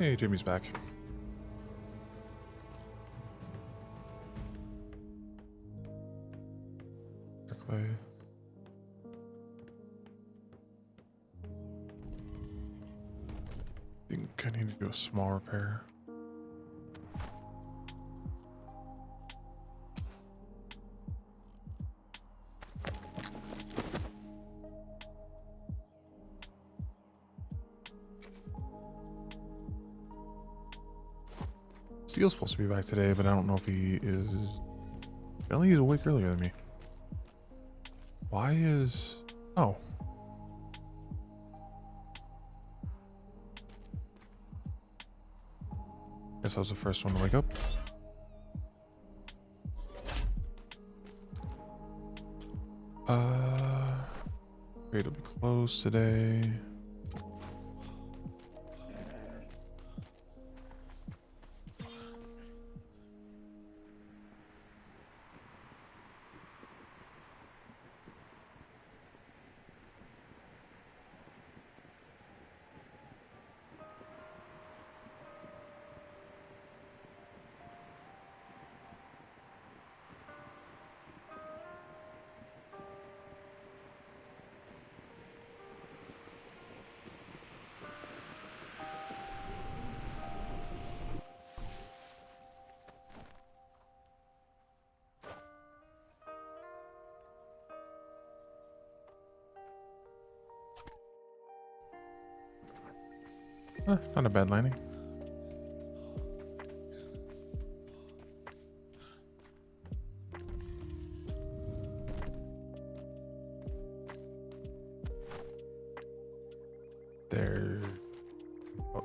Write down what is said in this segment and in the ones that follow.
Hey, Jimmy's back. Quickly. I think I need to do a small repair. Steel's supposed to be back today, but I don't know if he is. Apparently he's awake earlier than me. Why is... Oh. Guess I was the first one to wake up. Trade will be closed today. Not a bad landing. There. Oh.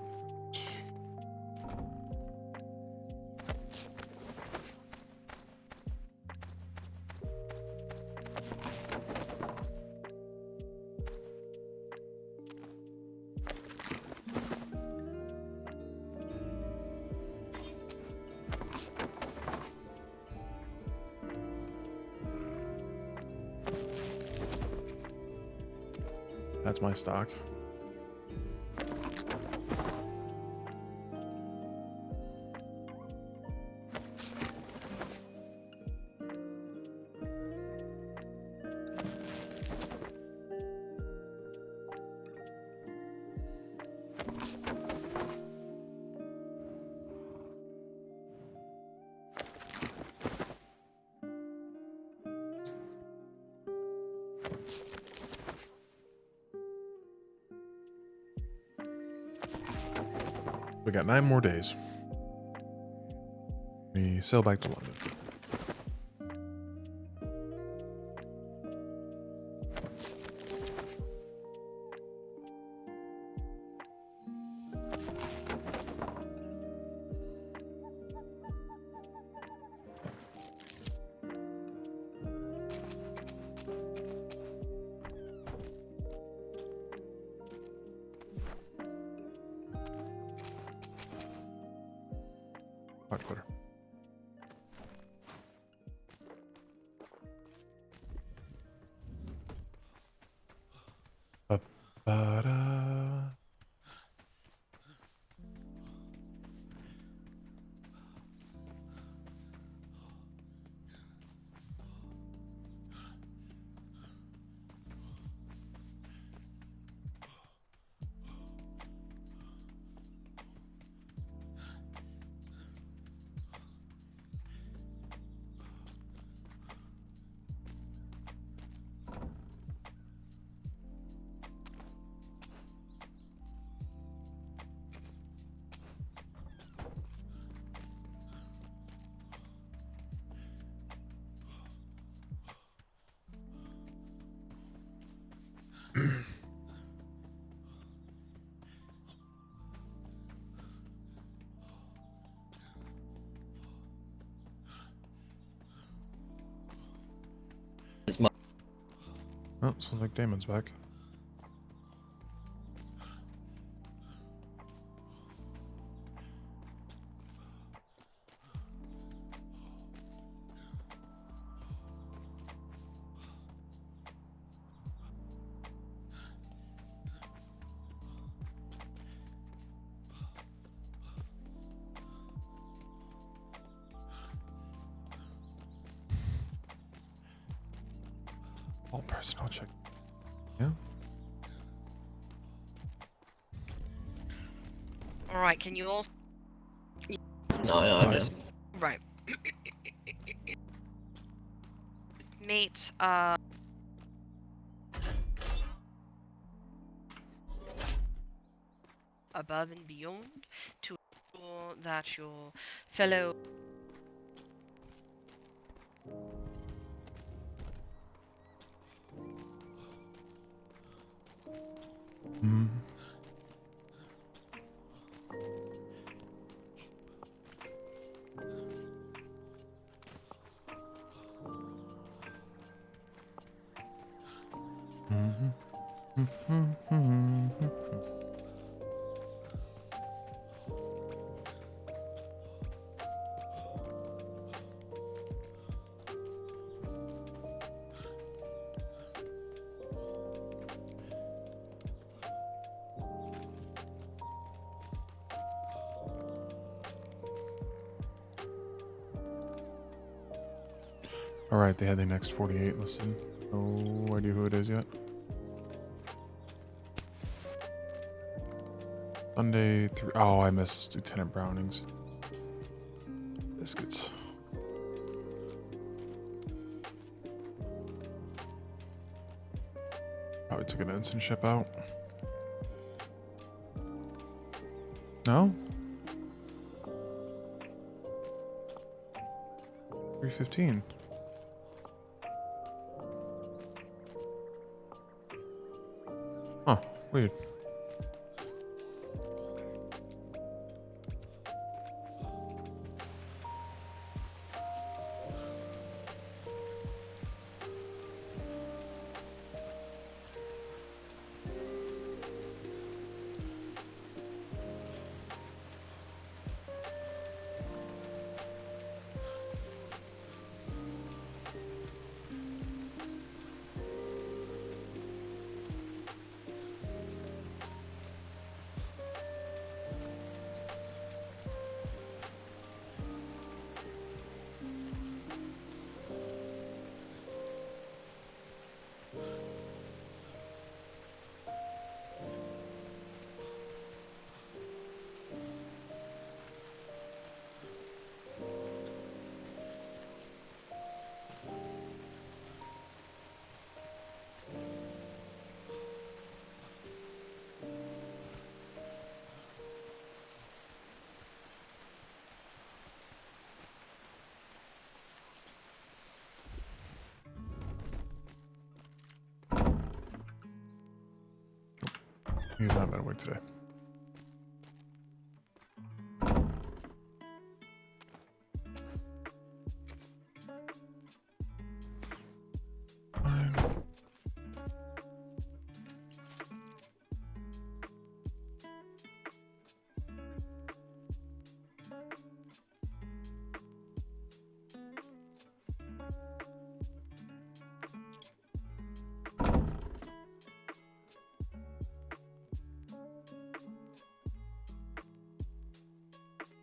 That's my stock. We got 9 more days. We sail back to London. Much better. Ba-ba-da. Oh, sounds like Damon's back. All personnel check. Yeah. Alright, can you all... No, I'm just... Right. Mate, above and beyond to ensure that your fellow... Hmm. Alright, they had the next 48 listed. No idea who it is yet. Sunday through. Oh, I missed Lieutenant Browning's. Biscuits. Probably took an ensign ship out. No? 315. Huh, weird. He's not been awake today. Fine.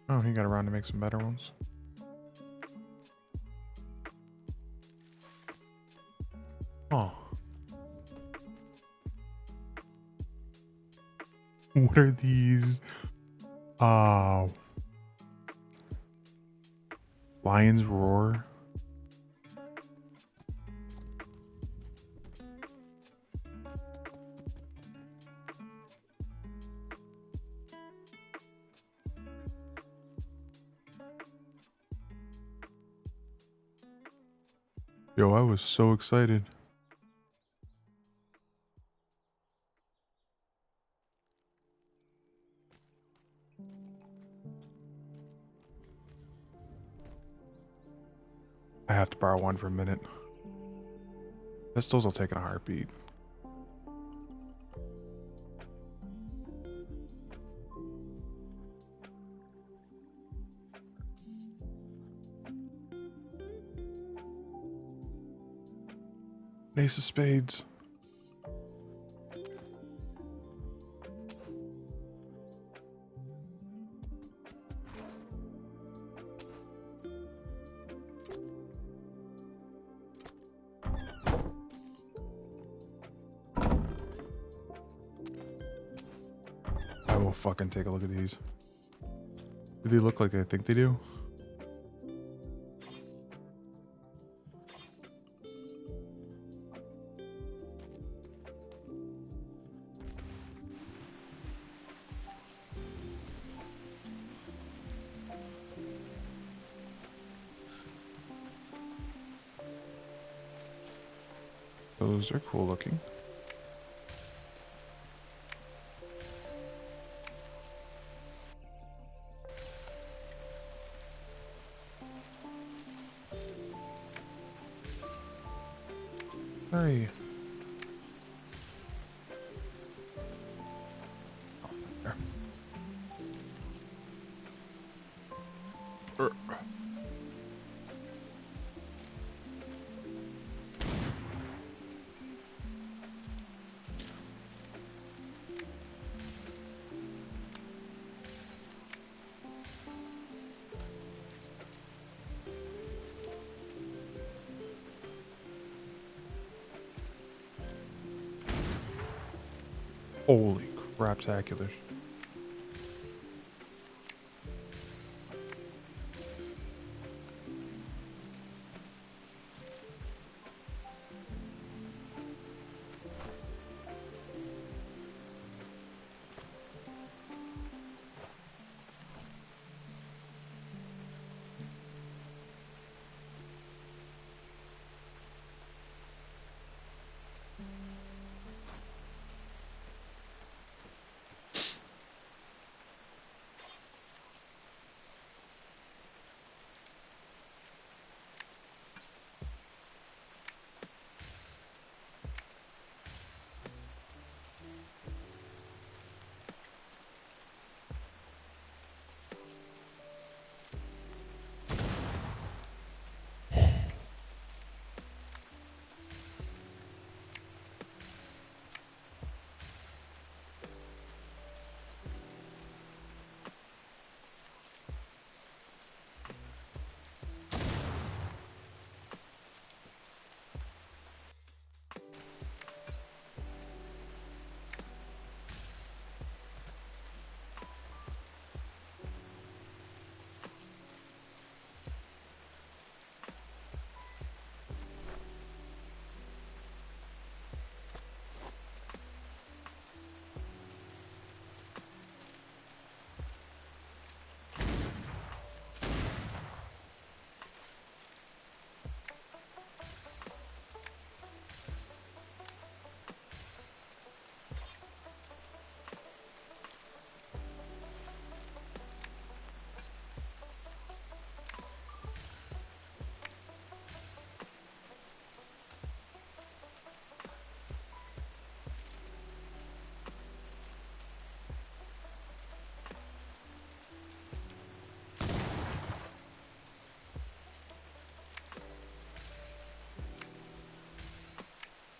Oh, he got around to make some better ones. Oh. What are these? Lion's Roar. Yo, I was so excited. I have to borrow one for a minute. Pistols I'll take in a heartbeat. Ace of Spades. go fucking take a look at these. Do they look like I think they do? Those are cool looking. Hey. There. Holy crap-tacular.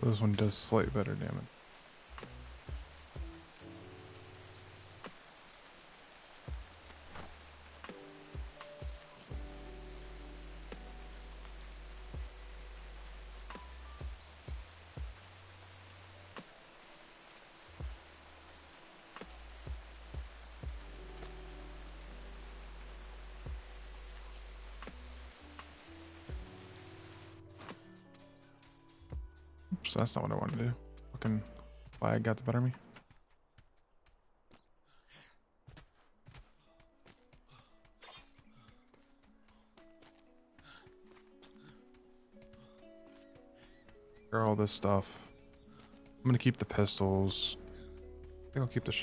This one does slightly better damage. Oops, that's not what I wanted to do. Fucking flag got the better of me. Clear all this stuff. I'm gonna keep the pistols. I think I'll keep the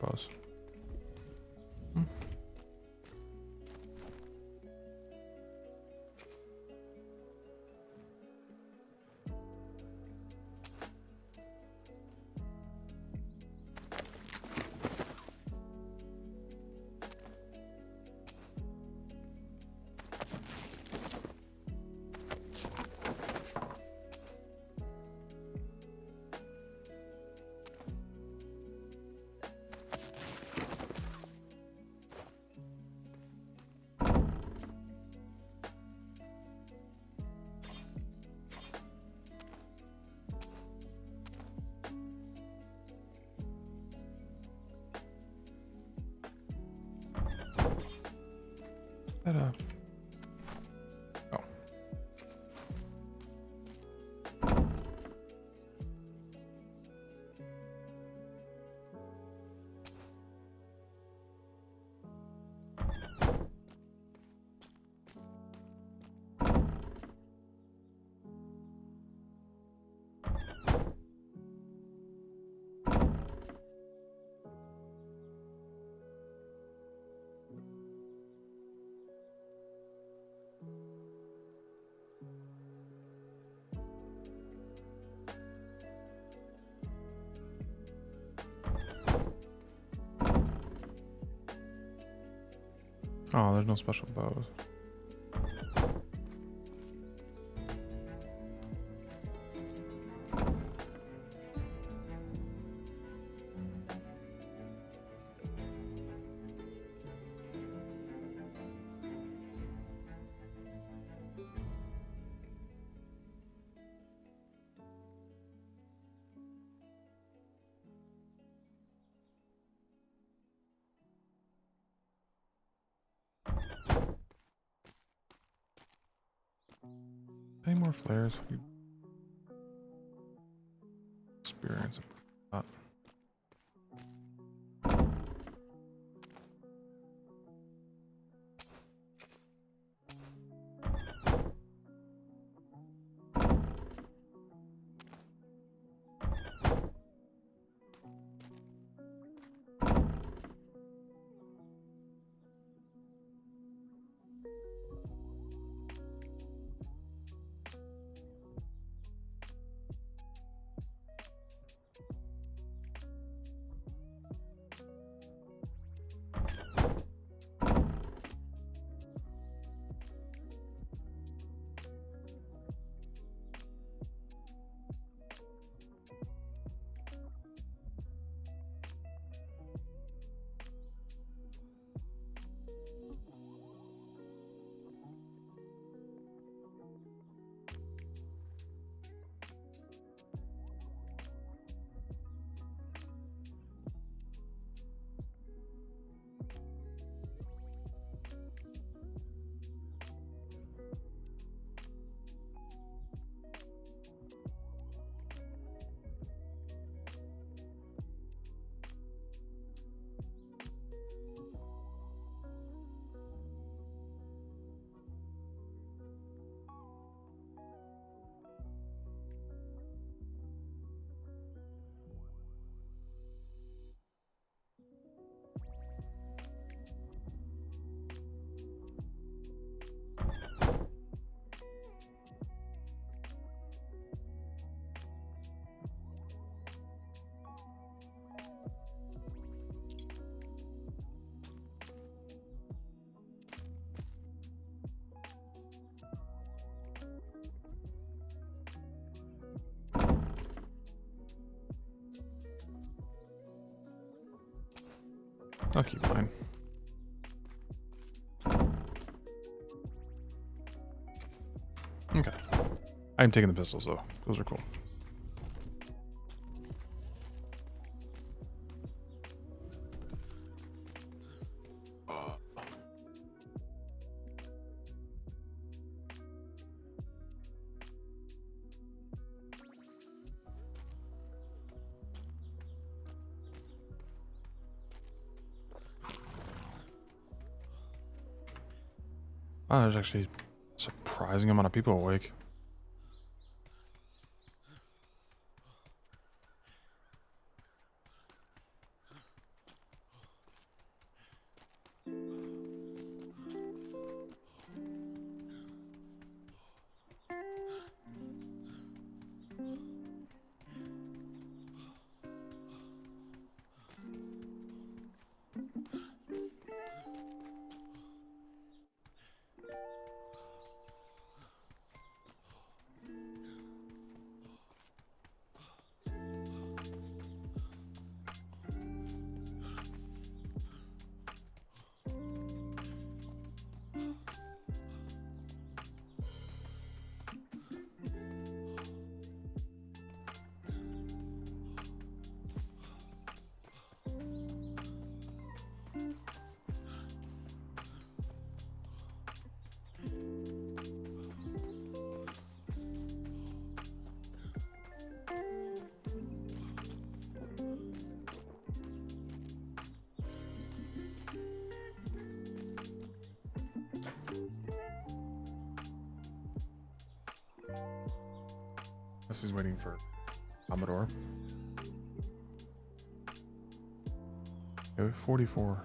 bows. that oh. Oh, there's no special bows. Any more flares? Experience. I'll keep mine. Okay. I'm taking the pistols though. Those are cool. Wow, there's actually a surprising amount of people awake. This is waiting for Commodore. Okay, 44.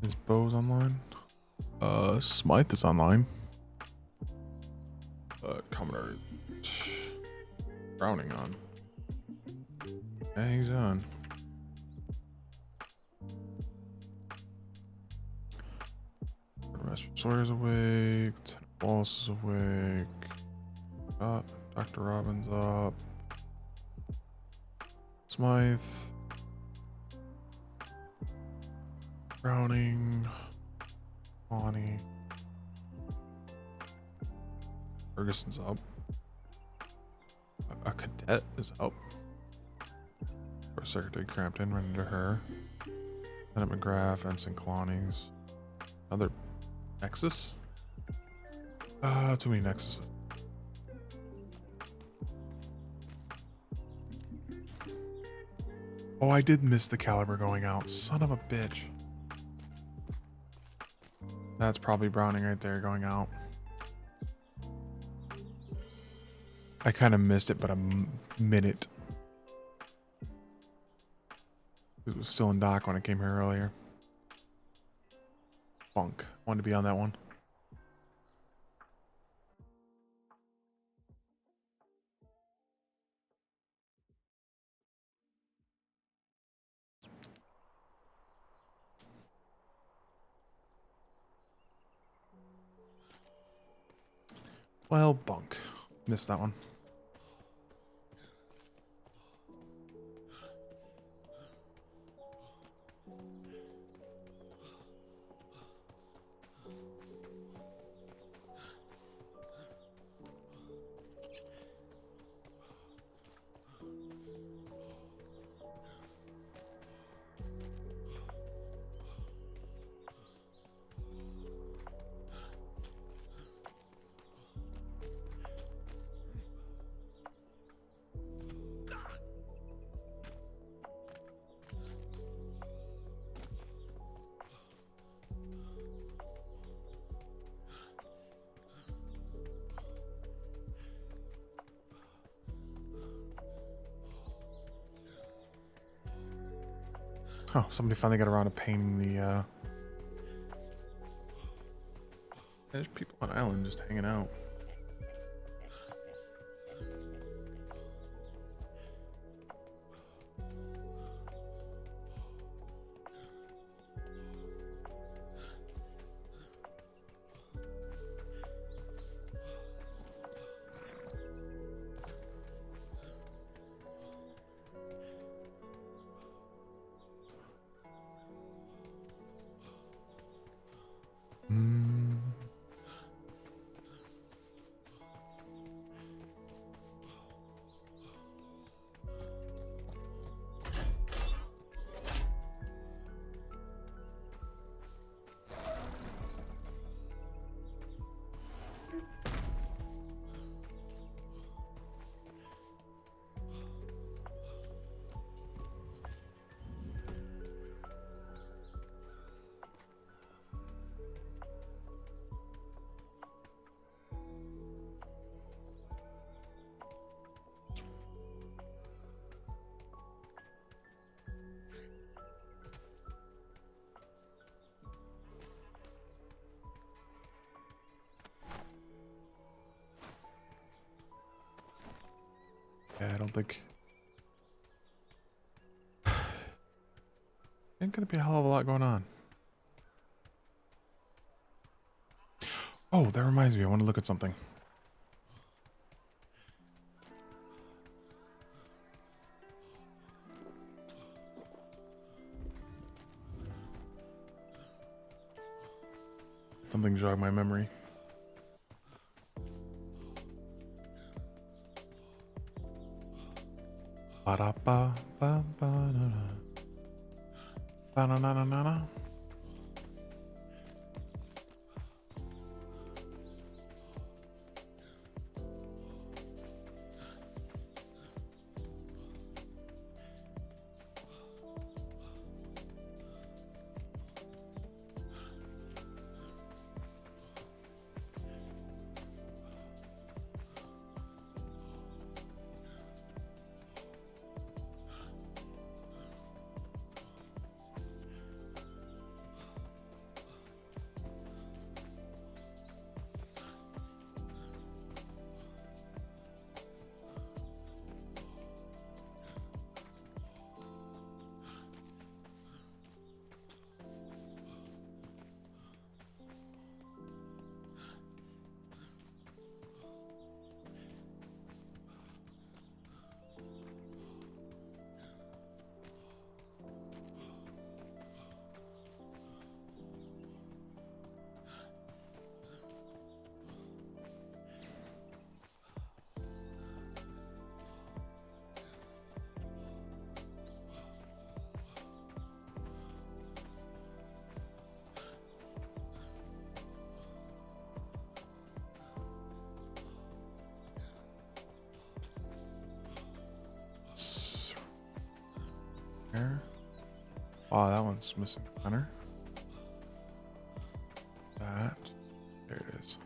Is Bose online? Smythe is online. Commodore Browning on. Yeah, he's on. Master Sawyer's awake. Lieutenant Wallace is awake. Dr. Robbins up. Smythe. Browning. Lonnie. Ferguson's up. A cadet is up. First Secretary Crampton, run into her. Lieutenant McGrath, Ensign Kalani's. Another Nexus? Too many Nexuses. Oh, I did miss the caliber going out. Son of a bitch. That's probably Browning right there going out. I kind of missed it, but a minute. It was still in dock when I came here earlier. Bunk. Wanted to be on that one. Well, bunk. Missed that one. Oh, somebody finally got around to painting the, There's people on island just hanging out. Yeah, I don't think... Ain't gonna be a hell of a lot going on. Oh, that reminds me, I want to look at something. Something jogged my memory. Ba-da-ba-ba-ba-da-da. Ba-na-na-na-na-na. Oh, that one's missing center. That. There it is.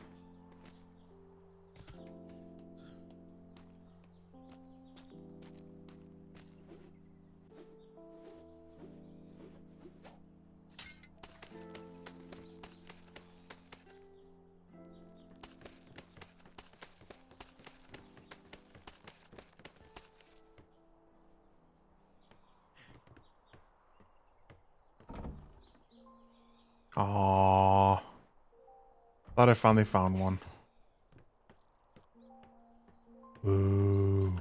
Aww. Thought I finally found one. Ooh.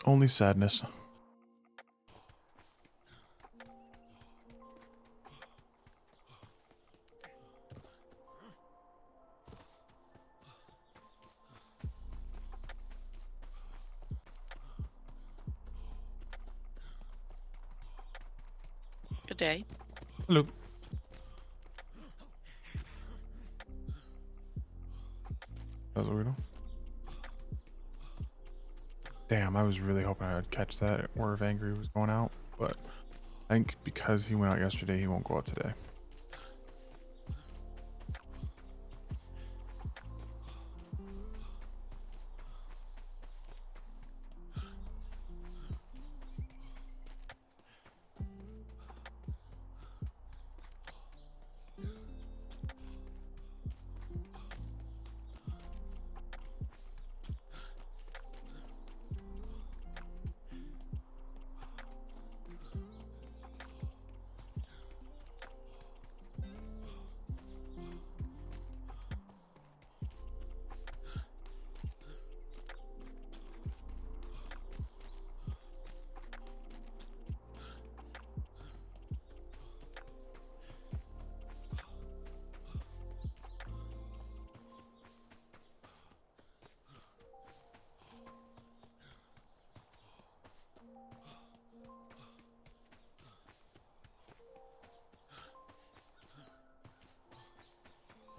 Only sadness. Good day. Hello. That was a weirdo. Damn, I was really hoping I would catch that where if Angry was going out, but I think because he went out yesterday, he won't go out today.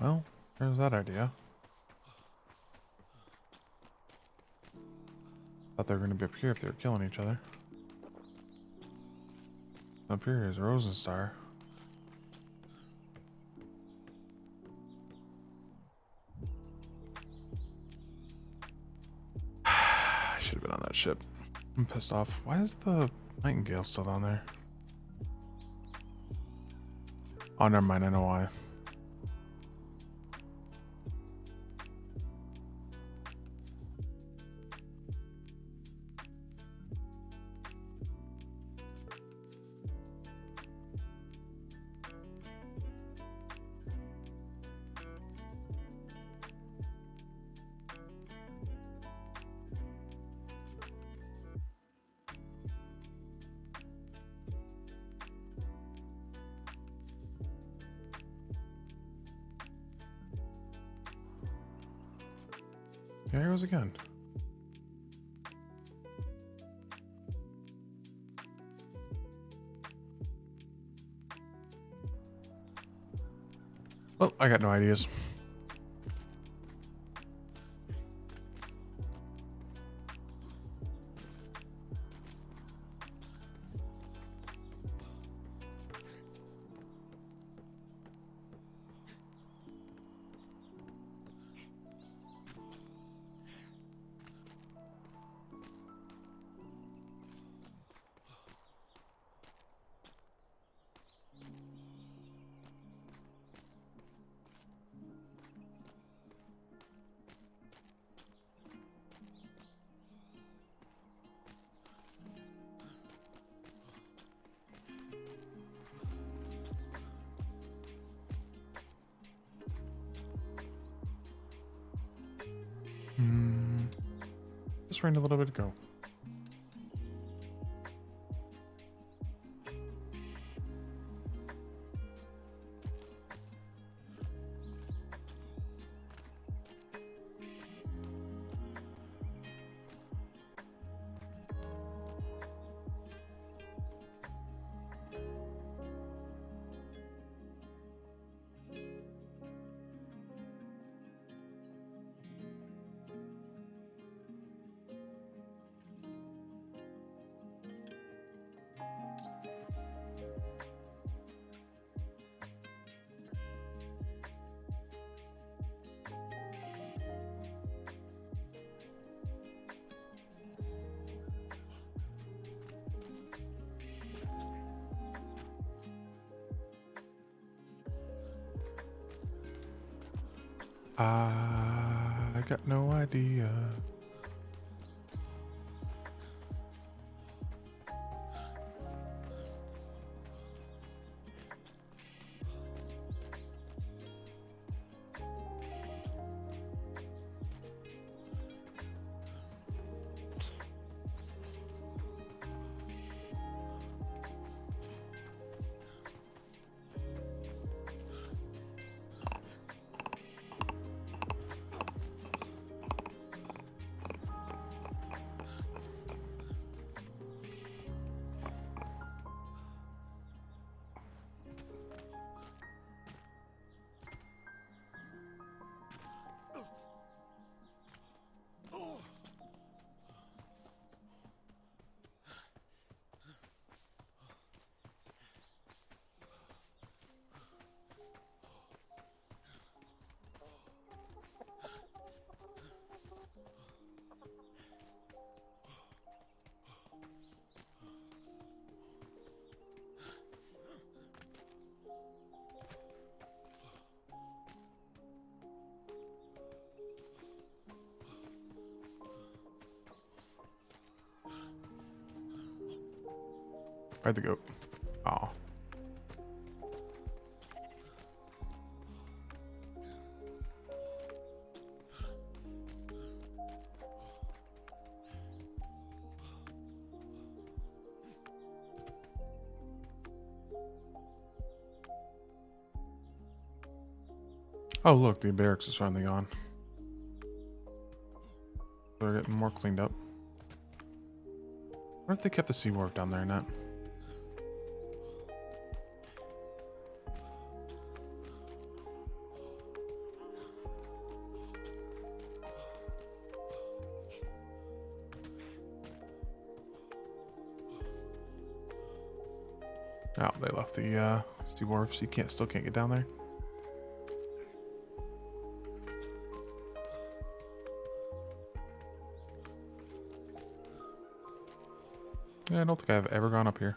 Well, there's that idea. Thought they were going to be up here if they were killing each other. Up here is Rosenstar. I should have been on that ship. I'm pissed off. Why is the Nightingale still down there? Oh, never mind. I know why. There he goes again. Well, I got no ideas. Just rained a little bit ago. I got no idea. Where'd the goat? Oh. Oh, look, the barracks is finally gone. They're getting more cleaned up. What if they kept the sea wharf down there, Nat? Oh, they left the sea wharf, so you still can't get down there. Yeah, I don't think I've ever gone up here.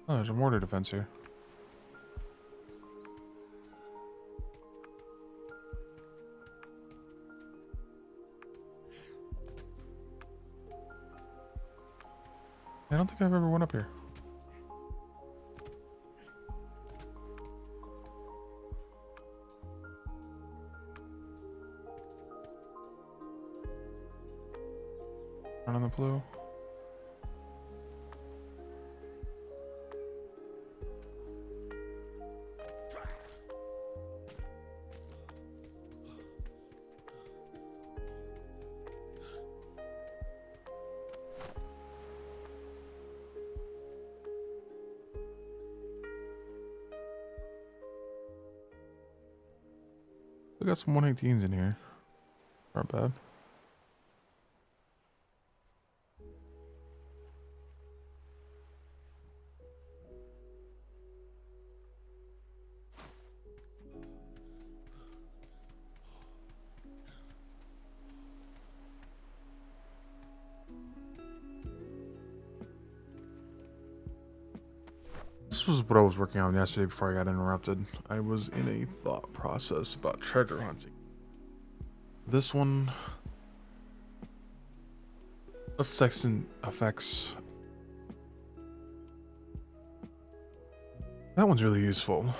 Oh, there's a mortar defense here. I don't think I've ever went up here. Run on the blue. We got some 118s in here. Not bad. This was what I was working on yesterday before I got interrupted. I was in a thought process about treasure hunting. This one, this section affects. That one's really useful.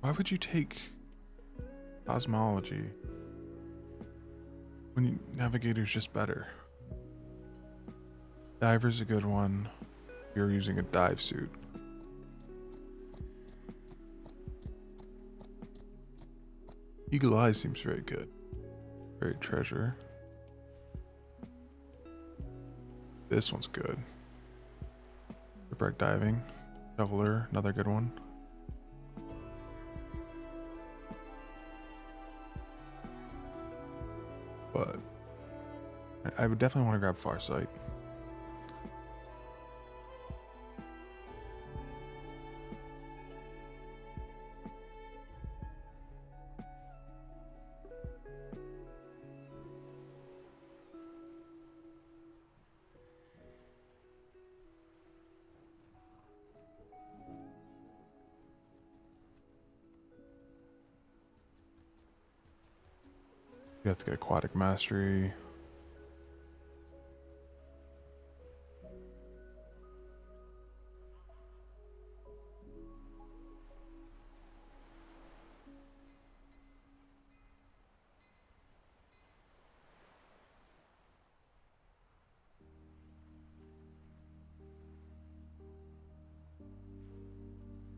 Why would you take cosmology when navigator's just better? Diver's a good one. You're using a dive suit. Eagle Eye seems very good. Very treasure. This one's good. Shipwreck diving. Shoveler, another good one. But I would definitely want to grab Farsight. You have to get aquatic mastery.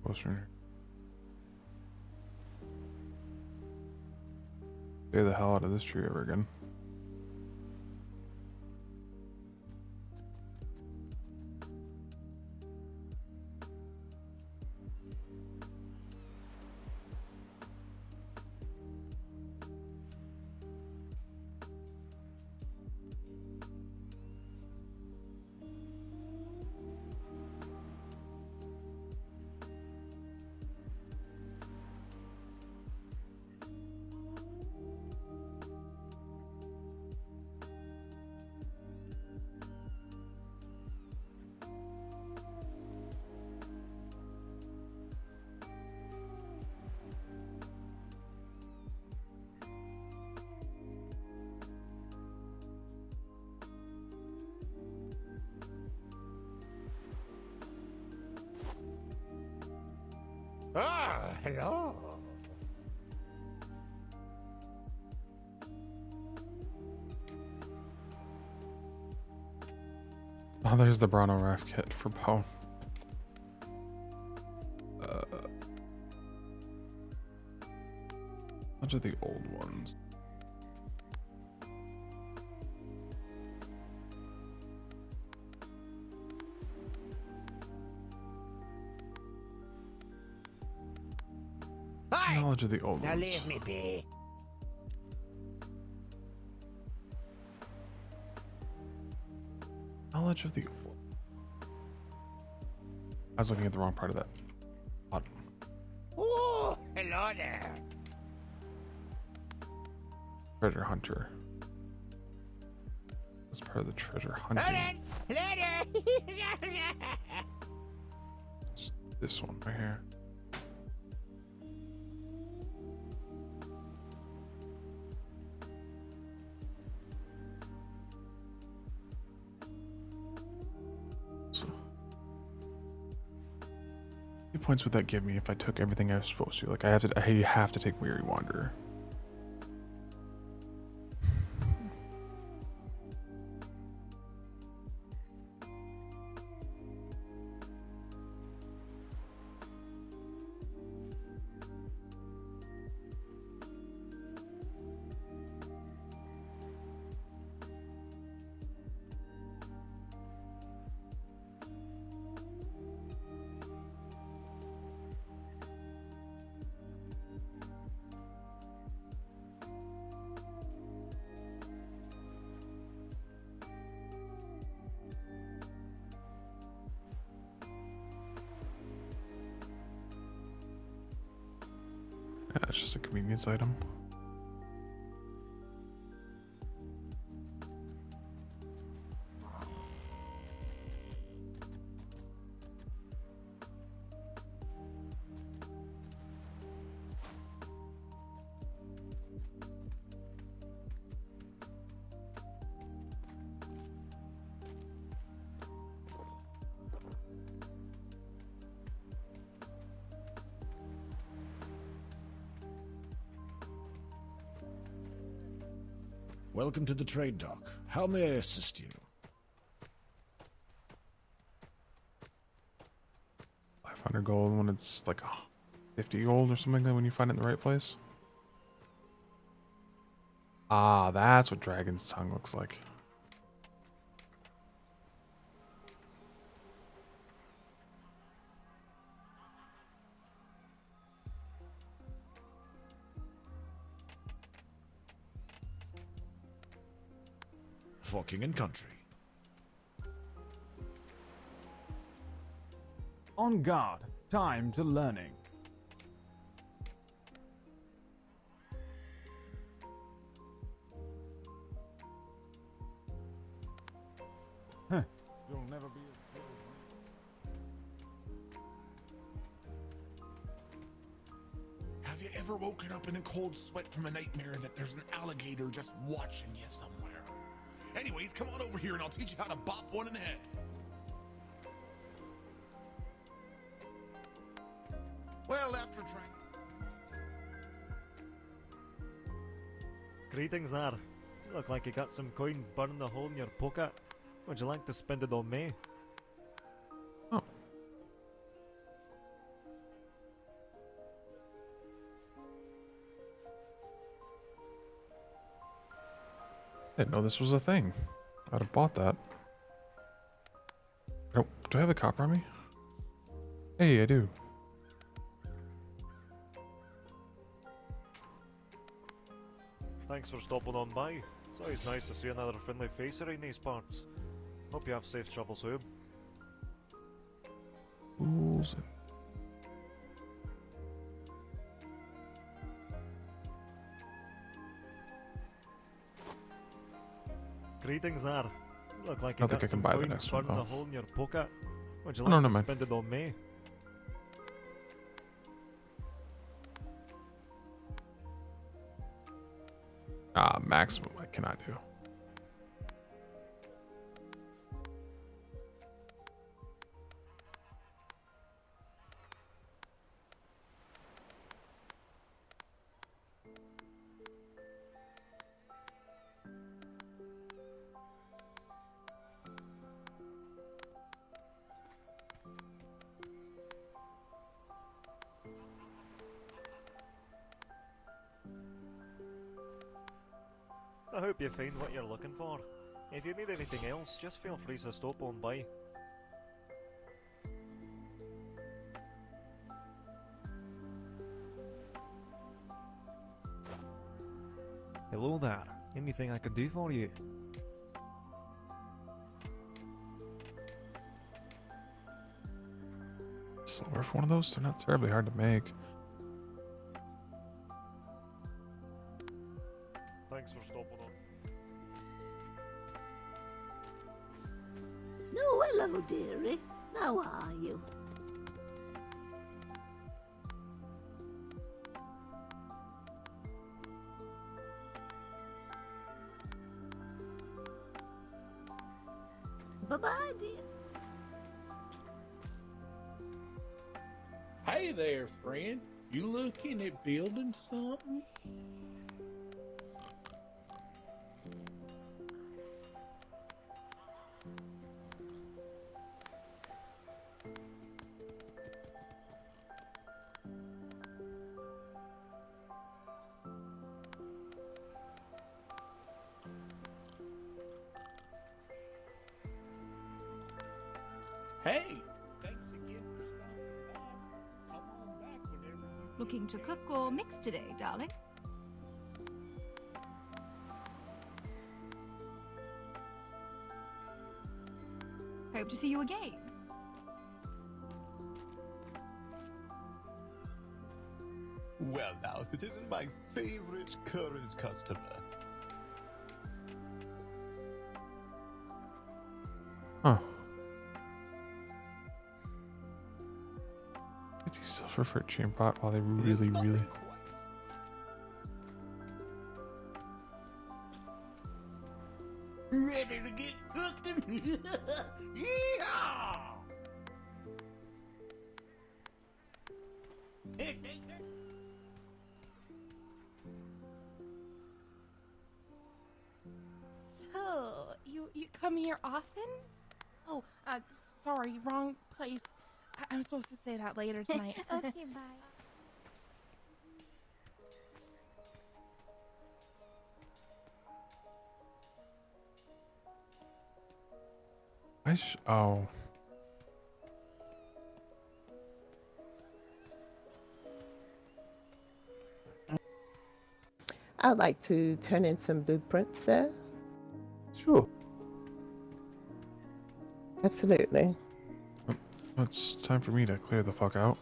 Closer. Stay the hell out of this tree ever again. Ah, hello. Oh, there's the Bronto Raft kit for Poe. Bunch of the old ones. Hi. Knowledge of the old Now ones. leave me be. Knowledge of the old. I was looking at the wrong part of that. Odd. Oh, hello there. Treasure hunter. That's part of the treasure hunting. It's this one right here. So, how many points would that give me if I took everything I was supposed to? Like I have to take Weary Wanderer. Yeah, it's just a convenience item. Welcome to the trade dock. How may I assist you? 500 gold when it's like 50 gold or something like that when you find it in the right place. Ah, that's what Dragon's Tongue looks like. For king and country. On guard. Time to learning. Huh. You'll never be as good as me. Have you ever woken up in a cold sweat from a nightmare that there's an alligator just watching you somewhere? Anyways, come on over here and I'll teach you how to bop one in the head. Well, after trying... Greetings there. You look like you got some coin burning a hole in your pocket. Would you like to spend it on me? Oh. I didn't know this was a thing. I'd have bought that. Oh, do I have a copper on me? Hey, I do. Thanks for stopping on by. It's always nice to see another friendly face around these parts. Hope you have safe travels home. Fools. Greetings there. You look like I you don't think got I can some buy the coin next one, burning a though. hole in your pocket. Would you Oh, no, like never to mind. spend it on me? Maximum I cannot do. I hope you find what you're looking for. If you need anything else, just feel free to stop on by. Hello there. Anything I can do for you? Silver for one of those? They're not terribly hard to make. Thanks for stopping on. Oh, hello, dearie. How are you? Bye-bye, dear. Hey there, friend. You looking at building something? Hey, thanks again for stopping by. Come on back whenever you Looking to cook or mix today, darling? Hope to see you again. Well, now, if it isn't my favorite current customer. Huh. 50 silver for a chain pot while they really. ready to get cooking? Yeehaw! So, you come here often? Oh, sorry, wrong place. I'm supposed to say that later tonight. Okay, bye. Oh. I'd like to turn in some blueprints, sir. Sure. Absolutely. It's time for me to clear the fuck out.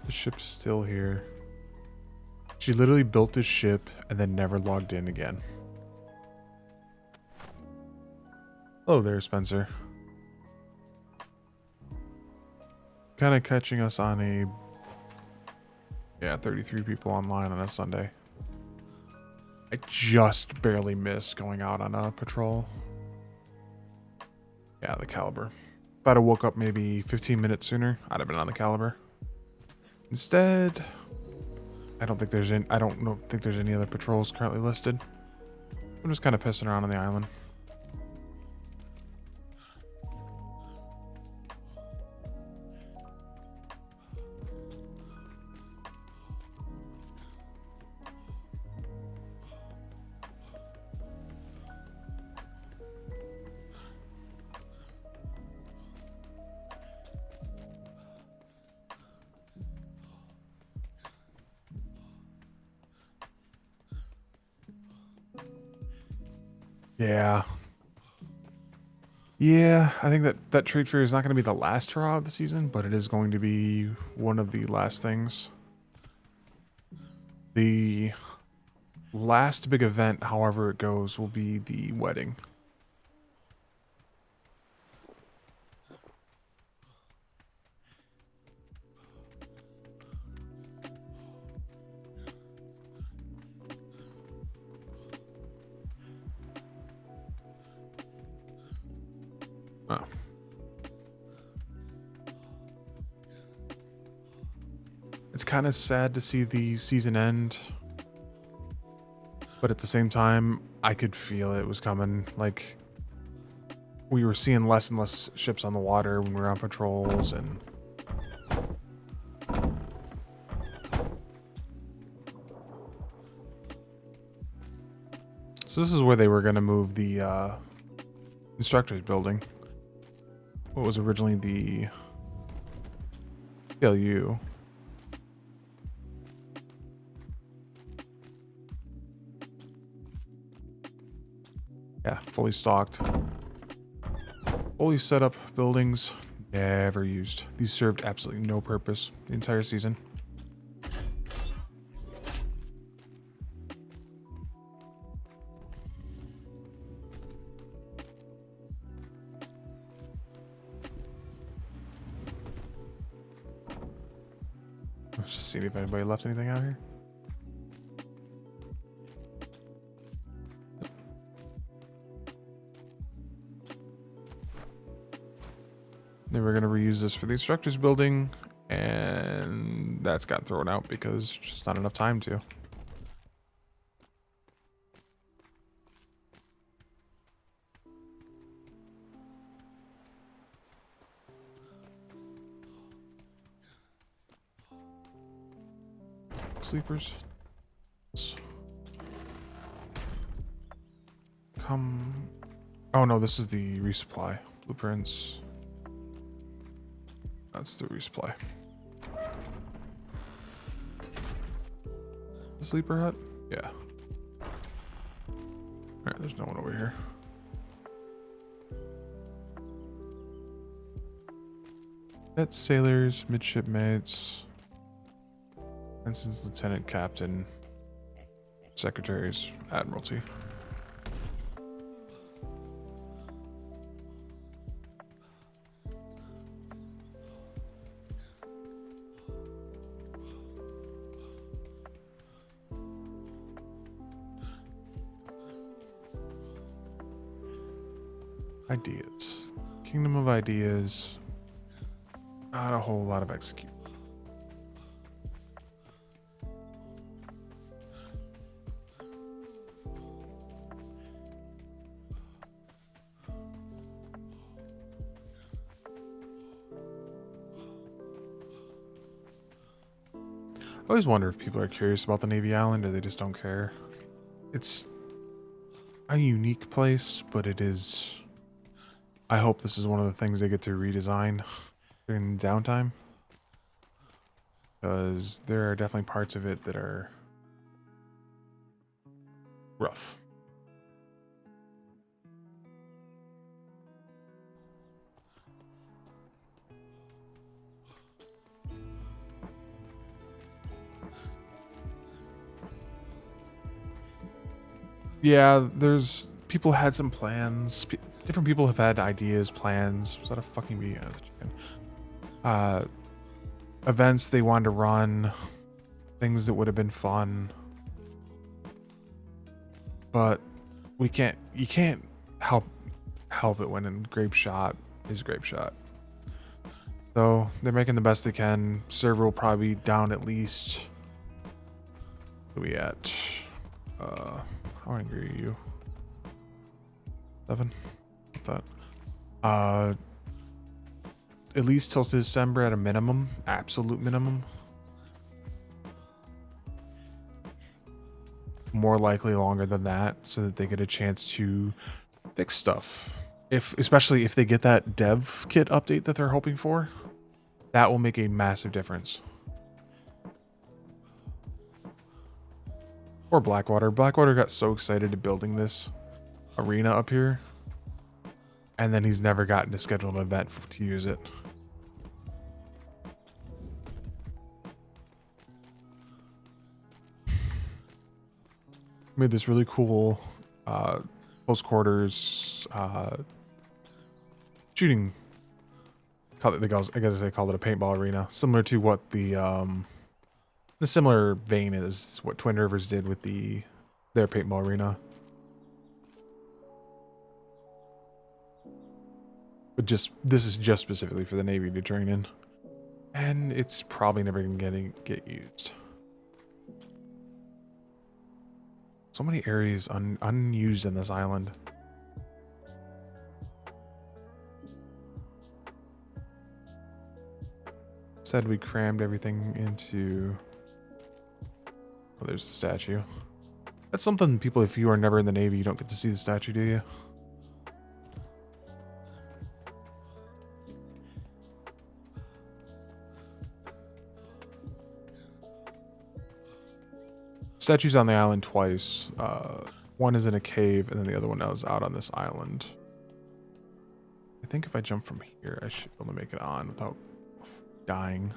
The ship's still here. She literally built this ship and then never logged in again. Oh, there, Spencer. Kind of catching us on a... Yeah, 33 people online on a Sunday. I just barely missed going out on a patrol. Yeah, the Caliber. If I'd have woke up maybe 15 minutes sooner, I'd have been on the Caliber. Instead, I don't think there's any other patrols currently listed. I'm just kind of pissing around on the island. Yeah. Yeah, I think that trade fair is not going to be the last hurrah of the season, but it is going to be one of the last things. The last big event, however it goes, will be the wedding. Oh. It's kind of sad to see the season end, but at the same time, I could feel it was coming. Like, we were seeing less and less ships on the water when we were on patrols, and so this is where they were going to move the instructors building. What was originally the PLU. Yeah, fully stocked. Fully set up buildings, never used. These served absolutely no purpose the entire season. Let's just see if anybody left anything out here. They were going to reuse this for the instructors building, and that's got thrown out because just not enough time to. Sleepers. Come. Oh no, this is the resupply. Blueprints. That's the resupply. The sleeper hut? Yeah. Alright, there's no one over here. That's sailors, midshipmates, ensigns, lieutenant, captain, secretaries, admiralty. Ideas. Kingdom of Ideas. Not a whole lot of execute. I always wonder if people are curious about the Navy Island or they just don't care. It's a unique place, but it is... I hope this is one of the things they get to redesign during downtime. Because there are definitely parts of it that are rough. Yeah, there's people had some plans. Different people have had ideas, plans. Was that a fucking bee? Oh, chicken. Events they wanted to run, things that would have been fun, but you can't help it when in Grape Shot is Grape Shot. So they're making the best they can. Server will probably be down at least. Where are we at? How angry are you? 7? What's that? At least till December at a minimum, absolute minimum. More likely longer than that, so that they get a chance to fix stuff. Especially if they get that dev kit update that they're hoping for, that will make a massive difference. Or Blackwater. Blackwater got so excited to building this arena up here, and then he's never gotten to schedule an event to use it. Made this really cool close quarters shooting. I guess they called it a paintball arena, similar to what the similar vein is what Twin Rivers did with their paintball arena. But this is just specifically for the Navy to train in, and it's probably never gonna get used. So many areas unused in this island. Said we crammed everything into. Oh, there's the statue. That's something people, if you are never in the Navy, you don't get to see the statue, do you? Statues on the island twice. One is in a cave, and then the other one is out on this island. I think if I jump from here, I should be able to make it on without dying.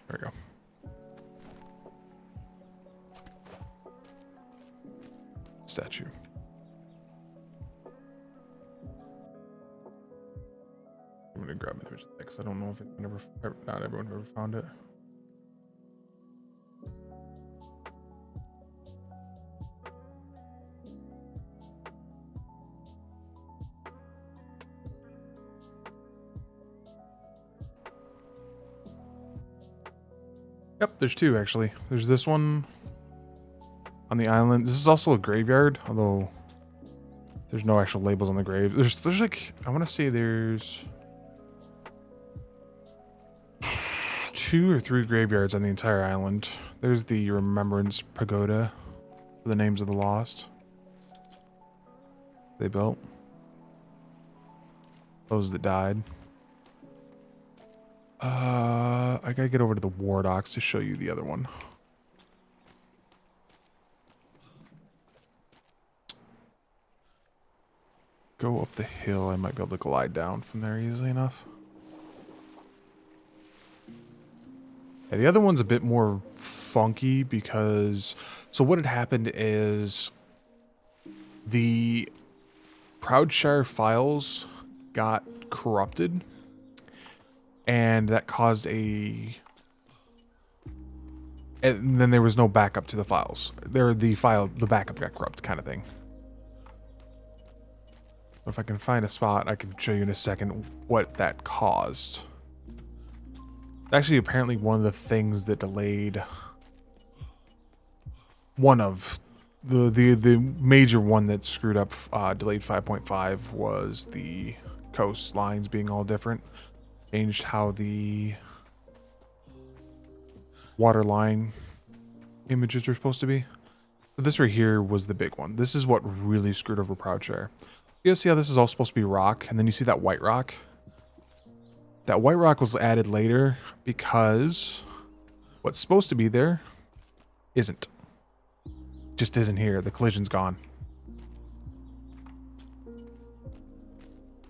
There we go. Statue. I'm gonna grab an image of that because I don't know if not everyone ever found it. Yep, there's two actually. There's this one on the island. This is also a graveyard, although there's no actual labels on the grave. There's like, I want to say there's 2 or 3 graveyards on the entire island. There's the Remembrance Pagoda for the names of the lost they built. Those that died. I gotta get over to the War Docks to show you the other one. Go up the hill. I might be able to glide down from there easily enough. Yeah, the other one's a bit more funky because... So what had happened is the Proudshire files got corrupted, and that caused and then there was no backup to the files. The backup got corrupt, kind of thing. If I can find a spot, I can show you in a second what that caused. Actually, apparently one of the things that delayed, one of the major one that screwed up delayed 5.5 was the coastlines being all different. Changed how the waterline images are supposed to be. But this right here was the big one. This is what really screwed over Proudshire. You guys see how this is all supposed to be rock, and then you see that white rock? That white rock was added later because what's supposed to be there isn't. Just isn't here. The collision's gone.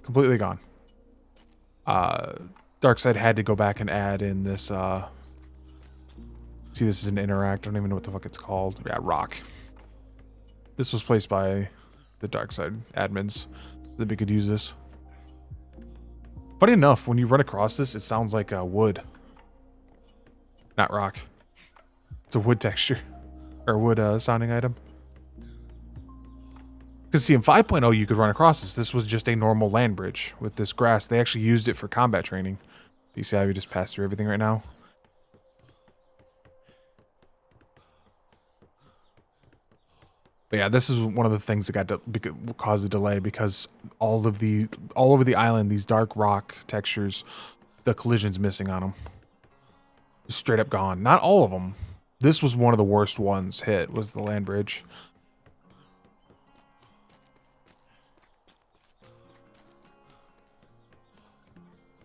Completely gone. Darkside had to go back and add in this, see, this is an interact. I don't even know what the fuck it's called. Yeah, rock. This was placed by the Darkside admins that we could use this. Funny enough, when you run across this, it sounds like wood. Not rock. It's a wood texture. Or wood sounding item. Because see, in 5.0 you could run across this. This was just a normal land bridge with this grass. They actually used it for combat training. You see how we just passed through everything right now? But yeah, this is one of the things that caused the delay, because all over the island, these dark rock textures, the collision's missing on them. Just straight up gone. Not all of them. This was one of the worst ones hit, was the land bridge.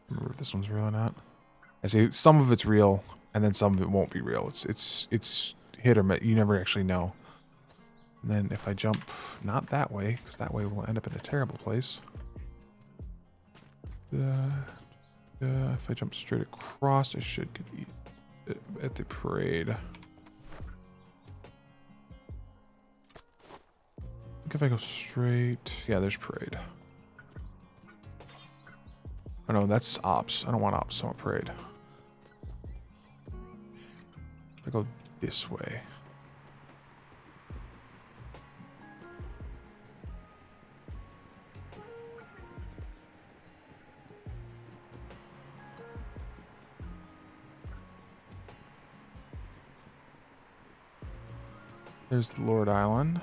Remember if this one's real or not. I see some of it's real, and then some of it won't be real. It's hit or miss. You never actually know. And then if I jump not that way, because that way we'll end up in a terrible place. If I jump straight across, I should get at the parade. I think if I go straight, yeah, there's parade. Oh no, that's ops. I don't want ops, I want parade. If I go this way. There's the Lord Island.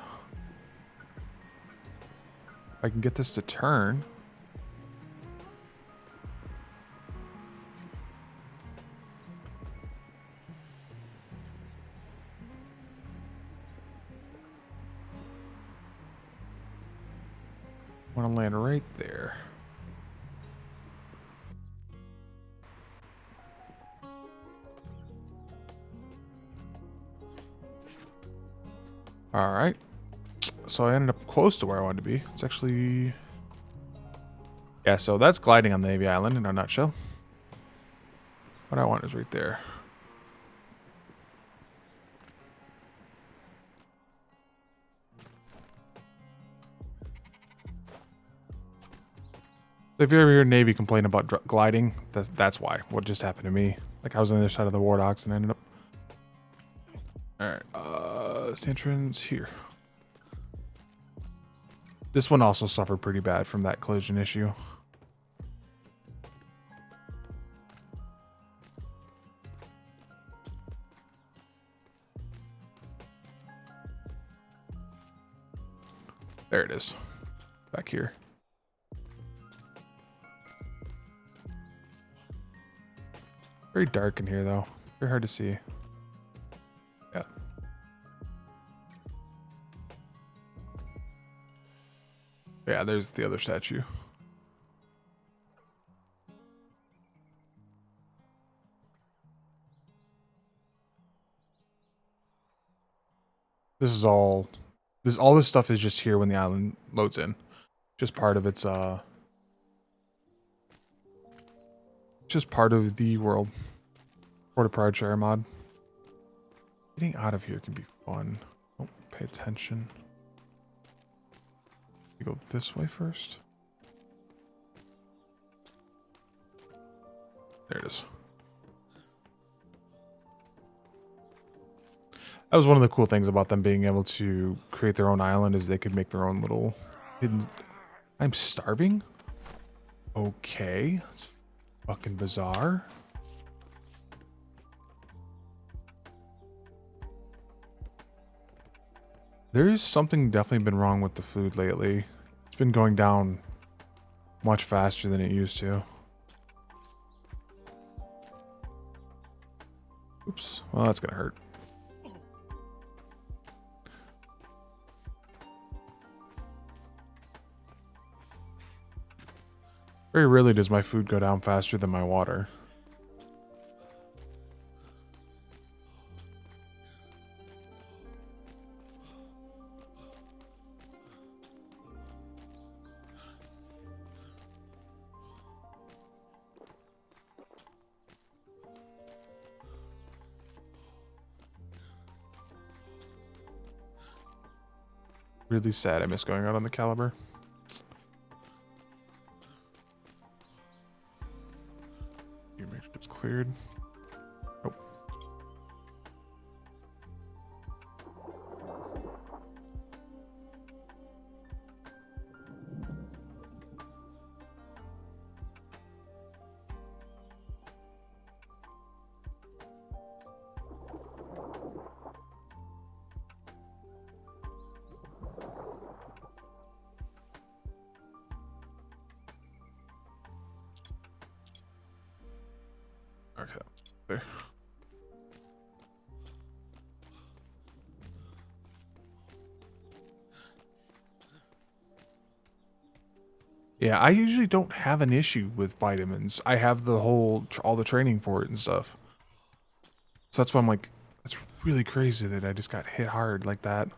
If I can get this to turn. I want to land right there. All right. So I ended up close to where I wanted to be. It's actually... Yeah, so that's gliding on the Navy Island in a nutshell. What I want is right there. If you ever hear Navy complain about gliding, that's why. What just happened to me. Like I was on the other side of the Wardox and ended up... Alright, this entrance here. This one also suffered pretty bad from that collision issue. There it is. Back here. Very dark in here though. Very hard to see. Yeah. Yeah, there's the other statue. All this stuff is just here when the island loads in. Just part of its just part of the world. Port of Pride mod. Getting out of here can be fun. Oh, pay attention. You go this way first. There it is. That was one of the cool things about them being able to create their own island, is they could make their own little hidden... I'm starving? Okay. That's fucking bizarre. There is something definitely been wrong with the food lately. It's been going down much faster than it used to. Oops. Well, that's gonna hurt. Very rarely does my food go down faster than my water. Really sad I miss going out on the Caliber. You make sure it's cleared. Nope. Okay, there. Yeah, I usually don't have an issue with vitamins. I have the whole, all the training for it and stuff. So that's why I'm like, that's really crazy that I just got hit hard like that.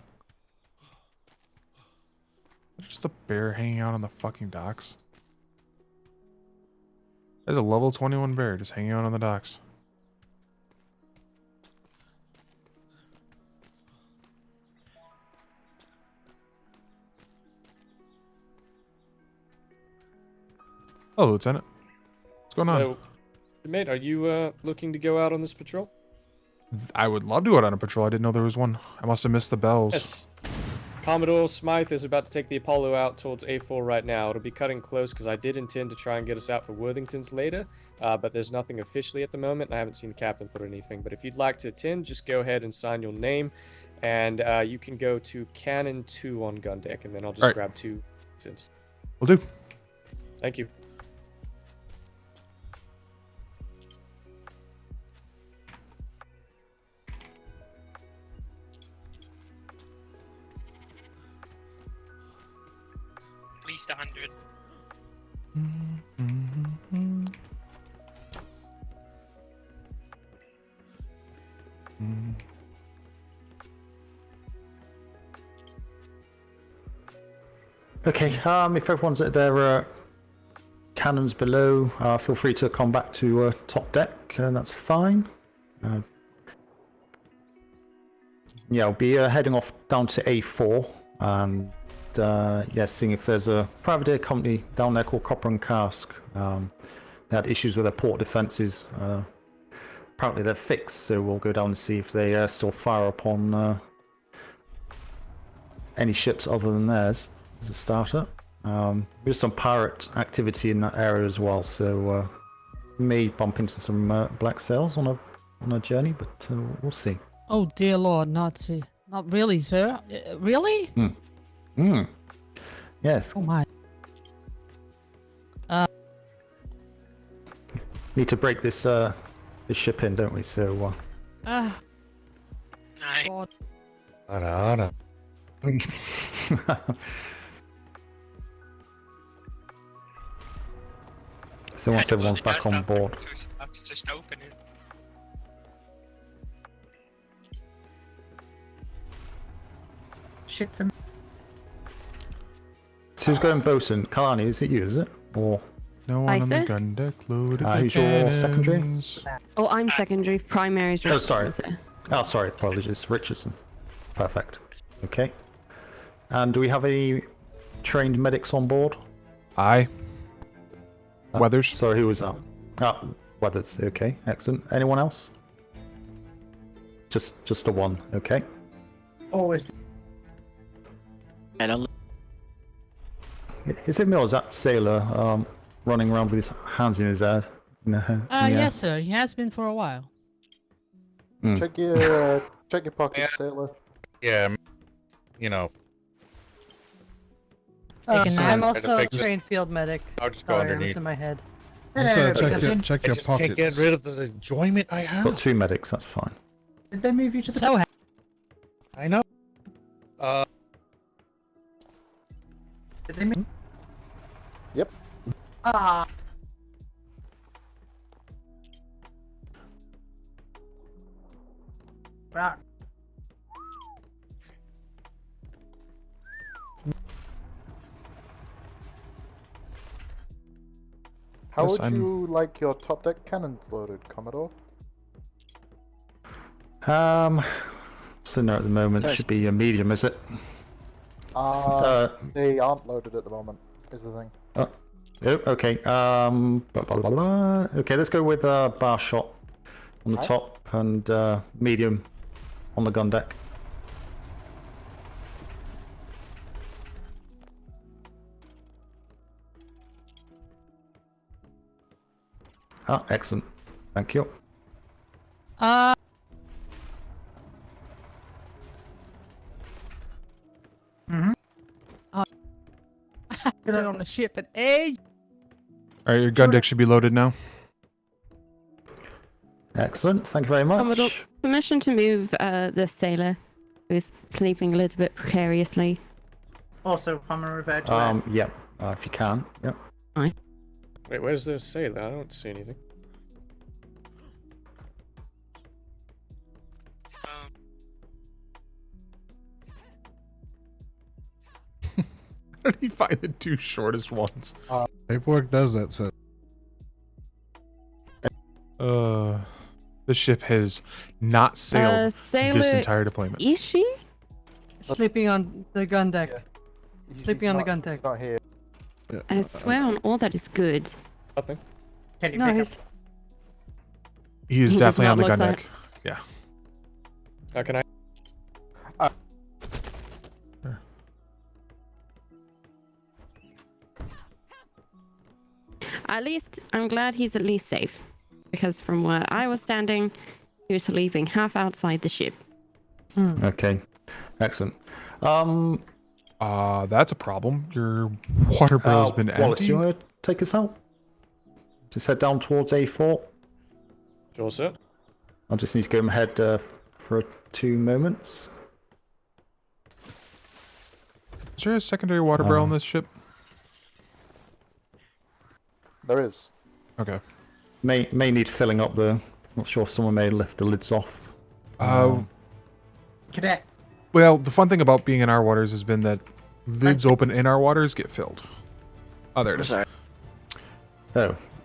Just a bear hanging out on the fucking docks. There's a level 21 bear just hanging out on the docks. Oh, Lieutenant. What's going on? Hello. Mate, are you looking to go out on this patrol? I would love to go out on a patrol. I didn't know there was one. I must have missed the bells. Yes. Commodore Smythe is about to take the Apollo out towards A4 right now. It'll be cutting close because I did intend to try and get us out for Worthington's later, but there's nothing officially at the moment. I haven't seen the captain put anything. But if you'd like to attend, just go ahead and sign your name, and you can go to Cannon 2 on gun deck, and then I'll just grab 2 since. Will do. Thank you. At least 100. Okay, if everyone's at their cannons below, feel free to come back to top deck, and that's fine. Yeah, I'll be heading off down to A4, and yeah, seeing if there's a privateer company down there called Copper and Cask. They had issues with their port defences. Apparently they're fixed, so we'll go down and see if they still fire upon any ships other than theirs as a starter. There's some pirate activity in that area as well, so may bump into some black sails on a journey, but we'll see. Oh dear Lord, not really, sir. Really? Yes. Oh my. Need to break this this ship in, don't we? So. Aye. God. So once everyone's back on board. Let's just open it. Shit from. So who's going bosun? Kalani, is it you, is it? Or no one on the gun deck loaded the who's your secondary? Oh, I'm secondary. Primary's Oh, Richardson. sorry. Oh, sorry. Apologies. Richardson. Perfect. Okay. And do we have any trained medics on board? Aye. Weathers. Sorry, who was that? Ah, Weathers. Okay, excellent. Anyone else? Just the one. Okay. Always. Is it me or is that sailor running around with his hands in his head? Yes, sir. He has been for a while. Check your pocket, sailor. Yeah, you know. I'm also a trained field medic. I'll just go underneath. What's in my head? Check your pockets. Can't get rid of the enjoyment I have. It's got 2 medics. That's fine. Did they move you to the? I know. Did they move? Yep. Ah. Right. How Yes, would you like your top deck cannons loaded, Commodore? Sitting there at the moment should be a medium, is it? They aren't loaded at the moment, is the thing. Oh, okay. Okay, let's go with bar shot on the top and medium on the gun deck. Ah, excellent. Thank you. Get it on the ship at age. Alright, your gun deck should be loaded now. Excellent. Thank you very much. Commodore, permission to move the sailor who's sleeping a little bit precariously. Also, I'm gonna revert to Yeah, if you can. Yep. Fine. Wait, where's the sailor? I don't see anything. How did he find the two shortest ones? Paperwork does that, so. The ship has not sailed sailor this entire deployment. Is she? Sleeping on the gun deck. Sleeping on the gun deck. Not here. I swear on all that is good. Nothing. Can you pick up? He is He does definitely on not the gun look deck. Yeah. How can I? At least, I'm glad he's at least safe. Because from where I was standing, he was sleeping half outside the ship. Okay. Excellent. That's a problem. Your water barrel's been Wallace, empty. you want to take us out? Just head down towards A4. Sure, sir. I'll just need to go ahead for 2 moments. Is there a secondary water barrel on this ship? There is. Okay. May need filling up the. Not sure if someone may lift the lids off. Cadet. Well, the fun thing about being in our waters has been that lids open in our waters get filled. Oh, there it is. Oh,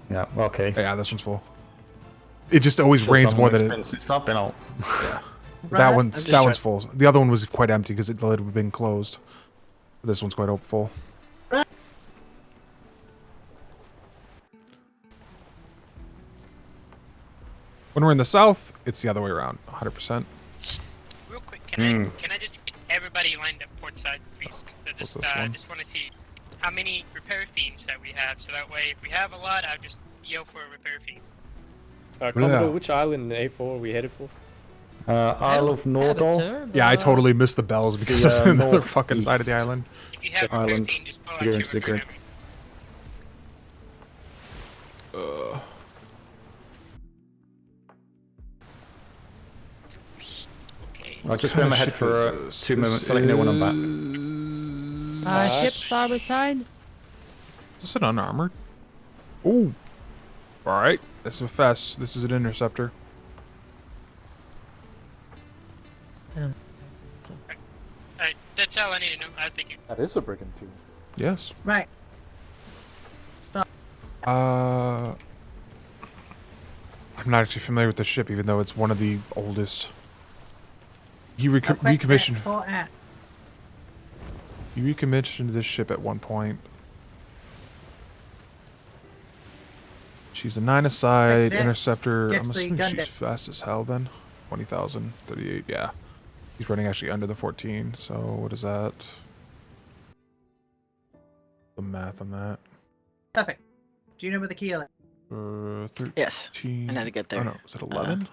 yeah. Okay. Yeah, this one's full. It just always rains more than it. Since I've been out. Yeah. That one's full. The other one was quite empty because the lid had been closed. This one's quite full. When we're in the south, it's the other way around, 100%. Real quick, can I just get everybody lined up port side, please? I just want to see how many repair fiends that we have, so that way if we have a lot, I'll just yell for a repair fiend. Commodore, which island in A4 are we headed for? Isle of Nordor. Yeah, I totally missed the bells because The, of another north fucking side of the east. island. If you have a repair Island. fiend, just pull out You're your into the repair grid. I'll just be on my head for 2 moments. I'll let you know when I'm back. Ship starboard side. Is this an unarmored? Ooh. Alright. This is a fast. This is an interceptor. That's all I need to know. I think That is a brigantine. Yes. Right. Stop. I'm not actually familiar with the ship, even though it's one of the oldest. He recommissioned. He recommissioned this ship at one point. She's a 9-a-side interceptor. I'm assuming she's fast as hell then. 20,000, 38, yeah. He's running actually under the 14, so what is that? The math on that. Perfect. Do you know where the key is? 13. Yes, I had to get there. Oh no, was it 11?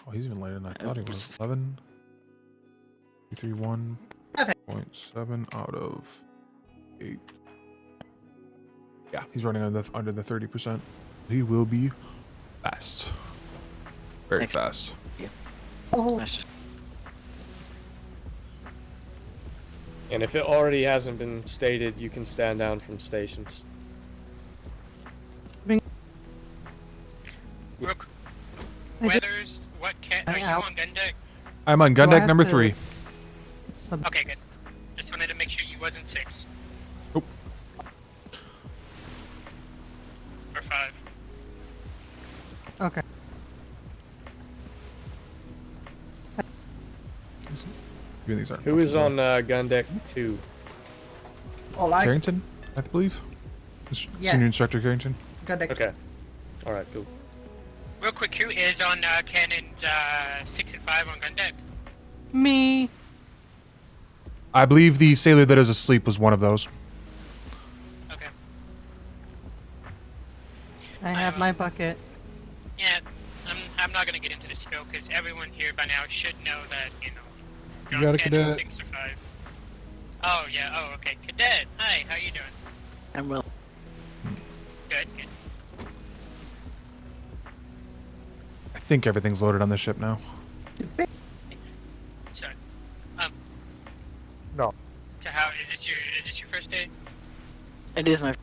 Oh, he's even later than I thought he was. 11. 331.7 out of 8. Yeah, he's running under the 30%. He will be fast. Very fast. Yeah. And if it already hasn't been stated, you can stand down from stations. Rook, Weathers, what can are you on gun deck? I'm on gun deck number 3. Okay, good. Just wanted to make sure you wasn't 6. Nope. Or 5. Okay. These aren't Who is on gun deck 2? Carrington, I believe. Yeah. Senior Instructor Carrington. Okay. All right, cool. Real quick, who is on cannons 6 and 5 on gun deck? Me. I believe the sailor that is asleep was one of those. Okay. I have my bucket. Yeah, I'm not gonna get into the spill because everyone here by now should know that You you're got on a cannons cadet. 6 or 5. Oh yeah. Oh okay. Cadet. Hi. How you doing? I'm well. Good. Good. I think everything's loaded on the ship now. Sorry. No. So how is this your first day? It is my.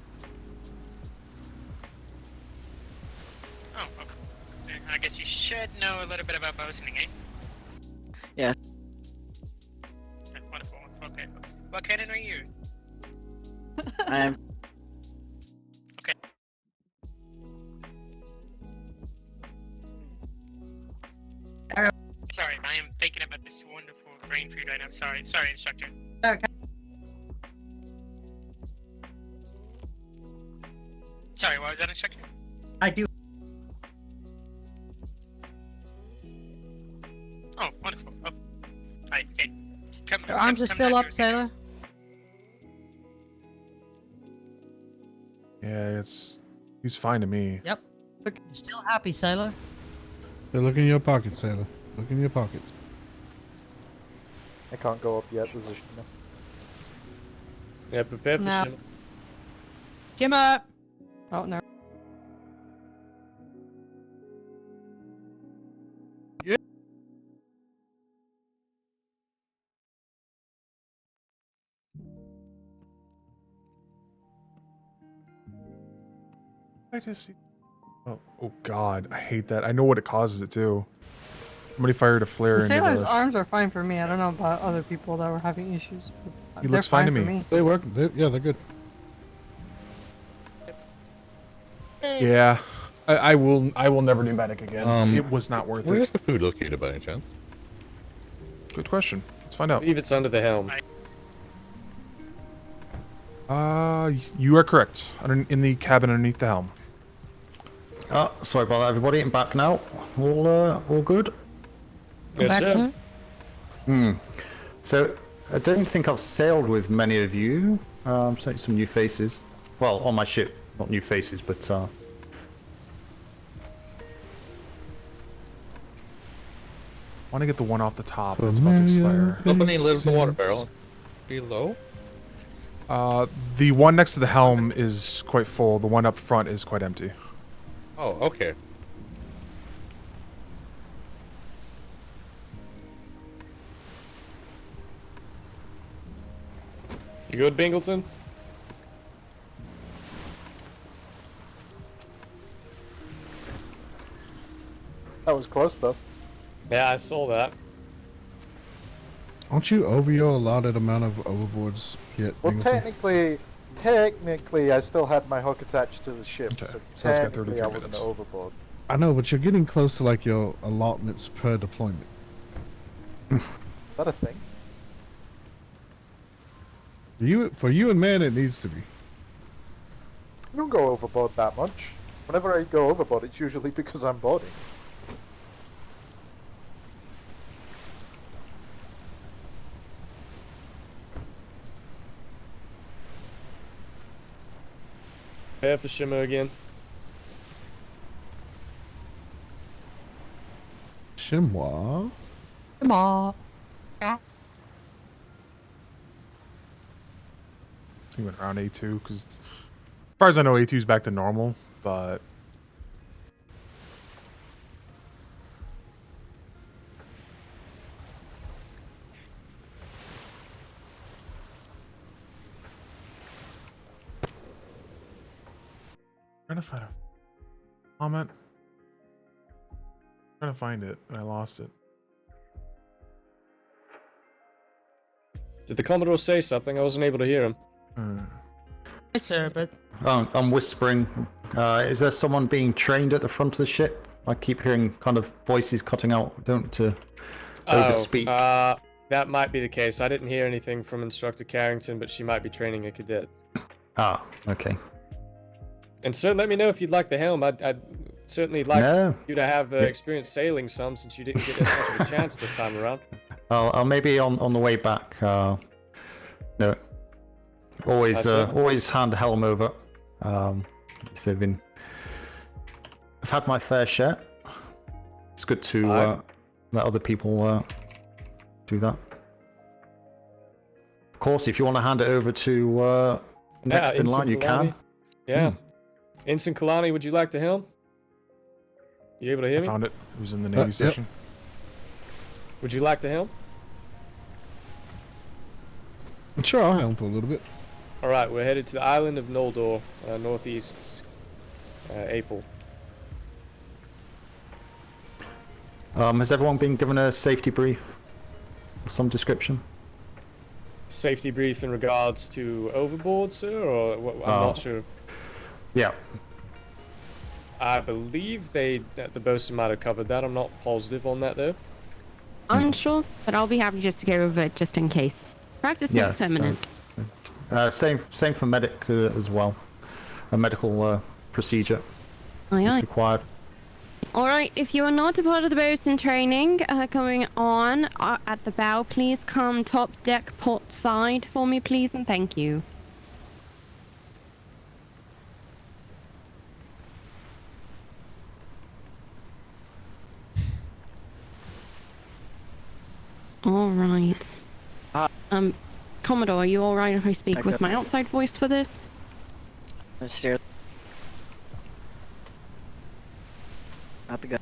Oh, okay. I guess you should know a little bit about bosuning, eh? Yeah. Okay, wonderful. Okay. What cannon are you? I am. Okay. Sorry, I am thinking about this wonderful brain food right now. Sorry, instructor. Okay. Sorry, what was that, instructor? I do. Oh, wonderful. Oh, hi. Okay. Your arms are still up, sailor. Yeah, he's fine to me. Yep. You're still happy, sailor. Hey, look in your pocket, sailor. Look in your pocket. I can't go up yet. There's a shimmer. Yeah, prepare for No. shimmer. Shimmer. Oh no. I just see. Oh God, I hate that. I know what it causes it too. Somebody fired a flare The into sailor's the. arms are fine for me. I don't know about other people that were having issues. But He they're looks fine to for me. They work. Yeah, they're good. Yeah, I will never do medic again. It was not worth Where it. is the food located by any chance? Good question. Let's find I out. believe it's under the helm. You are correct. In the cabin underneath the helm. Sorry about that, everybody. I'm back now. All good? Yes, sir. So, I don't think I've sailed with many of you. So some new faces. Well, on my ship. Not new faces, but Want to get the one off the top that's about to expire. Opening a little water barrel below. The one next to the helm is quite full. The one up front is quite empty. Oh, okay. You good, Bingleton? That was close though. Yeah, I saw that. Aren't you over your allotted amount of overboards yet? Well, Bingleton? technically, I still had my hook attached to the ship, Okay. so So it's got technically 33 I wasn't minutes. overboard. I know, but you're getting close to like your allotments per deployment. Is that a thing? For you and man, it needs to be. I don't go overboard that much. Whenever I go overboard, it's usually because I'm boarding. Prepare for shimmer again. Shimwa. Come on. He went around A2 because, as far as I know, A2 is back to normal, but. Trying to find a comment. Trying to find it, and I lost it. Did the Commodore say something? I wasn't able to hear him. Yes, sir, but I'm whispering. Is there someone being trained at the front of the ship? I keep hearing kind of voices cutting out. Don't overspeak. That might be the case. I didn't hear anything from Instructor Carrington, but she might be training a cadet. Ah, okay. And sir, let me know if you'd like the helm. I'd certainly like you to have experience sailing some, since you didn't get as much of a chance this time around. I'll maybe on the way back. No, always hand the helm over. So I've had my fair share. It's good to let other people do that. Of course, if you want to hand it over to next in line, you can. Yeah. Ensign Kalani, would you like to helm? You able to hear me? I found it. It was in the Navy section. Would you like to helm? Sure, I'll helm for a little bit. Alright, we're headed to the island of Noldor, northeast, A4. Has everyone been given a safety brief of some description? Safety brief in regards to overboard, sir, or I'm not sure. Yeah. I believe the bosun might have covered that. I'm not positive on that though. Unsure, but I'll be happy just to go over it just in case. Practice makes permanent. Same for medic as well. A medical procedure Aye. required. Alright, if you are not a part of the bosun training going on at the bow, please come top deck port side for me, please, and thank you. Alright. Commodore, are you alright if I speak with my outside voice for this? Stairs. Out the gun.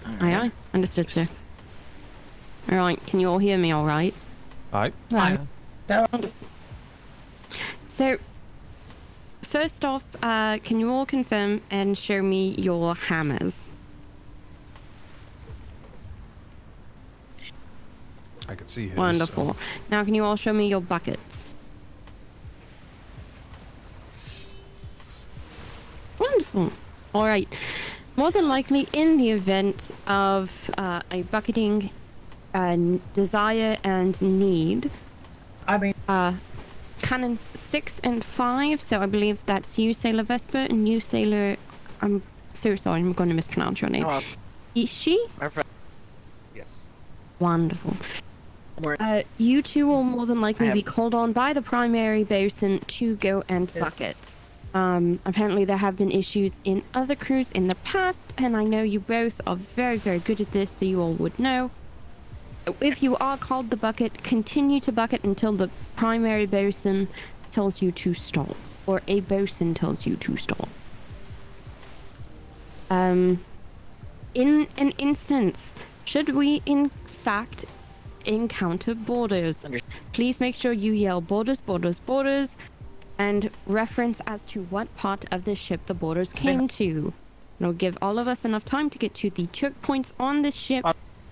Aye. Understood, sir. Alright, can you all hear me alright? Aye. So, first off, can you all confirm and show me your hammers? I could see his. Wonderful. So. Now can you all show me your buckets? Wonderful. Alright. More than likely, in the event of a bucketing desire and need, cannons 6 and 5, so I believe that's you, Sailor Vesper, and you, Sailor... I'm so sorry, I'm going to mispronounce your name. Ishi? Yes. Wonderful. You two will more than likely be called on by the primary bosun to go and bucket. Apparently there have been issues in other crews in the past, and I know you both are very, very good at this, so you all would know. If you are called the bucket, continue to bucket until the primary bosun tells you to stop, or a bosun tells you to stop. In an instance, should we in fact encounter boarders, please make sure you yell boarders, boarders, boarders, and reference as to what part of the ship the boarders came to. It'll give all of us enough time to get to the choke points on the ship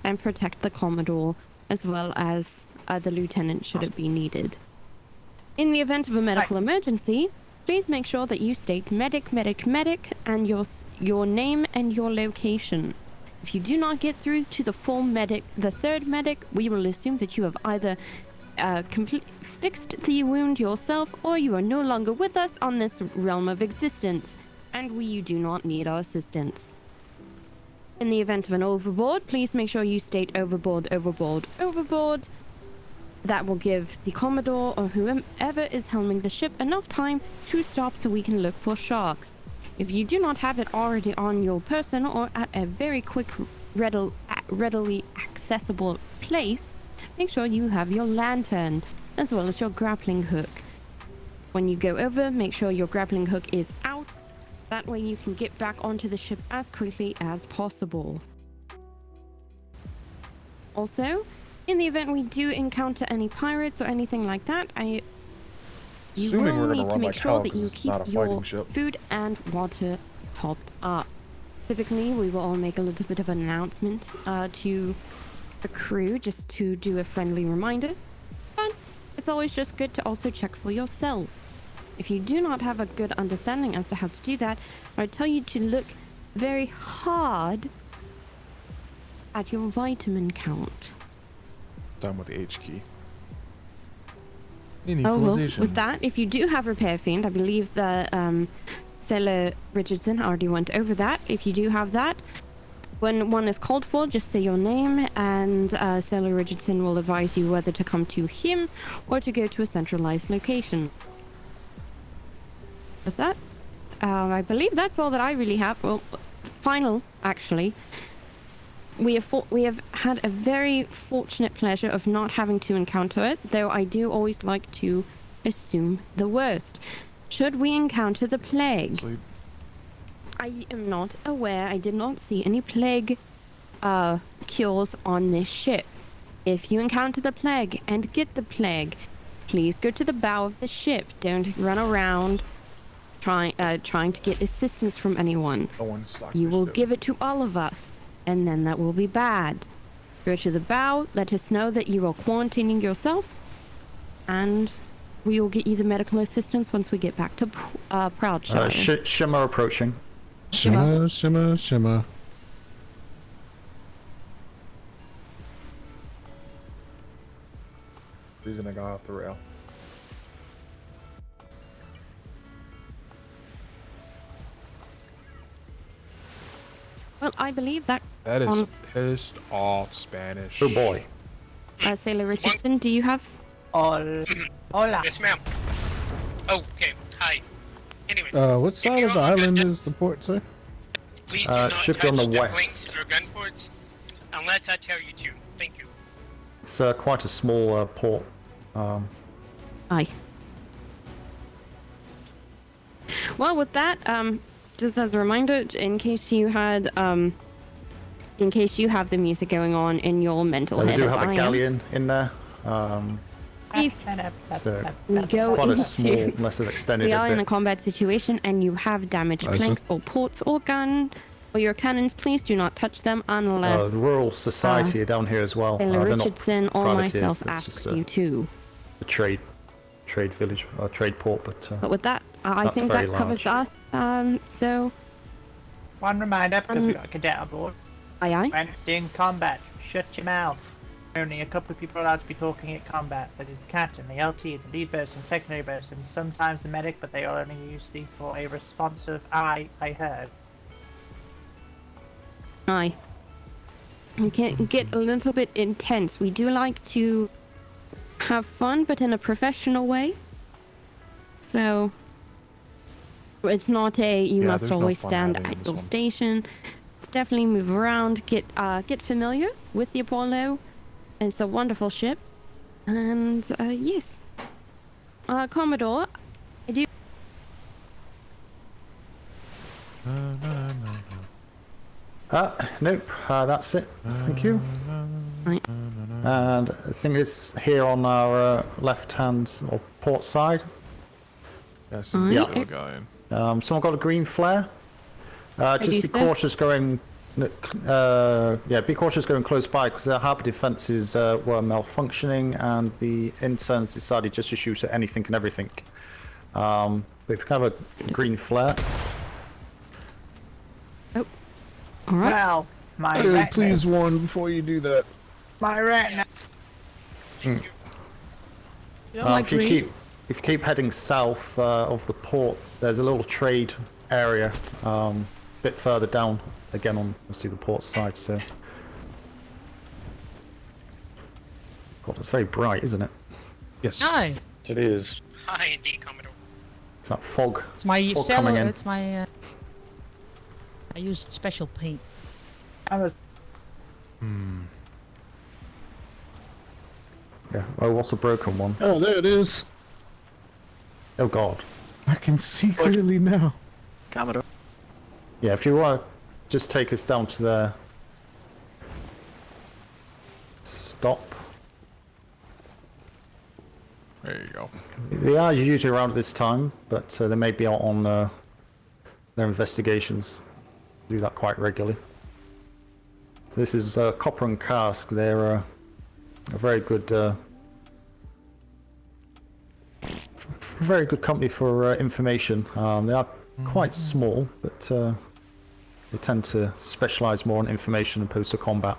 and protect the Commodore, as well as the Lieutenant should it be needed. In the event of a medical emergency, please make sure that you state medic, medic, medic, and your name and your location. If you do not get through to the third medic, we will assume that you have either fixed the wound yourself, or you are no longer with us on this realm of existence, and you do not need our assistance. In the event of an overboard, please make sure you state overboard, overboard, overboard. That will give the Commodore or whoever is helming the ship enough time to stop so we can look for sharks. If you do not have it already on your person or at a very quick, readily accessible place, make sure you have your lantern as well as your grappling hook. When you go over, make sure your grappling hook is out. That way you can get back onto the ship as quickly as possible. Also, in the event we do encounter any pirates or anything like that, you will need to make sure that you keep your food and water topped up. Typically, we will all make a little bit of an announcement to the crew just to do a friendly reminder. But it's always just good to also check for yourself. If you do not have a good understanding as to how to do that, I tell you to look very hard at your vitamin count. Done with the H key. Oh, well, Equalization. with that, if you do have Repair Fiend, I believe that Sailor Richardson already went over that. If you do have that, when one is called for, just say your name, and Sailor Richardson will advise you whether to come to him or to go to a centralized location. With that, I believe that's all that I really have. Well, final, actually. We have had a very fortunate pleasure of not having to encounter it, though I do always like to assume the worst. Should we encounter the plague? Sleep. I am not aware. I did not see any plague cures on this ship. If you encounter the plague and get the plague, please go to the bow of the ship. Don't run around trying to get assistance from anyone. You will give it to all of us, and then that will be bad. Go to the bow, let us know that you are quarantining yourself, and we will get you the medical assistance once we get back to Proudshire. Shimmer approaching. Shimmer, shimmer, shimmer. Reason I got off the rail. Well, I believe that... That is pissed off Spanish. Oh boy. Sailor Richardson, do you have... Hola. Yes, ma'am. Okay, hi. Anyways. What side of the island is the port, sir? Please do not ship touch on the the west. planks or gun ports unless I tell you to. Thank you. It's quite a small port. Aye. Well, with that, just as a reminder, in case you had, in case you have the music going on in your mental head, We do as have I a am, galleon in there. So we it's go quite a into... small, unless they've extended we a are bit. in a combat situation and you have damaged I see. planks or ports or gun or your cannons, please do not touch them unless The Rural Society are down here as well. Sailor They're not Richardson or privateers, myself it's asks just you to. a trade village, or trade port, But with that, I that's think very that covers us. So, One reminder, because we got a cadet aboard. aye aye. When it's in combat, shut your mouth. Only a couple of people are allowed to be talking at combat. That is the captain, the LT, the lead bosun, secondary bosun, sometimes the medic, but they are only used for a responsive I heard. Aye. We can get a little bit intense. We do like to have fun, but in a professional way. So, it's not a you must always stand at your station. Definitely move around, get familiar with the Apollo. It's a wonderful ship. And, yes. Commodore, I do... Nope, that's it. Thank you. Right. And I think it's here on our left hand or port side. Yes, yeah. Galleon. Someone got a green flare. Just be cautious going. Yeah, be cautious going close by because their harbour defences were malfunctioning and the interns decided just to shoot at anything and everything. But if you have a green flare. Oh, all right. Well, my please warn before you do that. My retina. If you keep heading south of the port, there's a little trade area a bit further down. Again, on obviously the port side. So, God, it's very bright, isn't it? Yes. Hi. It is. Hi, indeed, Commodore. It's that fog. It's my fog cellar. coming in. It's my. I used special paint. Yeah. Oh, what's the broken one? Oh, there it is. Oh God. I can see clearly now. Commodore. Yeah, if you want to just take us down to there. Stop. There you go. They are usually around at this time, but they may be out on their investigations. Do that quite regularly. So this is Copper and Cask. They're a very good company for information. They are quite small, but they tend to specialize more in information opposed to combat.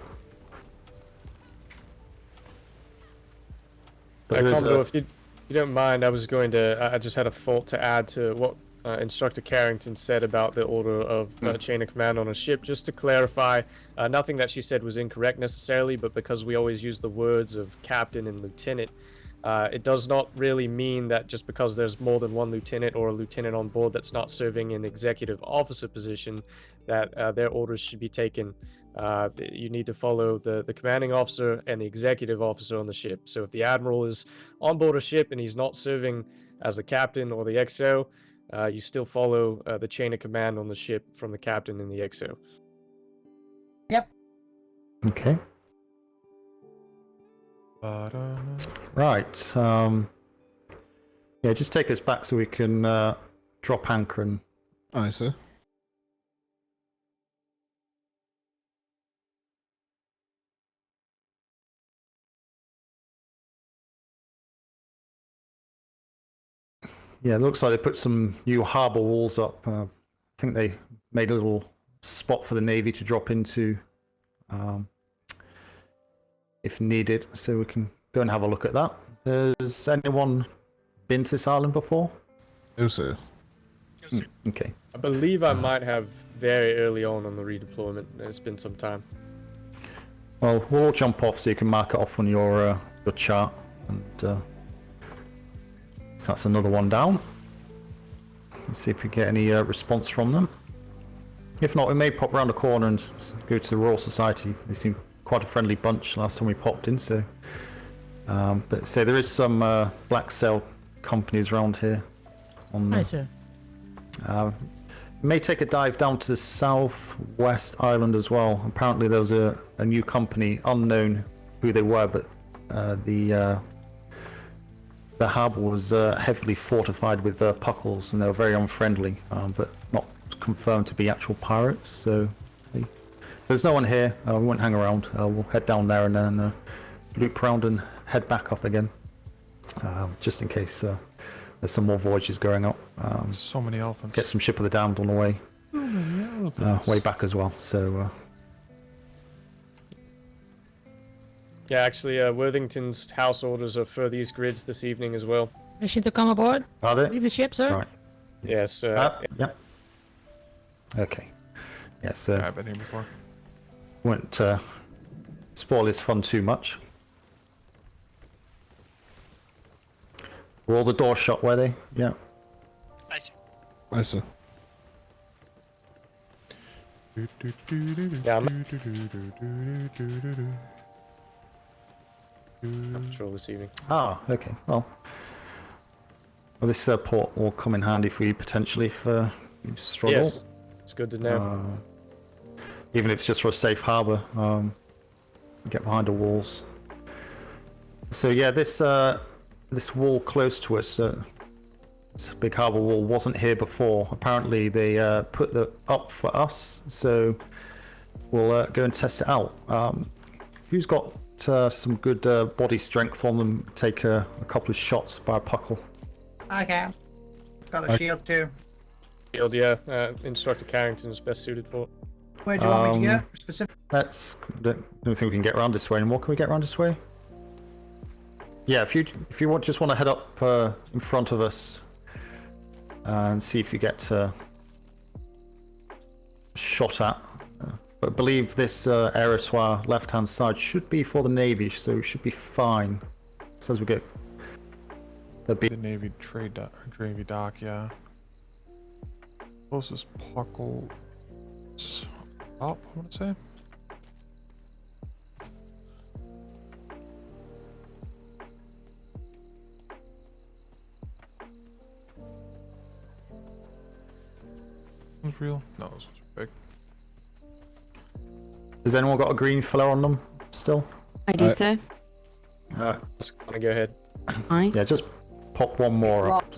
Commodore, if you don't mind, I was going to. I just had a thought to add to what Instructor Carrington said about the order of chain of command on a ship. Just to clarify, nothing that she said was incorrect necessarily, but because we always use the words of captain and lieutenant, it does not really mean that just because there's more than one lieutenant or a lieutenant on board that's not serving an executive officer position, that their orders should be taken. You need to follow the commanding officer and the executive officer on the ship. So if the admiral is on board a ship and he's not serving as the captain or the XO, you still follow the chain of command on the ship from the captain and the XO. Yep. Okay. Right. Yeah, just take us back so we can drop anchor and. Aye, sir. Yeah, it looks like they put some new harbour walls up. I think they made a little spot for the Navy to drop into if needed, so we can go and have a look at that. Has anyone been to this island before? No, sir. Okay. I believe I might have very early on the redeployment. It's been some time. Well, we'll all jump off so you can mark it off on your chart, and so that's another one down. Let's see if we get any response from them. If not, we may pop around the corner and go to the Royal Society. They seem quite a friendly bunch last time we popped in, so. But say there is some black sail companies around here. Hi, sir. May take a dive down to the southwest island as well. Apparently there was a new company, unknown who they were, but the harbour was heavily fortified with puckles, and they were very unfriendly, but not confirmed to be actual pirates. So there's no one here. We won't hang around. We'll head down there and then loop around and head back up again, just in case there's some more voyages going up. So many elephants. Get some Ship of the Damned on the way. Way back as well. So. Yeah, actually, Worthington's house orders are for these grids this evening as well. Mission to come aboard. Are they? Leave the ship, sir. Right. Yes. Yep. Okay. Yes. Yeah, I've been here before. Won't spoil his fun too much. Were all the doors shut, were they? Yeah. Nice. Aye, sir. Yeah, I'm patrol this evening. Ah, okay. Well, this port will come in handy for you potentially if you struggle. Yes, it's good to know. Even if it's just for a safe harbour, get behind the walls. So yeah, this wall close to us, this big harbour wall, wasn't here before. Apparently they put it up for us, so we'll go and test it out. Who's got some good body strength on them? Take a couple of shots by a puckle. Okay. Got a shield too. Shield, yeah. Instructor Carrington is best suited for it. Where do you want me to get? Specific? Don't think we can get around this way anymore. Can we get around this way? Yeah, if you just want to head up in front of us and see if you get shot at. But I believe this area to our left-hand side should be for the Navy, so we should be fine. So as we get the Navy Navy dock, yeah. Closest puckle up, I want to say. Was real? No, this was big. Has anyone got a green flare on them still? I do, sir. Just want to go ahead. Aye. Yeah, just pop one more up.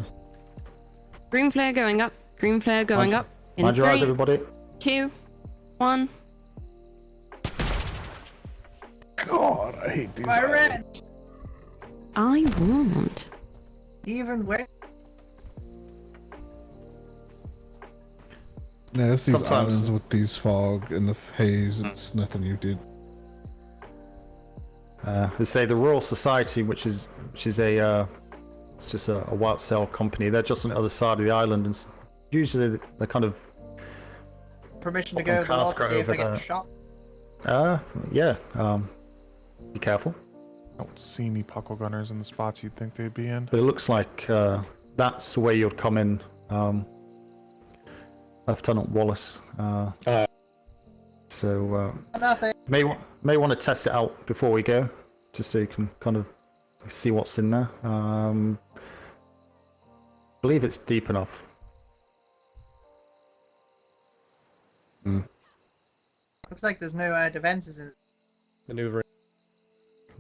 Green flare going up. Green flare going up. In Mind your eyes, 3, everybody. 2, 1. God, I hate these. I won't. Even when. Yeah, it's these Sometimes- islands with these fog and the haze. It's nothing you did. They say the Royal Society, which is a it's just a white sail company. They're just on the other side of the island, and usually they're kind of Permission to go over the wall to see if I get shot? Yeah. Be careful. I don't see any puckle gunners in the spots you'd think they'd be in. But it looks like that's the way you'd come in, Lieutenant Wallace. So may want to test it out before we go, just so you can kind of see what's in there. I believe it's deep enough. Looks like there's no defenses in Maneuvering.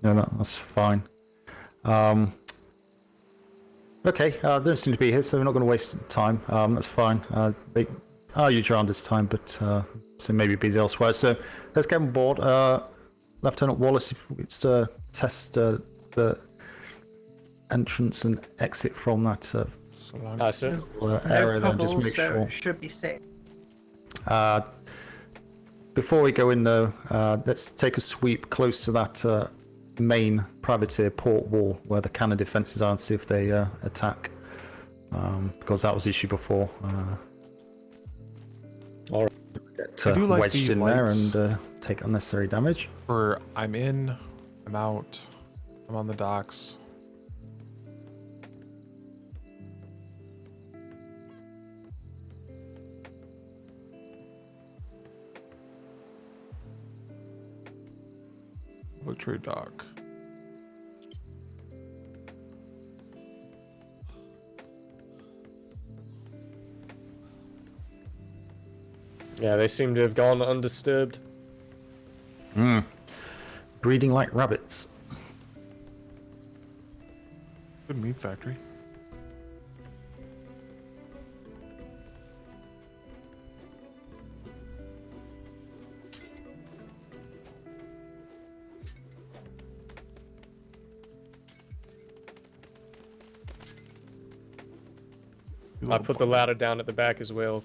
No, that's fine. Okay, they don't seem to be here, so we're not going to waste time. That's fine. They are usually around this time, but so maybe busy elsewhere. So let's get on board. Lieutenant Wallace, if we could test the entrance and exit from that sir. area, then just make sure. Should be safe. Before we go in, though, let's take a sweep close to that main privateer port wall where the cannon defenses are and see if they attack. Because that was the issue before. Alright. Get I do like wedged these in lights. there and take unnecessary damage. Or I'm in, I'm out, I'm on the docks. Public trade dock. Yeah, they seem to have gone undisturbed. Breeding like rabbits. Good meat factory. I put the ladder down at the back as well.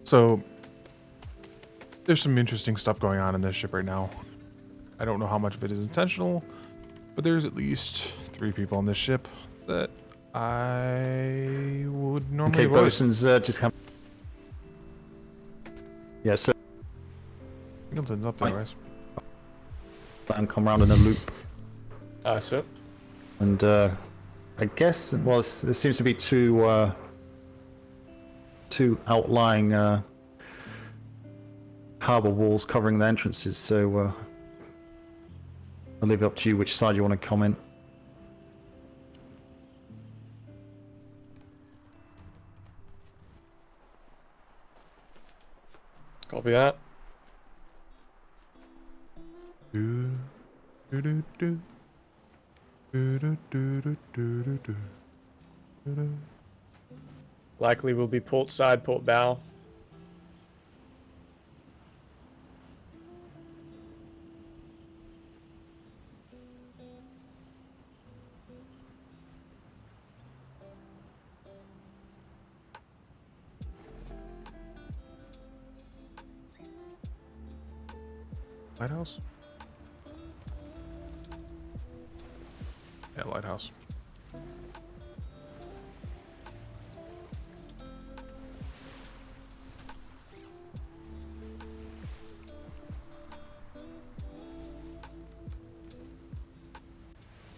So, there's some interesting stuff going on in this ship right now. I don't know how much of it is intentional, but there's at least 3 people on this ship that I would normally avoid. Bosun's just come. Yeah, so. Singleton's up there, guys. And come around in a loop. Sir. And I guess, well, there seems to be two outlying harbour walls covering the entrances, so I'll leave it up to you which side you want to come in. Copy that. Do, do, do, do. Do, do, do, do, do, do, do. Do, do. Likely will be port side, port bow. Lighthouse? Yeah, lighthouse.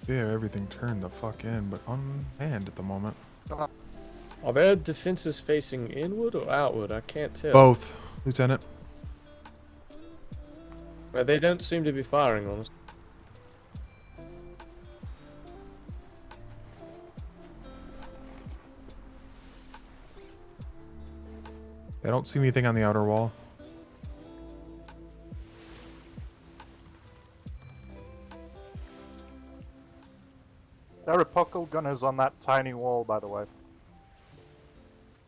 Yeah, everything turned the fuck in, but unmanned at the moment. Are their defenses facing inward or outward? I can't tell. Both, Lieutenant. Well, they don't seem to be firing on us. I don't see anything on the outer wall. There are puckle gunners on that tiny wall, by the way.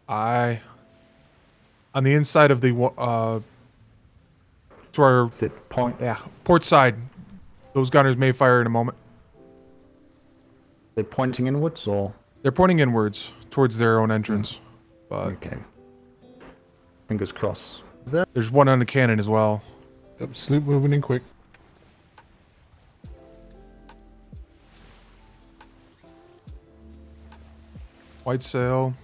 On the inside of the To our point. Yeah, port side. Those gunners may fire in a moment. They're pointing inwards, or they're pointing inwards towards their own entrance. But okay. Fingers crossed. There's one on the cannon as well. Yep, sloop moving in quick. White sail.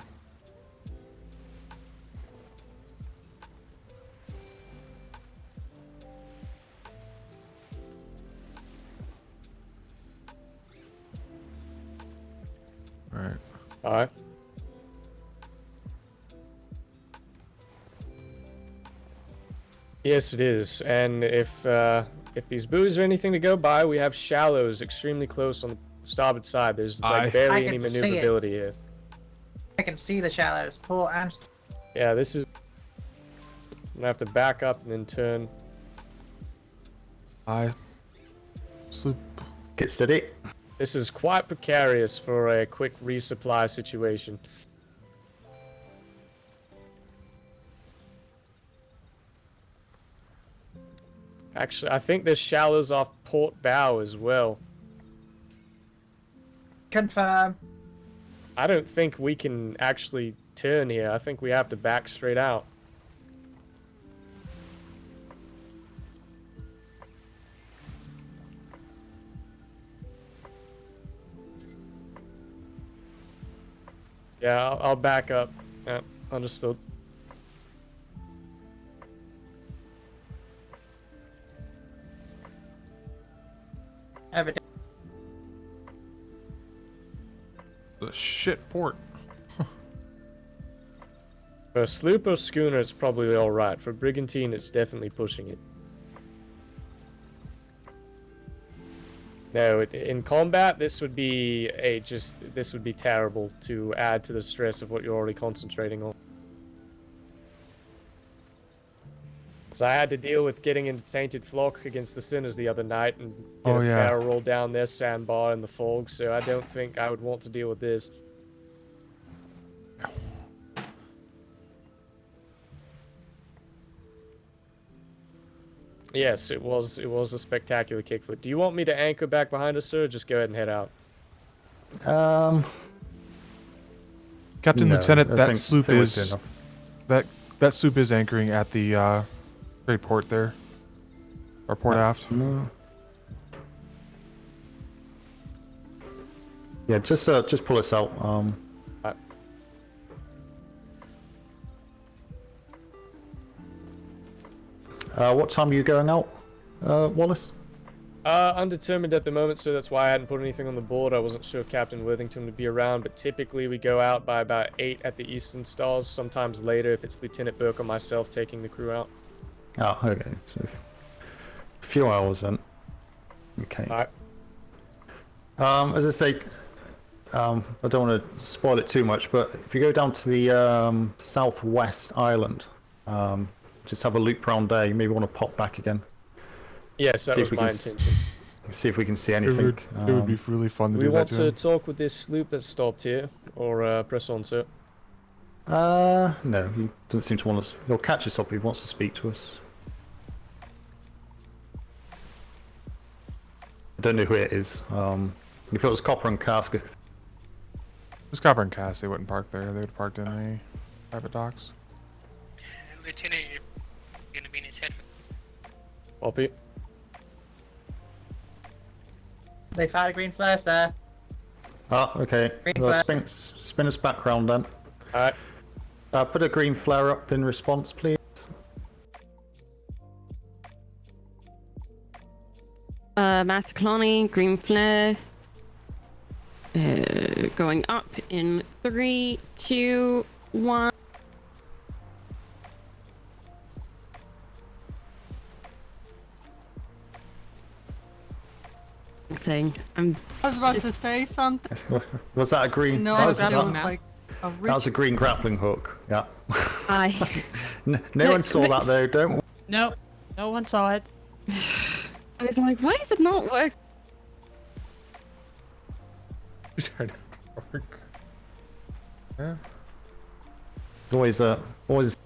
Alright. Alright. Yes, it is. And if these buoys are anything to go by, we have shallows extremely close on the starboard side. There's like barely any maneuverability here. I can see the shallows. Port and... Yeah, this is... I'm gonna have to back up and then turn. Aye. Sloop. Get steady. This is quite precarious for a quick resupply situation. Actually, I think there's shallows off port bow as well. Confirm. I don't think we can actually turn here. I think we have to back straight out. Yeah, I'll back up. Yeah, understood. The shit port. For a sloop or schooner, it's probably alright. For brigantine, it's definitely pushing it. No, in combat, this would be this would be terrible to add to the stress of what you're already concentrating on. So I had to deal with getting into Tainted Flock against the Sinners the other night and did a barrel roll down their sandbar in the fog, so I don't think I would want to deal with this. Yes, it was a spectacular kickflip. Do you want me to anchor back behind us, sir, or just go ahead and head out? Captain Lieutenant, that sloop is that sloop is anchoring at the great port there. Or port aft. Yeah, just pull us out. What time are you going out, Wallace? Undetermined at the moment, so that's why I hadn't put anything on the board. I wasn't sure Captain Worthington would be around, but typically we go out by about 8 at the Eastern Stars, sometimes later if it's Lieutenant Burke or myself taking the crew out. Oh, okay. So a few hours then. Okay. Alright. As I say, I don't want to spoil it too much, but if you go down to the southwest island, just have a loop round there. You maybe want to pop back again. Yes, that was my intention. See if we can see anything. It would be really fun to do that. We want to talk with this sloop that's stopped here, or press on, sir. No, he doesn't seem to want us. He'll catch us up if he wants to speak to us. I don't know who it is. If it was Copper and Cask. If it was Copper and Cask, they wouldn't park there. They would have parked in the private docks. Lieutenant, you're gonna be in his head. Copy. They fired a green flare, sir. Ah, okay. Green Well, flare. spin us back round then. Alright. Put a green flare up in response, please. Master Cloney, green flare. Going up in 3, 2, 1. Thing. I was about to say something. Was that a green? No, that was like a That was a green grappling hook. Yeah. Aye. No one saw that though. Don't. Nope. No one saw it. I was like, why does it not work? Yeah. It's always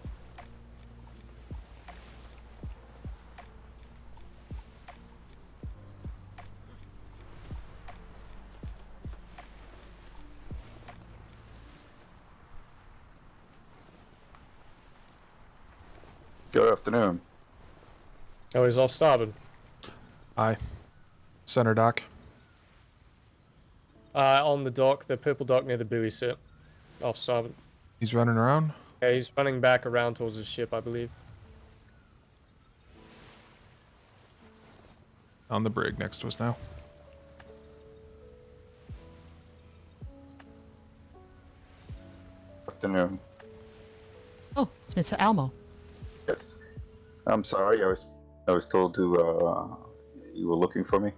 Good afternoon. Oh, he's off starboard. Aye. Center dock. On the dock, the purple dock near the buoy, sir. Off starboard. He's running around? Yeah, he's running back around towards his ship, I believe. On the brig next to us now. Afternoon. Oh, it's Mr. Elmo. Yes. I'm sorry. I was told to you were looking for me.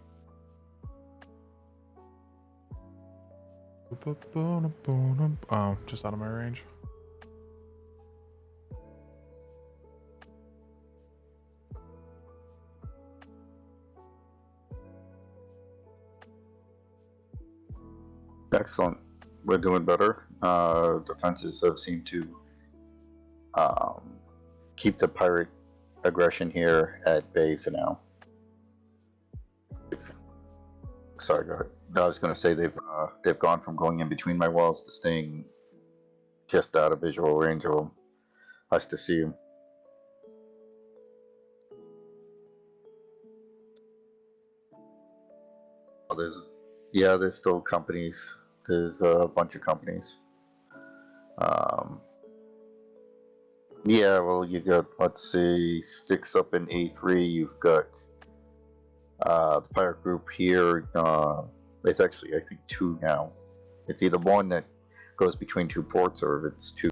Oh, just out of my range. Excellent. We're doing better. Defenses have seemed to keep the pirate aggression here at bay for now. Sorry, go ahead. No, I was going to say they've gone from going in between my walls to staying just out of visual range of us to see them. There's still companies. There's a bunch of companies. Yeah, well, you got, let's see, sticks up in A3. You've got the pirate group here. There's actually, I think, 2 now. It's either one that goes between 2 ports, or if it's 2.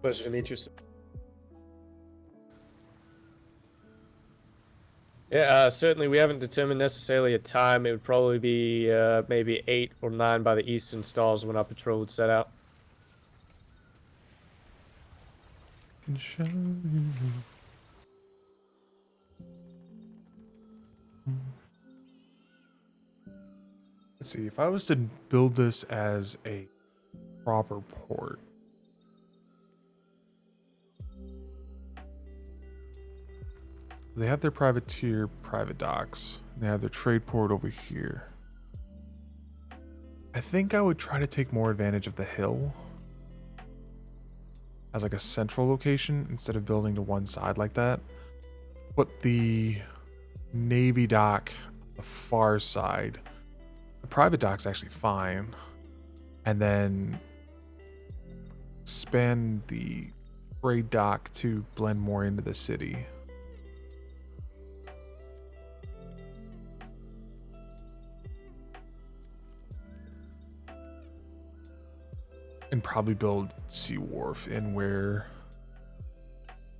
Pleasure to meet you, sir. Yeah, certainly we haven't determined necessarily a time. It would probably be maybe 8 or 9 by the eastern stars when our patrol would set out. Can show you. Let's see, if I was to build this as a proper port. They have their privateer private docks. They have their trade port over here. I think I would try to take more advantage of the hill as like a central location instead of building to one side like that. Put the Navy dock on the far side. The private dock's actually fine. And then expand the trade dock to blend more into the city. And probably build Sea Wharf in where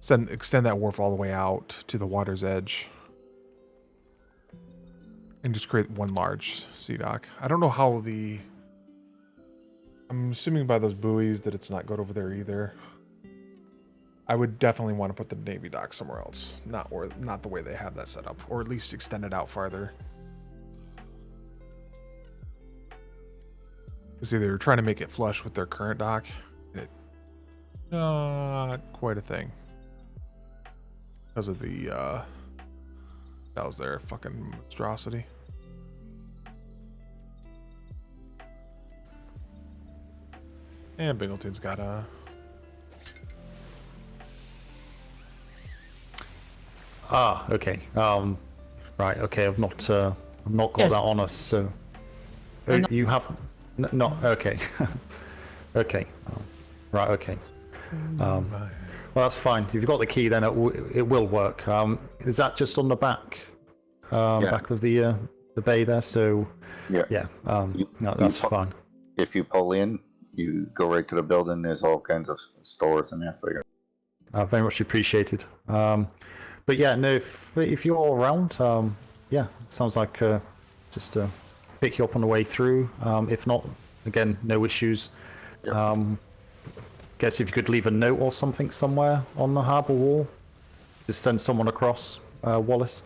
extend that wharf all the way out to the water's edge. And just create one large sea dock. I don't know how I'm assuming by those buoys that it's not good over there either. I would definitely want to put the Navy dock somewhere else. Not the way they have that set up. Or at least extend it out farther. See, they were trying to make it flush with their current dock. Not quite a thing. Because of the, that was their fucking monstrosity. And Bingleton's got a... Ah, okay. Right, okay, I've not got Yes. that on us, so... you have... Not okay. Okay. Right. Okay. Well, that's fine. If you've got the key, then it will work. Is that just on the back? Back of the bay there. So yeah. No, that's fine. If you pull in, you go right to the building. There's all kinds of stores in there for you. Very much appreciated. But yeah, no. If you're all around, yeah, sounds like just pick you up on the way through. If not, again, no issues. Guess if you could leave a note or something somewhere on the harbour wall, just send someone across, Wallace,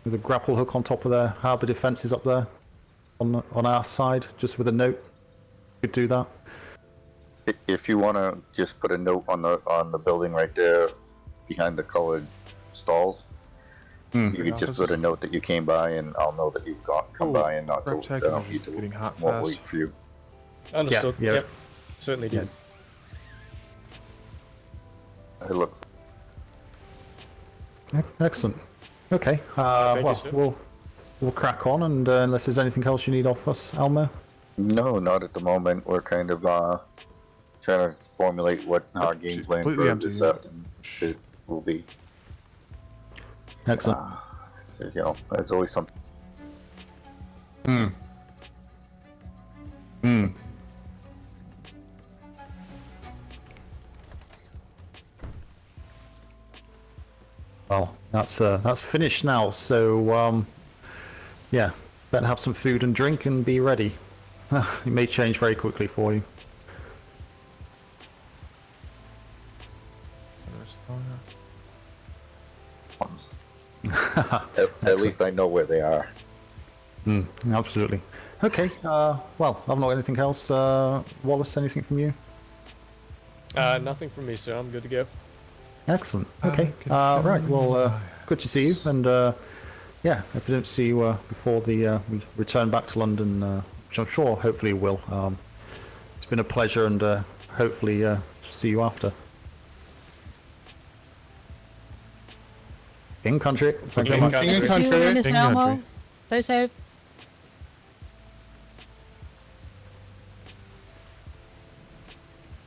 with a grapple hook on top of their harbour defences up there, on our side, just with a note. You could do that. If you want to just put a note on the building right there, behind the colored stalls, you could just put a note that you came by, and I'll know that you've come by, and not go. I don't need to getting hot won't fast. wait for you. Understood. Yeah. Yep. Certainly do. I look. Excellent. Okay. We'll crack on, and unless there's anything else you need off us, Elmer. No, not at the moment. We're kind of trying to formulate what our game plan for this afternoon will be. Excellent. So, you know, there's always something. Well, that's finished now. So, yeah, better have some food and drink and be ready. It may change very quickly for you. At least I know where they are. Absolutely. Okay. Well, I've not got anything else. Wallace, anything from you? Nothing from me, sir. I'm good to go. Excellent. Okay. Right. Well, good to see you. And yeah, if I don't see you before we return back to London, which I'm sure hopefully will. It's been a pleasure, and hopefully see you after. In country. Thank you very much. In country. Miss Elmo. Stay safe.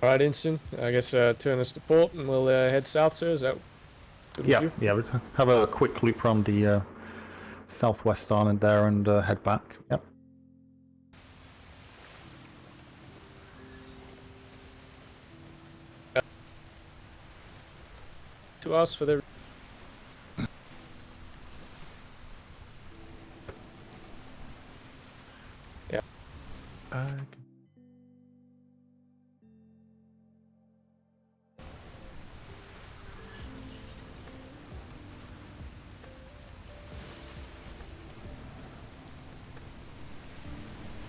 Alright, Instant. I guess turn us to port and we'll head south, sir. Is that good with you? Yeah, we'll have a quick loop around the southwest island there and head back. Yep. To us for the... Yeah.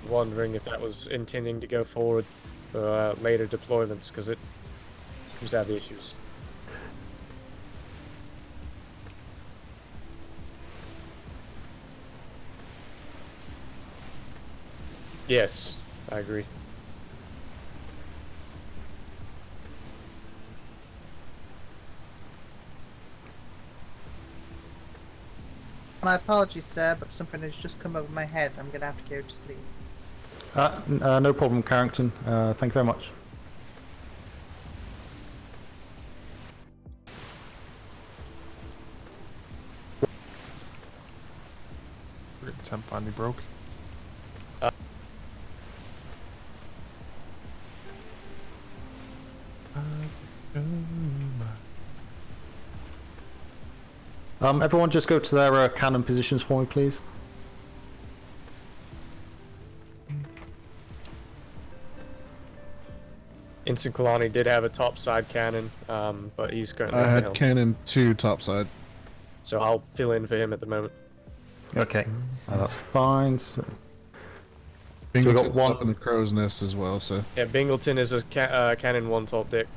Wondering if that was intending to go forward for later deployments, because it seems to have issues. Yes, I agree. My apologies, sir, but something has just come over my head. I'm gonna have to go to sleep. No problem, Carrington. Thank you very much. Temp finally broke. Everyone just go to their cannon positions for me, please. Instant Kalani did have a topside cannon, but he's currently I at the had helm. cannon 2 topside. So I'll fill in for him at the moment. Okay, that's fine. So Bingleton's we got one up in the crow's nest as well, so... Yeah, Bingleton is a cannon 1 top deck.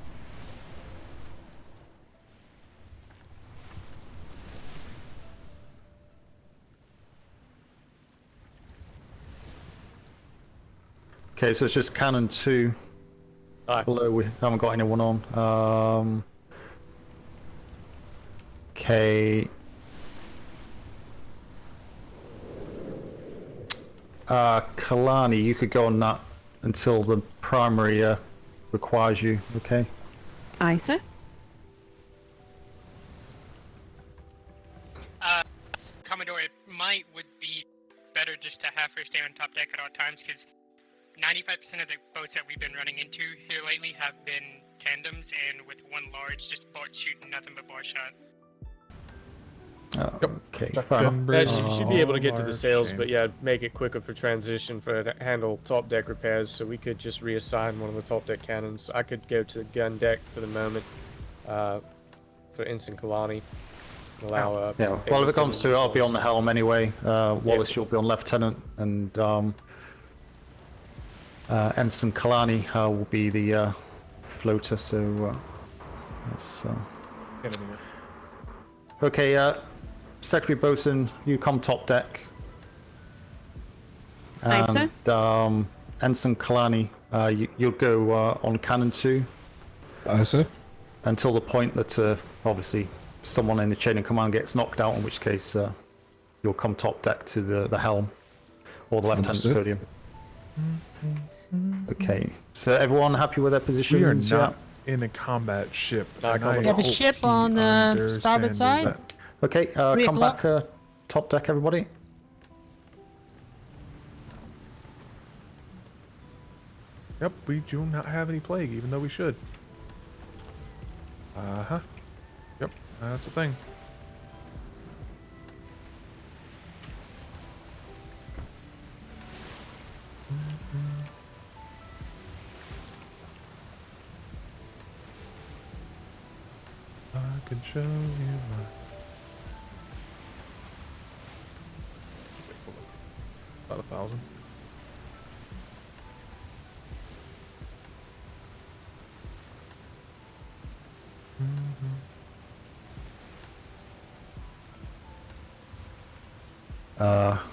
Okay, so it's just cannon 2. Below, we haven't got anyone on. Okay. Kalani, you could go on that until the primary requires you, okay? Aye, sir. Commodore, it would be better just to have her stay on top deck at all times, because 95% of the boats that we've been running into here lately have been tandems, and with one large, just boats shooting nothing but bar shot. Okay, fair enough. You should be able to get to the sails, but yeah, make it quicker for transition for to handle top deck repairs. So we could just reassign one of the top deck cannons. I could go to the gun deck for the moment, for Ensign Kalani. Allow. Yeah. Well, if it comes to it, I'll be on the helm anyway. Wallace, you'll be on lieutenant, and Ensign Kalani will be the floater. So let's. Okay. Secretary Bosun, you come top deck. Aye, And Ensign Kalani, you'll go on cannon 2. Aye, sir. Until the point that obviously someone in the chain of command gets knocked out, in which case you'll come top deck to the helm or the left-hand podium. Okay, so everyone happy with their positions? We are not in a combat ship. We have a ship on the starboard side. Okay, come back top deck, everybody. Yep, we do not have any plague, even though we should. Uh-huh. Yep, that's a thing. I can show you my... About 1,000.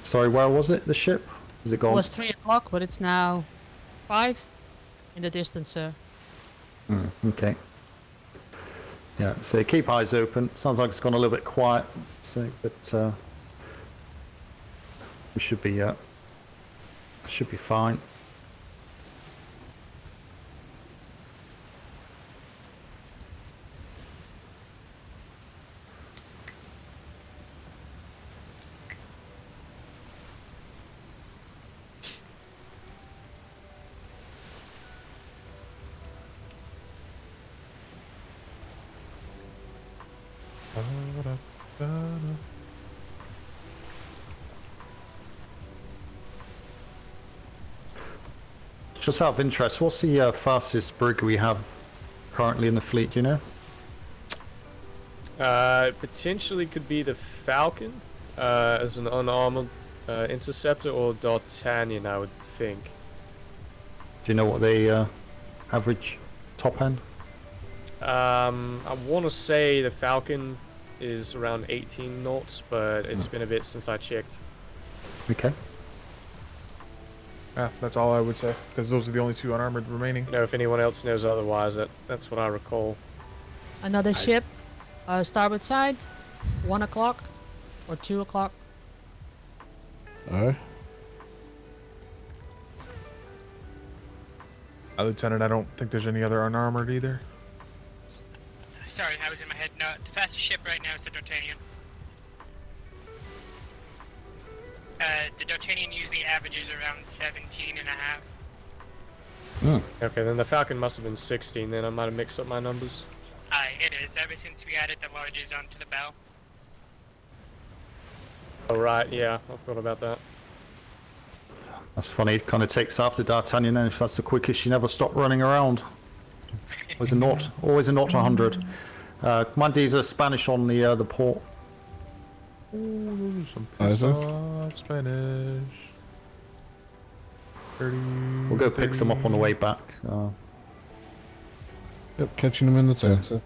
Sorry, where was it? The ship? Is it gone? It was 3 o'clock, but it's now 5 in the distance, sir. Okay. Yeah, so keep eyes open. Sounds like it's gone a little bit quiet, so but we should be fine. Just out of interest, what's the fastest brig we have currently in the fleet, do you know? Potentially could be the Falcon as an unarmored interceptor, or D'Artagnan, I would think. Do you know what the average top end? I want to say the Falcon is around 18 knots, but it's been a bit since I checked. Okay. Yeah, that's all I would say, because those are the only 2 unarmored remaining. You know, if anyone else knows otherwise, that's what I recall. Another ship, starboard side, 1 o'clock or 2 o'clock. Aye. Lieutenant, I don't think there's any other unarmored either. Sorry, I was in my head. No, the fastest ship right now is the D'Artagnan. The D'Artagnan usually averages around 17 and a half. Okay, then the Falcon must have been 16, then I might have mixed up my numbers. It is, ever since we added the larges onto the bow. Oh, right, yeah, I forgot about that. That's funny, it kind of takes after D'Artagnan then, if that's the quickest, you never stop running around. Always a 0 to 100. Mind these are Spanish on the port. Ooh, some pissed off Spanish. 30, we'll go pick some up on the way back. Yep, catching them in the tail, sir.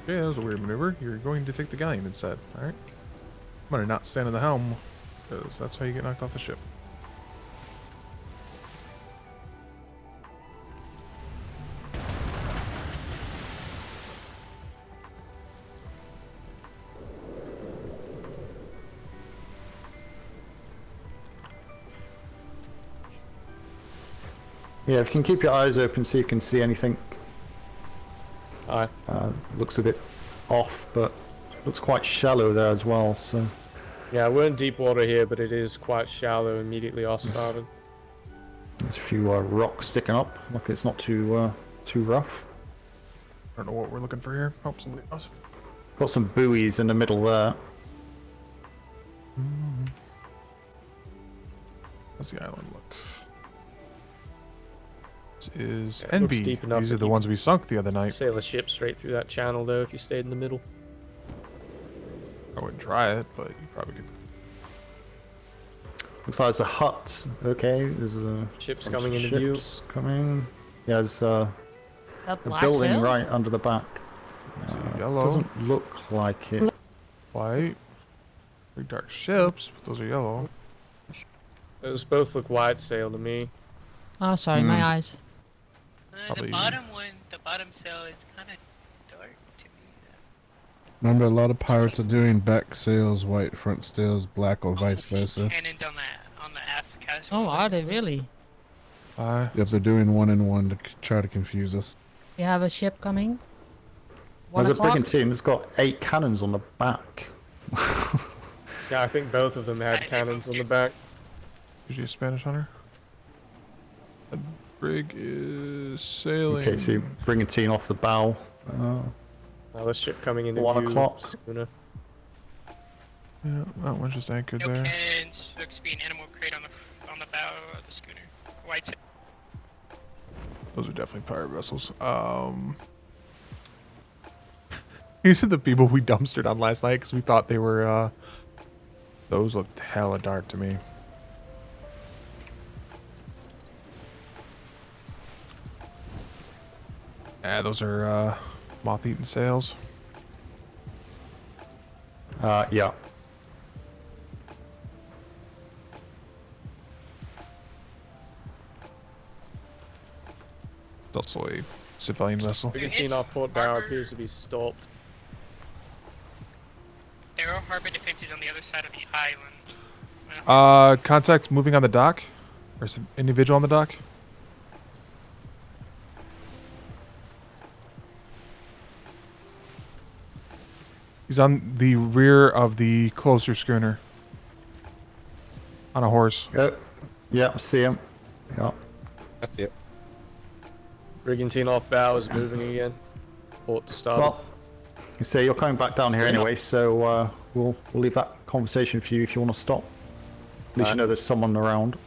Yeah, that was a weird maneuver. You're going to take the galleon instead, alright? I'm gonna not stand in the helm, because that's how you get knocked off the ship. Yeah, if you can keep your eyes open so you can see anything. Aye. Looks a bit off, but looks quite shallow there as well, so... Yeah, we're in deep water here, but it is quite shallow immediately off starboard. There's a few rocks sticking up, like it's not too rough. I don't know what we're looking for here. Hope somebody knows. Got some buoys in the middle there. How's the island look? This is Yeah, it looks Envy. deep enough These that are the you ones could we sunk the other night. Sail a ship straight through that channel, though, if you stayed in the middle. I wouldn't try it, but you probably could. Looks like there's a hut. Okay, there's a Ships coming into view. ships coming. Yeah, there's a Black building sail? right under the back. Yellow. Doesn't look like it. White. Very dark ships, but those are yellow. Those both look wide sail to me. Oh, sorry, my eyes. The Probably- bottom one, the bottom sail is kind of dark to me. Remember, a lot of pirates are doing back sails, white front sails, black or vice versa. Cannons on the aft castle. Oh, are they really? Yep, they're doing one and one to try to confuse us. You have a ship coming? There's 1 a o'clock? brigantine that's got 8 cannons on the back. Yeah, I think both of them had cannons on the back. Is she a Spanish hunter? The brig is sailing. Okay, see brigantine off the bow. Now this ship coming into 1 view o'clock. sooner. Yeah, that one's just anchored No there. cannons. Looks to be an animal crate on the bow of the schooner. White sail. Those are definitely pirate vessels. These are the people we dumpstered on last night because we thought they were, those looked hella dark to me. Yeah, those are, moth-eaten sails. Yeah. It's also a civilian vessel. Brigantine off port bow appears to be stopped. There are harbor defenses on the other side of the island. Contact moving on the dock? Or is an individual on the dock? He's on the rear of the closer schooner. On a horse. Yeah, I see him. Yeah. That's it. Brigantine off bow is moving again. Port to starboard. Well, you say you're coming back down here anyway, so we'll leave that conversation for you if you want to stop. At least you know there's someone around.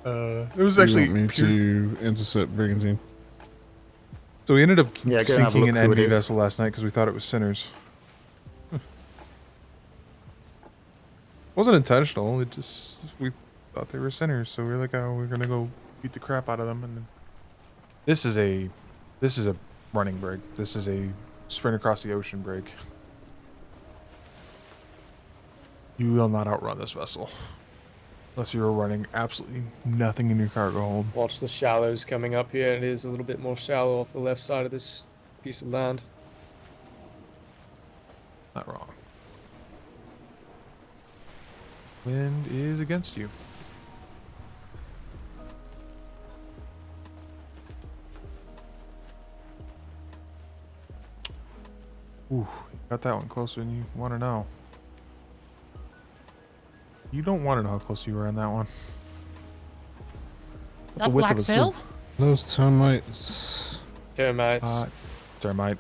It was actually You want me to intercept brigantine. So we ended up Yeah, go and have a sinking an look who it envy is. vessel last night because we thought it was sinners. Wasn't intentional. It just we thought they were sinners, so we were like, oh, we're gonna go beat the crap out of them. And then this is a running brig. This is a sprint across the ocean brig. You will not outrun this vessel unless you're running absolutely nothing in your cargo hold. Watch the shallows coming up here. It is a little bit more shallow off the left side of this piece of land. Not wrong. Wind is against you. Ooh, you got that one closer than you want to know. You don't want to know how close you were on that one. That black sails? Those termites. Termites. Termite.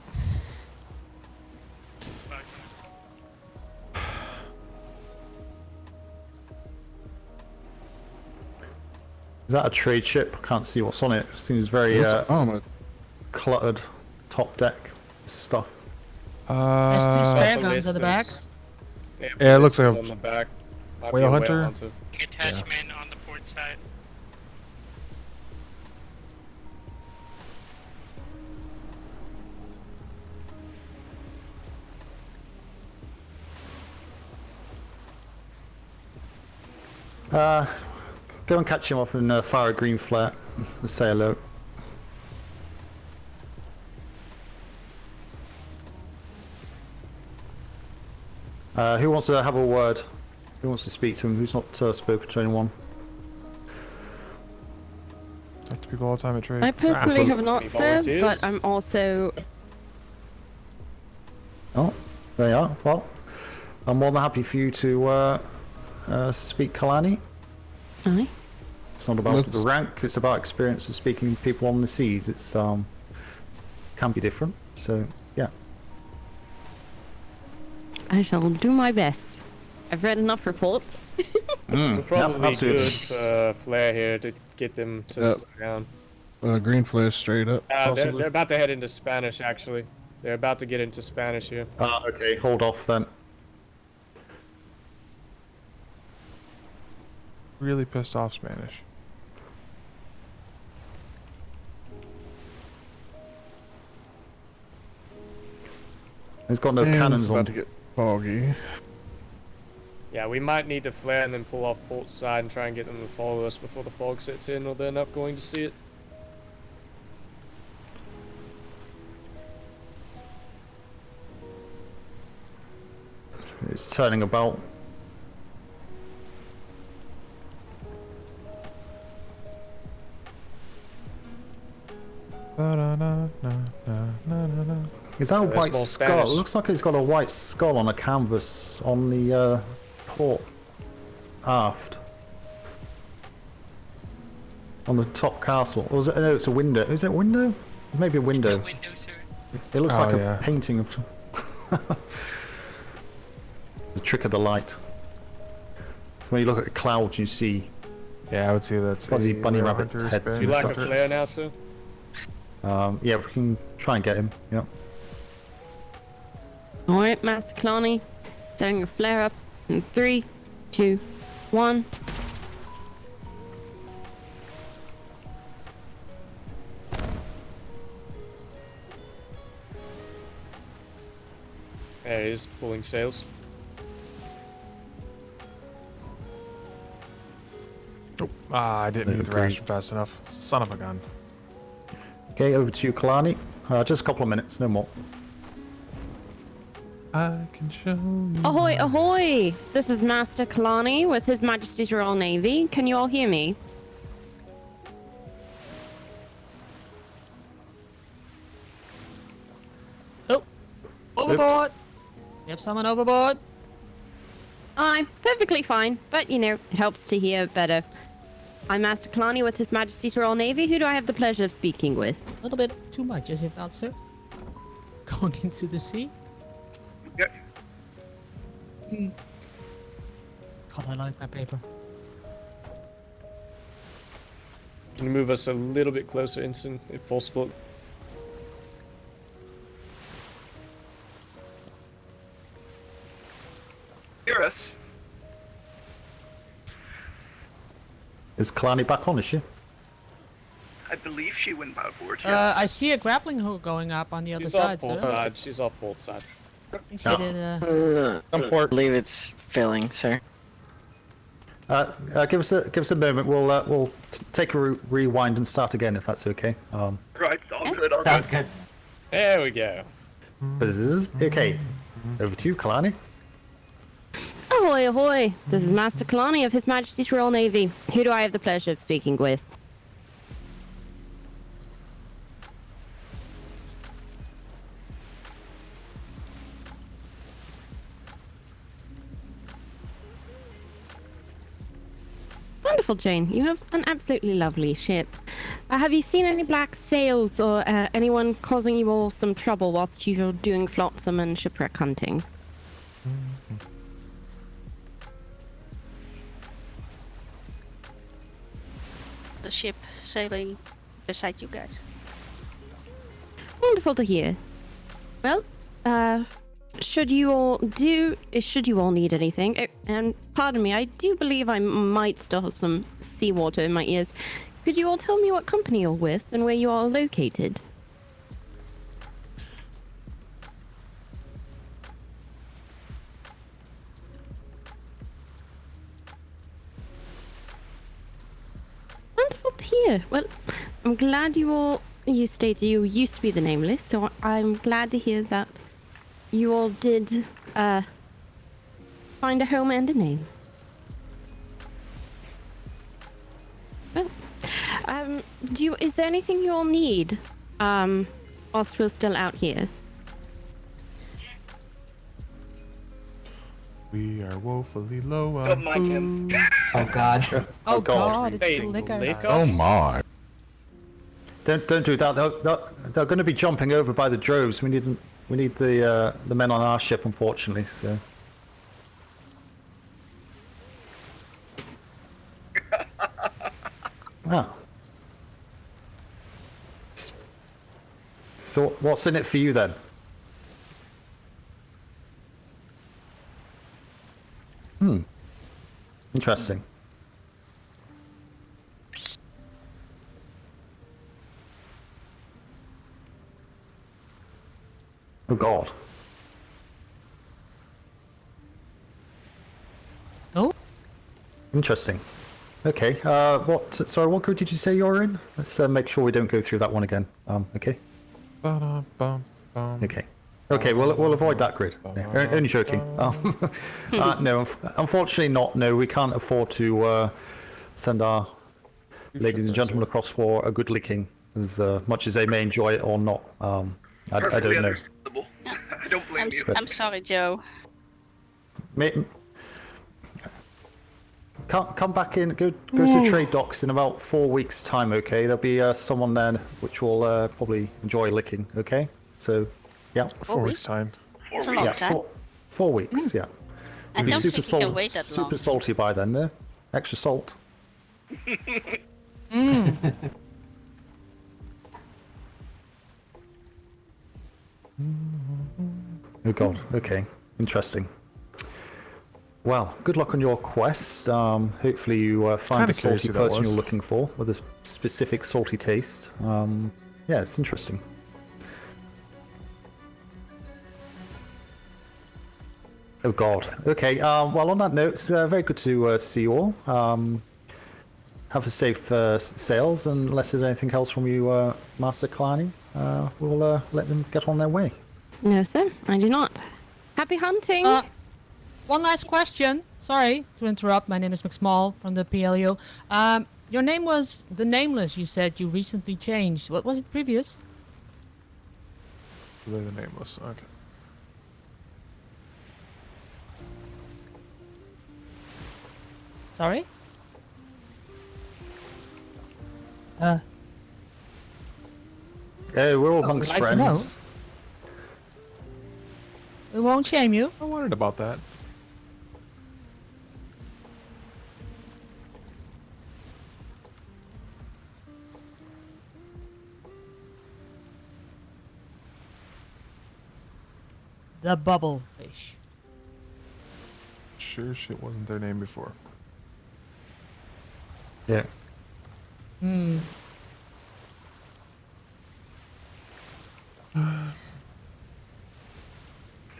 Is that a trade ship? I can't see what's on it. Seems very What's armored? cluttered. Top deck stuff. There's 2 spare guns at the back. Yeah, it looks like a on the back. Might be whale a hunter. Attachment on the port side. Go and catch him up in fire a green flare. Let's say hello. Who wants to have a word? Who wants to speak to him? Who's not spoken to anyone? Talk to people all the time at trade. I personally have not, sir, but I'm also... Oh, there you are. Well, I'm more than happy for you to speak Kalani. Aye. It's not about the rank, it's about experience of speaking to people on the seas. It's can be different, so yeah. I shall do my best. I've read enough reports. We're probably absolutely. good for Flare here to get them to slow down. Green flare straight up. They're about to head into Spanish, actually. They're about to get into Spanish here. Okay, hold off then. Really pissed off Spanish. He's got no cannons it's on. about to get foggy. Yeah, we might need to flare and then pull off port side and try and get them to follow us before the fog sets in, or they're not going to see it. It's turning about. Is that a white skull? It looks like he's got a white skull on a canvas on the port aft. On the top castle. Or is it? No, it's a window. Is it a window? Maybe a window. It's a window, sir. It looks like yeah. a painting of some. The trick of the light. So when you look at the clouds, you see. Yeah, I would say that's fuzzy bunny rail rabbit hunter's heads. been Do you like a subject. flare now, sir? Yeah, we can try and get him. Yeah. Alright, Master Kalani. Setting a flare up in 3, 2, 1. There he is, pulling sails. Oh, I didn't get the ration fast enough. Son of a gun. Okay, over to you, Kalani. Just a couple of minutes, no more. I can show you. Ahoy, ahoy! This is Master Kalani with His Majesty's Royal Navy. Can you all hear me? Oh, overboard! You have someone overboard? I'm perfectly fine, but you know, it helps to hear better. I'm Master Kalani with His Majesty's Royal Navy. Who do I have the pleasure of speaking with? A little bit too much, is it not, sir? Going into the sea? Yep. God, I like that paper. Can you move us a little bit closer, Ensign, if possible? Hear us? Is Kalani back on, is she? I believe she went outboard. Yes. I see a grappling hook going up on the other She's side, off port sir. side. She's off port side. I think she did, I believe it's filling, sir. Give us a moment. We'll take a rewind and start again if that's okay. Right, all good, all Sounds good. good. There we go. Okay, over to you, Kalani. Ahoy, ahoy! This is Master Kalani of His Majesty's Royal Navy. Who do I have the pleasure of speaking with? Wonderful, Jane. You have an absolutely lovely ship. Have you seen any black sails or anyone causing you all some trouble whilst you're doing flotsam and shipwreck hunting? The ship sailing beside you guys. Wonderful to hear. Well, should you all need anything, and pardon me, I do believe I might still have some seawater in my ears. Could you all tell me what company you're with and where you are located? Wonderful to hear. Well, I'm glad you stated you used to be the Nameless, so I'm glad to hear that you all did find a home and a name. Well, is there anything you all need whilst we're still out here? We are woefully low on Don't mind him. food. Oh god. Oh god, it's the liquor. Oh my. Don't do that. They're going to be jumping over by the droves. We need the men on our ship, unfortunately. So. Ah. So what's in it for you then? Interesting. Oh god. Oh? Interesting. Okay, what group did you say you're in? Let's make sure we don't go through that one again. Okay. Okay. Okay, we'll avoid that grid. Yeah, only joking. No, unfortunately not. No, we can't afford to send our ladies and gentlemen across for a good licking, as much as they may enjoy it or not. I don't know. Understandable. I don't blame you. I'm sorry, Joe. Come back in. Go to trade docks in about 4 weeks' time. Okay, there'll be someone there which will probably enjoy licking. Okay, so yeah. 4 weeks time. It's a long time. 4 weeks. Yeah. I It'll be don't super think you can wait that long. super salty by then. There, extra salt. Oh god. Okay. Interesting. Well, good luck on your quest. Hopefully you find the salty person you're looking for with a specific salty taste. Yeah, it's interesting. Oh god. Okay, well on that note, it's very good to see you all. Have a safe sails, and unless there's anything else from you, Master Kalani, we'll let them get on their way. No, sir, I do not. Happy hunting! One last question. Sorry to interrupt. My name is McSmall from the PLU. Your name was The Nameless. You said you recently changed. What was it previous? The Nameless. Okay. Sorry? We're all amongst I'd like friends. to know. We won't shame you. I wondered about that. The bubble fish. Sure shit wasn't their name before. Yeah. Hmm.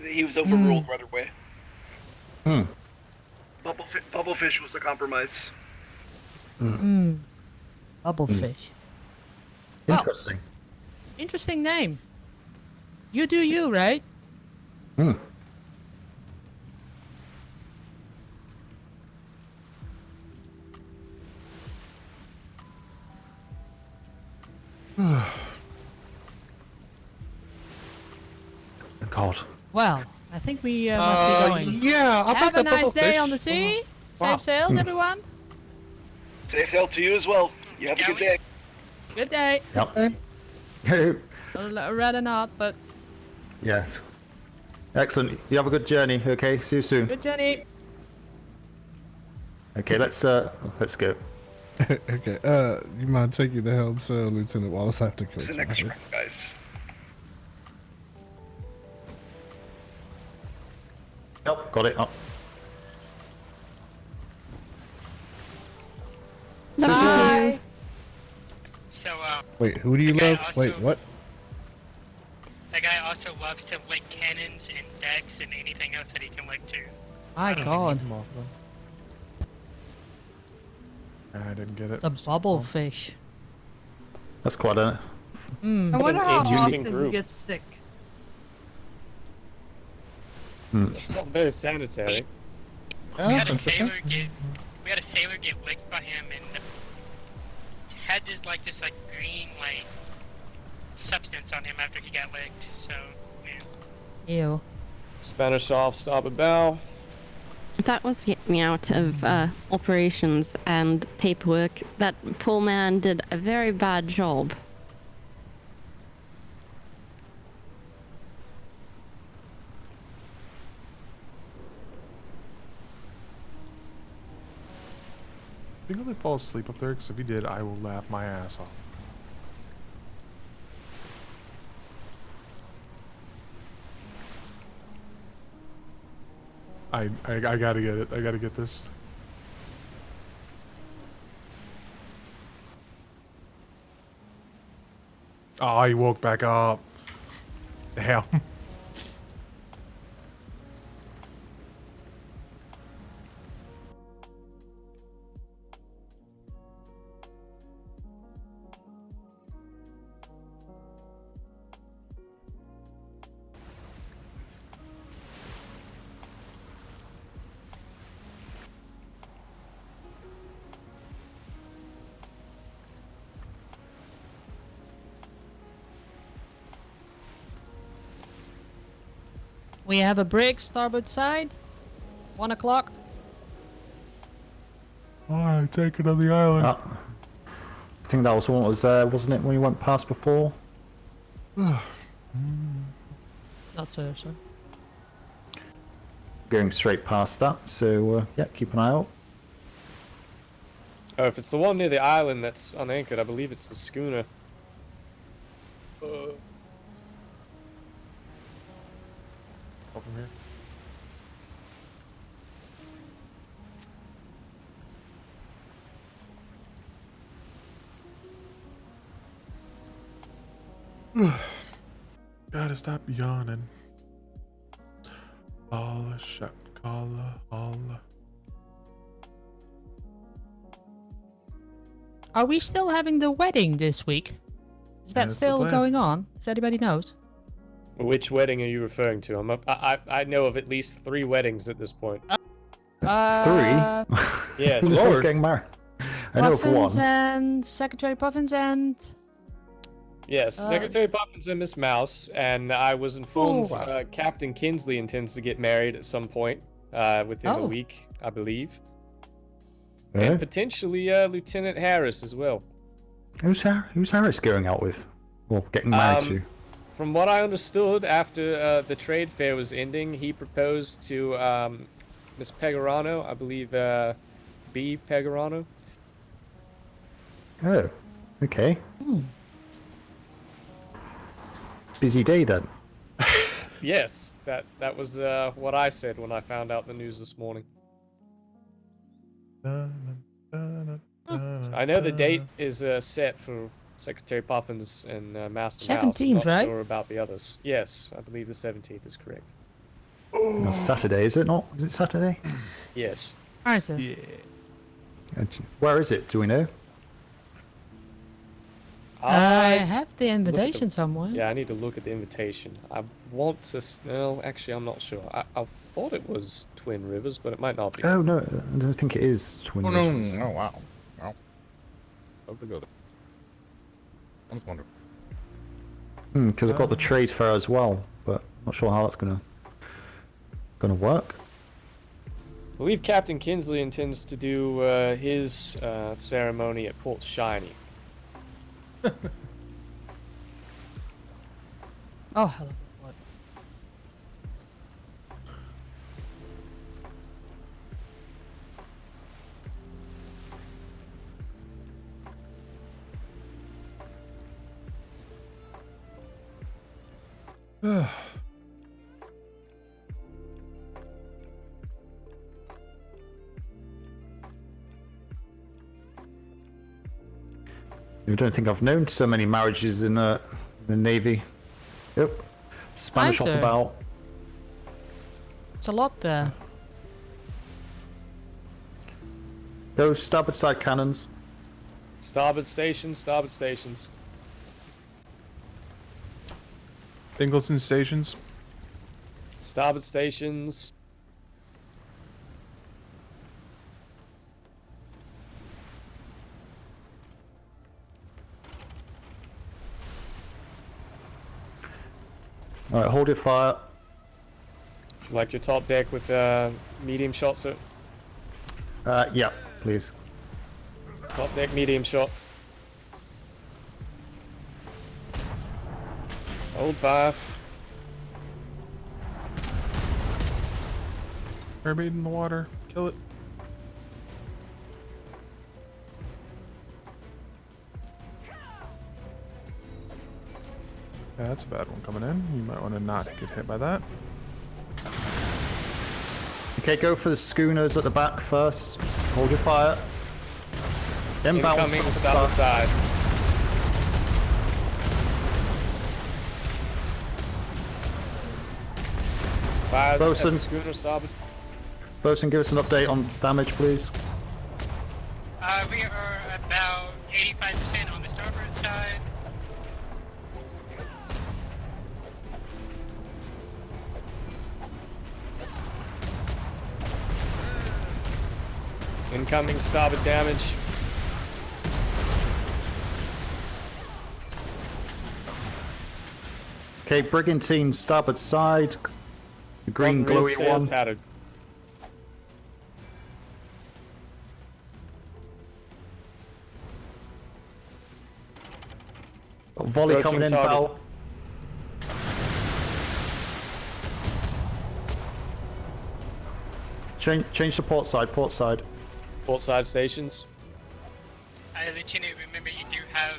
He was overruled right away. Hmm. Bubblefish was a compromise. Bubble fish. Well, Interesting. interesting name. You do you, right? God. Well, I think we must be going. Yeah, I Have bet a the nice bubble day fish- on the sea. Wow. Safe sails, everyone. Safe sail to you as well. You have a good day. Good day. Yep. Rather not, but Yes. Excellent. You have a good journey. Okay. See you soon. good journey. Okay. Let's go. Okay, you mind taking the helm, sir, Lieutenant Wallace? I have to go. It's the next round, guys. Yep. Got it. Up. Bye. So, Wait, who do you the guy love? also- Wait, what? that guy also loves to lick cannons and decks and anything else that he can lick too. My God. I didn't get it. The bubble fish. That's quite a. I wonder how interesting often group. he gets sick. It's not very sanitary. We had a sailor get licked by him and had this green substance on him after he got licked. So yeah. Ew. Spanish off, stop and bow. that was get me out of operations and paperwork. That poor man did a very bad job. You can really fall asleep up there, because if you did, I will laugh my ass off. I gotta get it. I gotta get this. Oh, he woke back up. Damn. We have a break, starboard side. 1 o'clock. Alright, take it on the island. I think that was what was there, wasn't it, when we went past before? Not so, sir. Going straight past that, so yeah, keep an eye out. Oh, if it's the one near the island that's unanchored, I believe it's the schooner. From here. Gotta stop yawning. Holla, shut, holla, holla. Are we still having the wedding this week? Is that That's the still plan. going on? Does anybody knows? Which wedding are you referring to? I know of at least 3 weddings at this point. 3? Yes. Who's Lord. getting married? I know of Puffins one. and Secretary Puffins and... Yes, Secretary Puffins and Miss Mouse, and I was informed Captain Kinsley intends to get married at some point within a week, I believe. And potentially Lieutenant Harris as well. Who's Harris going out with? Well, getting married to? From what I understood, after the trade fair was ending, he proposed to Miss Pegorano, I believe B. Pegorano. Oh, okay. Busy day then. Yes, that was what I said when I found out the news this morning. I know the date is set for Secretary Puffins and Master Mouse. I'm 17th, not right? sure about the others. Yes, I believe the 17th is correct. That's Saturday, is it not? Is it Saturday? Yes. Alright, sir. Yeah. Where is it? Do we know? I have the invitation somewhere. Yeah, I need to look at the invitation. I want to... Well, actually, I'm not sure. I thought it was Twin Rivers, but it might not be. Oh, no, I don't think it is Twin Rivers. No, wow. Wow. Love to go there. Sounds wonderful. Because I've got the trade fair as well, but not sure how that's gonna work. I believe Captain Kinsley intends to do his ceremony at Port Shiny. Oh, hello. What? I don't think I've known so many marriages in the Navy. Yep. Spanish off the sir. bow. It's a lot there. Go starboard side cannons. Starboard stations, starboard stations. Ingleton stations. Starboard stations. Alright, hold your fire. Like your top deck with medium shot, sir. Yeah, please. Top deck, medium shot. Hold fire. Airbait in the water. Kill it. Yeah, that's a bad one coming in. You might want to not get hit by that. Okay, go for the schooners at the back first. Hold your fire. Inbound starboard side. Fire Bosun. Schooner starboard. Bosun, give us an update on damage, please. We are about 85% on the starboard side. Incoming starboard damage. Okay, Brigantine starboard side. The green Front rear glowy sail one. tattered. Volley Approaching coming in, target. bow. Change to port side, port side. Port side stations. Lieutenant, remember you do have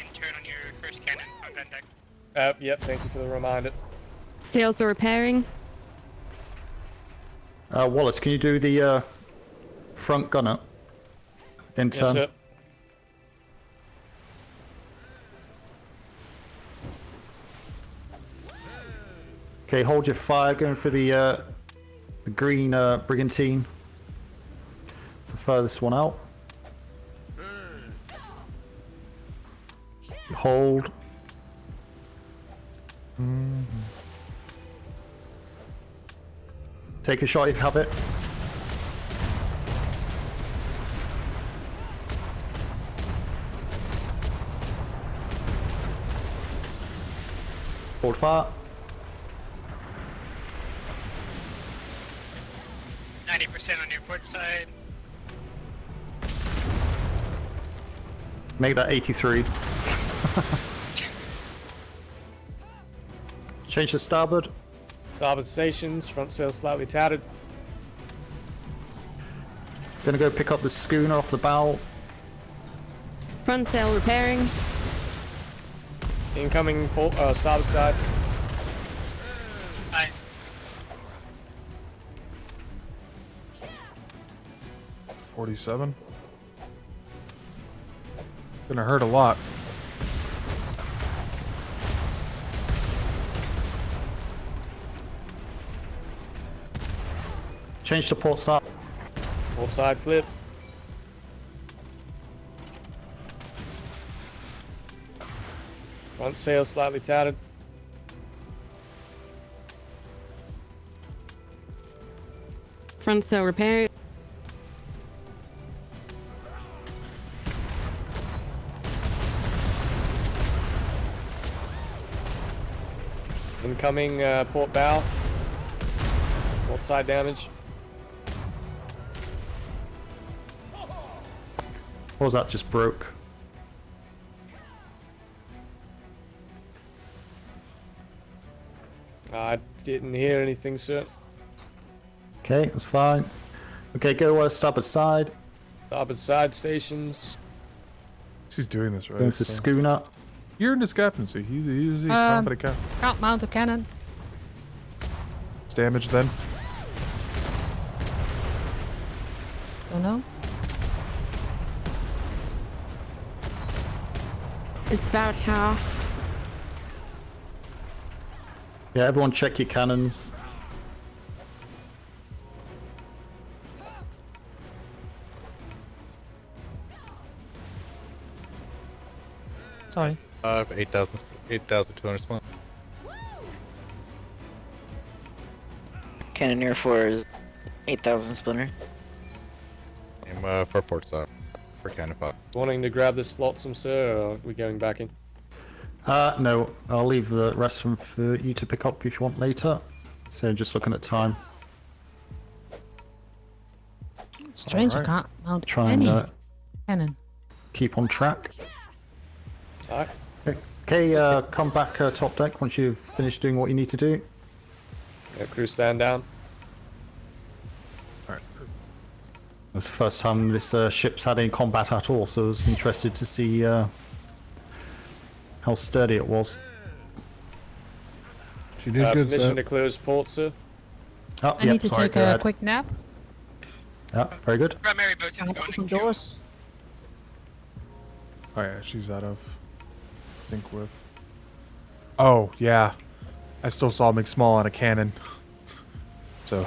intern on your first cannon on gun deck. Yep, thank you for the reminder. Sails are repairing. Wallace, can you do the front gunner? Intern. Yes, sir. Okay, hold your fire, going for the green Brigantine. It's the furthest one out. Hold. Take a shot if you have it. Hold fire. 90% on your port side. Make that 83. Change to starboard. Starboard stations, front sail slightly tattered. Gonna go pick up the schooner off the bow. Front sail repairing. Incoming port, starboard side. Aye. $47. Gonna hurt a lot. Change to port side. Port side flip. Front sail slightly tattered. Front sail repairing. Incoming port bow. Port side damage. What was that? Just broke. I didn't hear anything, sir. Okay, that's fine. Okay, go starboard side. Starboard side stations. He's doing this right. Going to schooner. You're in his captaincy. He's a competent captain. Can't mount a cannon. It's damaged then. Don't know. It's about half. Yeah, everyone check your cannons. Sorry. 8,200 split. Cannoneer 4 is 8,000 splinter. Aim for port side. For cannon 5. Wanting to grab this flotsam, sir, or are we going back in? No, I'll leave the rest of them for you to pick up if you want later. So just looking at time. Strange, I Alright. can't mount Try any and cannon. keep on track. Alright. Okay, come back top deck once you've finished doing what you need to do. Yeah, crew stand down. It's the first time this ship's had any combat at all, so I was interested to see how sturdy it was. She did good, permission sir. to close port, sir. Oh, I yep, need to sorry, take go a ahead. quick nap. Yeah, very good. Primary bosun's going to Open queue. doors. Oh yeah, she's out of sync with. Oh yeah, I still saw McSmall on a cannon. So.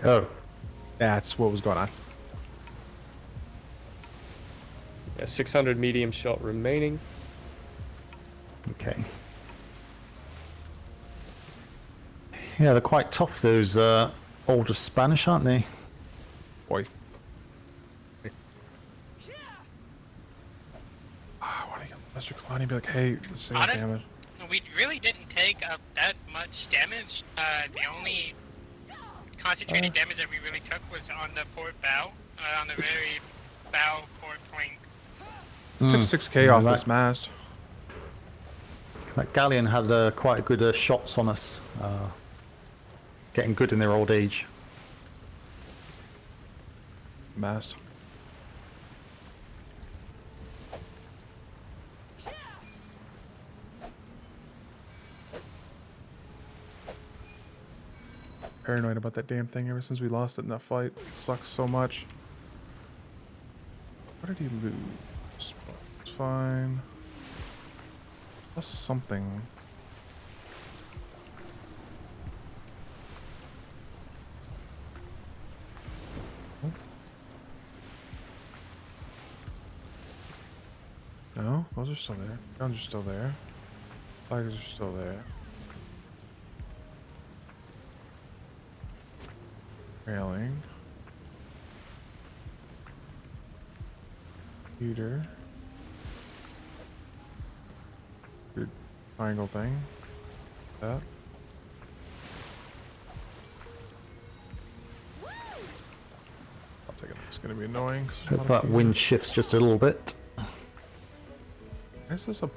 Oh. That's what was going on. Yeah, 600 medium shot remaining. Okay. Yeah, they're quite tough, those older Spanish, aren't they? Boy. I want to get Mr. Kalani and be like, hey, the same Honest, damage. we really didn't take up that much damage. The only concentrated damage that we really took was on the port bow, on the very bow port plank. Took 6k off this mast. That galleon had quite good shots on us. Getting good in their old age. Mast. Paranoid about that damn thing ever since we lost it in that fight. It sucks so much. What did he lose? It's fine. Lost something. No, those are still there. Guns are still there. Flags are still there. Railing. Heater. Weird triangle thing. That. I'll take it. It's gonna be annoying. 'Cause there's Hope a lot that of wind shifts just a little bit. Why is this a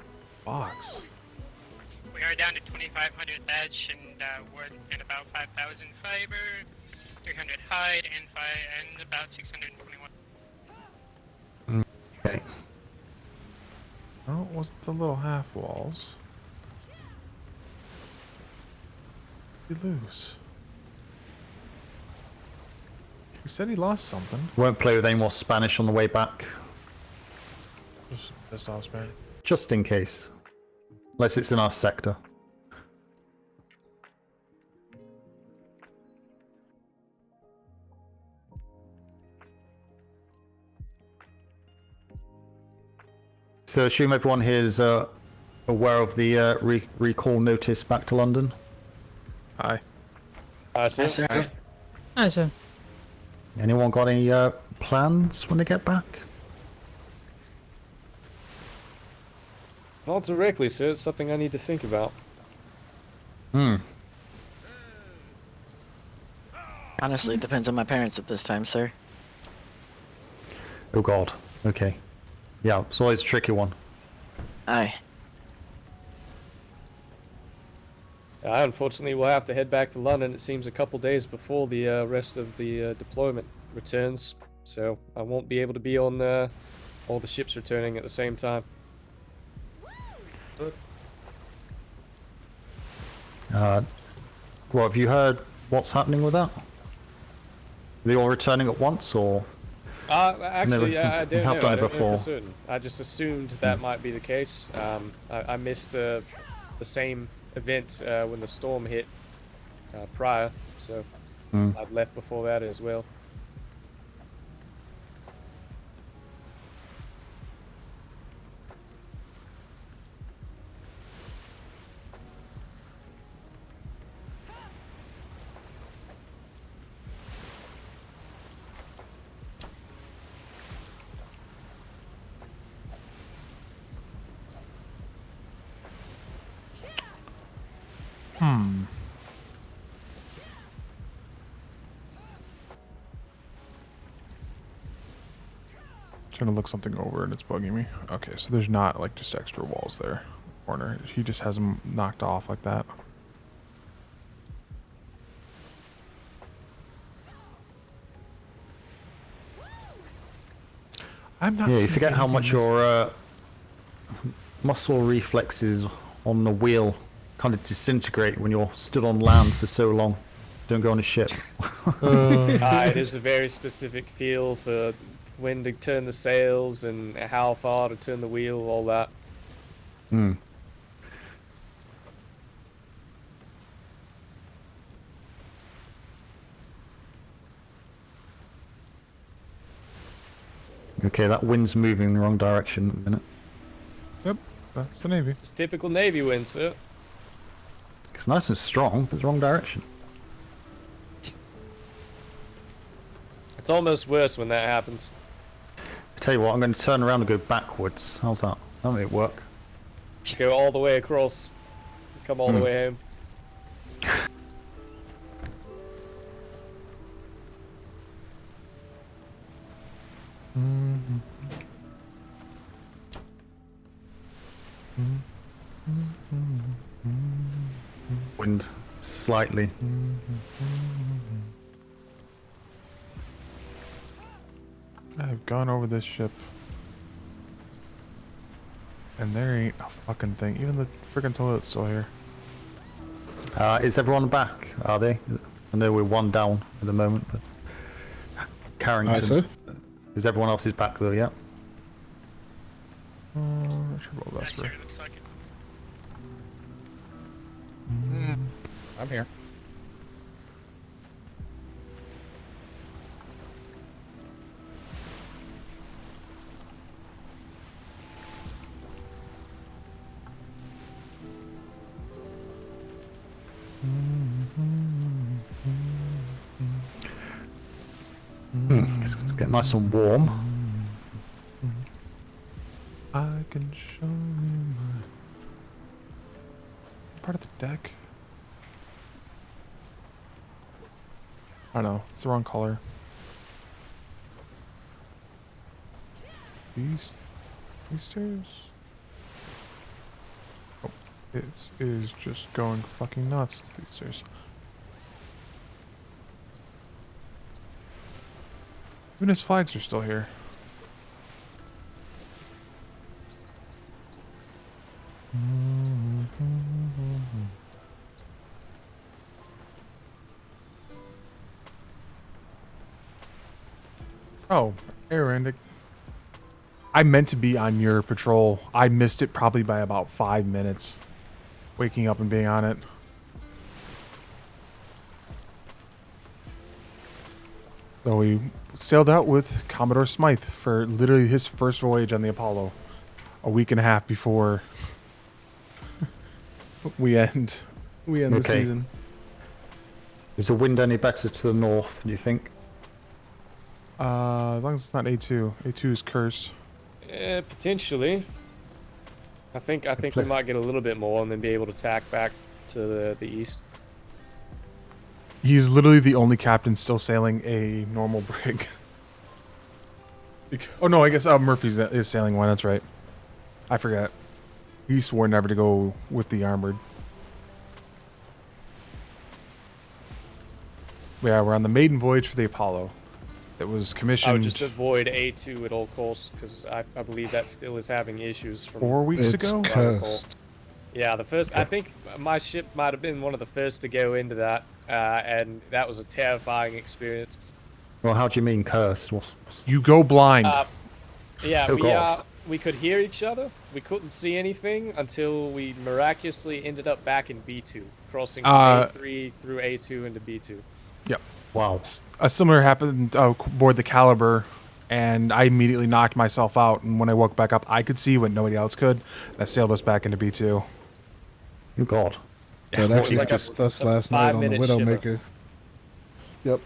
box? We are down to 2,500 thatch and wood and about 5,000 fiber, 300 hide and about 621. Okay. Oh, it wasn't the little half walls. Did he lose? He said he lost something. Won't play with any more Spanish on the way back. Just pissed off Spanish. Just in case. Unless it's in our sector. So assume everyone here is aware of the recall notice back to London. Aye. Aye, sir. sir. Aye, sir. Anyone got any plans when they get back? Not directly, sir. It's something I need to think about. Honestly, it depends on my parents at this time, sir. Oh god. Okay. Yeah, it's always a tricky one. Aye. I unfortunately will have to head back to London. It seems a couple days before the rest of the deployment returns, so I won't be able to be on all the ships returning at the same time. Well, have you heard what's happening with that? Are they all returning at once, or? Actually, I don't know. have done I don't know before. for certain. I just assumed that might be the case. I missed the same event when the storm hit prior, so I've left before that as well. Trying to look something over and it's bugging me. Okay, so there's not like just extra walls there. Corner. He just has them knocked off like that. I'm not. Yeah, you forget how much your muscle reflexes on the wheel kind of disintegrate when you're stood on land for so long. Don't go on a ship. It is a very specific feel for when to turn the sails and how far to turn the wheel, all that. Hmm. Okay, that wind's moving in the wrong direction at the minute. Yep, that's the Navy. It's typical Navy wind, sir. It's nice and strong, but it's the wrong direction. It's almost worse when that happens. I tell you what, I'm going to turn around and go backwards. How's that? That may work. Go all the way across. Come all the way home. Wind slightly. I've gone over this ship. And there ain't a fucking thing. Even the freaking toilet's still here. Is everyone back? Are they? I know we're one down at the moment, but Carrington. Aye, sir. Is everyone else back though? Yeah. I should roll that spray. Looks like it. I'm here. It's get nice and warm. I can show you my part of the deck. I don't know. It's the wrong color. These stairs. Oh, it is just going fucking nuts. It's these stairs. Even his flags are still here. Oh, hey Randy. I meant to be on your patrol. I missed it probably by about 5 minutes. Waking up and being on it. So we sailed out with Commodore Smythe for literally his first voyage on the Apollo. A week and a half before we end the season. Is the wind any better to the north, do you think? As long as it's not A2. A2 is cursed. Potentially. I think we might get a little bit more and then be able to tack back to the east. He's literally the only captain still sailing a normal brig. Oh no, I guess Murphy's is sailing one. That's right. I forgot. He swore never to go with the armored. Yeah, we're on the maiden voyage for the Apollo. It was commissioned. I would just avoid A2 at all costs because I believe that still is having issues from 4 weeks ago. Yeah, the first. I think my ship might have been one of the first to go into that, and that was a terrifying experience. Well, how do you mean cursed? You go blind. Yeah, we could hear each other. We couldn't see anything until we miraculously ended up back in B2, crossing from A3 through A2 into B2. Yep. Wow. A similar happened aboard the Caliber, and I immediately knocked myself out. And when I woke back up, I could see what nobody else could. And I sailed us back into B2. Oh God. That actually discussed last night on the Widowmaker. Yep.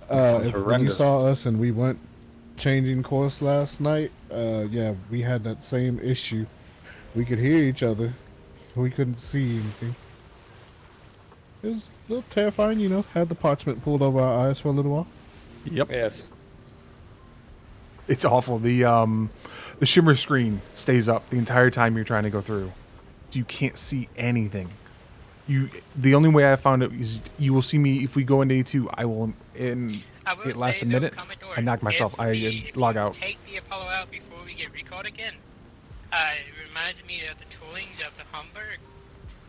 When you saw us and we went changing course last night, yeah, we had that same issue. We could hear each other, we couldn't see anything. It was a little terrifying, you know. Had the parchment pulled over our eyes for a little while. Yep. Yes. It's awful. The shimmer screen stays up the entire time you're trying to go through. So you can't see anything. The only way I found it is you will see me if we go into A2. It lasts a minute. I knock myself. I log out. Take the Apollo out before we get recalled again. It reminds me of the toolings of the Humber,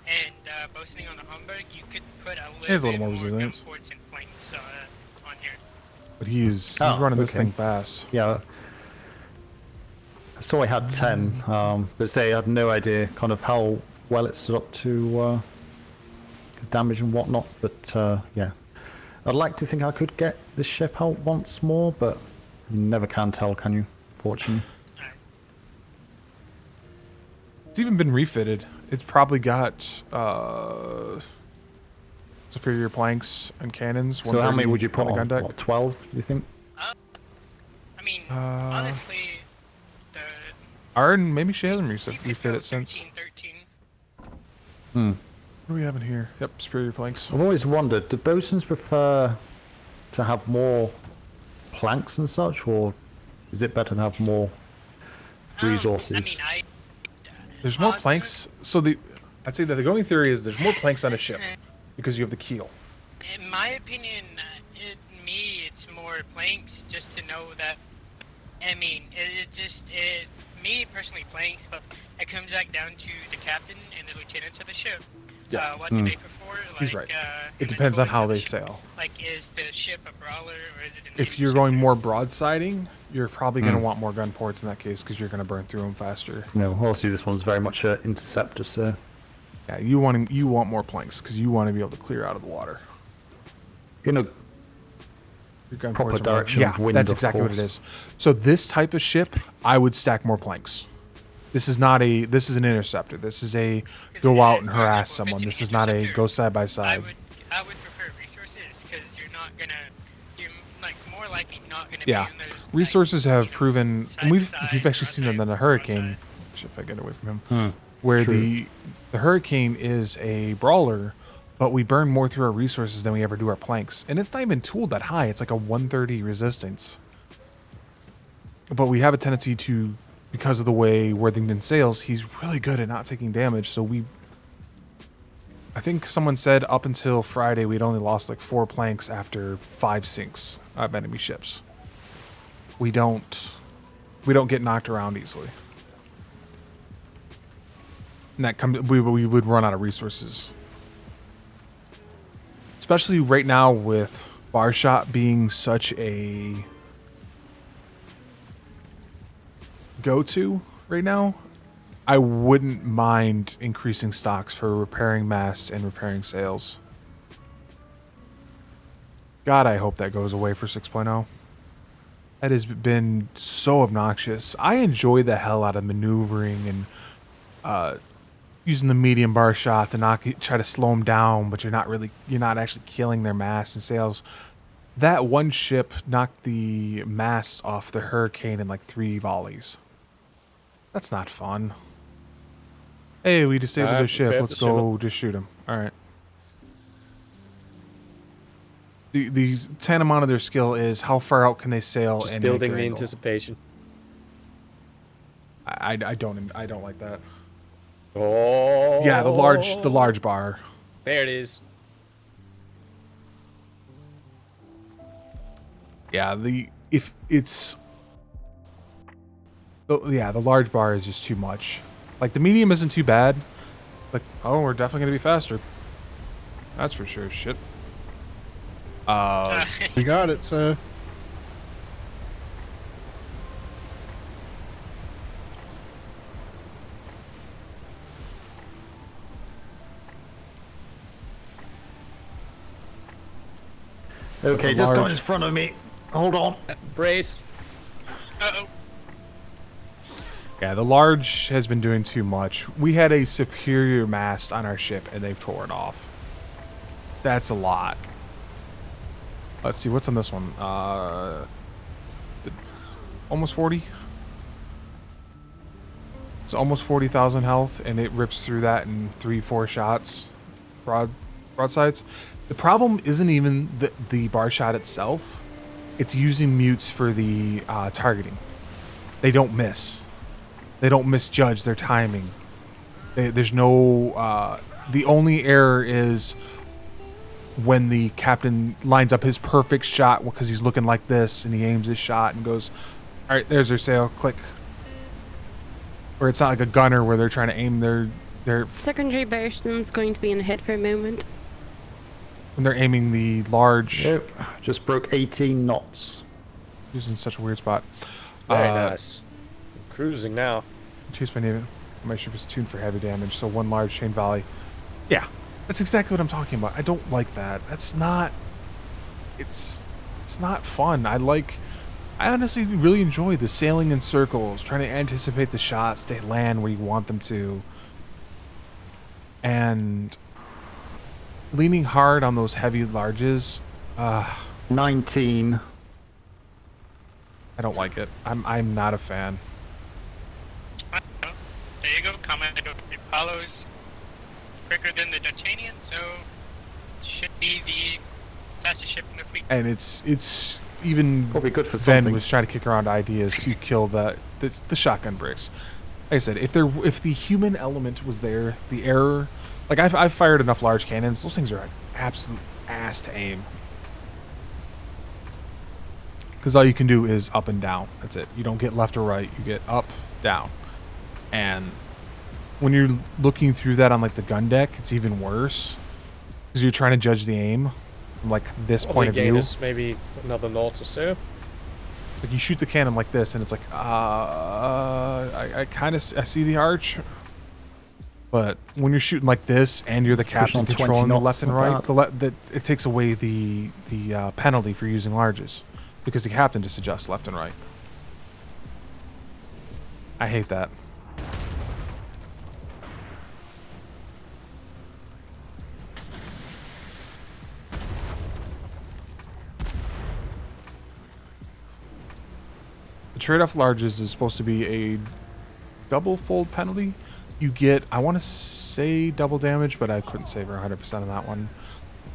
and boasting on the Humber, you could put a little more bit resilience. gun ports and planks on here. But he's running this thing fast. Yeah. I saw I had 10, but say I had no idea kind of how well it stood up to damage and whatnot. But yeah, I'd like to think I could get the ship out once more, but you never can tell, can you? Fortunately. It's even been refitted. It's probably got superior planks and cannons. So how many would you put on the gun deck? What, 12, do you think? I mean, honestly, maybe she hasn't refit it since. 13. Hmm. What do we have in here? Yep, superior planks. I've always wondered, do bosuns prefer to have more planks and such, or is it better to have more resources? There's more planks. So I'd say that the going theory is there's more planks on a ship because you have the keel. In my opinion, it's more planks just to know that. I mean, me personally planks, but it comes back down to the captain and the lieutenant of the ship. Yeah. What do they prefer? He's right. It depends on how they sail. Like, is the ship a brawler or is it an If you're going more broadsiding, you're probably going to want more gun ports in that case because you're going to burn through them faster. No, obviously this one's very much an interceptor, so. Yeah, you want more planks because you want to be able to clear out of the water. In a your gun proper ports direction of wind, that's exactly what it is. So this type of ship, I would stack more planks. This is an interceptor. This is a go out and harass someone. This is not a go side by side. I would prefer resources because you're more likely not gonna. Yeah, be in those, resources have proven, and we've actually seen them in the Hurricane. If I get away from him, where the Hurricane is a brawler, but we burn more through our resources than we ever do our planks, and it's not even tooled that high. It's like a 130 resistance, but we have a tendency to. Because of the way Worthington sails, he's really good at not taking damage. So I think someone said up until Friday we'd only lost like 4 planks after 5 sinks of enemy ships. We don't get knocked around easily. And we would run out of resources. Especially right now with bar shot being such a go-to right now, I wouldn't mind increasing stocks for repairing masts and repairing sails. God, I hope that goes away for 6.0. That has been so obnoxious. I enjoy the hell out of maneuvering and using the medium bar shot to try to slow them down, but you're not actually killing their masts and sails. That one ship knocked the mast off the Hurricane in like 3 volleys. That's not fun. Hey, we disabled the ship. Let's go just shoot him. All right. The tantamount of their skill is how far out can they sail just and building make the their angle. anticipation. I don't like that. Oh. Yeah, the large bar. There it is. Yeah, the large bar is just too much. Like the medium isn't too bad. Like, oh, we're definitely gonna be faster. That's for sure. Shit. You got it, sir. Okay, just going in front of me. Hold on. Brace. Uh-oh. Yeah, the large has been doing too much. We had a superior mast on our ship, and they've torn it off. That's a lot. Let's see, what's on this one? Almost 40? It's almost 40,000 health, and it rips through that in 3-4 shots. Broadsides. The problem isn't even the bar shot itself. It's using mutes for the targeting. they don't miss. They don't misjudge their timing. There's no, the only error is when the captain lines up his perfect shot because he's looking like this and he aims his shot and goes, all right, there's their sail, click. Or it's not like a gunner where they're trying to aim their Secondary bosun's going to be in a hit for a moment. when they're aiming the large. Yep, just broke 18 knots. He's in such a weird spot. Very nice. Cruising now. Chase by Navy. My ship is tuned for heavy damage, so one large chain volley. Yeah, that's exactly what I'm talking about. I don't like that. That's not. It's not fun. I honestly really enjoy the sailing in circles, trying to anticipate the shots to land where you want them to, and leaning hard on those heavy larges. 19. I don't like it. I'm not a fan. There you go. Commodore Apollo's quicker than the Dutchanian, so should be the fastest ship in the fleet. And it's even probably good for Ben something. was trying to kick around ideas to kill the shotgun bricks. Like I said, if the human element was there, the error, like I've fired enough large cannons, those things are an absolute ass to aim. Because all you can do is up and down. That's it. You don't get left or right. You get up, down. And when you're looking through that on like the gun deck, it's even worse because you're trying to judge the aim from like this point of view. Maybe another knot or so. Like you shoot the cannon like this, and it's like, I kind of see the arch, but when you're shooting like this and you're the captain controlling the left and right, it takes away the penalty for using larges because the captain just adjusts left and right. I hate that. The trade-off larges is supposed to be a double fold penalty. You get, I want to say double damage, but I couldn't say for 100% on that one.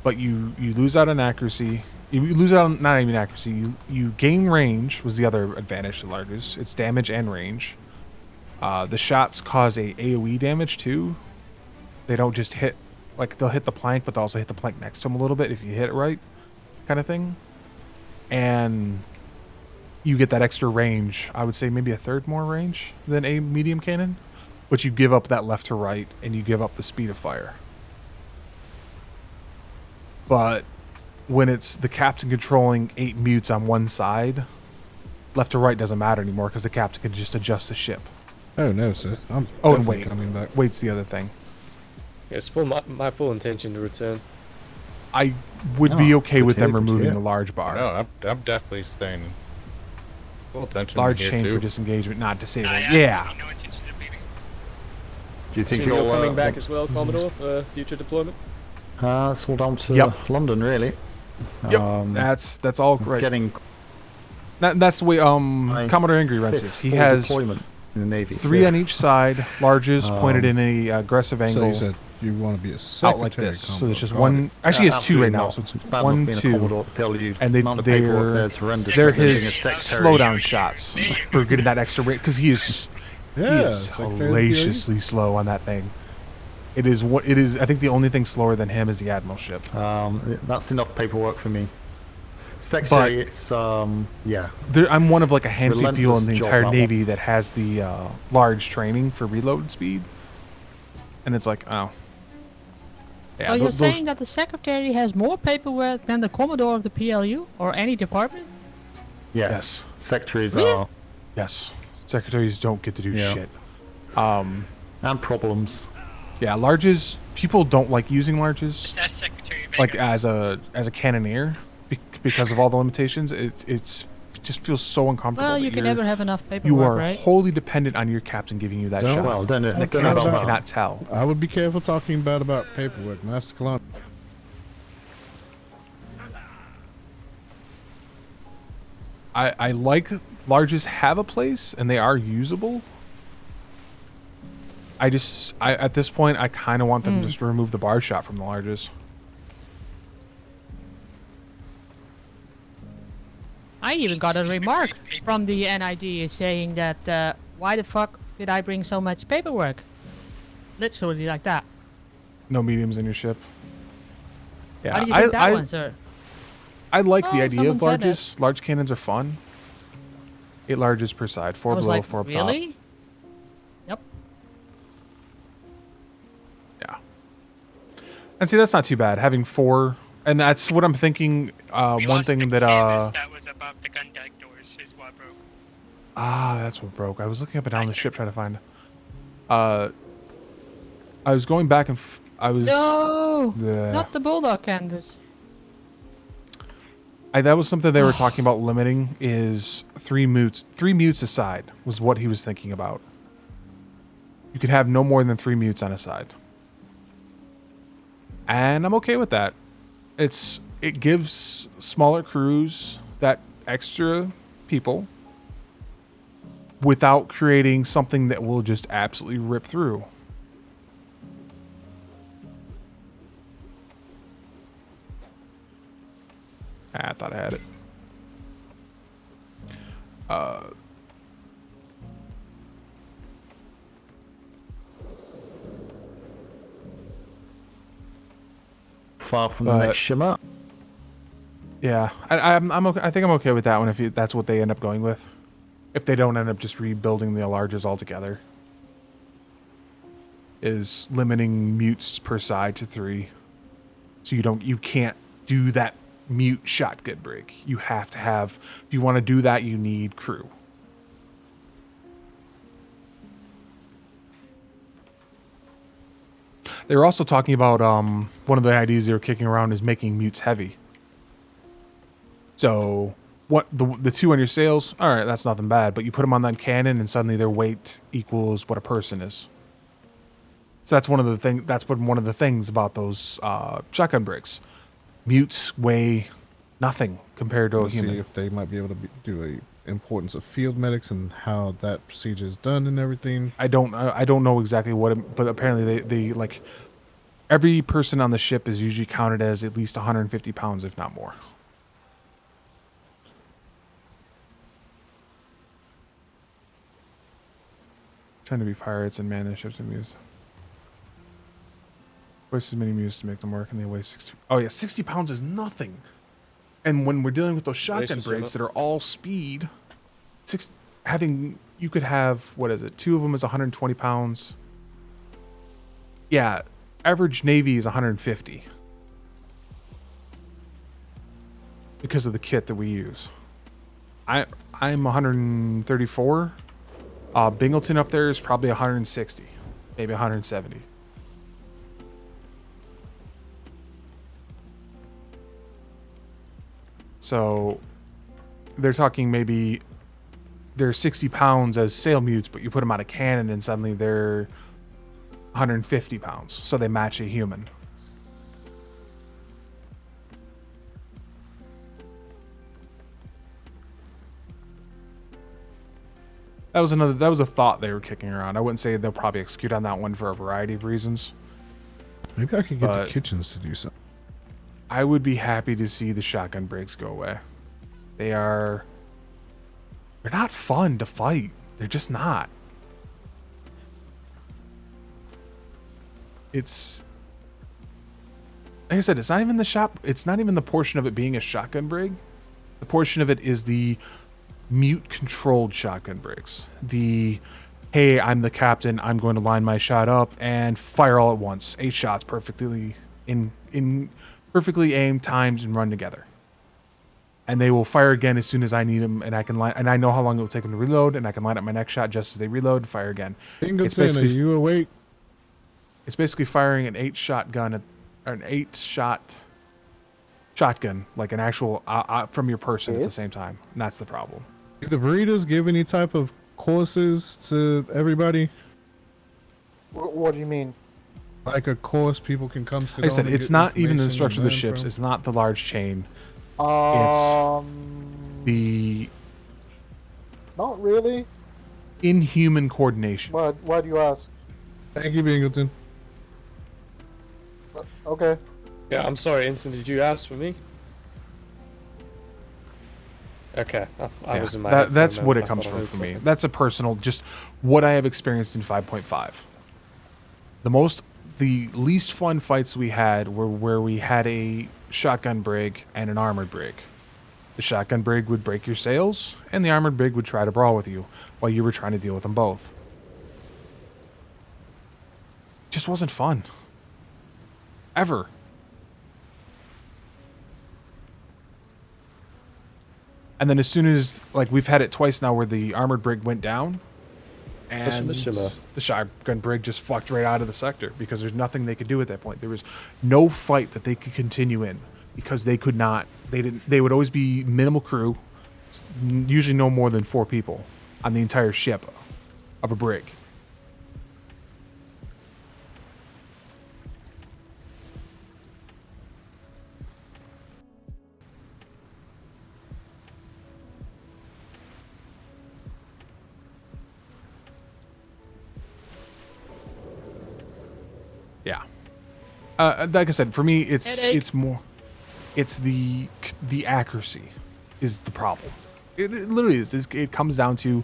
But you lose out on accuracy. You lose out on, not even accuracy, you gain range was the other advantage to larges. It's damage and range. The shots cause a AoE damage too. They don't just hit, like they'll hit the plank, but they'll also hit the plank next to them a little bit if you hit it right, kind of thing. And you get that extra range. I would say maybe a third more range than a medium cannon, but you give up that left to right and you give up the speed of fire. But when it's the captain controlling 8 mutes on one side, left to right doesn't matter anymore because the captain can just adjust the ship. Oh no, sis. I'm and wait. coming back. Wait's the other thing. It's my full intention to return. I would be okay with them removing the large bar. No, I'm definitely staying. Full attention Large here chain too. for disengagement, not disabled. I Yeah. no intentions of leaving. Do you think So you're you'll coming back as well, Commodore, for future deployment? It's all down to London, really. Yep. That's all right. Getting. That's the way Commodore Angry runs this. He has deployment in the Navy. 3 on each side, larges pointed in a aggressive angle. So you said you want to be a out like this. So there's just one. Actually, he has 2 right now. So it's 1, 2, and they're his slowdown shots for getting that extra rate because he is hellaciously slow on that thing. It is what it is. I think the only thing slower than him is the Admiral ship. That's enough paperwork for me. Secretary, it's yeah. I'm one of like a handful of people in the Relentless entire job, Navy that has the large training for reload speed, and it's like, oh. Yeah, So you're saying that the secretary has more paperwork than the commodore of the PLU or any department? Yes. Secretaries Really? are. Yes. Secretaries don't get to do shit. And problems. Yeah, larges. People don't like using larges. That's Secretary Baker. Like as a cannoneer, because of all the limitations. It just feels so uncomfortable. Well, that you can you're- never have enough paperwork, You are right? wholly dependent on your captain giving you that shot. Well, then and the then captain about- cannot tell. I would be careful talking bad about paperwork, Master Colon. I like larges have a place and they are usable. I at this point I kind of want them just to remove the bar shot from the larges. I even got a remark from the NID saying that why the fuck did I bring so much paperwork? Literally like that. No mediums in your ship. Yeah, How do you think that one, sir? I like the Oh, idea of someone said larges. Large cannons are fun. 8 larges per side, 4 I was below, like, 4 up top. really? Yep. Yeah. And see, that's not too bad. Having 4, and that's what I'm thinking. One thing that that was above the gun deck doors is what broke. that's what broke. I was looking up and down the ship trying to find. I was going back and No, Yeah. not the bulldog canvas. That was something they were talking about limiting is 3 mutes. 3 mutes a side was what he was thinking about. You could have no more than 3 mutes on a side. And I'm okay with that. It gives smaller crews that extra people without creating something that will just absolutely rip through. I thought I had it. Far from the next shimmer. Yeah, I'm okay, I think I'm okay with that one if that's what they end up going with. If they don't end up just rebuilding the larges altogether. Is limiting mutes per side to 3. So you can't do that mute shotgun break. You have to have, if you want to do that, you need crew. They were also talking about one of the ideas they were kicking around is making mutes heavy. So what the 2 on your sails, all right, that's nothing bad, but you put them on that cannon and suddenly their weight equals what a person is. So that's one of the things about those shotgun breaks. Mutes weigh nothing compared to a human. See if they might be able to do a importance of field medics and how that procedure is done and everything. I don't know exactly what, but apparently they like every person on the ship is usually counted as at least 150 pounds, if not more. Trying to be pirates and man their ships and muse. Waste as many muse to make them work, and they weigh 60. Oh yeah, 60 pounds is nothing. And when we're dealing with those shotgun breaks that are all speed, you could have, what is it? 2 of them is 120 pounds. Yeah, average Navy is 150 because of the kit that we use. I'm 134. Bingleton up there is probably 160, maybe 170. So they're talking maybe they're 60 pounds as sail mutes, but you put them on a cannon and suddenly they're 150 pounds. So they match a human. That was a thought they were kicking around. I wouldn't say they'll probably execute on that one for a variety of reasons. Maybe I could get the kitchens to do something. I would be happy to see the shotgun breaks go away. They're not fun to fight. They're just not. It's like I said, it's not even the shop. It's not even the portion of it being a shotgun brig. The portion of it is the mute controlled shotgun breaks. The, hey, I'm the captain. I'm going to line my shot up and fire all at once. 8 shots perfectly perfectly aimed, timed, and run together. And they will fire again as soon as I need them, and I can line. And I know how long it will take them to reload, and I can line up my next shot just as they reload and fire again. Are you awake? It's basically firing an 8-shot gun, or an 8-shot shotgun, like an actual from your person at the same time. And that's the problem. Do the burritos give any type of courses to everybody? What do you mean? Like a course people can come sit Like I said, on it's not even the structure of the ships. It's not the large chain. It's the not really inhuman coordination. Why do you ask? Thank you, Bingleton. Okay. Yeah, I'm sorry, Instant. Did you ask for me? Okay, I Yeah, was in my head for a that's what moment. it I comes thought I from heard for me. something. That's a personal, just what I have experienced in 5.5. The least fun fights we had were where we had a shotgun brig and an armored brig. The shotgun brig would break your sails, and the armored brig would try to brawl with you while you were trying to deal with them both. Just wasn't fun. Ever. And then as soon as, like, we've had it twice now where the armored brig went down, and the shotgun brig just fucked right out of the sector because there's nothing they could do at that point. There was no fight that they could continue in because they could not. They would always be minimal crew, usually no more than 4 people on the entire ship of a brig. Yeah. Like I said, for me, it's more, it's the accuracy is the problem. It literally is. It comes down to,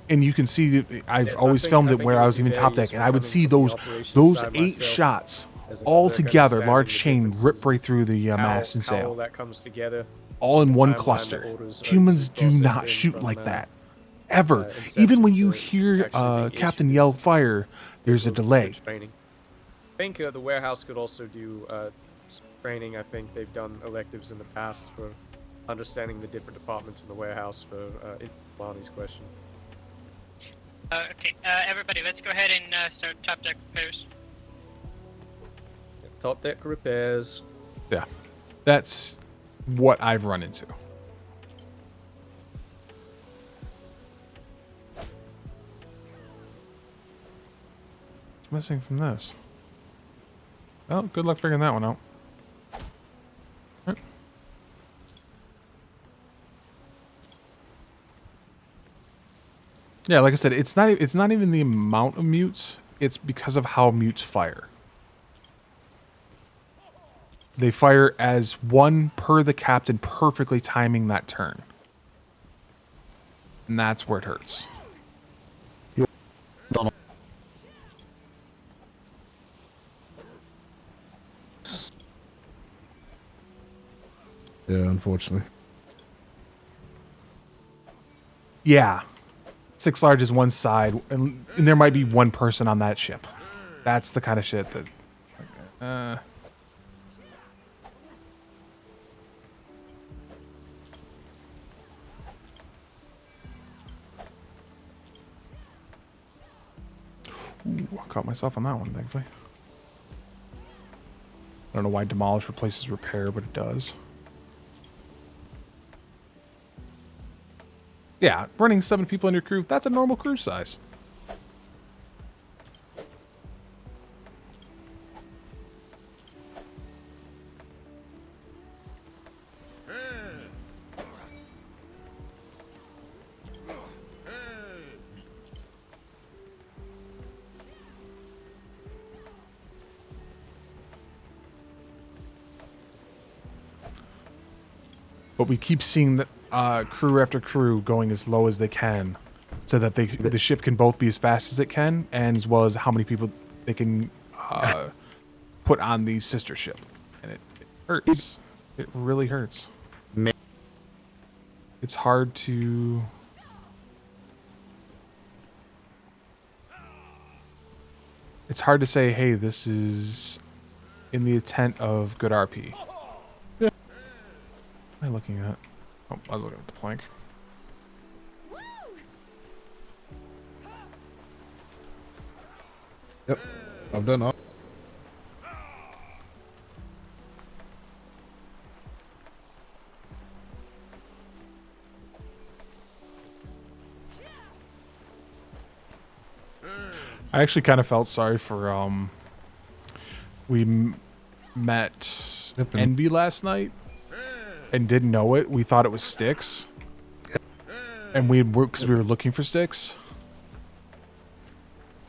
and you can see it, I've always filmed it where I was even top deck, and I would see those 8 shots all together, large chain rip right through the mast and How all sail, that comes together. all in one timeline, the cluster. orders are Humans do processed not in shoot from, like that. Ever. inception Even when you to hear actually being Captain issued yell is fire, there's a equivalent to delay. training. I think the warehouse could also do training. I think they've done electives in the past for understanding the different departments in the warehouse for Lonnie's question. Okay, everybody, let's go ahead and start top deck repairs. Top deck repairs. Yeah. That's what I've run into. What's missing from this? Well, good luck figuring that one out. Right. Yeah, like I said, it's not even the amount of mutes, it's because of how mutes fire. They fire as one per the captain, perfectly timing that turn. And that's where it hurts. Yeah, unfortunately. Yeah. 6 large is one side, and there might be one person on that ship. That's the kind of shit that... Ooh, I caught myself on that one, thankfully. I don't know why demolish replaces repair, but it does. Yeah, running 7 people in your crew, that's a normal crew size. But we keep seeing the crew after crew going as low as they can, so that the ship can both be as fast as it can, and as well as how many people they can put on the sister ship. And it hurts. It really hurts. It's hard to... It's hard to say, hey, this is in the intent of good RP. What am I looking at? Oh, I was looking at the plank. Yep, I've done all. I actually kind of felt sorry for we met Envy last night and didn't know it. We thought it was Styx, and because we were looking for Styx,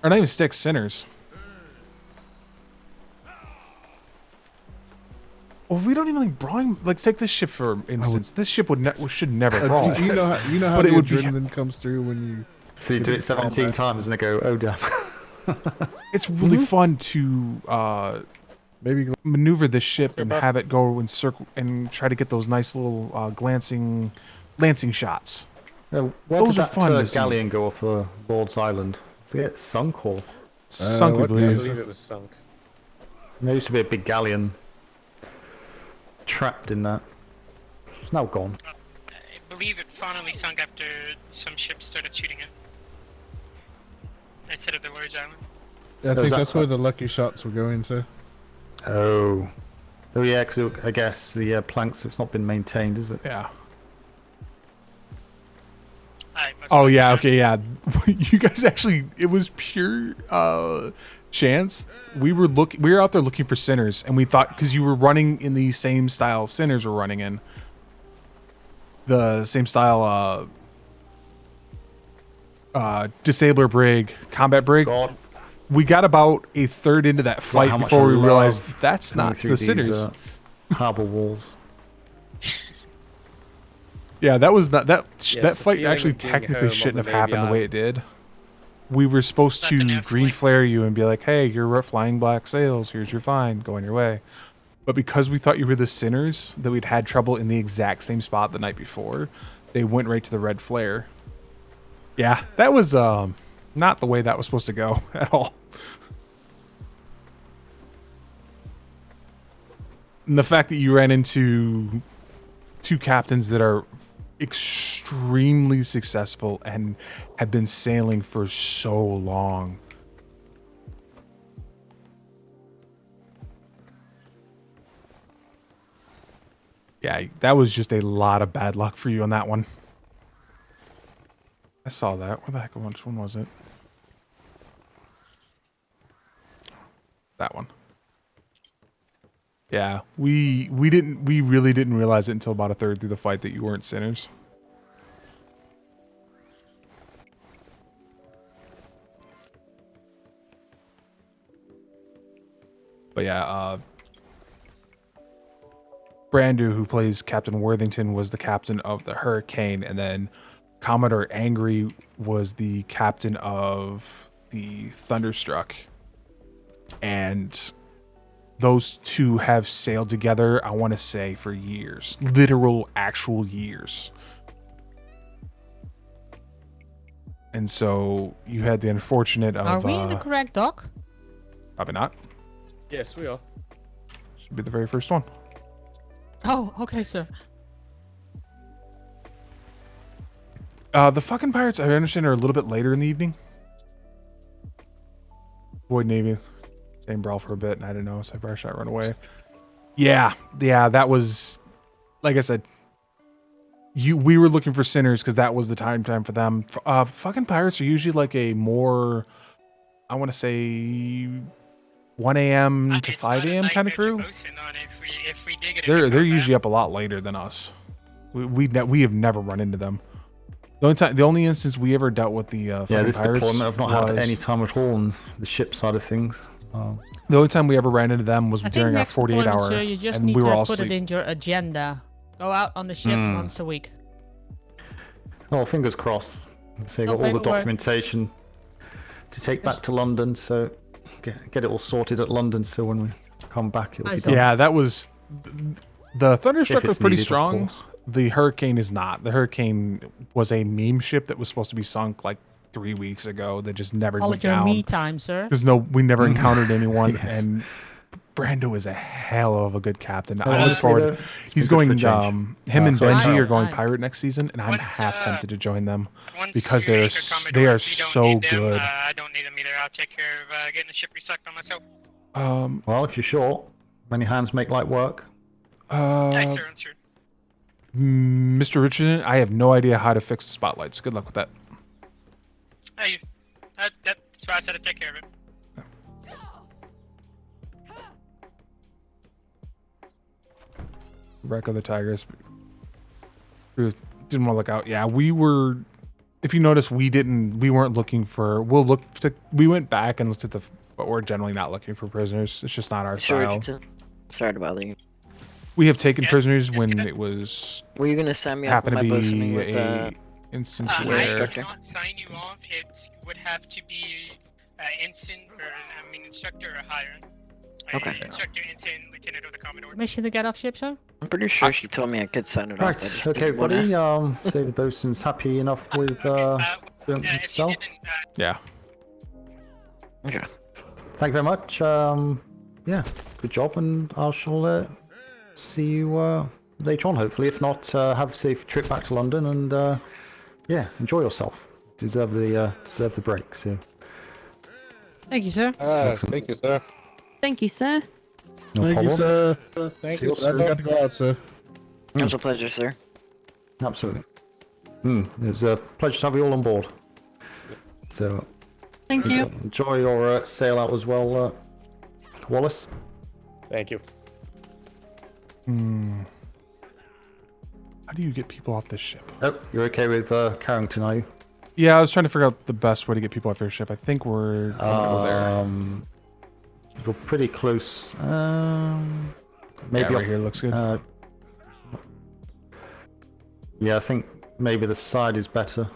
or not even Styx, Sinners. Well, we don't even like brawling. Like, take this ship for instance. This ship should never brawl. You know how but the it would be. adrenaline comes through when you. So you do it 17 times and they go, oh damn. It's really fun to maybe maneuver this ship and have it go in circle and try to get those nice little lancing shots. Yeah, where Those did are fun that to see. galleon go off the Lord's Island? Did it get sunk or? Sunk, I I believe. believe it was sunk. There used to be a big galleon trapped in that. It's now gone. I believe it finally sunk after some ships started shooting it. Instead of the Lord's Island. I think that's where the lucky shots were going to. Oh. Oh yeah, because I guess the planks, it's not been maintained, is it? Yeah. Oh yeah, okay, yeah. You guys actually, it was pure chance. We were out there looking for sinners, and we thought because you were running in the same style sinners were running in, the same style disabler brig, combat brig. God. We got about a third into that fight how much before I we realized love that's going not through the these, sinners. Harbor walls. Yeah, that was not that. Yes, that the fight feeling actually of being technically home on shouldn't the have happened Navy the way it did. We were supposed to green flare you and be like, "Hey, you're flying black sails. Here's your fine. Go on your way." But because we thought you were the sinners, that we'd had trouble in the exact same spot the night before, they went right to the red flare. Yeah, that was not the way that was supposed to go at all. And the fact that you ran into two captains that are extremely successful and have been sailing for so long. Yeah, that was just a lot of bad luck for you on that one. I saw that. Where the heck, which one was it? That one. Yeah, we really didn't realize it until about a third through the fight that you weren't sinners. But yeah, Brandu, who plays Captain Worthington, was the captain of the Hurricane, and then Commodore Angry was the captain of the Thunderstruck. And those two have sailed together, I want to say, for years. Literal, actual years. And so you had the unfortunate of... Are we in the correct dock? Probably not. Yes, we are. Should be the very first one. Oh, okay, sir. The fucking pirates, I understand, are a little bit later in the evening. Void Navy. They brawl for a bit, and I didn't know, so I probably shot run away. Yeah, that was, like I said, we were looking for sinners because that was the time for them. Fucking pirates are usually like a more, I want to say, 1 a.m. to 5 a.m. kind of crew. They're usually up a lot later than us. We have never run into them. The only instance we ever dealt with the fucking this pirates deployment I've not had any time at all on the ship side of things. The only time we ever ran into them was I think during our next 48 deployment, hour, sir, you just and need we were to all put asleep. it in your agenda. Go out on the ship once a week. Oh, fingers crossed. So you No got all the paperwork. documentation to take back to London, so get it all sorted at London. So when we come back, it'll be done. Yeah, that was the Thunderstruck If was it's pretty needed, of strong. course. The Hurricane is not. The Hurricane was a meme ship that was supposed to be sunk like 3 weeks ago. That just never Call went it your down. me time, sir. Because we never encountered anyone, Yes. and Brando is a hell of a good captain. Oh, I look honestly, forward. though, it's He's been going. good for a change. Him and Sorry, Benji Kyle. are going pirate next season, and I'm half tempted to join them because you they are make a Commodore, they are if you don't so need them, good. I don't need them either. I'll take care of getting the ship restocked on myself. Well, if you're short, many hands make light work. Yes, sir, I'm sure. Mr. Richardson, I have no idea how to fix the spotlights. Good luck with that. Hey, that's why I said to take care of it. Wreck of the Tigers. We didn't want to look out. Yeah, we were. If you notice, we weren't looking for. We went back and looked at but we're generally not looking for prisoners. It's just not our Sure, style. Richardson. Sorry to bother you. We have taken prisoners when it was. Were you gonna sign me up happened with to my bosoning be with the instance I where. cannot sign you off. It would have to be ensign or instructor or higher. Okay. Instructor, ensign, lieutenant, or the commodore. Mission to get off ship, sir? I'm pretty sure she told me I could sign it off. I Right, just okay, didn't wanna... buddy. Say the bosun's happy enough with himself. Yeah. Okay. Thank you very much. Yeah, good job, and I shall see you later on. Hopefully, if not, have a safe trip back to London, and yeah, enjoy yourself. Deserve the break. So. Thank you, sir. Thank you, sir. Thank you, sir. No Thank problem. you, sir. Thank See you, you sir. got to go out, sir. It was a pleasure, sir. Absolutely. It was a pleasure to have you all on board. So. Thank you. Enjoy your sail out as well, Wallace. Thank you. How do you get people off this ship? Oh, you're okay with Carrington, are you? Yeah, I was trying to figure out the best way to get people off their ship. I think we're gonna go there. You're pretty close. Maybe yeah, right here looks good. Yeah, I think maybe the side is better.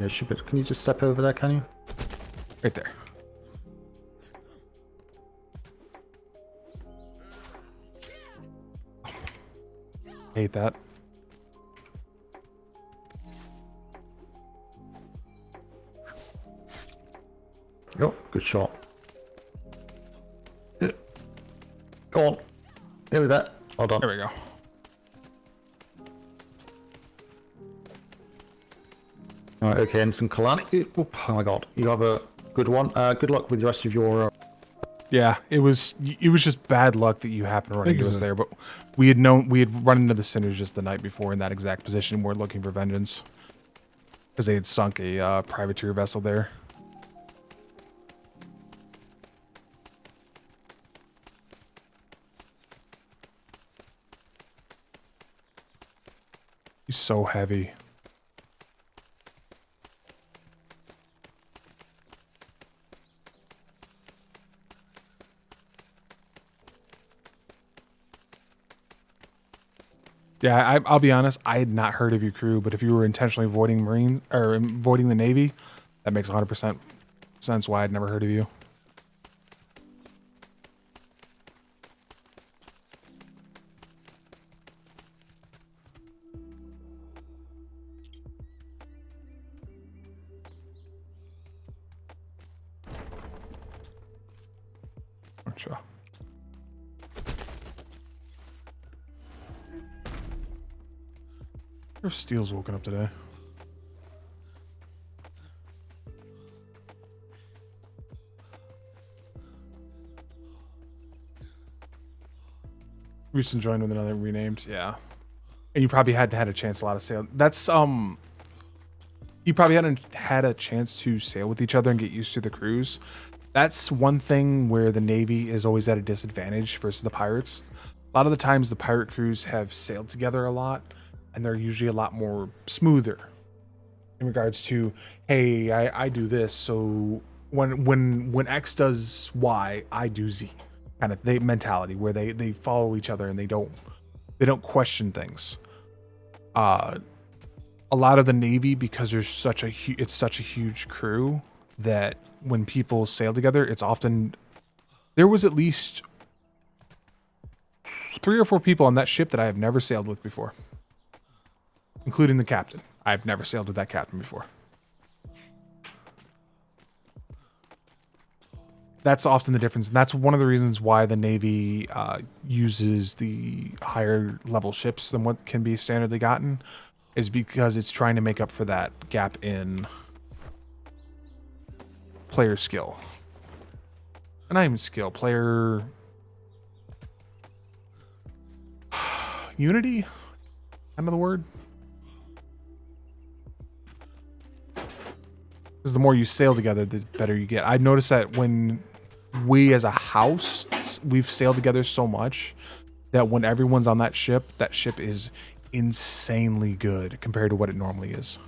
Yeah, should be. Can you just step over there? Can you? Right there. Hate that. Oh, good shot. Yeah. Go on. Nearly there. Well done. There we go. Alright, okay, Ensign Kalani. Oh my god, you have a good one. Good luck with the rest of your... Yeah, it was just bad luck that you happened to run into us so. there, but we had run into the Sinners just the night before in that exact position. We're looking for vengeance. Because they had sunk a privateer vessel there. He's so heavy. Yeah, I'll be honest. I had not heard of your crew, but if you were intentionally avoiding Marines or avoiding the Navy, that makes 100% sense why I'd never heard of you. Sure. I wonder if Steele's woken up today. Recent joined with another renamed, yeah. And you probably hadn't had a chance to sail. That's you probably hadn't had a chance to sail with each other and get used to the crews. That's one thing where the Navy is always at a disadvantage versus the pirates. A lot of the times the pirate crews have sailed together a lot, and they're usually a lot more smoother in regards to, hey, I do this, so when X does Y, I do Z, kind of mentality where they follow each other and they don't question things. A lot of the Navy, because there's such a huge crew, that when people sail together, it's often, there was at least 3 or 4 people on that ship that I have never sailed with before, including the captain. I've never sailed with that captain before. That's often the difference, and that's one of the reasons why the Navy uses the higher level ships than what can be standardly gotten, is because it's trying to make up for that gap in player skill. And not even skill, player unity? Another word? Because the more you sail together, the better you get. I noticed that when we as a house, we've sailed together so much that when everyone's on that ship is insanely good compared to what it normally is.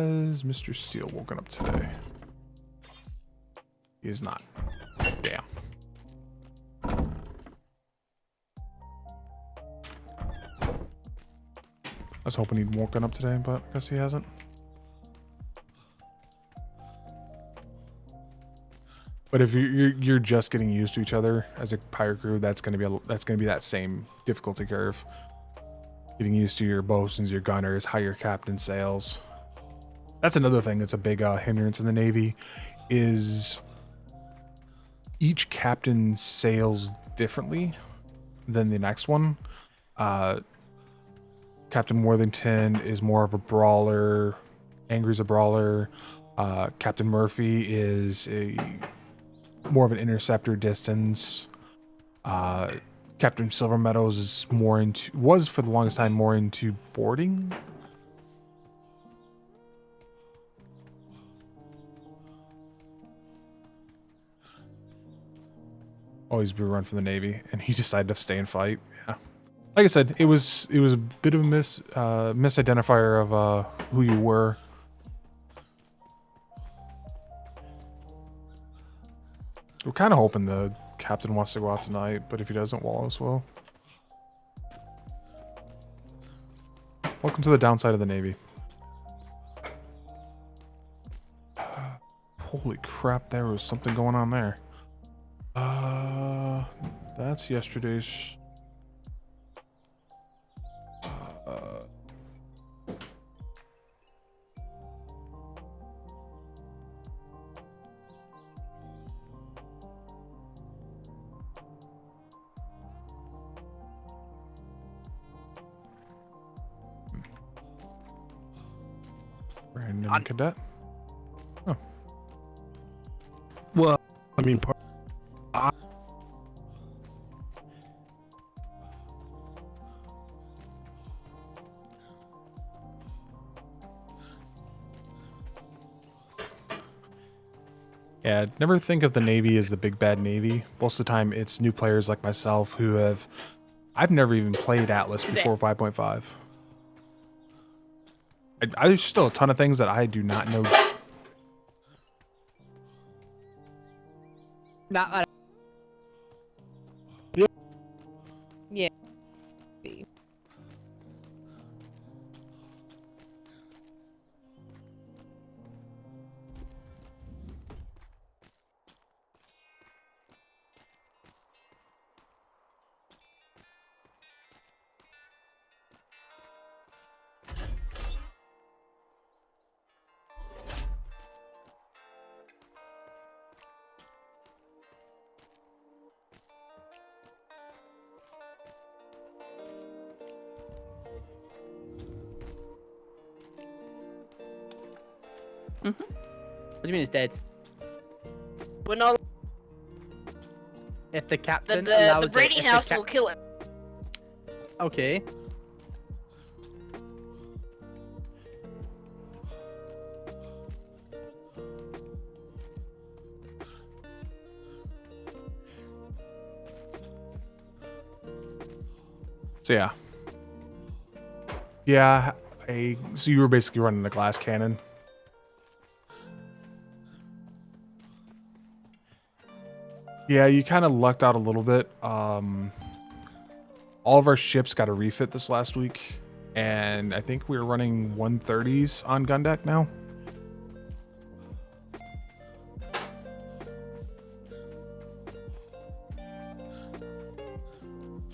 Has Mr. Steele woken up today? He is not. Damn. I was hoping he'd woken up today, but I guess he hasn't. But if you're just getting used to each other as a pirate crew, that's gonna be that same difficulty curve. Getting used to your bosuns, your gunners, how your captain sails. That's another thing that's a big hindrance in the Navy, is each captain sails differently than the next one. Captain Worthington is more of a brawler. Angry's a brawler. Captain Murphy is more of an interceptor distance. Captain Silver Meadows is was for the longest time more into boarding. Always be run from the Navy, and he decided to stay and fight. Yeah, like I said, it was a bit of a misidentifier of who you were. We're kind of hoping the captain wants to go out tonight, but if he doesn't, Wallace will. Welcome to the downside of the Navy. Holy crap, there was something going on there. That's yesterday's. Random cadet. Oh. Well, I mean, Yeah, never think of the Navy as the big bad Navy. Most of the time, it's new players like myself who I've never even played Atlas before 5.5. There's still a ton of things that I do not know. Not. Yeah. What do you mean it's dead? We're not. If the captain The allows it, breeding if the house will kill it. Okay. So yeah. So you were basically running a glass cannon. Yeah, you kind of lucked out a little bit. All of our ships got a refit this last week, and I think we're running 130s on gun deck now.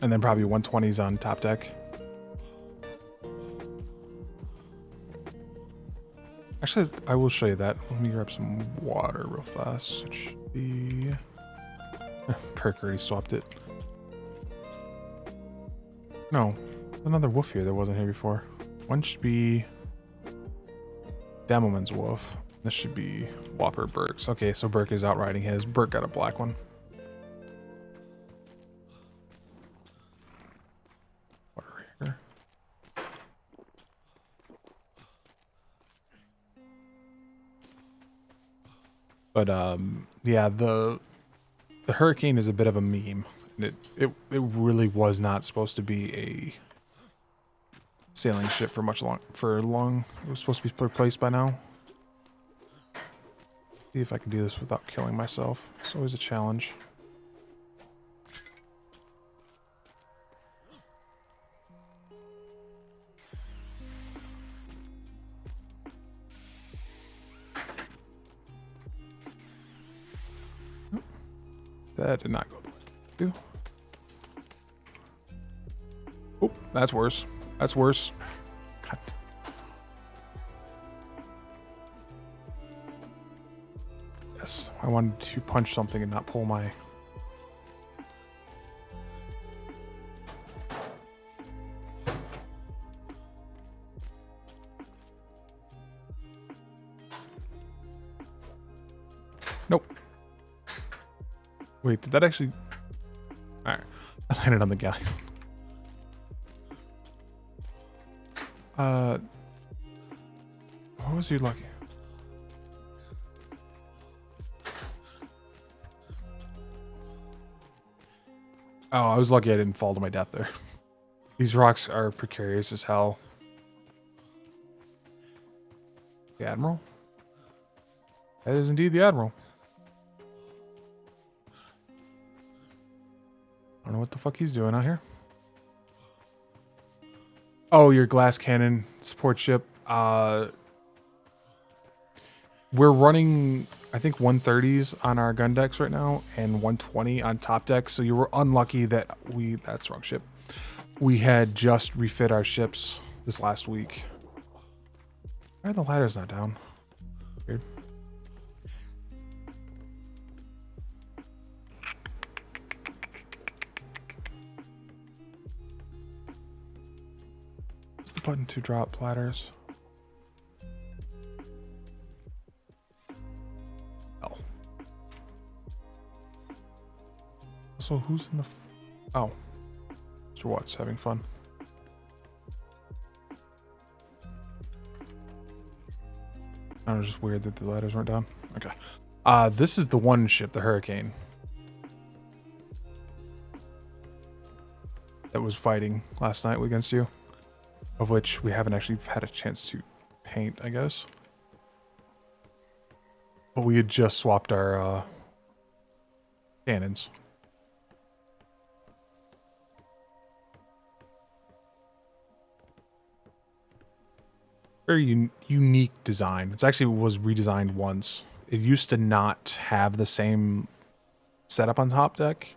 And then probably 120s on top deck. Actually, I will show you that. Let me grab some water real fast. It should be... Perk already swapped it. No, another wolf here that wasn't here before. One should be Demoman's wolf. This should be Whopper Burke's. Okay, so Burke is out riding his. Burke got a black one. Water here. But yeah, the hurricane is a bit of a meme. It really was not supposed to be sailing ship for long. It was supposed to be replaced by now. See if I can do this without killing myself. It's always a challenge. That did not go the way. Oh, that's worse. That's worse. God. Yes, I wanted to punch something and not pull my... Nope. Wait, did that actually... Alright. I landed on the galleon. What was you lucky? Oh, I was lucky I didn't fall to my death there. These rocks are precarious as hell. The Admiral? That is indeed the Admiral. I don't know what the fuck he's doing out here. Oh, your glass cannon support ship. We're running, I think, 130s on our gun decks right now and 120 on top decks. So you were unlucky that that's the wrong ship. We had just refit our ships this last week. Why are the ladders not down? Weird. What's the button to drop ladders? Oh. So who's in the... Oh. Mr. Watts having fun. I was just weird that the ladders weren't down. Okay. This is the one ship, the Hurricane, that was fighting last night against you, of which we haven't actually had a chance to paint, I guess. But we had just swapped our cannons. Very unique design. It's actually was redesigned once. It used to not have the same setup on top deck,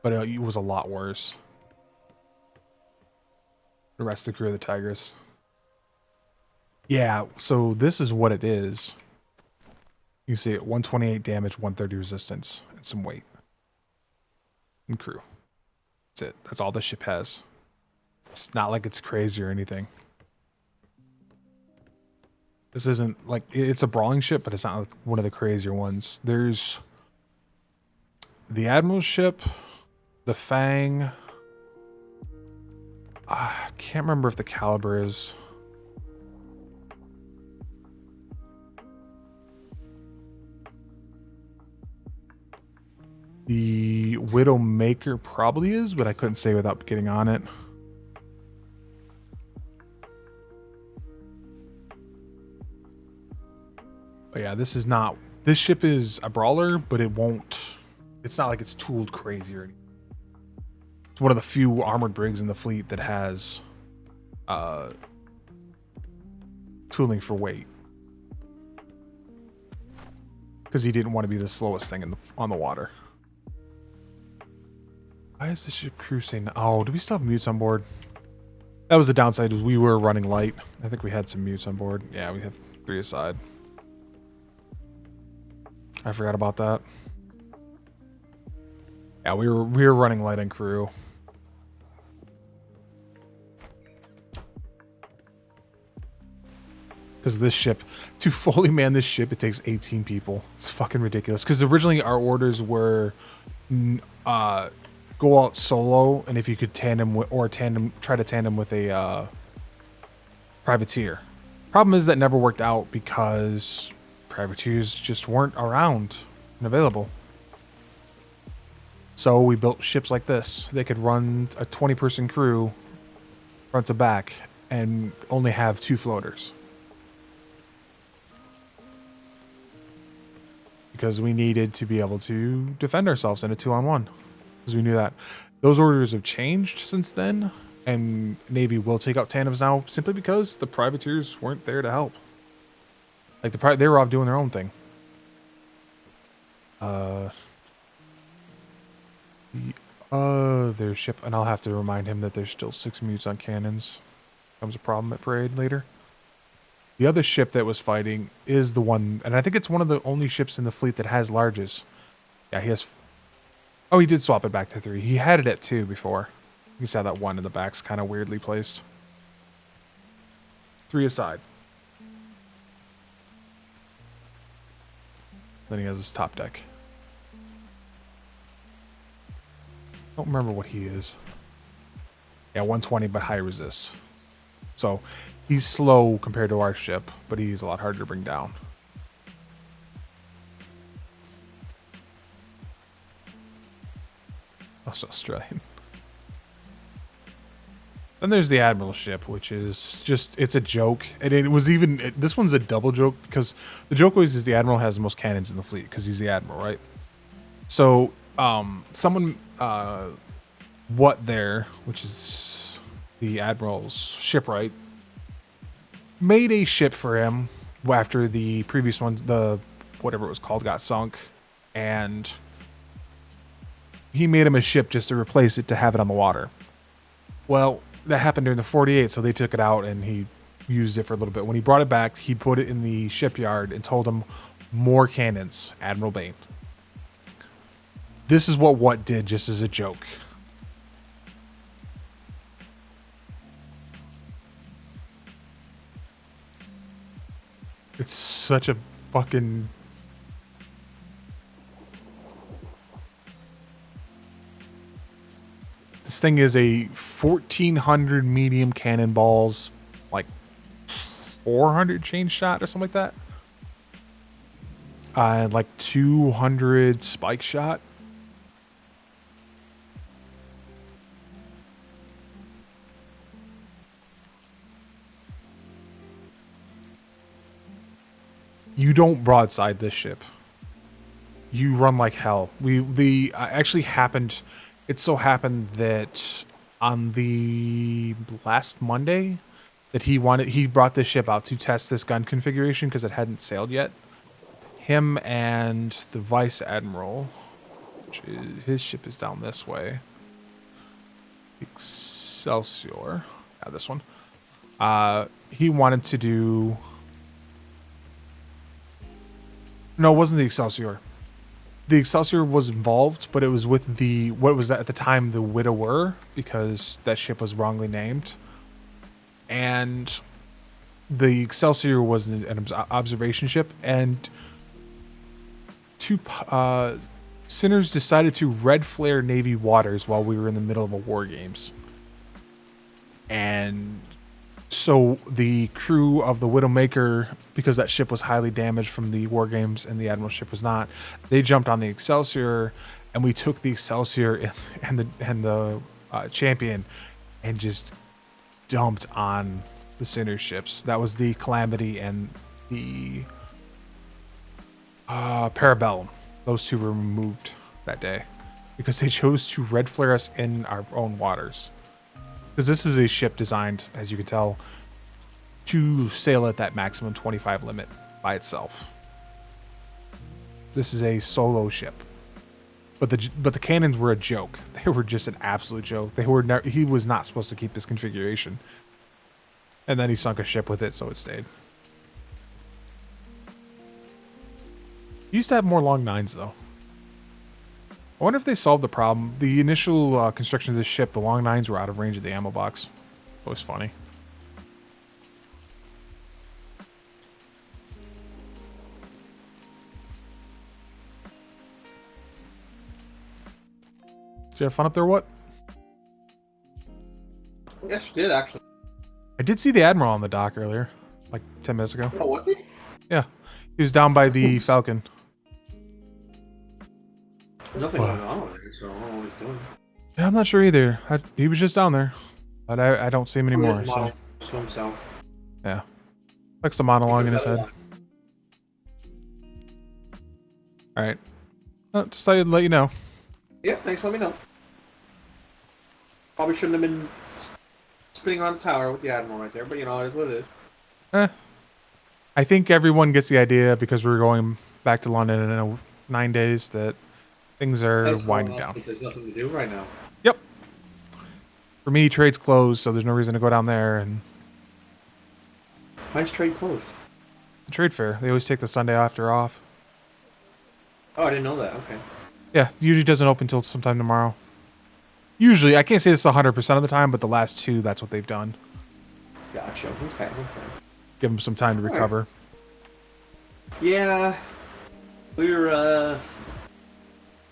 but it was a lot worse. The rest of the crew of the Tigers. Yeah, so this is what it is. You see it, 128 damage, 130 resistance, and some weight. And crew. That's it. That's all the ship has. It's not like it's crazy or anything. This isn't like, it's a brawling ship, but it's not like one of the crazier ones. There's the Admiral's ship, the Fang. I can't remember if the Caliber is. The Widowmaker probably is, but I couldn't say without getting on it. But yeah, this ship is a brawler, but it's not like it's tooled crazy or anything. It's one of the few armored brigs in the fleet that has tooling for weight. Because he didn't want to be the slowest thing on the water. Why is the ship crew saying, oh, do we still have mutes on board? That was the downside, we were running light. I think we had some mutes on board. Yeah, we have 3 aside. I forgot about that. Yeah, we were running light on crew. Because this ship, to fully man this ship, it takes 18 people. It's fucking ridiculous. Because originally our orders were go out solo, and if you could try to tandem with a privateer. Problem is that never worked out because privateers just weren't around and available. So we built ships like this. They could run a 20-person crew front to back and only have 2 floaters. Because we needed to be able to defend ourselves in a 2-on-1. Because we knew that. Those orders have changed since then, and Navy will take out tandems now simply because the privateers weren't there to help. Like, they were off doing their own thing. The other ship, and I'll have to remind him that there's still 6 mutes on cannons. Becomes a problem at parade later. The other ship that was fighting is the one, and I think it's one of the only ships in the fleet that has larges. Yeah, he has. Oh, he did swap it back to 3. He had it at 2 before. You saw that 1 in the back's kind of weirdly placed. 3 aside. Then he has his top deck. Don't remember what he is. Yeah, 120, but high resist. So he's slow compared to our ship, but he's a lot harder to bring down. Also Australian. Then there's the Admiral ship, which is just, it's a joke. And it was even, this one's a double joke because the joke always is the Admiral has the most cannons in the fleet because he's the Admiral, right? So, someone, what there, which is the Admiral's shipwright, made a ship for him after the previous one, the whatever it was called, got sunk, and he made him a ship just to replace it to have it on the water. Well, that happened during the 48, so they took it out and he used it for a little bit. When he brought it back, he put it in the shipyard and told him more cannons, Admiral Bane. This is what did, just as a joke. It's such a fucking... This thing is a 1,400 medium cannonballs, like 400 chain shot or something like that. And like 200 spike shot. You don't broadside this ship. You run like hell. Actually happened. It so happened that on the last Monday that he brought this ship out to test this gun configuration because it hadn't sailed yet. Him and the Vice Admiral, which is, his ship is down this way. Excelsior. Yeah, this one. He wanted to do... No, it wasn't the Excelsior. The Excelsior was involved, but it was with the, what was at the time, the Widower, because that ship was wrongly named. And the Excelsior was an observation ship, and two sinners decided to red flare Navy waters while we were in the middle of a war games. And so the crew of the Widowmaker, because that ship was highly damaged from the war games and the Admiral ship was not, they jumped on the Excelsior, and we took the Excelsior and the Champion and just dumped on the Sinner ships. That was the Calamity and the Parabellum. Those two were removed that day because they chose to red flare us in our own waters. Because this is a ship designed, as you can tell, to sail at that maximum 25 limit by itself. This is a solo ship. But the cannons were a joke. They were just an absolute joke. He was not supposed to keep this configuration. And then he sunk a ship with it, so it stayed. He used to have more long nines, though. I wonder if they solved the problem. The initial construction of this ship, the long nines were out of range of the ammo box. That was funny. Did you have fun up there, what? Yes, you did, actually. I did see the Admiral on the dock earlier, like 10 minutes ago. Oh, was he? Yeah. He was down by the Falcon. Nothing going on with it, so I don't know what he's doing. Yeah, I'm not sure either. He was just down there. But I don't see him anymore, so... To himself. Yeah. Likes to monologue in his head. Alright. Just thought I'd let you know. Yeah, thanks for letting me know. Probably shouldn't have been spinning on the tower with the Admiral right there, but you know, it is what it is. I think everyone gets the idea because we're going back to London in 9 days that things are winding down. But there's nothing to do right now. Yep. For me, trade's closed, so there's no reason to go down there. And why's trade closed? The trade fair. They always take the Sunday after off. Oh, I didn't know that. Okay. Yeah, usually doesn't open until sometime tomorrow. Usually, I can't say this 100% of the time, but the last 2, that's what they've done. Gotcha. Okay. Give them some time to recover. Yeah. We're,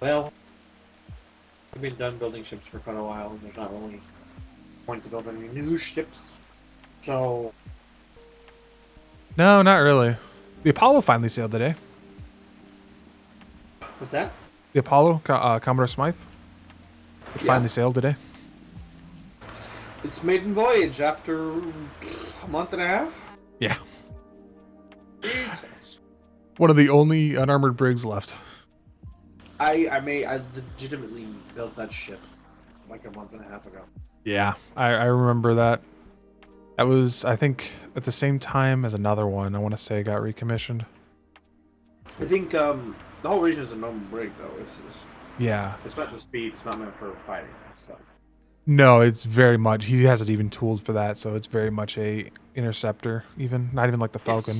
well, we've been done building ships for quite a while, and there's not really point to build any new ships. So. No, not really. The Apollo finally sailed today. What's that? The Apollo, Commodore Smythe. It finally sailed today. Its maiden voyage after a month and a half? Yeah. One of the only unarmored brigs left. I legitimately built that ship like a month and a half ago. Yeah, I remember that. That was, I think, at the same time as another one, I want to say, got recommissioned. I think the whole reason is a normal brig, though. Yeah. It's not for speed, it's not meant for fighting. So. No, it's very much, he hasn't even tooled for that, so it's very much a interceptor, even, not even like the Falcon.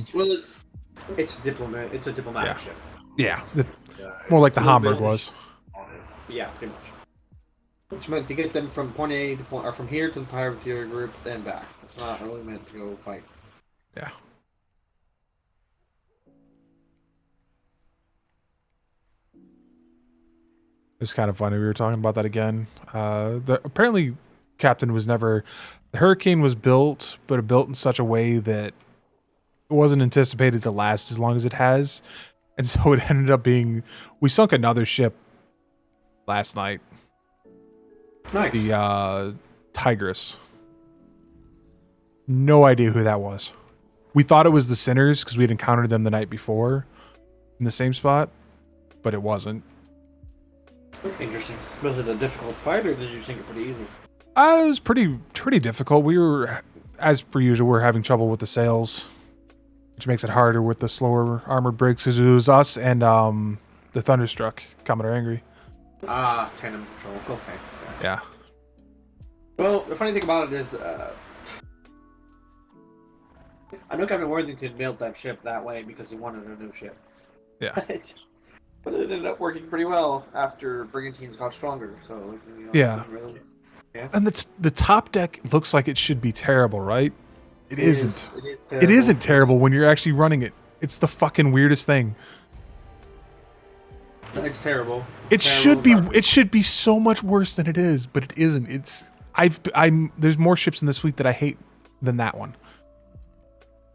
It's a diplomatic ship. Yeah, more like the Hamburg was. Yeah, pretty much. It's meant to get them from point A to point, or from here to the privateer group and back. It's not really meant to go fight. Yeah. It's kind of funny. We were talking about that again. Apparently, Captain was never. The Hurricane was built, but built in such a way that it wasn't anticipated to last as long as it has, and so it ended up being. We sunk another ship last night. Nice. The Tigress. No idea who that was. We thought it was the Sinners because we had encountered them the night before in the same spot, but it wasn't. Interesting. Was it a difficult fight, or did you think it pretty easy? It was pretty difficult. We were, as per usual, we're having trouble with the sails, which makes it harder with the slower armored brigs because it was us and the Thunderstruck, Commodore Angry. Tandem patrol. Okay. Yeah. Well, the funny thing about it is, I know Captain Worthington built that ship that way because he wanted a new ship. Yeah. But it ended up working pretty well after brigantines got stronger. So you know, yeah. Really, yeah. And the top deck looks like it should be terrible, right? It isn't. It isn't terrible when you're actually running it. It's the fucking weirdest thing. It's terrible. It should be so much worse than it is, but it isn't. There's more ships in this fleet that I hate than that one.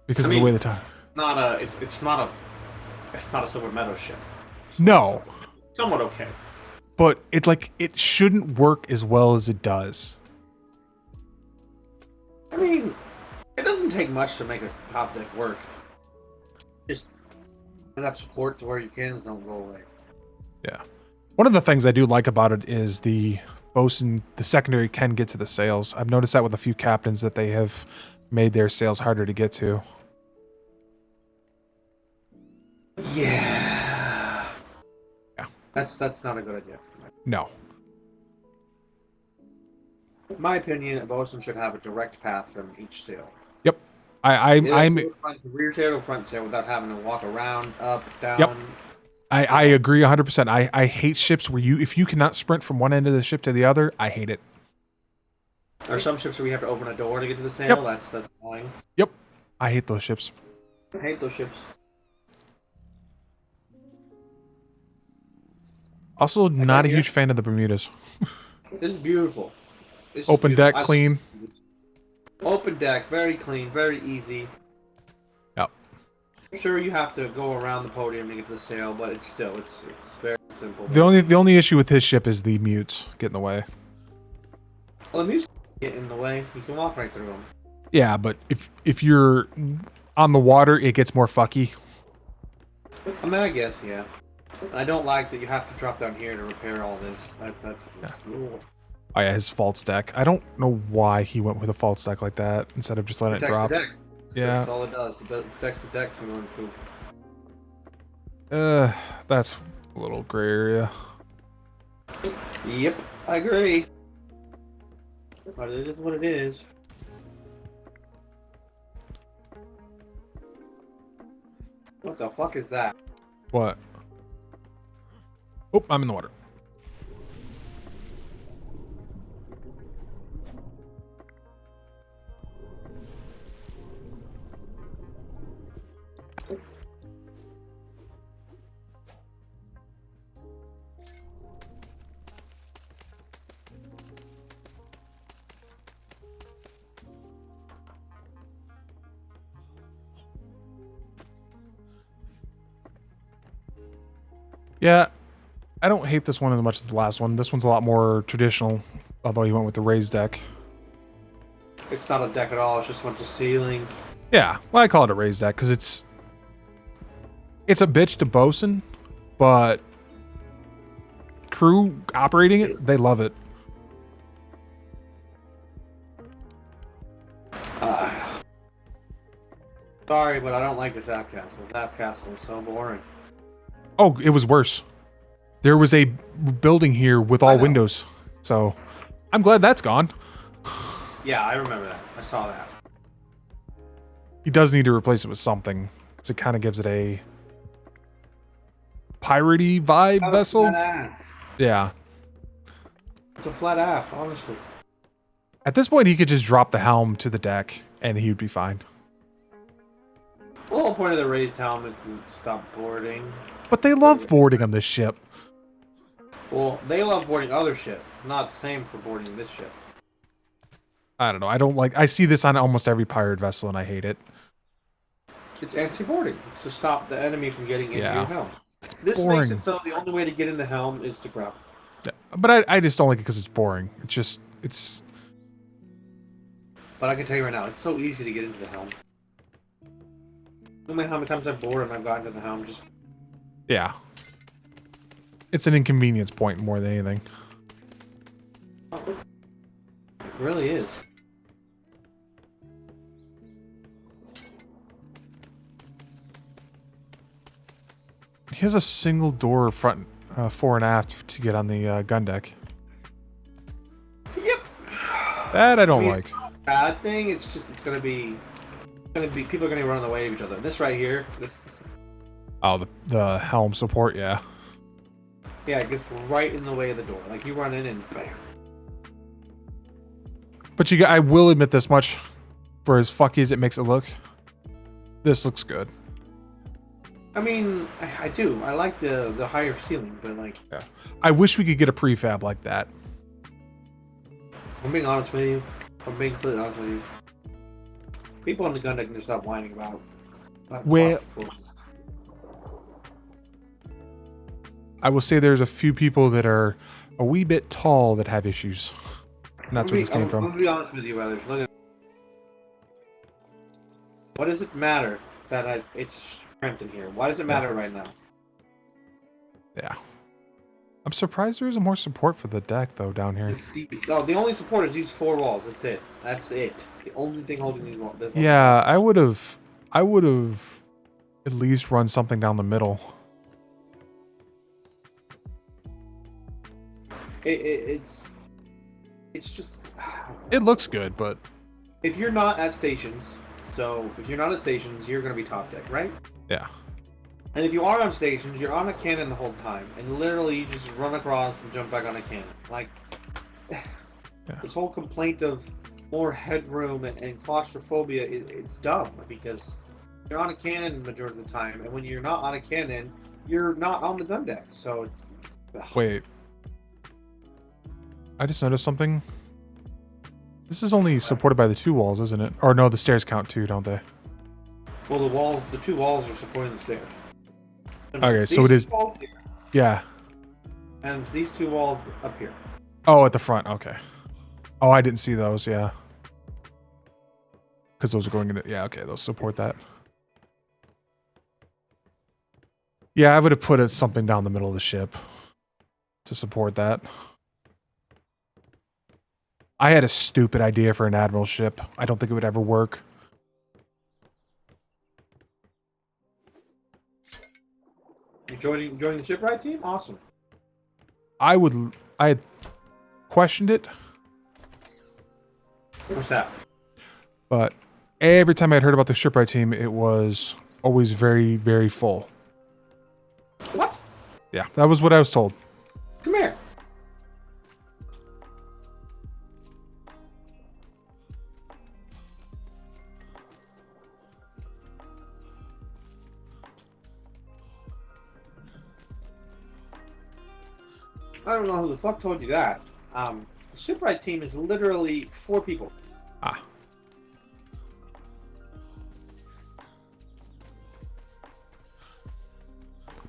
Because of the way the time. It's not a Silver Meadow ship. No. It's somewhat okay. But it shouldn't work as well as it does. I mean, it doesn't take much to make a top deck work. Just enough support to where your cannons don't go away. Yeah. One of the things I do like about it is the bosun, the secondary can get to the sails. I've noticed that with a few captains that they have made their sails harder to get to. Yeah. Yeah. That's not a good idea. No. In my opinion, a bosun should have a direct path from each sail. Yep. I'm rear sail to front sail without having to walk around, up, down. Yep. I agree 100%. I hate ships where if you cannot sprint from one end of the ship to the other, I hate it. There are some ships where we have to open a door to get to the sail. Yep. That's annoying. Yep. I hate those ships. I hate those ships. Also, not a huge fan of the Bermudas. This is beautiful. Open deck, clean. Open deck, very clean, very easy. Yep. Sure, you have to go around the podium to get to the sail, but it's very simple. The only issue with his ship is the mutes get in the way. Well, the mutes get in the way. You can walk right through them. Yeah, but if you're on the water, it gets more fucky. I mean, I guess, yeah. I don't like that you have to drop down here to repair all this. That's just cool. Oh yeah, his fault stack. I don't know why he went with a fault stack like that instead of just letting it drop. The deck. Yeah. That's all it does. It protects the deck from going poof. That's a little gray area. Yep, I agree. But it is what it is. What the fuck is that? What? Oh, I'm in the water. Yeah, I don't hate this one as much as the last one. This one's a lot more traditional, although he went with the raised deck. It's not a deck at all. It's just a bunch of ceilings. Yeah, well, I call it a raised deck because it's a bitch to bosun, but crew operating it, they love it. Sorry, but I don't like this app castle. This app castle is so boring. Oh, it was worse. There was a building here with all windows, so I'm glad that's gone. Yeah, I remember that. I saw that. He does need to replace it with something because it kind of gives it a piratey vibe vessel. Flat ass. Yeah. It's a flat ass, honestly. At this point, he could just drop the helm to the deck and he would be fine. The whole point of the raised helm is to stop boarding. But they love boarding on this ship. Well, they love boarding other ships. It's not the same for boarding this ship. I don't know. I see this on almost every pirate vessel and I hate it. It's anti-boarding. It's to stop the enemy from getting into Yeah. your helm. This boring. makes it so the only way to get in the helm is to grab. Yeah, but I just don't like it because it's boring. It's. But I can tell you right now, it's so easy to get into the helm. No matter how many times I've boarded and I've gotten to the helm, just... Yeah. It's an inconvenience point more than anything. It really is. He has a single door front, fore and aft to get on the gun deck. Yep. That I don't like. It's not a bad thing. It's just it's gonna be people are gonna run in the way of each other. This right here. Oh, the helm support, yeah. Yeah, it gets right in the way of the door. Like you run in and bam. But I will admit this much, for as fucky as it makes it look, this looks good. I mean, I do. I like the higher ceiling, but like. Yeah. I wish we could get a prefab like that. I'm being honest with you. I'm being completely honest with you. People on the gun deck need to stop whining about. Well, I will say there's a few people that are a wee bit tall that have issues. And that's where this came from. I'm gonna be honest with you, brothers. Look at. What does it matter that it's cramped in here? Why does it matter right now? Yeah. I'm surprised there isn't more support for the deck though down here. The only support is these four walls. That's it. That's it. The only thing holding these walls. Yeah, I would have at least run something down the middle. It's just. It looks good, but if you're not at stations, you're gonna be top deck, right? Yeah. And if you are on stations, you're on a cannon the whole time, and literally you just run across and jump back on a cannon. Like this whole complaint of more headroom and claustrophobia, it's dumb because you're on a cannon the majority of the time, and when you're not on a cannon, you're not on the gun deck. So it's. Wait. I just noticed something. This is only supported by the two walls, isn't it? Or no, the stairs count too, don't they? Well, the two walls are supporting the stairs. Okay, so it is. Yeah. And these two walls up here. Oh, at the front. Okay. Oh, I didn't see those. Yeah. because those are going into. Yeah, okay, those support that. Yeah, I would have put something down the middle of the ship to support that. I had a stupid idea for an admiral ship. I don't think it would ever work. You joining the shipwright team? Awesome. I had questioned it. What's that? But every time I'd heard about the shipwright team, it was always very, very full. What? Yeah, that was what I was told. Come here. I don't know who the fuck told you that. The shipwright team is literally 4 people. Ah.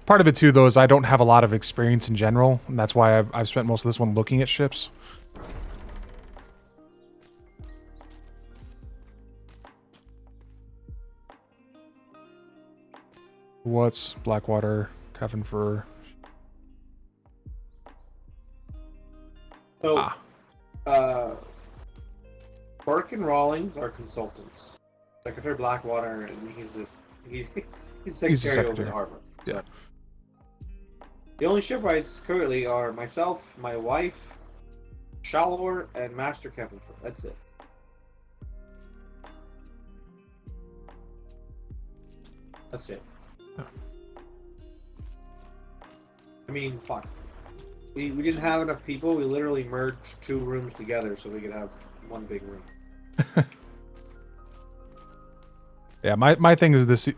Part of it too, though, is I don't have a lot of experience in general, and that's why I've spent most of this one looking at ships. What's Blackwater, Coffin Fur? So, Burke and Rawlings are consultants. Secretary Blackwater, and he's the secretary over the harbor. So. Yeah. The only shipwrights currently are myself, my wife, Shalor, and Master Kevin. That's it. That's it. I mean, fuck. We didn't have enough people. We literally merged 2 rooms together so we could have one big room. Yeah, my thing is this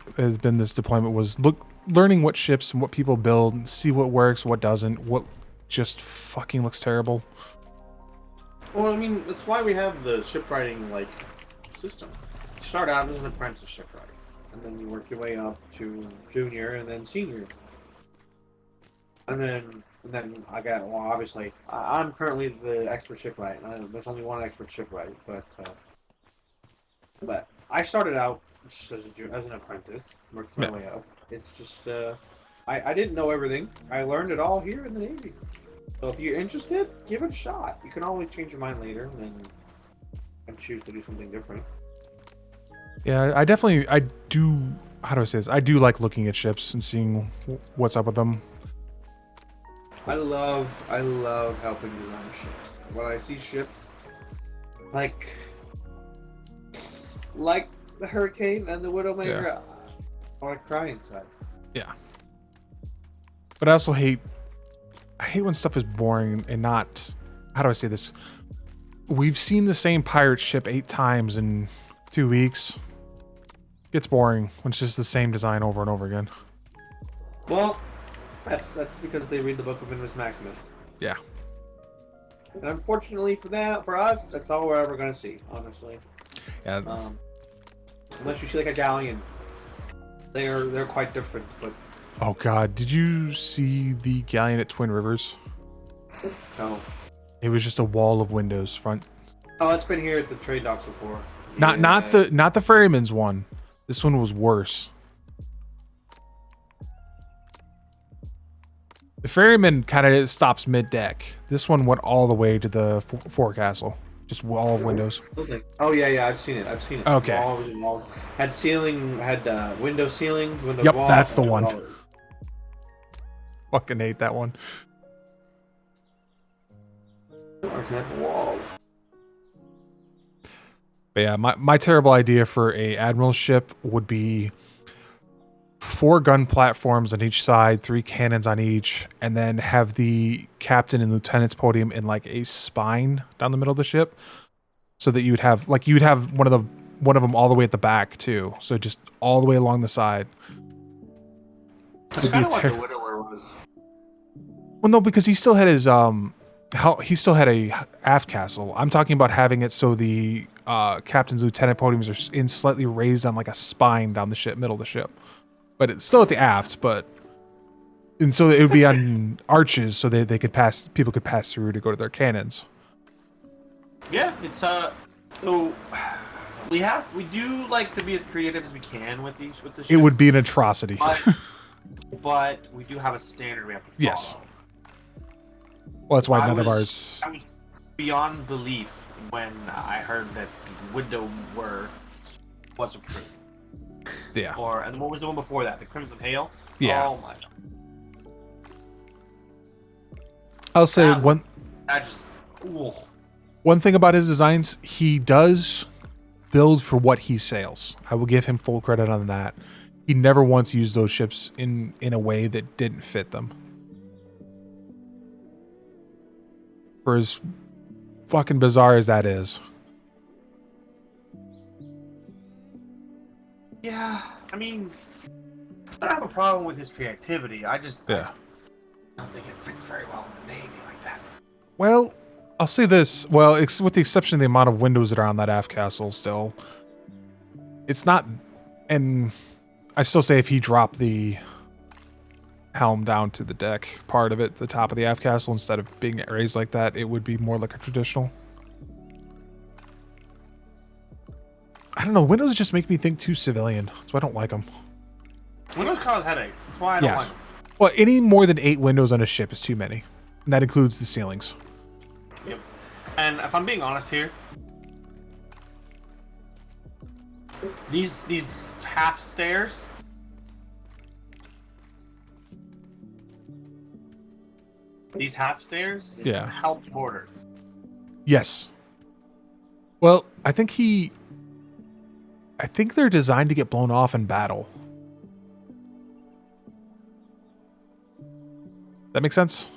deployment was learning what ships and what people build, see what works, what doesn't, what just fucking looks terrible. Well, I mean, that's why we have the shipwriting system. You start out as an apprentice shipwright, and then you work your way up to junior and then senior. And then I got, well, obviously, I'm currently the expert shipwright. There's only one expert shipwright, but I started out just as an apprentice, worked my way up. It's just, I didn't know everything. I learned it all here in the Navy. So if you're interested, give it a shot. You can always change your mind later and choose to do something different. Yeah, I do, how do I say this? I do like looking at ships and seeing what's up with them. I love helping design ships. When I see ships like the Hurricane and the Widowmaker, Yeah. I want to cry inside. Yeah. But I also hate when stuff is boring and not, how do I say this? We've seen the same pirate ship 8 times in 2 weeks. It gets boring when it's just the same design over and over again. Well, that's because they read the book of Minimus Maximus. Yeah. And unfortunately for us, that's all we're ever going to see, honestly. Yeah. Unless you see like a galleon. They're quite different, but Oh god, did you see the galleon at Twin Rivers? no. It was just a wall of windows front. Oh, it's been here at the trade docks before. Not the ferryman's one. This one was worse. The ferryman kind of stops mid-deck. This one went all the way to the forecastle. Just wall of windows. Okay. Oh yeah, I've seen it. Okay. Walls. Had window ceilings, window Yep, walls. that's the one. Fucking hate that one. Wall. But yeah, my terrible idea for a admiral ship would be 4 gun platforms on each side, 3 cannons on each, and then have the captain and lieutenant's podium in like a spine down the middle of the ship, so that you'd have one of them all the way at the back too. So just all the way along the side. That's kind of what the Widower was. Well, no, because he still had his he still had a aft castle. I'm talking about having it so the captain's lieutenant podiums are in slightly raised on like a spine down the ship, middle of the ship. But it's still at the aft, and so it would be on arches so people could pass through to go to their cannons. Yeah, it's so We do like to be as creative as we can with the ships. It would be an atrocity. But we do have a standard we have to follow. Yes. Well, that's why none of I ours. was beyond belief when I heard that the window was approved. Yeah. And what was the one before that? The Crimson Hail? Yeah. Oh my. I'll say one. Ooh. One thing about his designs, he does build for what he sails. I will give him full credit on that. He never once used those ships in a way that didn't fit them. For as fucking bizarre as that is. Yeah, I mean, I don't have a problem with his creativity. I don't think it fits very well in the Navy like that. Well, I'll say this. Well, with the exception of the amount of windows that are on that aft castle still. It's not... And I still say if he dropped the helm down to the deck part of it, the top of the aft castle, instead of being raised like that, it would be more like a traditional. I don't know. Windows just make me think too civilian. That's why I don't like them. Windows cause headaches. That's why I don't like them. Well, any more than 8 windows on a ship is too many. And that includes the ceilings. Yep. And if I'm being honest here, these half stairs, Yeah. help boarders. Yes. Well, I think they're designed to get blown off in battle. That makes sense?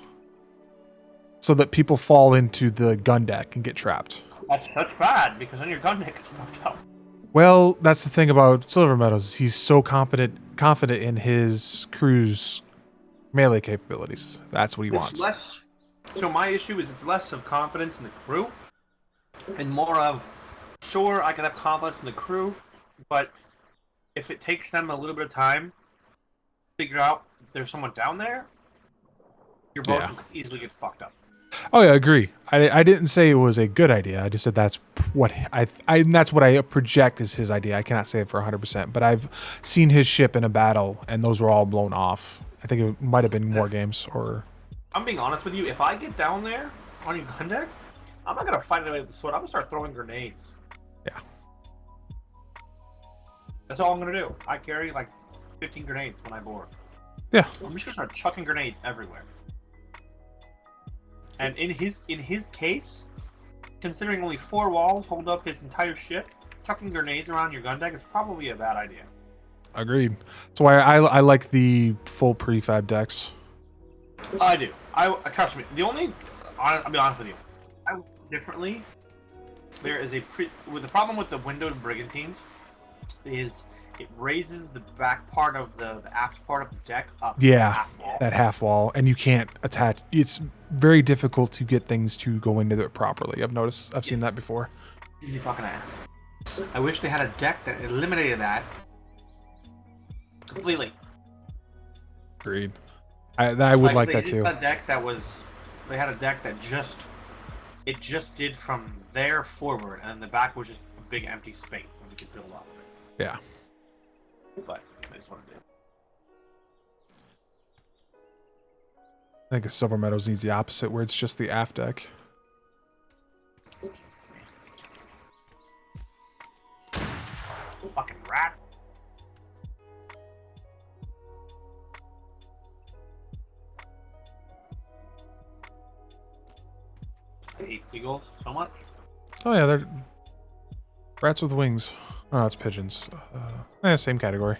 So that people fall into the gun deck and get trapped. That's bad because then your gun deck gets fucked up. Well, that's the thing about Silver Meadows. He's so confident in his crew's melee capabilities. That's what he wants. So my issue is it's less of confidence in the crew and more of, sure, I can have confidence in the crew, but if it takes them a little bit of time to figure out if there's someone down there, your boats could easily get fucked up. Oh yeah, I agree. I didn't say it was a good idea. I just said that's what that's what I project as his idea. I cannot say it for 100%, but I've seen his ship in a battle, and those were all blown off. I think it might have been more games, or... I'm being honest with you. If I get down there on your gun deck, I'm not gonna fight anybody with the sword. I'm gonna start throwing grenades. Yeah. That's all I'm gonna do. I carry like 15 grenades when I board. Yeah. I'm just gonna start chucking grenades everywhere. And in his case, considering only 4 walls hold up his entire ship, chucking grenades around your gun deck is probably a bad idea. Agreed. That's why I like the full prefab decks. I do. I trust me. I'll be honest with you. I would differently. There is the problem with the windowed brigantines is it raises the back part of the aft part of the deck up. Yeah, that half wall, and you can't attach. It's very difficult to get things to go into it properly. I've seen that before. You fucking ass. I wish they had a deck that eliminated that completely. Agreed. I would like that too. They had a deck that just did from there forward, and the back was just a big empty space that we could build off of it. Yeah. But I just want to do. I think Silver Meadows needs the opposite, where it's just the aft deck. Fucking rat. I hate seagulls so much. Oh yeah, they're rats with wings. Oh, no, it's pigeons. Same category.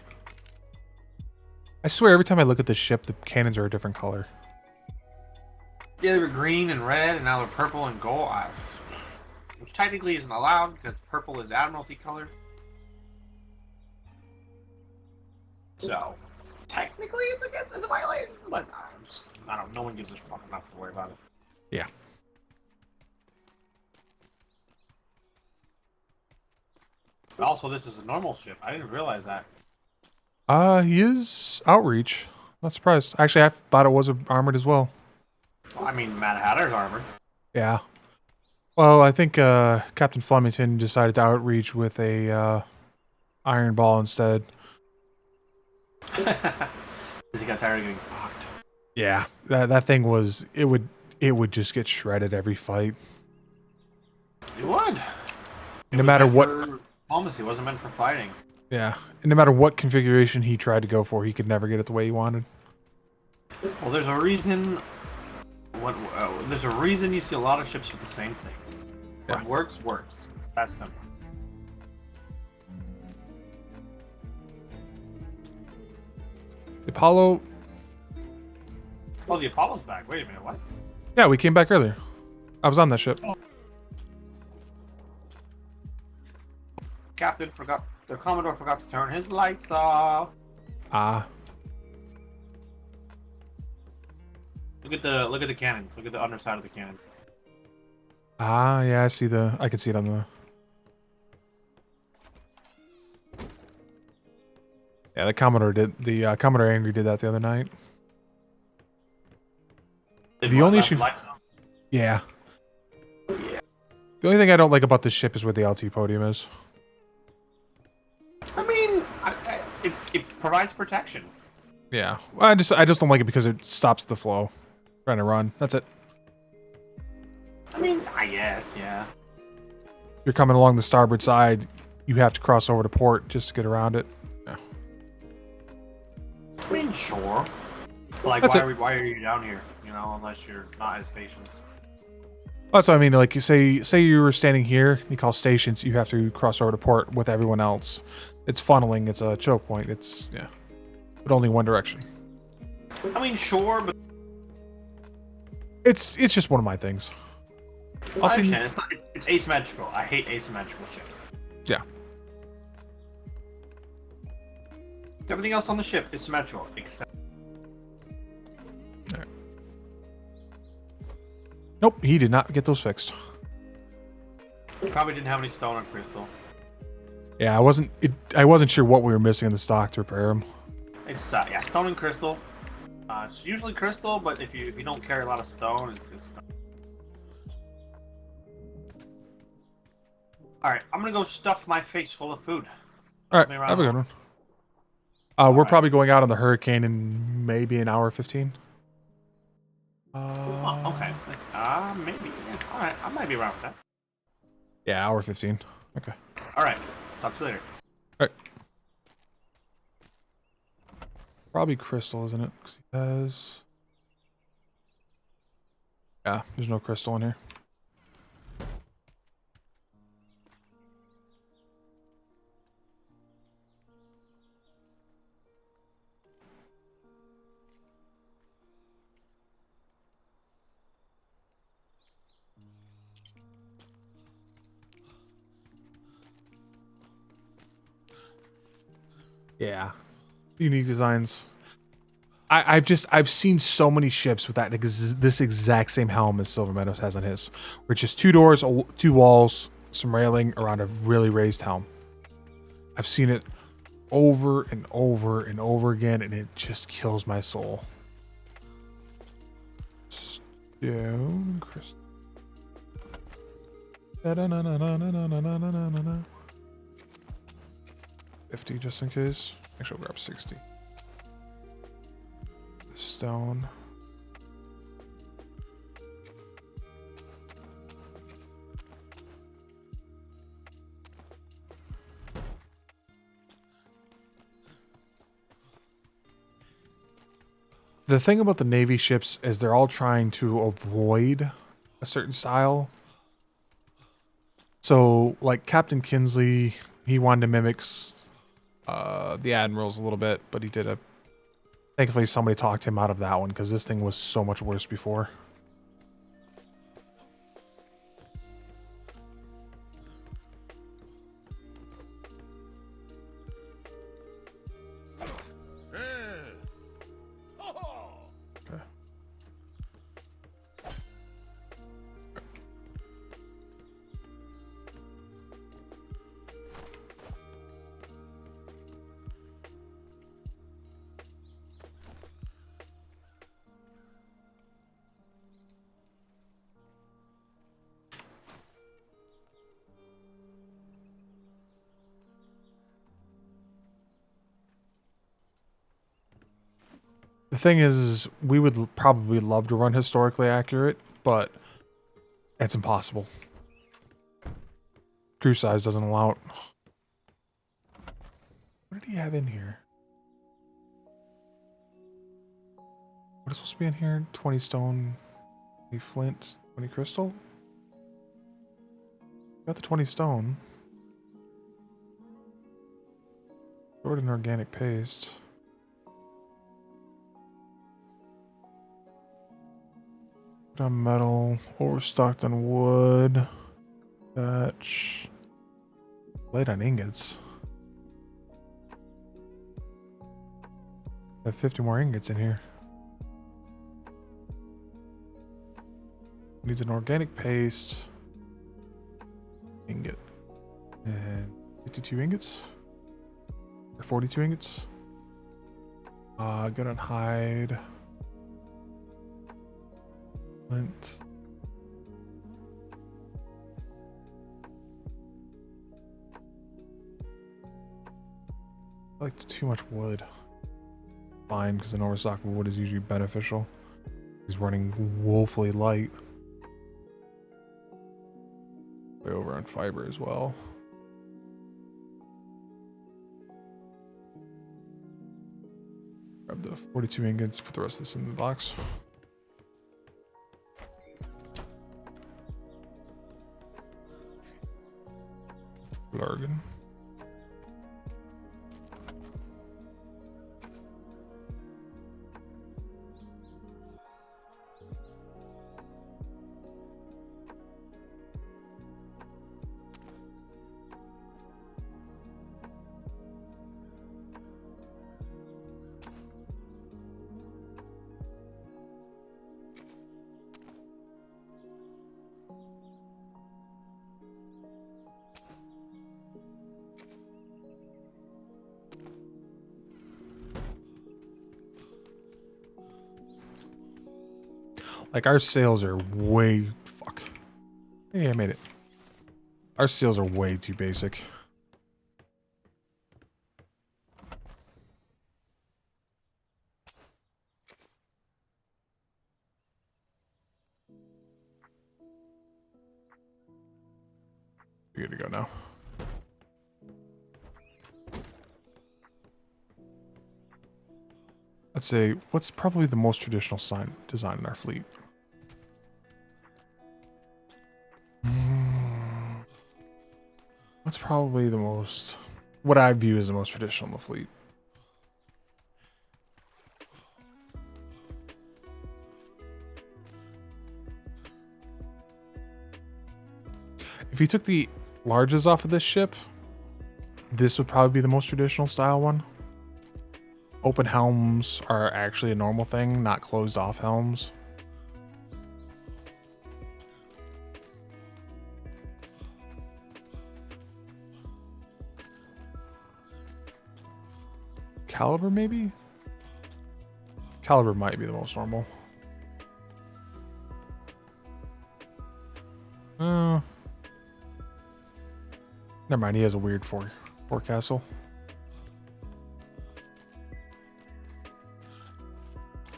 I swear, every time I look at this ship, the cannons are a different color. Yeah, they were green and red, and now they're purple and gold. Which technically isn't allowed because purple is Admiralty color. So, technically it's a violation, but no one gives a fuck enough to worry about it. Yeah. Also, this is a normal ship. I didn't realize that. He is outreach. Not surprised. Actually, I thought it was armored as well. Well, I mean, Mad Hatter's armored. Yeah. Well, I think Captain Flemington decided to outreach with a iron ball instead. Because he got tired of getting fucked. Yeah, that thing was it would just get shredded every fight. It would. No matter what. For diplomacy, it wasn't meant for fighting. Yeah, and no matter what configuration he tried to go for, he could never get it the way he wanted. Well, there's a reason. There's a reason you see a lot of ships with the same thing. What works, works. It's that simple. The Apollo. Oh, the Apollo's back. Wait a minute, what? Yeah, we came back earlier. I was on that ship. Captain forgot. The Commodore forgot to turn his lights off. Ah. Look at the cannons. Look at the underside of the cannons. Ah, yeah, I can see it on the. Yeah, the Commodore Angry did that the other night. The only issue. Yeah. The only thing I don't like about this ship is where the LT podium is. I mean, it provides protection. Yeah, I just don't like it because it stops the flow. Trying to run. That's it. I mean, I guess, yeah. You're coming along the starboard side. You have to cross over to port just to get around it. Yeah. I mean, sure. Like, why are you down here? You know, unless you're not at stations. That's what I mean. Like, you say you were standing here, you call stations, you have to cross over to port with everyone else. It's funneling. It's a choke point. It's but only one direction. I mean, sure, but it's just one of my things. I understand. It's asymmetrical. I hate asymmetrical ships. Yeah. Everything else on the ship is symmetrical, except. Right. Nope, he did not get those fixed. Probably didn't have any stone or crystal. Yeah, I wasn't sure what we were missing in the stock to repair them. It's stone and crystal. It's usually crystal, but if you don't carry a lot of stone, it's stone. All right, I'm gonna go stuff my face full of food. All right, have a good one. We're probably going out on the Hurricane in maybe an hour 15. Okay. Maybe. Yeah. All right, I might be around for that. Yeah, hour 15. Okay. All right. Talk to you later. All right. Probably crystal, isn't it? 'Cause he has. Yeah, there's no crystal in here. Yeah, unique designs. I've seen so many ships with this exact same helm as Silver Meadows has on his, where it's just 2 doors, 2 walls, some railing around a really raised helm. I've seen it over and over and over again, and it just kills my soul. Stone crystal. 50 just in case. Actually, I'll grab 60. The stone. The thing about the Navy ships is they're all trying to avoid a certain style. So, like Captain Kinsley, he wanted to mimic the Admirals a little bit, but he did a... Thankfully, somebody talked him out of that one, because this thing was so much worse before. Okay. The thing is we would probably love to run historically accurate, but it's impossible. Crew size doesn't allow it. What did he have in here? What is supposed to be in here? 20 stone, 20 flint, 20 crystal? Got the 20 stone. Stored in organic paste. On metal, overstocked on wood. Thatch. Light on ingots. I have 50 more ingots in here. Needs an organic paste. Ingot. And 52 ingots. Or 42 ingots. Good on hide. Flint. I like too much wood. Fine, because an overstock of wood is usually beneficial. He's running woefully light. Way over on fiber as well. Grab the 42 ingots, put the rest of this in the box. Largan. Like, our sales are way... Fuck. Hey, I made it. Our sales are way too basic. We're good to go now. Let's say, what's probably the most traditional design in our fleet? What's probably the most... What I view as the most traditional in the fleet? If you took the larges off of this ship, this would probably be the most traditional style one. Open helms are actually a normal thing, not closed off helms. Caliber, maybe? Caliber might be the most normal. Never mind, he has a weird forecastle.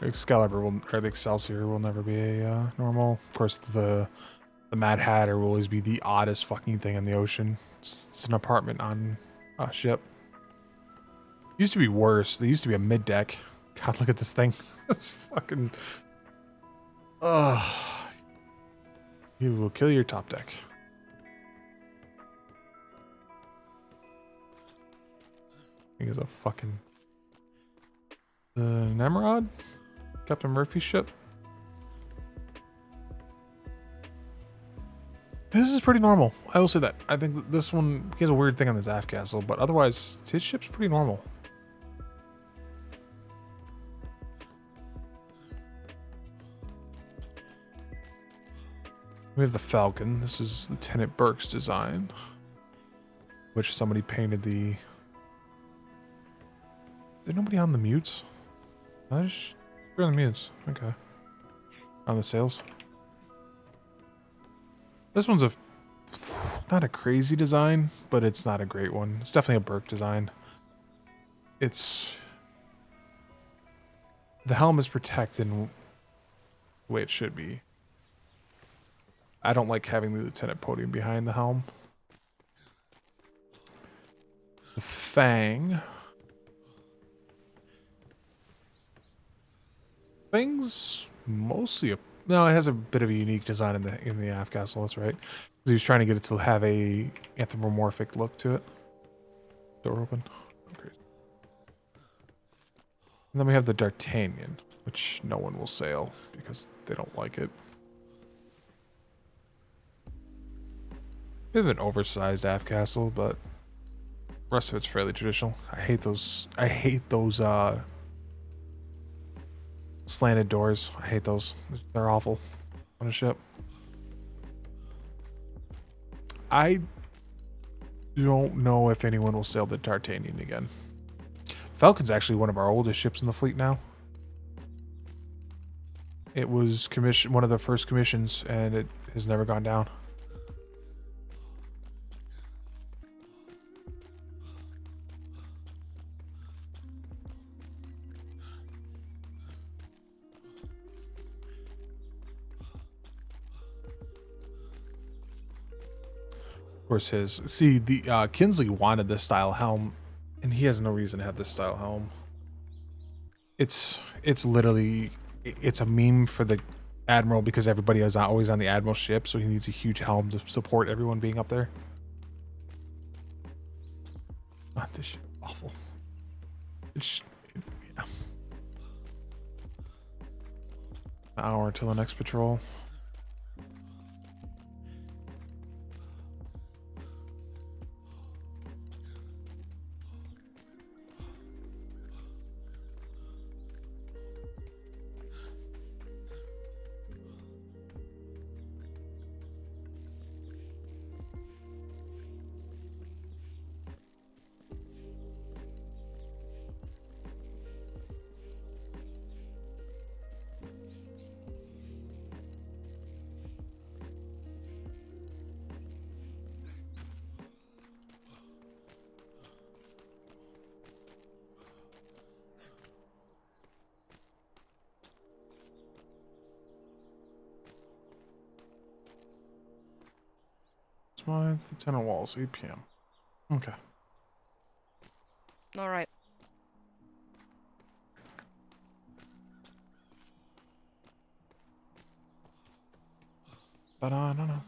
Excalibur will, or the Excelsior will never be a normal. Of course, the Mad Hatter will always be the oddest fucking thing in the ocean. It's an apartment on a ship. Used to be worse. There used to be a mid deck. God, look at this thing. It's fucking. You will kill your top deck. I think it's a fucking. The Nemrod? Captain Murphy's ship? This is pretty normal. I will say that. I think this one, he has a weird thing on his aft castle, but otherwise, his ship's pretty normal. We have the Falcon. This is Lieutenant Burke's design, which somebody painted the... Is there nobody on the mutes? We're on the mutes. Okay. On the sails. This one's not a crazy design, but it's not a great one. It's definitely a Burke design. It's... The helm is protected the way it should be. I don't like having the lieutenant podium behind the helm. The Fang. Fang's mostly no, it has a bit of a unique design in the aft castle, that's right. He was trying to get it to have a anthropomorphic look to it. Door open. Okay. And then we have the D'Artagnan, which no one will sail because they don't like it. Bit of an oversized aft castle, but the rest of it's fairly traditional. I hate those slanted doors. I hate those. They're awful on a ship. I don't know if anyone will sail the D'Artagnan again. Falcon's actually one of our oldest ships in the fleet now. It was one of the first commissions, and it has never gone down. Of course, Kinsley wanted this style helm, and he has no reason to have this style helm. It's literally a meme for the admiral because everybody is always on the admiral ship, so he needs a huge helm to support everyone being up there. Not this ship, awful. Yeah. An hour till the next patrol. Smythe, Lieutenant Walls, 8 p.m. Okay. All right. But I don't know.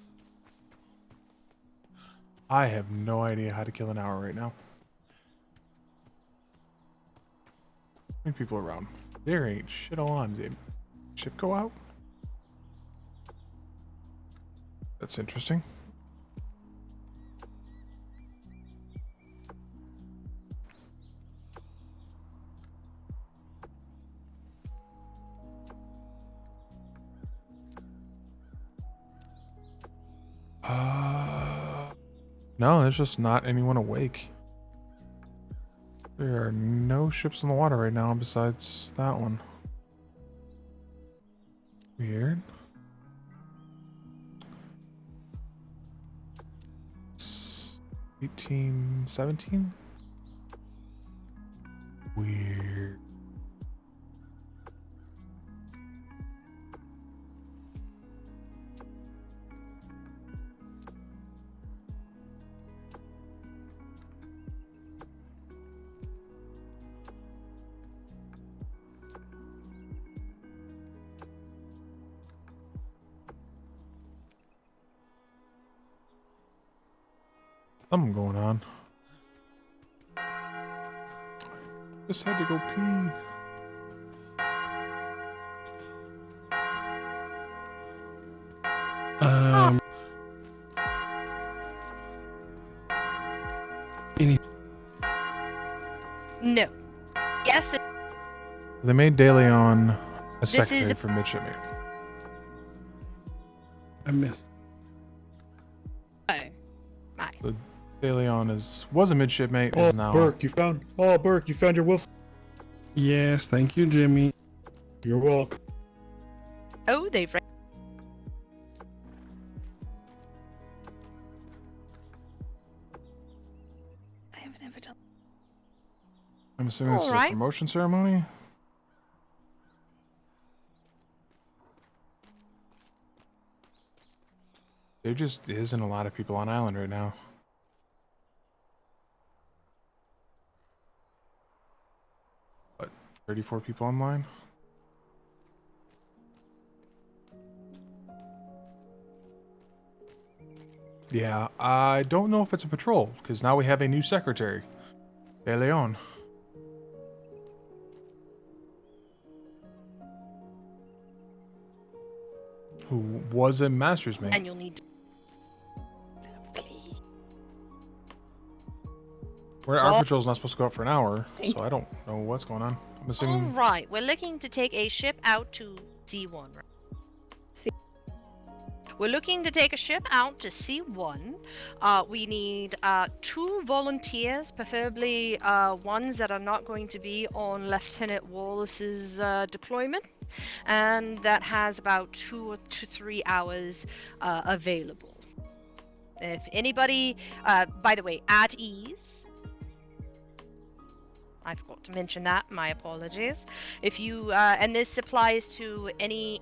I have no idea how to kill an hour right now. How many people around? There ain't shit on. Did ship go out? That's interesting. No, there's just not anyone awake. There are no ships in the water right now besides that one. Weird. 18, 17? Weird. Something going on. Just had to go pee. No. Yes. They made De Leon a This secretary is- for Mid-Shipmate. I missed. So De Leon was a midshipmate, is now. Burke, you found your wolf. Yes, thank you, Jimmy. You're welcome. Oh, they've. I'm assuming this is a Alright. promotion ceremony. There just isn't a lot of people on island right now. What, 34 people online? Yeah, I don't know if it's a patrol, because now we have a new secretary. De Leon. Who was a master's mate. And you'll need. Our patrol's not supposed to go out for an hour, so I don't know what's going on. I'm assuming. All right, we're looking to take a ship out to C1. Right? We're looking to take a ship out to C1. We need 2 volunteers, preferably ones that are not going to be on Lieutenant Wallace's deployment, and that has about 2 to 3 hours available. If anybody, by the way, at ease. I forgot to mention that. My apologies. If you and this applies to any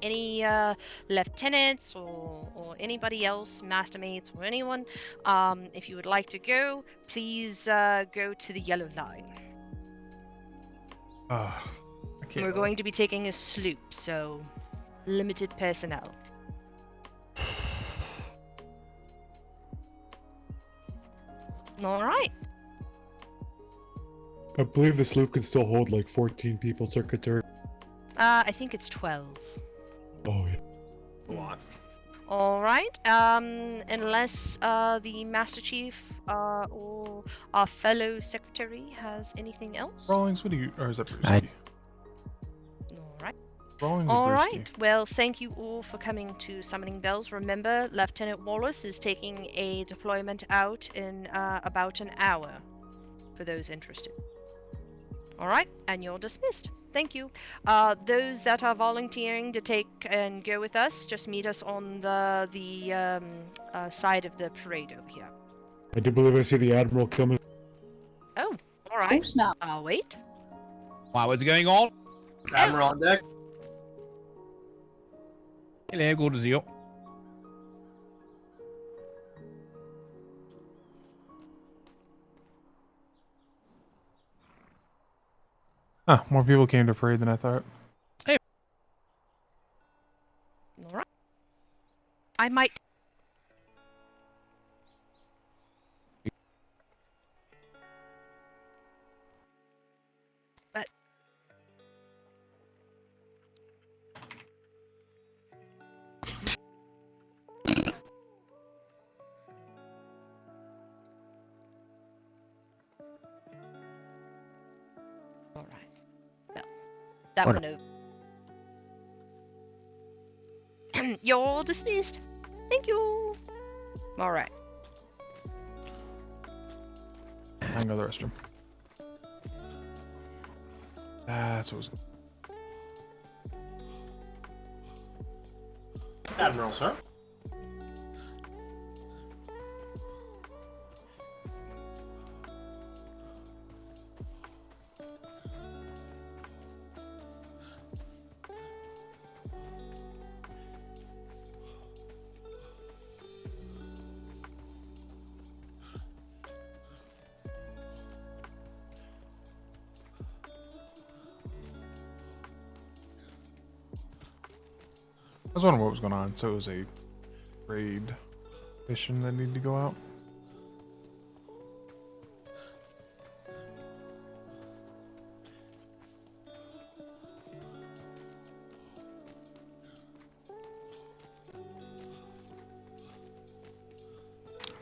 lieutenants or anybody else, mastermates or anyone. If you would like to go, please go to the yellow line. We're going to be taking a sloop, so limited personnel. All right. I believe the sloop can still hold like 14 people, Secretary. I think it's 12. Oh, yeah. Go on. All right. Unless the Master Chief or our fellow secretary has anything else. Rawlings, what do you, or is that Bruce? All right. Rawlings All or right. Well, thank you all for coming to Summoning Bells. Remember, Lieutenant Wallace is taking a deployment out in about an hour. For those interested. All right, and you're dismissed. Thank you. Those that are volunteering to take and go with us, just meet us on the side of the parade over here. I do believe I see the Admiral coming. Oh, all right. Oh, snap. I'll wait. Wow, what's going on? Admiral on deck. Hello, good to see you. Huh, more people came to parade than I thought. All right. I might. But. All right. Well, that one over. You're all dismissed. Thank you. All right. I can go to the restroom. That's what was. Admiral, sir. I was wondering what was going on. So it was a raid mission that needed to go out.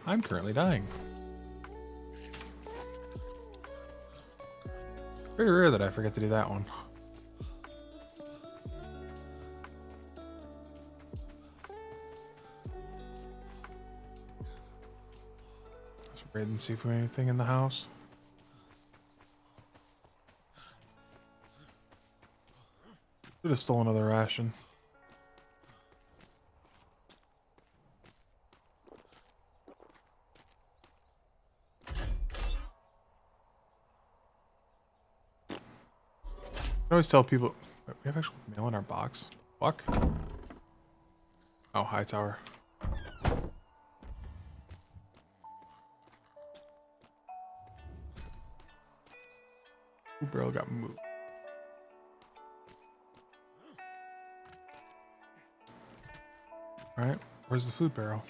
I'm currently dying. Very rare that I forget to do that one. Let's raid and see if we have anything in the house. Should have stolen another ration. I always tell people, wait, we have actual mail in our box. Fuck. Oh, high tower. Food barrel got moved. Alright, where's the food barrel?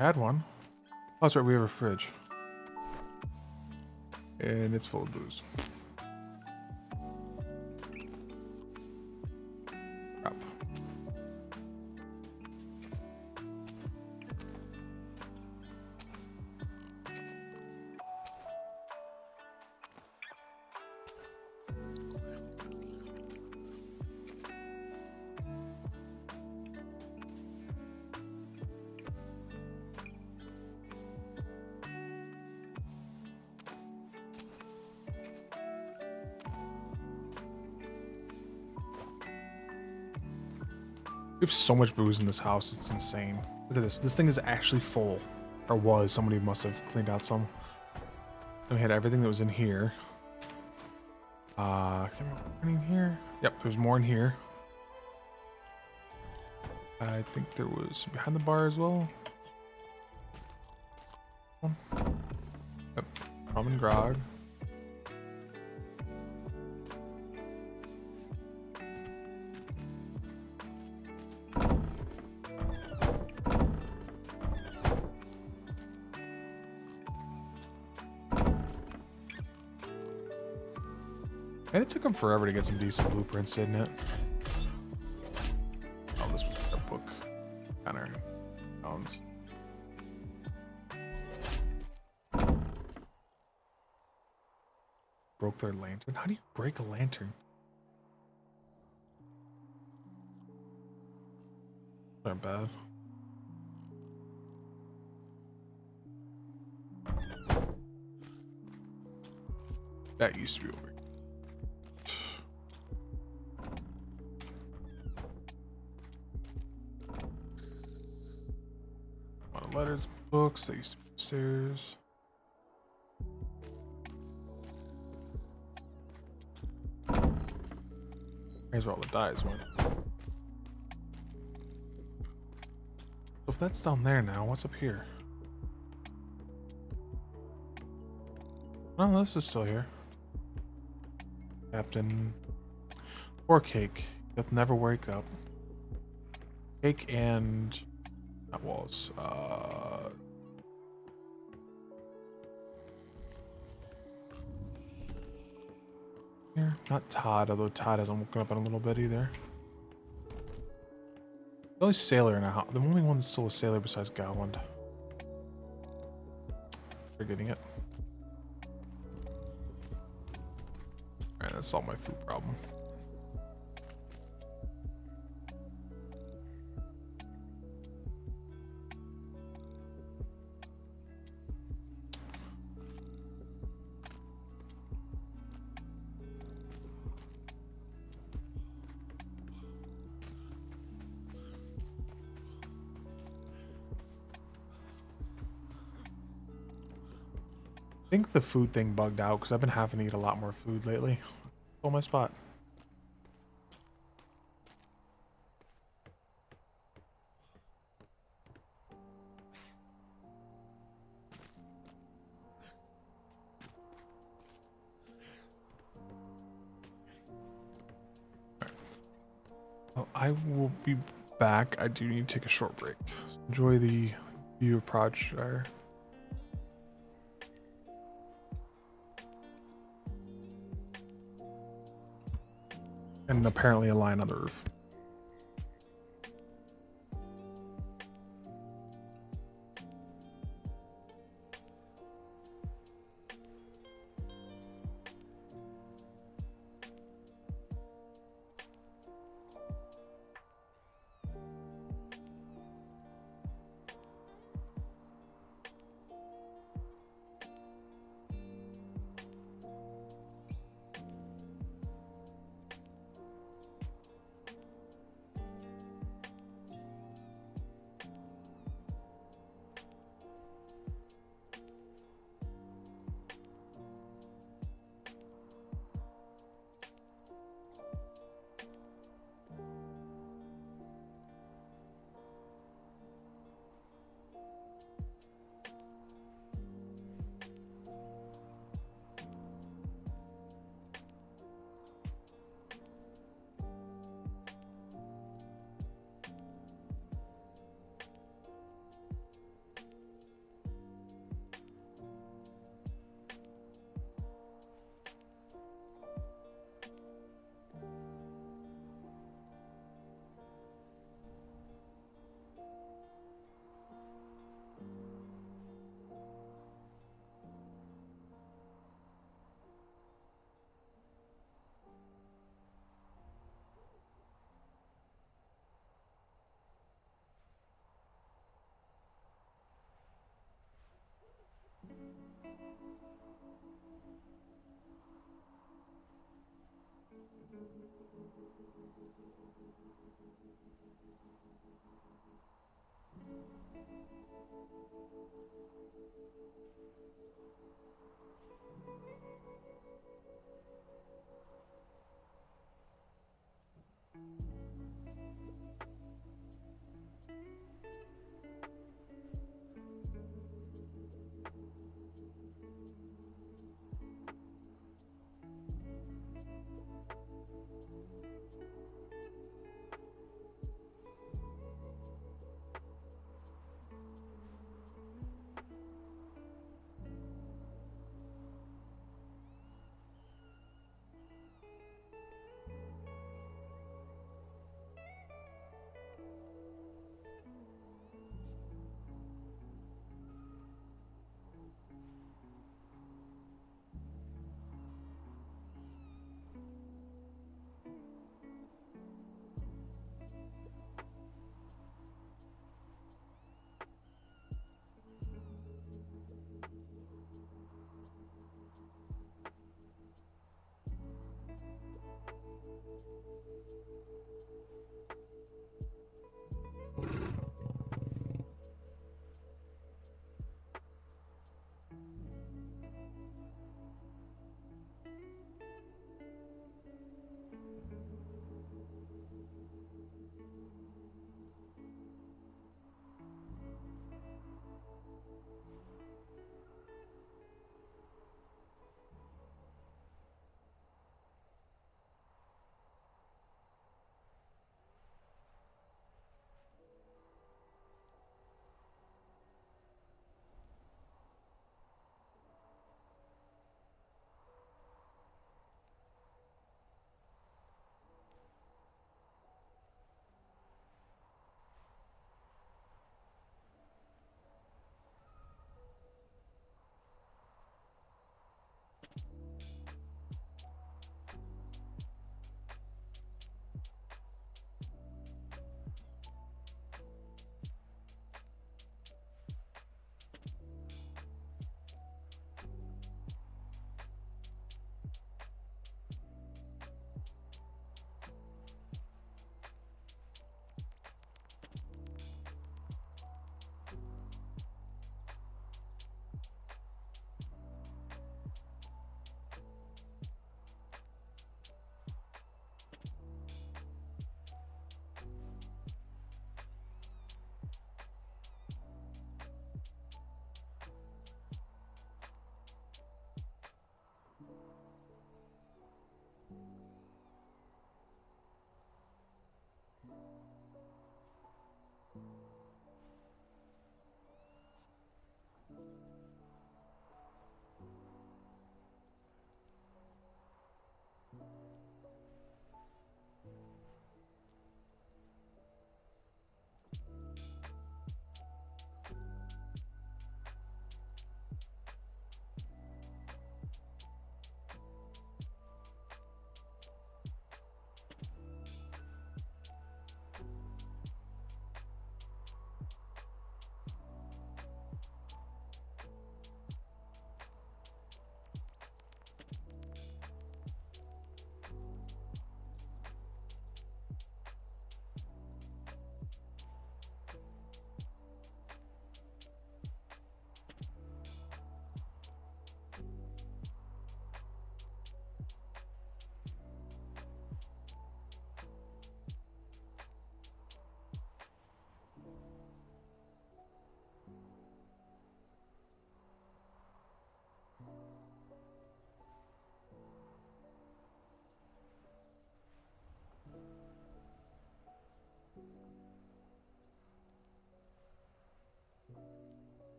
I had one. Oh, that's right, we have a fridge. And it's full of booze. Crap. We have so much booze in this house, it's insane. Look at this. This thing is actually full. Or was. Somebody must have cleaned out some. And we had everything that was in here. Can we in here? Yep, there's more in here. I think there was behind the bar as well. Yep, rum and grog. And it took them forever to get some decent blueprints, didn't it? Oh, this was a book. Counter pounds. Broke their lantern. How do you break a lantern? They're bad. That used to be over. Letters, books, they used to be upstairs. Here's where all the dyes went. So if that's down there now, what's up here? Oh, this is still here. Captain. Or Cake. That never wake up. Cake and... That was, here. Not Todd, although Todd hasn't woken up in a little bit either. The only sailor in a house. The only one that's still a sailor besides Gowland. Forgetting it. Alright, that's all my food problem. I think the food thing bugged out because I've been having to eat a lot more food lately. Stole my spot. Well, I will be back. I do need to take a short break. Enjoy the view of Projshire. And apparently a line on the roof.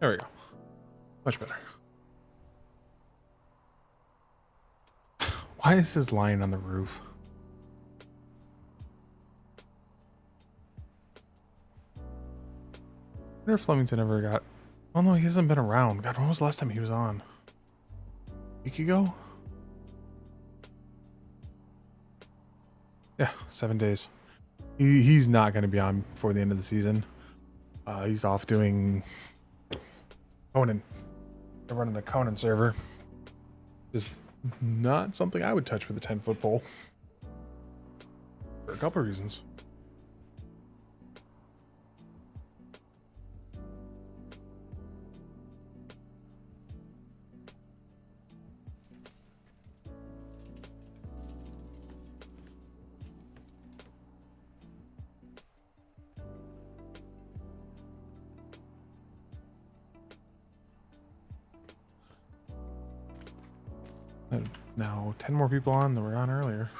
There we go. Much better. Why is this lying on the roof? I wonder if Flemington ever got... Oh no, he hasn't been around. God, when was the last time he was on? A week ago? Yeah, 7 days. He's not going to be on before the end of the season. He's off doing Conan. They're running a Conan server. Just not something I would touch with a 10-foot pole. For a couple of reasons. Now 10 more people on than were on earlier.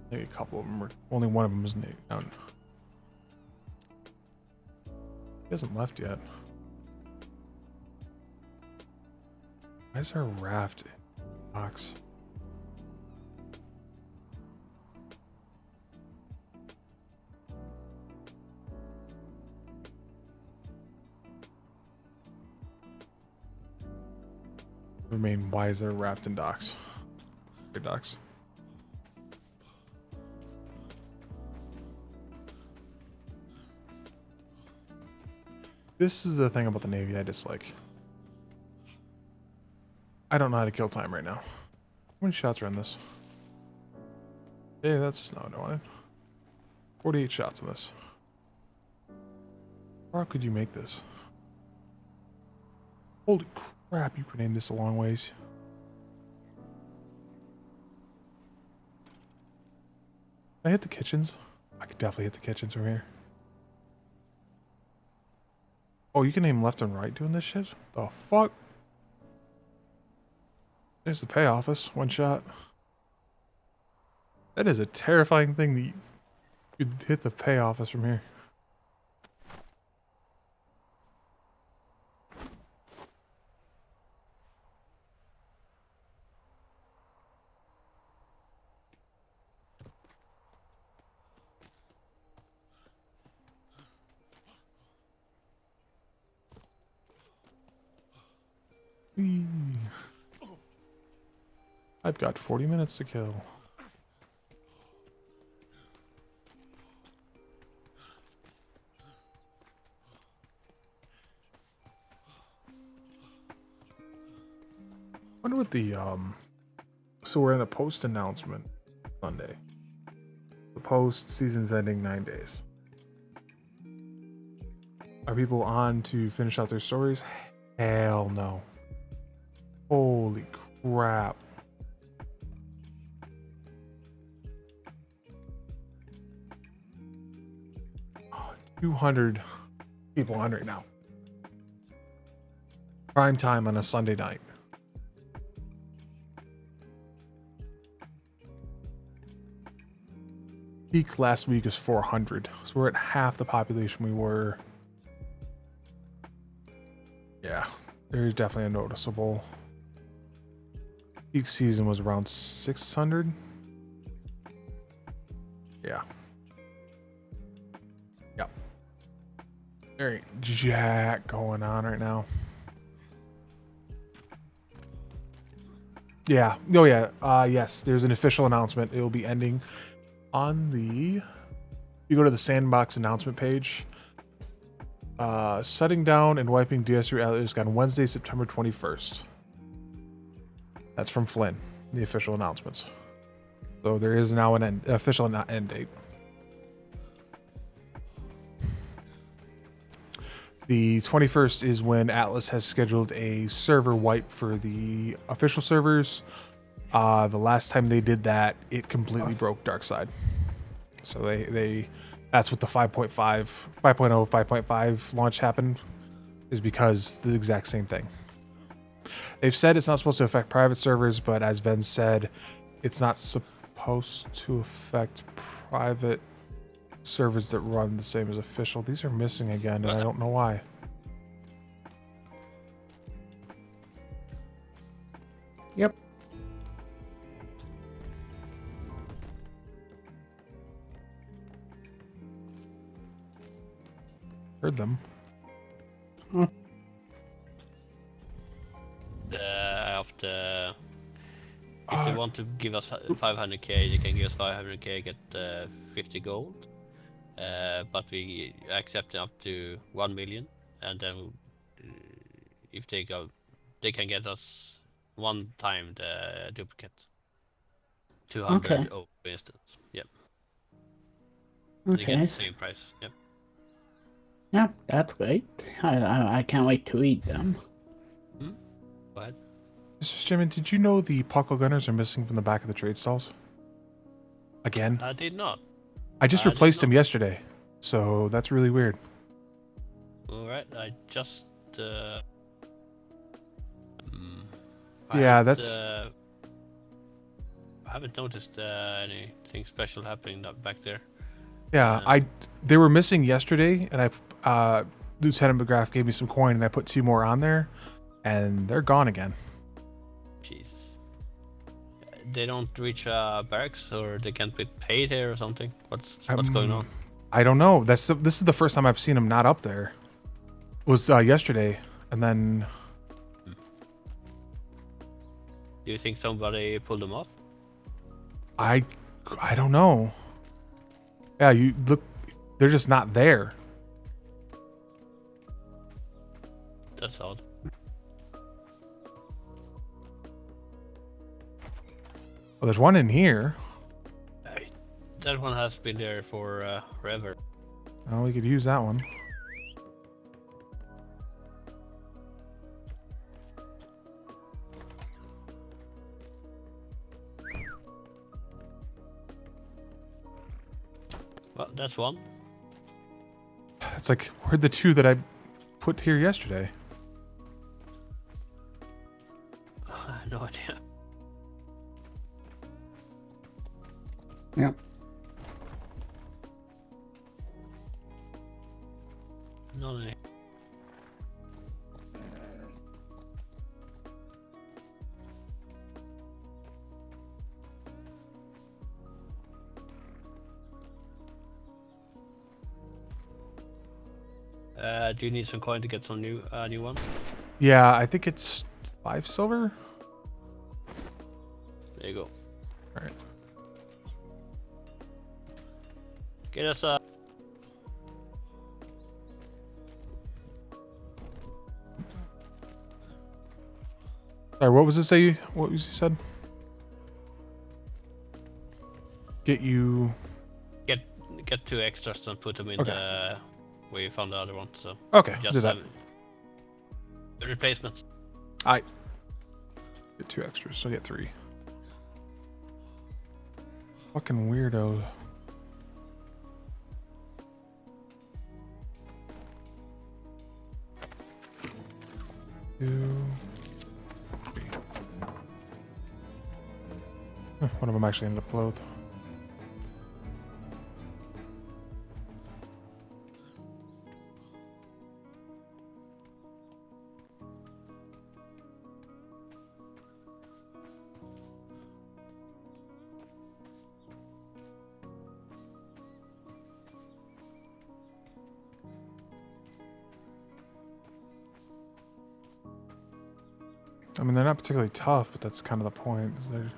Maybe a couple of them were. Only one of them was down. He hasn't left yet. Why is there a raft in the box? Remain, why is there a raft in docks? Your docks. This is the thing about the Navy I dislike. I don't know how to kill time right now. How many shots are in this? Yeah, that's not what I wanted. 48 shots in this. How could you make this? Holy crap, you can aim this a long ways. Can I hit the kitchens? I could definitely hit the kitchens from here. Oh, you can aim left and right doing this shit? The fuck? There's the pay office. One shot. That is a terrifying thing that you could hit the pay office from here. Whee. I've got 40 minutes to kill. I wonder what the so we're in a post announcement Sunday. The post season's ending 9 days. Are people on to finish out their stories? Hell no. Holy crap. Oh, 200 people on right now. Prime time on a Sunday night. Peak last week is 400. So we're at half the population we were. Yeah, there's definitely a noticeable. Peak season was around 600. Yeah. Yep. There ain't jack going on right now. Yeah. Oh yeah. Yes, there's an official announcement. It will be ending on the. You go to the Sandbox announcement page. Shutting down and wiping DS3 Atlas on Wednesday, September 21st. That's from Flynn, the official announcements. So there is now an official end date. The 21st is when Atlas has scheduled a server wipe for the official servers. The last time they did that, it completely broke Darkside. So they that's what the 5.5, 5.0, 5.5 launch happened, is because the exact same thing. They've said it's not supposed to affect private servers, but as Ven said, it's not supposed to affect private servers that run the same as official. These are missing again, and I don't know why. Yep. Heard them. If they want to give us 500k, they can give us 500k, get 50 gold. But we accept up to 1 million, and then if they go, they can get us one time the duplicate. 200 Okay. for instance. Yep. And you get Okay. the same price. Yep. Yeah, that's great. I can't wait to eat them. Go ahead. Mr. Stimmin, did you know the Puckle Gunners are missing from the back of the trade stalls? Again? I did not. I just replaced them yesterday, so that's really weird. Alright, I just... Yeah, that's... I haven't noticed anything special happening back there. Yeah, they were missing yesterday, and Lieutenant McGrath gave me some coin, and I put 2 more on there, and they're gone again. Jesus. They don't reach barracks, or they can't be paid here or something? What's going on? I don't know. This is the first time I've seen them not up there. It was yesterday, and then... Do you think somebody pulled them off? I don't know. Yeah, you look, they're just not there. That's odd. Well, there's one in here. That one has been there for forever. Oh, we could use that one. Well, that's one. It's like, where'd the 2 that I put here yesterday? I have no idea. Yep. Not any. Do you need some coin to get some new ones? Yeah, I think it's 5 silver. There you go. All right. Get us Sorry, what was it say? What was you said? Get you... Get 2 extras and put them in the where you found the other one. So okay, just do that. The replacements. I get 2 extras, so get 3. Fucking weirdo. One of them actually ended up clothed. I mean, they're not particularly tough, but that's kind of the point. Is they're...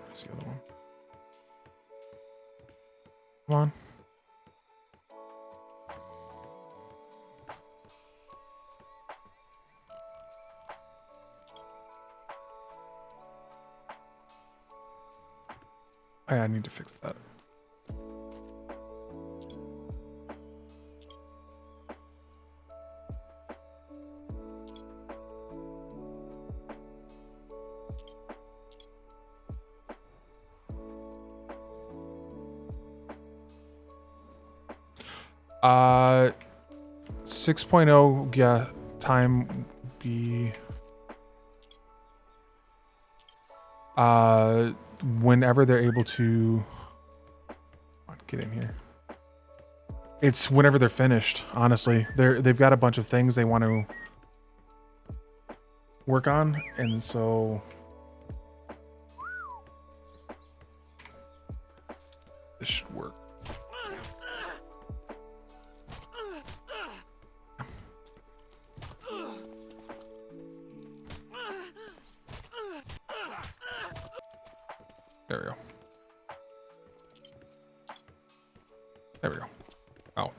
Where's the other one? Come on. I need to fix that. 6.0, yeah, time be whenever they're able to get in here. It's whenever they're finished, honestly. They've got a bunch of things they want to work on, and so this should work. There we go. There we go. Oh.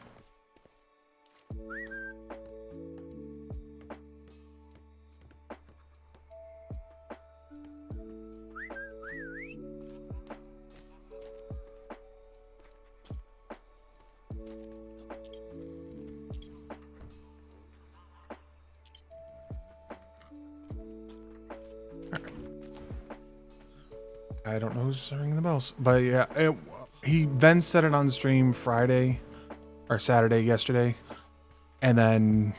I don't know who's ringing the bells, but yeah, he then said it on stream Friday or Saturday yesterday, and then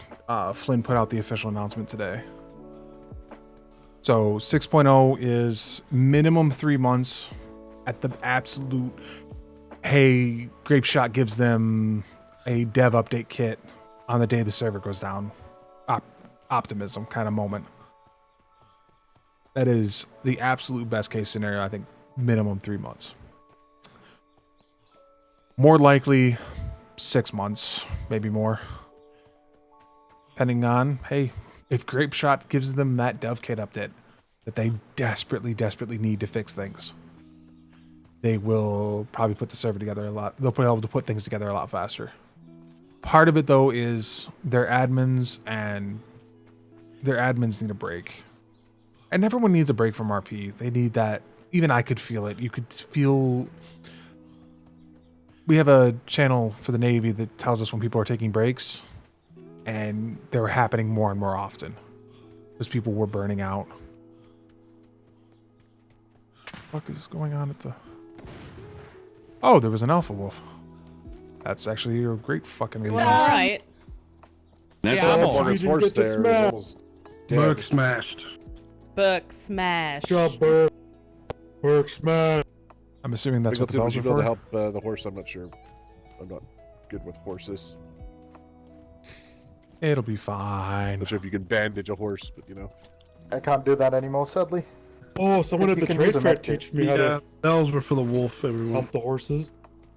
Flynn put out the official announcement today. So 6.0 is minimum 3 months at the absolute. Hey, Grape Shot gives them a dev update kit on the day the server goes down. Optimism kind of moment. That is the absolute best case scenario. I think minimum 3 months. More likely 6 months, maybe more. Depending on, hey, if Grape Shot gives them that dev kit update that they desperately, desperately need to fix things, they will probably put the server together a lot. They'll be able to put things together a lot faster. Part of it, though, is their admins need a break. And everyone needs a break from RP. They need that. Even I could feel it. You could feel. We have a channel for the Navy that tells us when people are taking breaks, and they were happening more and more often because people were burning out. What the fuck is going on at the? Oh, there was an alpha wolf. That's actually a great fucking reason. All right. That's Yeah, all Morgan's horse there. Is almost dead. Burke smashed. Book smash. Good job, Burke. Burke smash. I'm assuming that's what the bells would you are be able for. to help the horse? I'm not sure. I'm not good with horses. It'll be fine. Not sure if you can bandage a horse, but you know. I can't do that anymore, sadly. Oh, someone If at the you can trade use a fair med kit. teach me how to bells were for the wolf, everyone. pump the horses.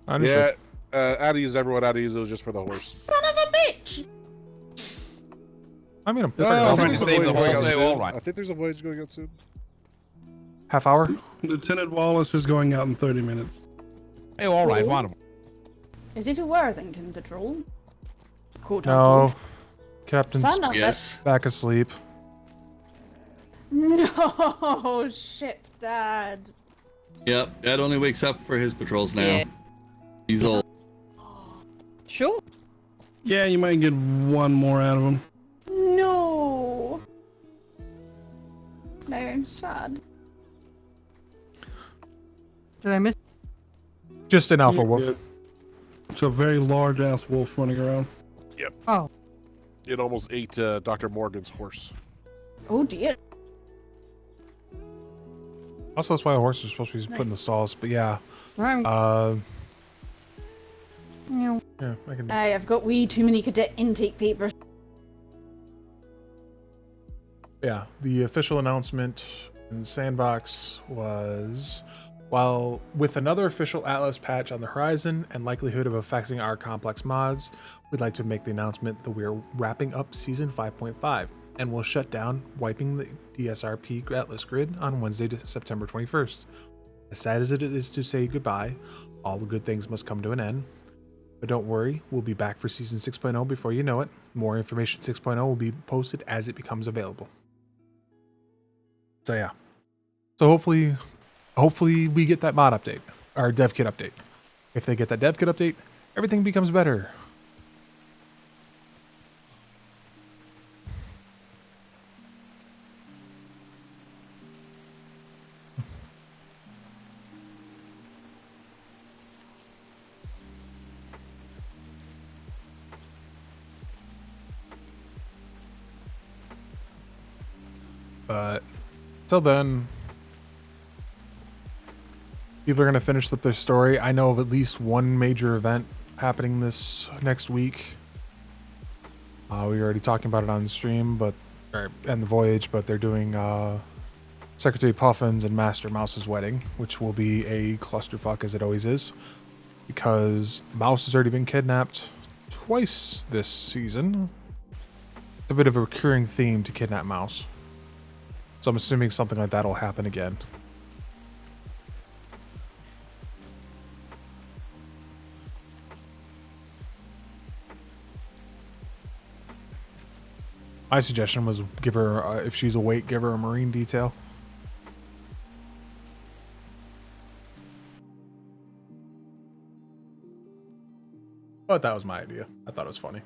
Yeah, how to use everyone, how to use it was just for the horse. Son of a bitch! I mean, I'm trying to save the horse. All right. I think there's a voyage going out soon. Half hour? Lieutenant Wallace is going out in 30 minutes. Hey, all right. Wonderful. Is it a Worthington patrol? Quote No. unquote. Captain's Son of a- back asleep. No, ship dad. Yep, Dad only wakes up for his patrols now. Yeah. He's old. Sure. Yeah, you might get one more out of him. No. Now I'm sad. Did I miss? Just an alpha wolf. Yeah. It's a very large ass wolf running around. Yep. Oh. It almost ate Dr. Morgan's horse. Oh dear. Also, that's why the horses are supposed to be put in the stalls. But yeah. Right. Yeah, I can. I've got way too many cadet intake papers. Yeah, the official announcement in Sandbox was, while with another official Atlas patch on the horizon and likelihood of affecting our complex mods, we'd like to make the announcement that we're wrapping up Season 5.5 and will shut down, wiping the DSRP Atlas grid on Wednesday, September 21st. As sad as it is to say goodbye, all the good things must come to an end. But don't worry, we'll be back for Season 6.0 before you know it. More information 6.0 will be posted as it becomes available. So yeah. So hopefully we get that mod update, or dev kit update. If they get that dev kit update, everything becomes better. But till then, people are going to finish up their story. I know of at least one major event happening this next week. We were already talking about it on the stream, and the voyage, but they're doing Secretary Puffin's and Master Mouse's wedding, which will be a clusterfuck as it always is, because Mouse has already been kidnapped twice this season. It's a bit of a recurring theme to kidnap Mouse. So I'm assuming something like that will happen again. My suggestion was give her, if she's awake, give her a marine detail. But that was my idea. I thought it was funny.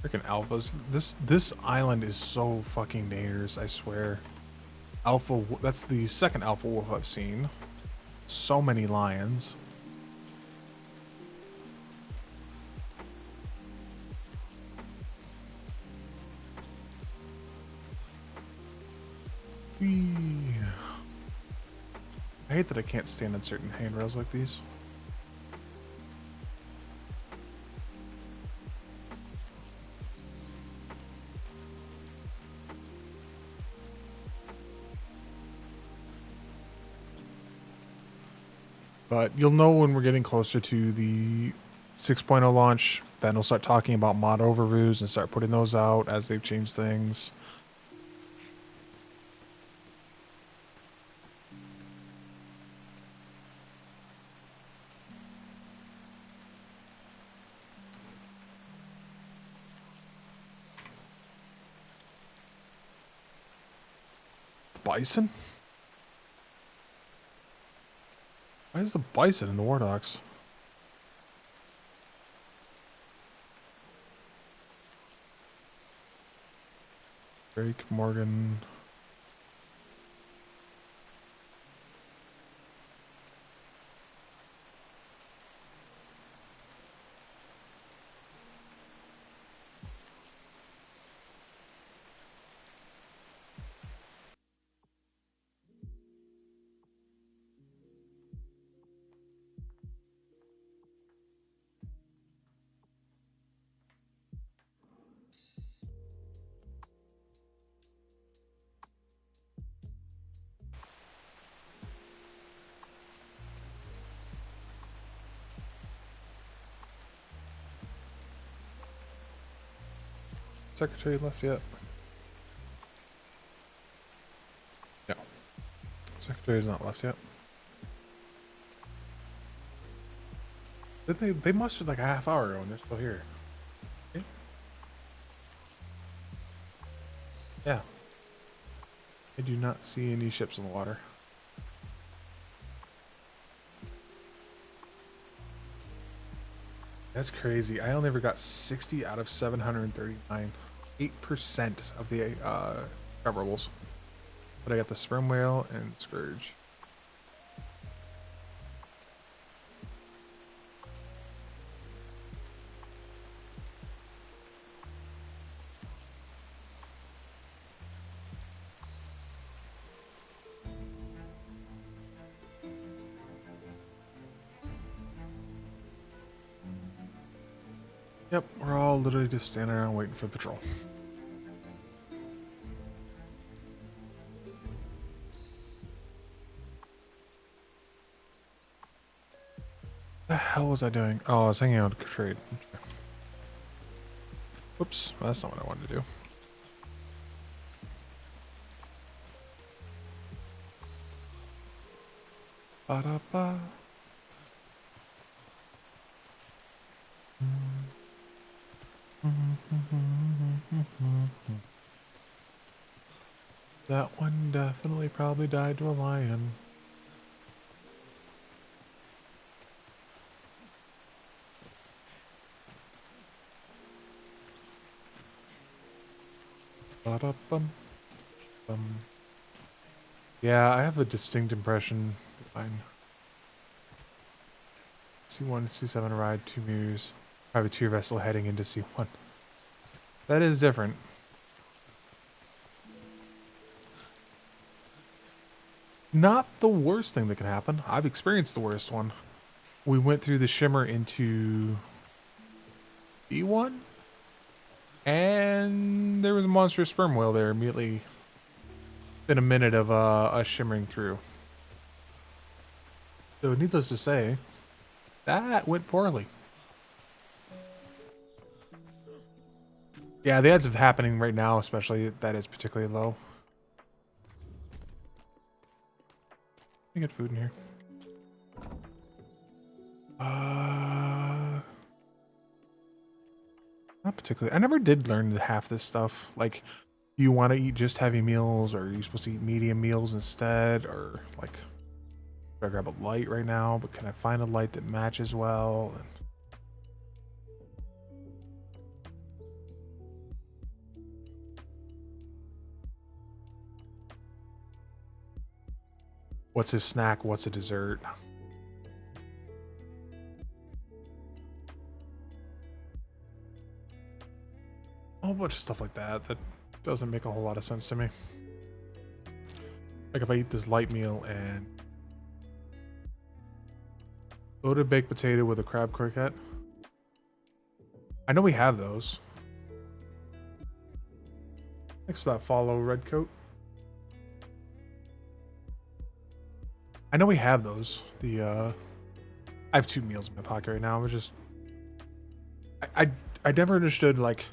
Freaking alphas. This island is so fucking dangerous, I swear. That's the second alpha wolf I've seen. So many lions. Whee. I hate that I can't stand on certain handrails like these. But you'll know when we're getting closer to the 6.0 launch. Then we'll start talking about mod overviews and start putting those out as they've changed things. Bison? Why is the bison in the War Dogs? Drake, Morgan. Secretary left yet? No. Secretary's not left yet. They mustered like a half hour ago and they're still here. Okay. Yeah. I do not see any ships in the water. That's crazy. I only ever got 60 out of 739. 8% of the coverables. But I got the sperm whale and scourge. Yep, we're all literally just standing around waiting for patrol. What the hell was I doing? Oh, I was hanging out to trade. Okay. Whoops, that's not what I wanted to do. Ba-da-ba. That one definitely probably died to a lion. Ba-da-bum, bum. Yeah, I have a distinct impression. Fine. C1, C7 ride, 2 meters. Privateer vessel heading into C1. That is different. Not the worst thing that can happen. I've experienced the worst one. We went through the shimmer into B1, and there was a monstrous sperm whale there immediately. In a minute of us shimmering through. So needless to say, that went poorly. Yeah, the odds of happening right now, especially, that is particularly low. You get food in here. Not particularly. I never did learn half this stuff. Like, do you want to eat just heavy meals, or are you supposed to eat medium meals instead? Or, like, should I grab a light right now, but can I find a light that matches well? And what's a snack? What's a dessert? A whole bunch of stuff like that that doesn't make a whole lot of sense to me. Like if I eat this light meal and loaded baked potato with a crab croquette. I know we have those. Thanks for that follow, Redcoat. I know we have those. I have 2 meals in my pocket right now. It's just I never understood like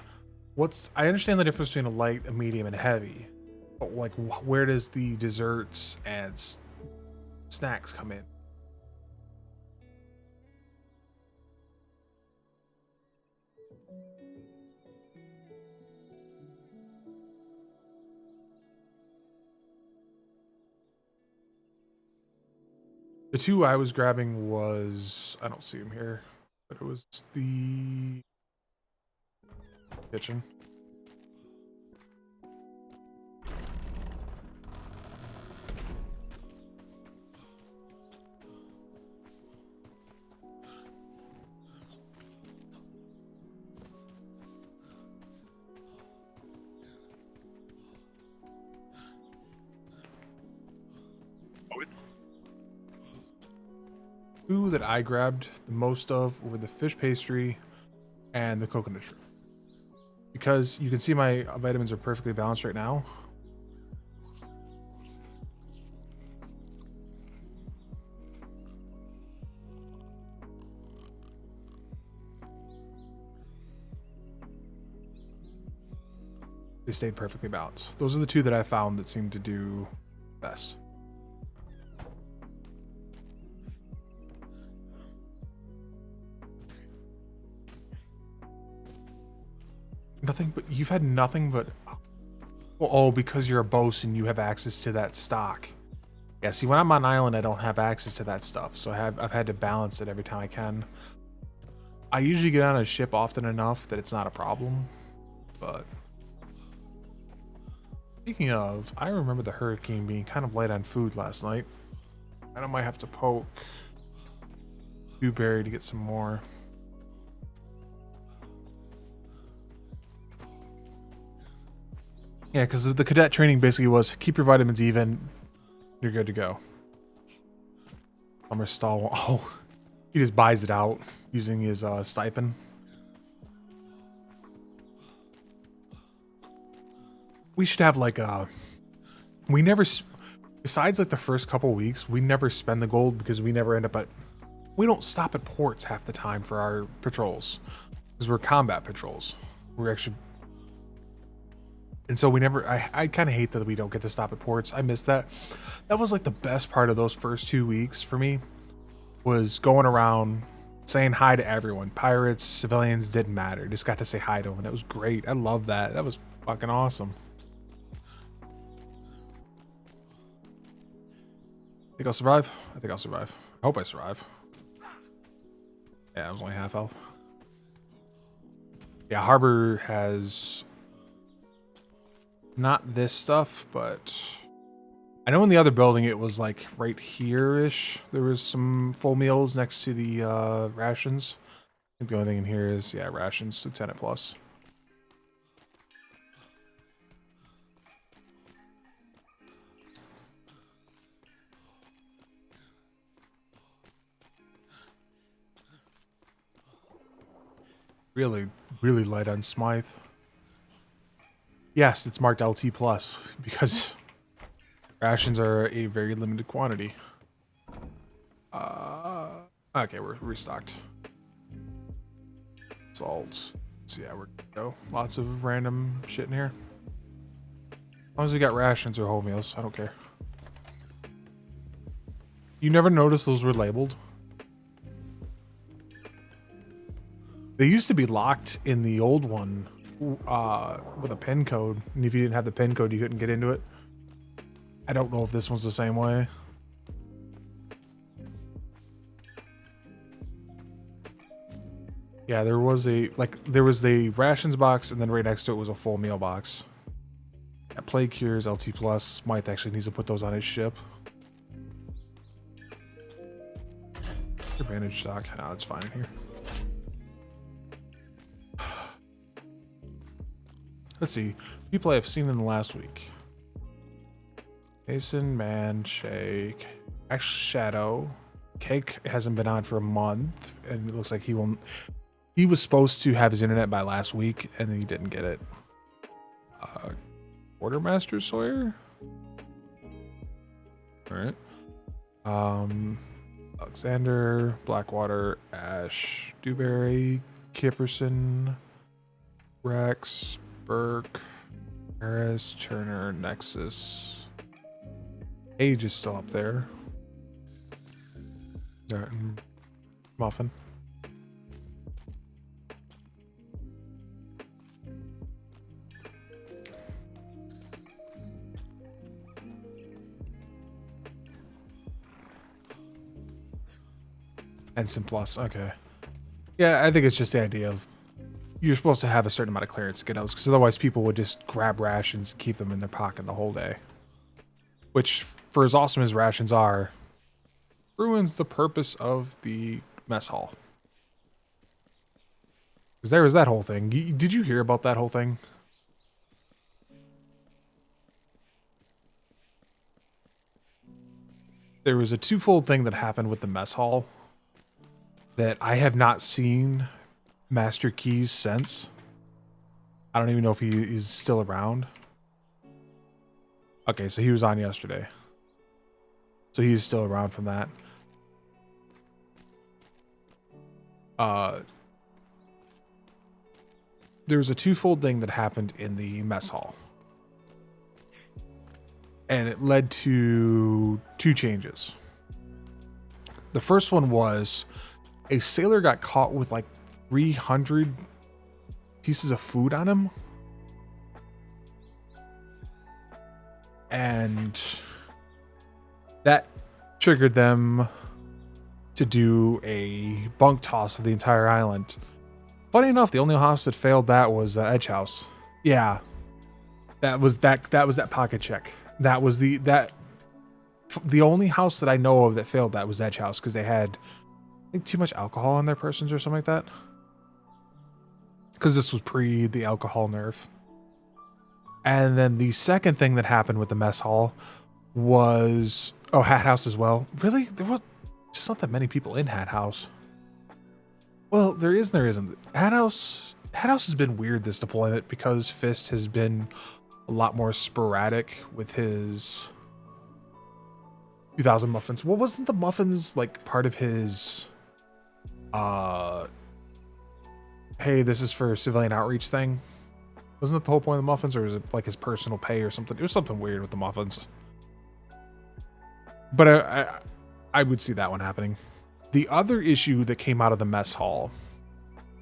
I understand the difference between a light, a medium, and a heavy, but like where does the desserts and snacks come in? The 2 I was grabbing was, I don't see them here, but it was the kitchen. Two that I grabbed the most of were the fish pastry and the coconut shrimp. Because you can see my vitamins are perfectly balanced right now. They stayed perfectly balanced. Those are the 2 that I found that seemed to do best. Nothing but, you've had nothing but, well, oh, because you're a bosun, you have access to that stock. Yeah, see, when I'm on island, I don't have access to that stuff, so I've had to balance it every time I can. I usually get on a ship often enough that it's not a problem, but speaking of, I remember the Hurricane being kind of light on food last night, and I might have to poke Dewberry to get some more. Yeah, because the cadet training basically was keep your vitamins even, you're good to go. Summer stall. Oh, he just buys it out using his stipend. We should have like we never, besides like the first couple weeks, we never spend the gold because we never end up at, we don't stop at ports half the time for our patrols because we're combat patrols. We're actually. And so we never, I kind of hate that we don't get to stop at ports. I miss that. That was like the best part of those first 2 weeks for me, was going around saying hi to everyone. Pirates, civilians, didn't matter. Just got to say hi to them. And it was great. I love that. That was fucking awesome. Think I'll survive? I think I'll survive. I hope I survive. Yeah, I was only half health. Yeah, Harbor has not this stuff, but I know in the other building it was like right here-ish. There was some full meals next to the rations. I think the only thing in here is, yeah, rations, Lieutenant Plus. Really, really light on Smythe. Yes, it's marked LT plus because rations are a very limited quantity. Okay, we're restocked. Salt. So yeah, we're good to go. Lots of random shit in here. As long as we got rations or whole meals, I don't care. You never noticed those were labeled? They used to be locked in the old one with a pin code, and if you didn't have the pin code, you couldn't get into it. I don't know if this one's the same way. Yeah, there was the rations box, and then right next to it was a full meal box. Yeah, Plague Cures, LT Plus. Smythe actually needs to put those on his ship. Your bandage stock. No, it's fine in here. Let's see. People I have seen in the last week. Mason, Man, Shake, X Shadow. Cake hasn't been on for a month, and it looks like he will. He was supposed to have his internet by last week, and then he didn't get it. Quartermaster Sawyer. All right. Alexander, Blackwater, Ash, Dewberry, Kipperson, Rex, Burke, Harris, Turner, Nexus. Age is still up there. Muffin. Ensign Plus, okay. Yeah, I think it's just the idea of you're supposed to have a certain amount of clearance to get those, because otherwise people would just grab rations and keep them in their pocket the whole day. Which, for as awesome as rations are, ruins the purpose of the mess hall. Because there was that whole thing. Did you hear about that whole thing? There was a twofold thing that happened with the mess hall that I have not seen Master Keys since. I don't even know if he is still around. Okay, so he was on yesterday. So he's still around from that. There was a twofold thing that happened in the mess hall. And it led to two changes. The first one was a sailor got caught with like 300 pieces of food on him. And that triggered them to do a bunk toss of the entire island. Funny enough, the only house that failed that was Edge House. Yeah, that was that pocket check. That was the only house that I know of that failed that was Edge House, because they had, I think, too much alcohol on their persons or something like that. Because this was pre the alcohol nerf. And then the second thing that happened with the mess hall was, Hat House as well. Really, there was just not that many people in Hat House. Well, there is and there isn't. Hat House has been weird this deployment because Fist has been a lot more sporadic with his 2000 muffins. Well, wasn't the muffins like part of his hey, this is for civilian outreach thing? Wasn't that the whole point of the muffins, or was it like his personal pay or something? It was something weird with the muffins. But I would see that one happening. The other issue that came out of the mess hall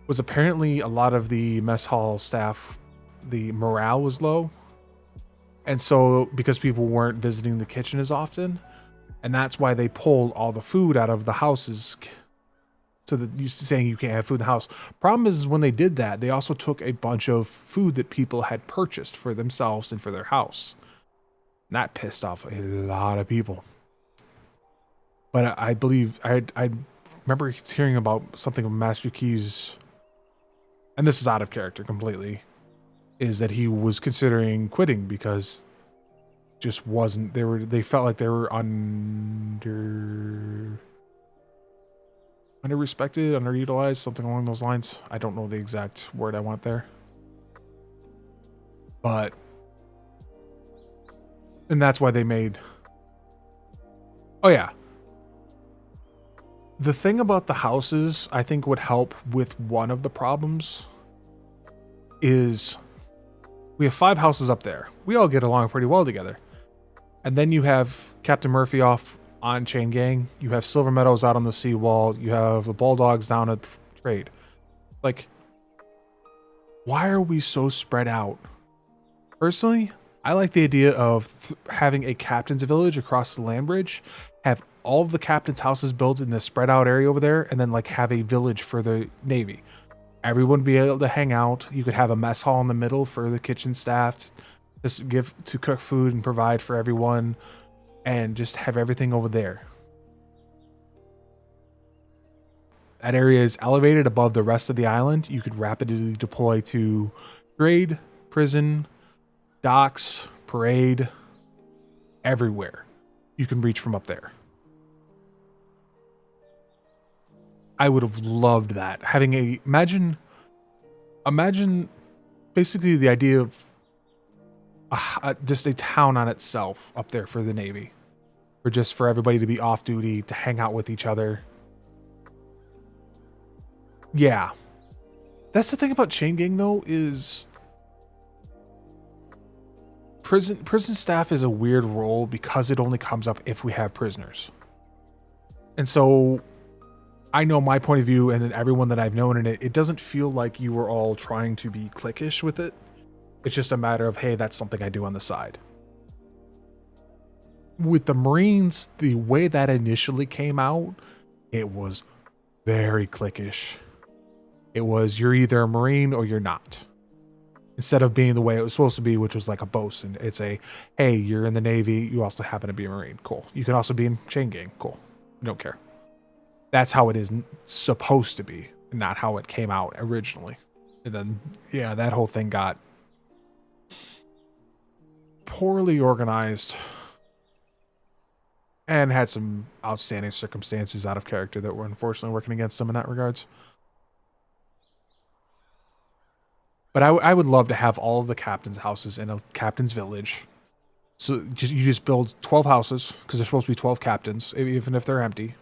was apparently a lot of the mess hall staff, the morale was low. And so because people weren't visiting the kitchen as often, And that's why they pulled all the food out of the houses. So that you're saying you can't have food in the house. Problem is when they did that, they also took a bunch of food that people had purchased for themselves and for their house. And that pissed off a lot of people. But I believe I remember hearing about something of Master Key's, and this is out of character completely, is that he was considering quitting because just wasn't they felt like they were underrespected, underutilized, something along those lines. I don't know the exact word I want there. But and that's why they made oh yeah. The thing about the houses, I think would help with one of the problems is we have 5 houses up there. We all get along pretty well together. And then you have Captain Murphy off on Chain Gang. You have Silver Meadows out on the seawall. You have the Bulldogs down at Trade. Like, why are we so spread out? Personally, I like the idea of having a captain's village across the land bridge, have all of the captain's houses built in this spread out area over there, and then like have a village for the Navy. Everyone be able to hang out. You could have a mess hall in the middle for the kitchen staff, just to cook food and provide for everyone, and just have everything over there. That area is elevated above the rest of the island. You could rapidly deploy to trade, prison, docks, parade, everywhere. You can reach from up there. I would have loved that. Having imagine basically the idea of just a town on itself up there for the Navy, or just for everybody to be off duty, to hang out with each other. Yeah. That's the thing about Chain Gang though, is prison staff is a weird role because it only comes up if we have prisoners. And so I know my point of view, and then everyone that I've known in it, it doesn't feel like you were all trying to be cliquish with it. It's just a matter of, hey, that's something I do on the side. With the Marines, the way that initially came out, it was very cliquish. It was, you're either a Marine or you're not. Instead of being the way it was supposed to be, which was like a bosun. It's a, hey, you're in the Navy, you also happen to be a Marine. Cool. You can also be in Chain Gang. Cool. We don't care. That's how it is supposed to be, not how it came out originally. And then, yeah, that whole thing got poorly organized and had some outstanding circumstances out of character that were unfortunately working against them in that regards. But I would love to have all of the captain's houses in a captain's village. So you just build 12 houses, because there's supposed to be 12 captains, even if they're empty.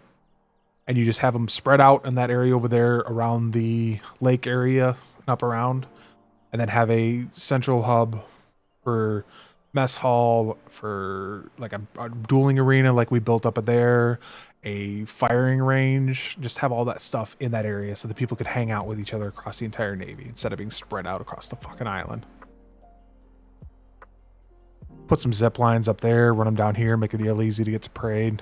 And you just have them spread out in that area over there around the lake area and up around. And then have a central hub for mess hall, for like a dueling arena like we built up there, a firing range. Just have all that stuff in that area so that people could hang out with each other across the entire Navy instead of being spread out across the fucking island. Put some zip lines up there, run them down here, make it real easy to get to parade.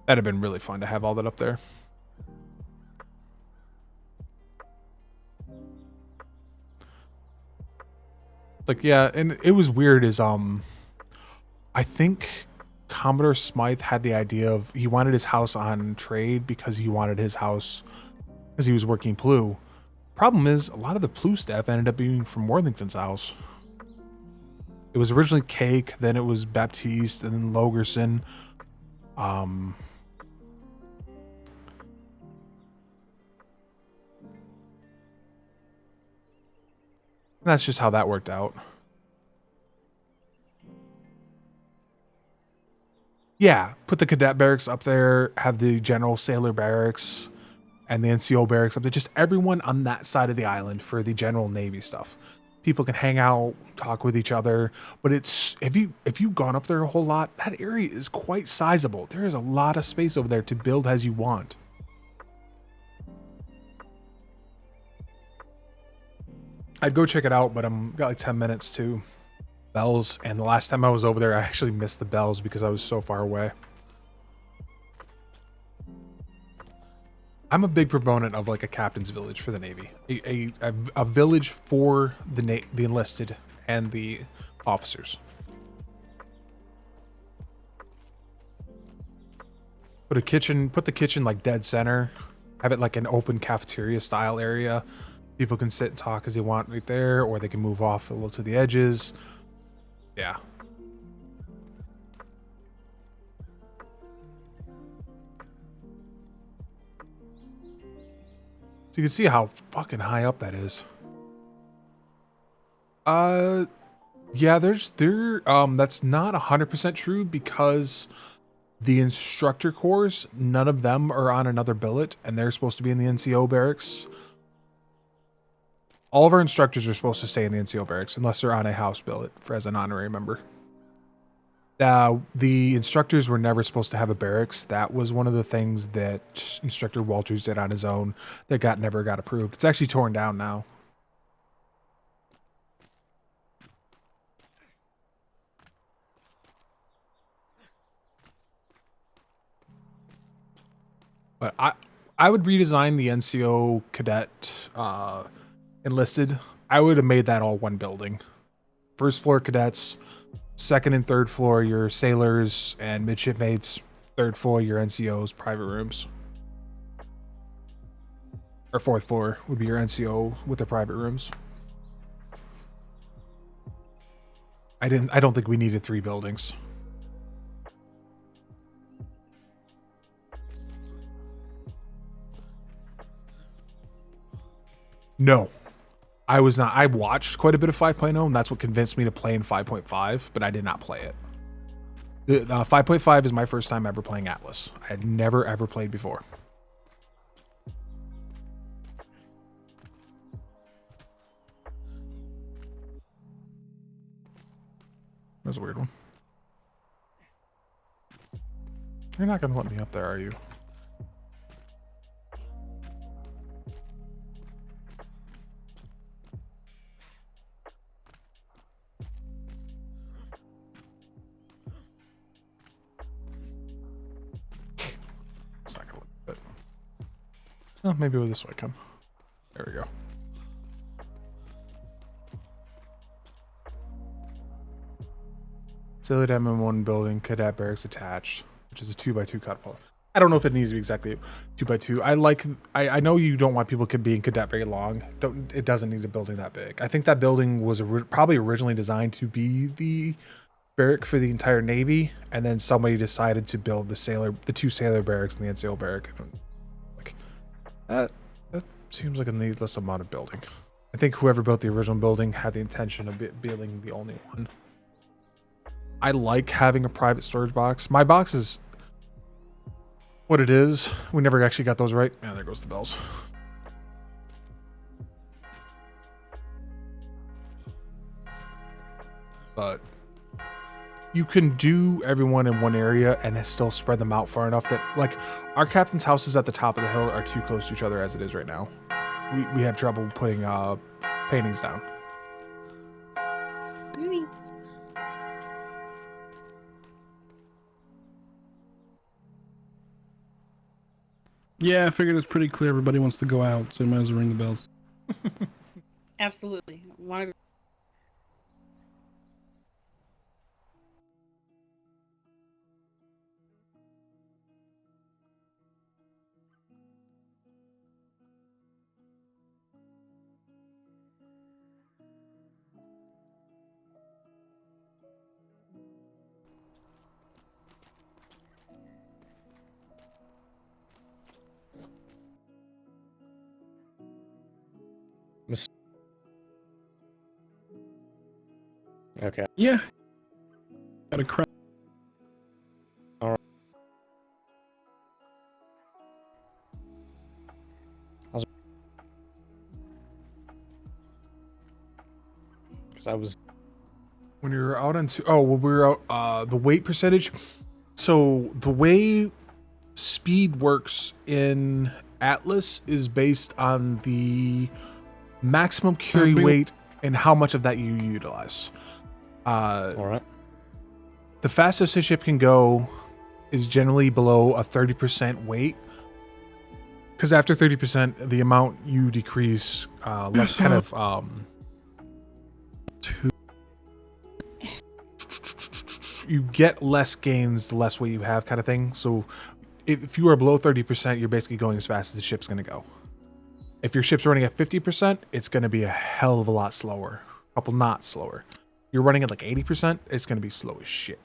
That'd have been really fun to have all that up there. Like, yeah, and it was weird is, I think Commodore Smythe had the idea of, he wanted his house on trade because he wanted his house, because he was working Plu. Problem is, a lot of the Plu staff ended up being from Worthington's house. It was originally Cake, then it was Baptiste, and then Logerson. That's just how that worked out. Yeah, put the cadet barracks up there, have the general sailor barracks and the NCO barracks up there. Just everyone on that side of the island for the general Navy stuff. People can hang out, talk with each other. But it's, if you've gone up there a whole lot, that area is quite sizable. There is a lot of space over there to build as you want. I'd go check it out, but I'm got like 10 minutes to bells. And the last time I was over there, I actually missed the bells because I was so far away. I'm a big proponent of like a captain's village for the Navy, a village for the enlisted and the officers. Put the kitchen like dead center. Have it like an open cafeteria style area. People can sit and talk as they want right there, or they can move off a little to the edges. Yeah. So you can see how fucking high up that is. Yeah, that's not 100% true because the instructor corps, none of them are on another billet, and they're supposed to be in the NCO barracks. All of our instructors are supposed to stay in the NCO barracks unless they're on a house billet as an honorary member. The instructors were never supposed to have a barracks. That was one of the things that Instructor Walters did on his own that never got approved. It's actually torn down now. But I would redesign the NCO cadet enlisted. I would have made that all one building. First floor cadets, second and third floor your sailors and midshipmates, third floor your NCOs, private rooms. Or fourth floor would be your NCO with the private rooms. I don't think we needed 3 buildings. No, I was not. I watched quite a bit of 5.0, and that's what convinced me to play in 5.5, but I did not play it. 5.5 is my first time ever playing Atlas. I had never, ever played before. That was a weird one. You're not going to let me up there, are you? Oh, maybe this way come. There we go. Sailor Dam in one building, cadet barracks attached, which is a 2x2 catapult. I don't know if it needs to be exactly 2x2. I know you don't want people being cadet very long. It doesn't need a building that big. I think that building was probably originally designed to be the barrack for the entire Navy, and then somebody decided to build the 2 sailor barracks and the NCO barrack. That seems like a needless amount of building. I think whoever built the original building had the intention of it being the only one. I like having a private storage box. My box is what it is. We never actually got those right. Yeah, there goes the bells. But you can do everyone in one area and still spread them out far enough that, like, our captain's houses at the top of the hill are too close to each other as it is right now. We have trouble putting paintings down. Yeah, I figured it's pretty clear everybody wants to go out, so you might as well ring the bells. Absolutely. Okay. Yeah. Got a crowd. All right. Because I was. When you're out on we were out, the weight percentage. So the way speed works in Atlas is based on the maximum carry weight, and how much of that you utilize. All right. The fastest a ship can go is generally below a 30% weight. Because after 30%, the amount you decrease, like kind of, you get less gains the less weight you have, kind of thing. So if you are below 30%, you're basically going as fast as the ship's going to go. If your ship's running at 50%, it's going to be a hell of a lot slower, a couple knots slower. You're running at like 80%, it's going to be slow as shit.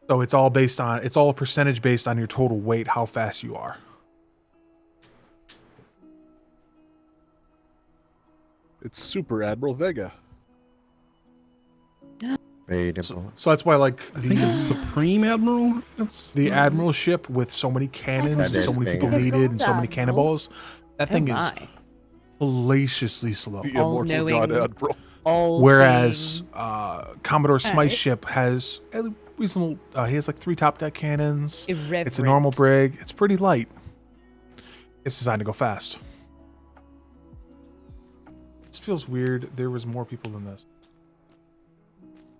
So it's all a percentage based on your total weight, how fast you are. It's Super Admiral Vega. So that's why, like, I think it's Supreme Admiral. The Admiral ship with so many cannons and so many people needed and so many cannonballs, that thing is hellaciously slow. The immortal God Admiral. Whereas Commodore Smythe's ship has a reasonable. He has like 3 top deck cannons. It's a normal brig. It's pretty light. It's designed to go fast. This feels weird. There was more people than this.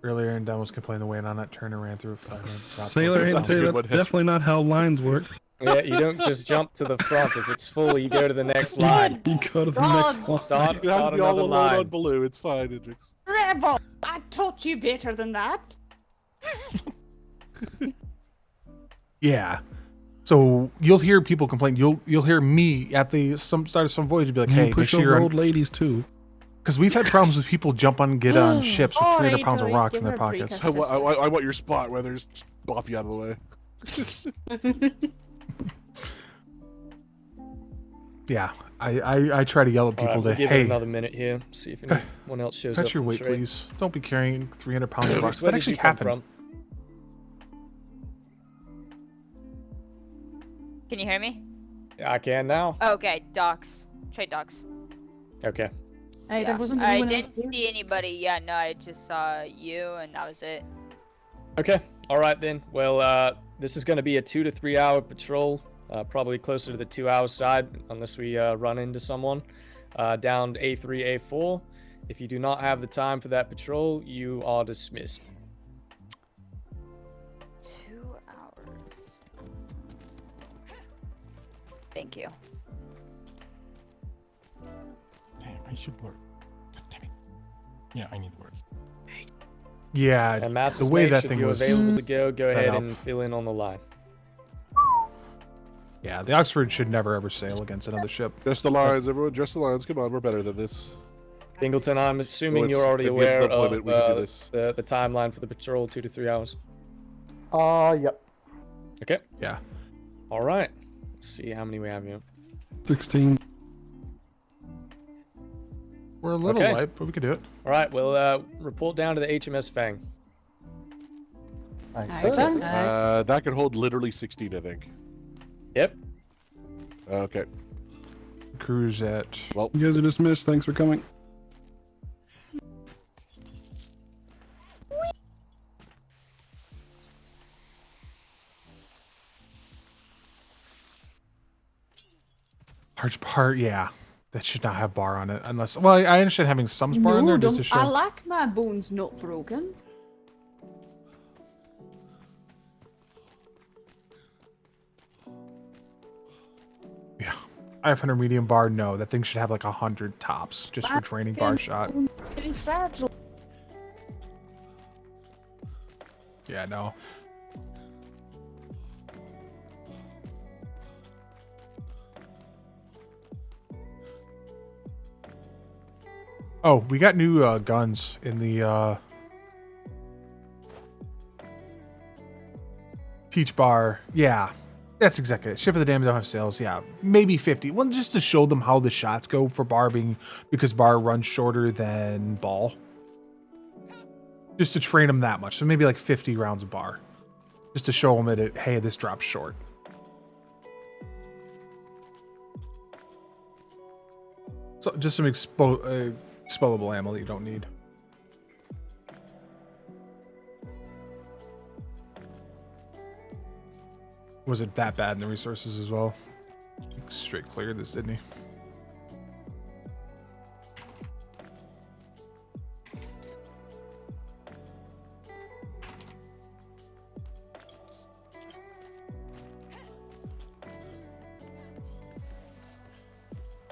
Earlier, and Dan was complaining the way on that turn and ran through a flat. Sailor, I hate to tell you, that's definitely not how lines work. Yeah, you don't just jump to the front. If it's full, you go to the next line. You go to the next line. Start You have to be all another alone line. on Baloo. It's fine, Idrix. Rebel! I taught you better than that. Yeah. So you'll hear people complain. You'll hear me at the start of some voyage be like, You "Hey, push make sure over you're old ladies too." Because we've had problems with people jump on and get on ships with 300 pounds of rocks in their pockets. I want your spot where there's bop you out of the way. Yeah, I try to yell at people we'll to, give hey, it another minute here. See if anyone else shows up. touch your from weight, trade. please. Don't be carrying 300 pounds of rocks. Where That did you actually come happened. Can you hear me? Yeah, I can now. Okay, docks. Trade docks. Okay. Hey, there wasn't I anyone didn't else there. see anybody. Yeah, no, I just saw you, and that was it. Okay. All right then. Well, this is going to be a 2 to 3 hour patrol. Probably closer to the 2 hour side, unless we run into someone. Down to A3, A4. If you do not have the time for that patrol, you are dismissed. 2 hours. Thank you. Damn, I should work. God damn it. Yeah, I need work. Yeah, And Master the way Snakes, that if thing you're was available to go set ahead up. and fill in on the line. Yeah, the Oxford should never ever sail against another ship. Just the lines, everyone. Just the lines. Come on, we're better than this. Bingleton, I'm assuming Well, you're already at the end aware of the of deployment, we can do this. the timeline for the patrol, 2 to 3 hours. Yep. Okay. Yeah. All right. Let's see how many we have here. 16. We're a little Okay. light, but we can do it. All right. We'll report down to the HMS Fang. That could hold literally 16, I think. Yep. Okay. Cruise at. Well, You guys are dismissed. Thanks for coming. Large bar, yeah. That should not have bar on it. Unless. Well, I understand having some bar in there just to show. I like my bones not broken. Yeah. 500 medium bar, no. That thing should have like 100 tops just for training bar shot. Very fragile. Yeah, no. Oh, we got new guns in the teach bar. Yeah, that's exactly it. Ship of the Damned don't have sails. Yeah, maybe 50. Well, just to show them how the shots go for bar because bar runs shorter than ball. Just to train them that much. So maybe like 50 rounds of bar. Just to show them that, hey, this drops short. So just some expellable ammo that you don't need. Was it that bad in the resources as well? Straight cleared this, didn't he?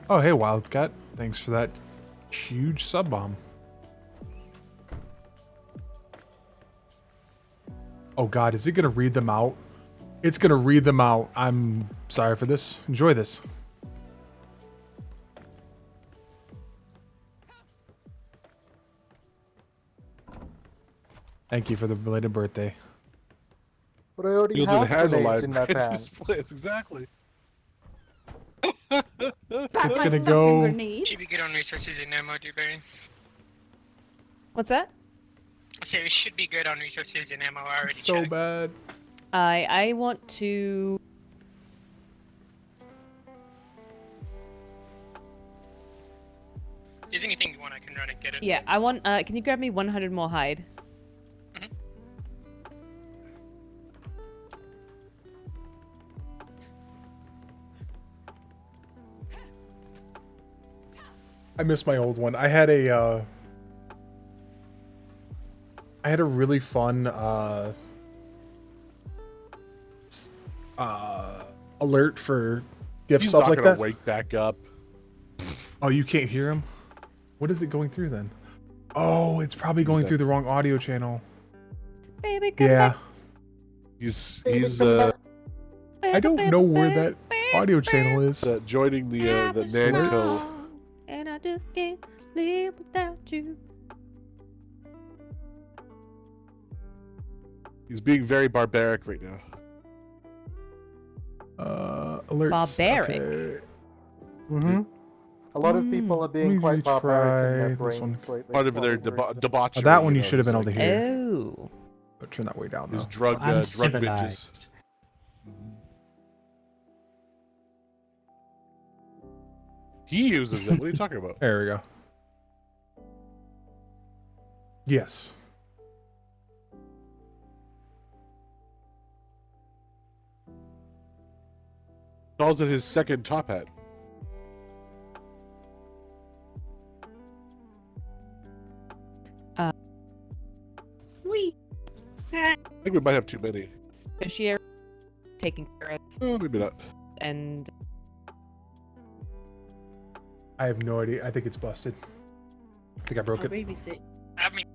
Oh, hey, Wildcat. Thanks for that huge sub bomb. Oh, God. Is it going to read them out? It's going to read them out. I'm sorry for this. Enjoy this. Thank you for the belated birthday. But I already You'll have have grenades in my pants. pants. Exactly. It's gonna go. Should be good on resources and ammo, Dewberry. What's that? I say we should be good on resources and ammo. I already So checked. bad. I want to. If there's anything you want, I can run and get it. Yeah, I want. Can you grab me 100 more hide? I miss my old one. I had a really fun alert for gift He's stuff not like gonna that. wake back up. Oh, you can't hear him? What is it going through then? Oh, it's probably going through the wrong audio channel. Baby, come Yeah. back. He's I don't know where that audio channel is. joining the Nanco. And I just can't live without you. He's being very barbaric right now. Alerts. Barbaric. Okay. Mm-hmm. A lot of people are being quite barbaric in their brains lately. Part of their debauchery. Oh, that one you know, should have been able it's to like hear. Oh. But turn that way down His though. drug I'm drug binges. civilized. He uses it. What are you talking about? There we go. Yes. Calls it his second top hat. We. I think we might have too many. Fishier taken care of. Oh, maybe not. And I have no idea. I think it's busted. I think I broke it. babysit. I mean,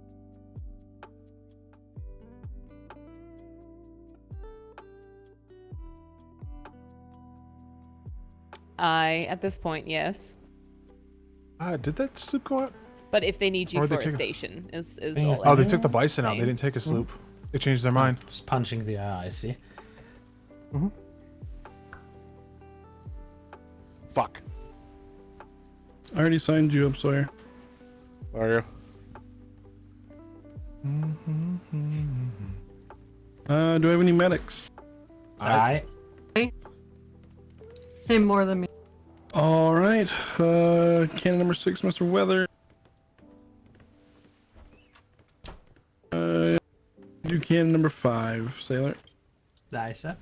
at this point, yes. Did that sloop go out? But if they need you Or for they a took- station, is Yeah. all. Oh, they I'm took the bison out. They saying. didn't take a sloop. They changed their mind. Just punching the I see. Fuck. I already signed you up, Sawyer. Are you? Do I have any medics? Aye. Him more than me. All right. Cannon number 6, Mr. Weather. Do cannon number 5, Sailor. Aye, sir.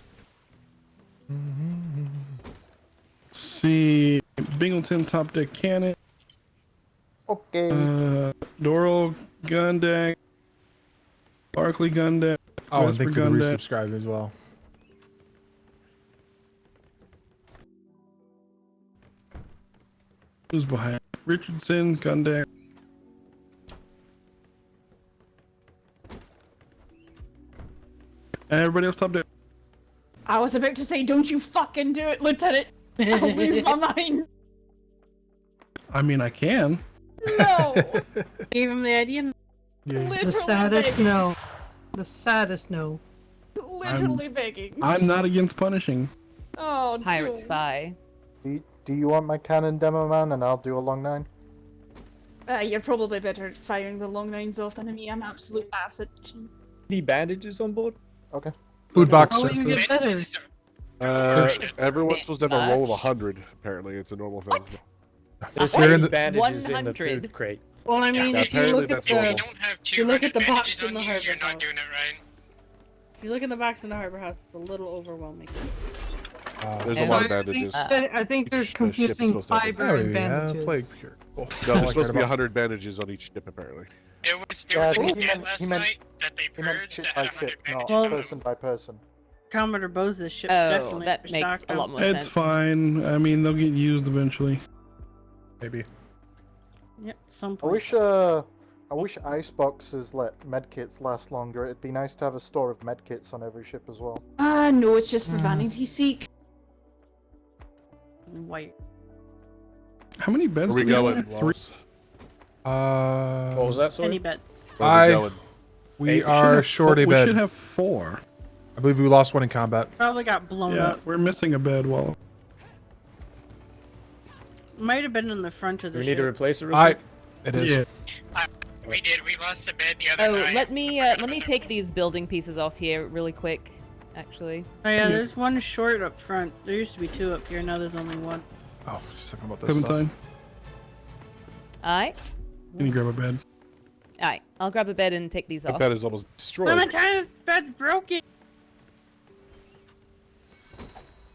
See, Bingleton top deck cannon. Okay. Doral gun deck. Barkley gun deck. Oh, and Vesper thank you for gun the deck. resubscribe as well. Who's behind? Richardson gun deck. And everybody else top deck. I was about to say, don't you fucking do it, Lieutenant. I'll lose my mind. I mean, I can. No. Gave him the idea. The Literally saddest begging. no. The saddest no. Literally begging. I'm not against punishing. Oh, Pirate dude. spy. Do you want my cannon demo, man, and I'll do a long 9? You're probably better at firing the long nines off than me. I'm absolute acid. Any bandages on board? Okay. Food box. How will you get better? Everyone's supposed to have a roll of 100. Apparently, it's a normal thing. There's They're in always the- bandages in the 100. food crate. Well, I mean, Yeah, if you apparently look at that's normal. the, don't have if you look at the 200 box bandages in on the you, harbor you're not house. doing it right. If you look at the box in the harbor house, it's a little overwhelming. There's a So lot of I think, bandages. I think they're Each ship is confusing supposed to have fiber and yeah, bandages. plague cure. Cool. No, All I there's supposed to be cared 100 bandages on each ship, apparently. There was Yeah, a he cadet meant- last he meant- night that they He meant purged ship that by had 100 ship, not bandages. person by person. Commodore Bose's ship's Oh, definitely that makes stocked a lot up. more It's sense. fine. I mean, they'll get used eventually. Maybe. Yep, some I wish ice boxes let medkits last longer. It'd be nice to have a store of medkits on every ship as well. No, it's just for vanity's sake. White. How many beds Where do we we going, have? Wallace? What was that, sorry? Penny bets. Where we going? We are short a We bed. should have 4. I believe we lost one in combat. Probably got blown Yeah, up. we're missing a bed, Wallace. Might have been in the front of the Do we ship. need to replace it real quick? It is. Yeah. We did. We lost a bed the other night. let me take these building pieces off here really quick, actually. Oh yeah, there's one short up front. There used to be 2 up here, now there's only 1. Oh, just talking about this stuff. Clementine, Alright. can you grab a bed? Alright, I'll grab a bed and take these The off. bed is almost destroyed. Clementine's bed's broken!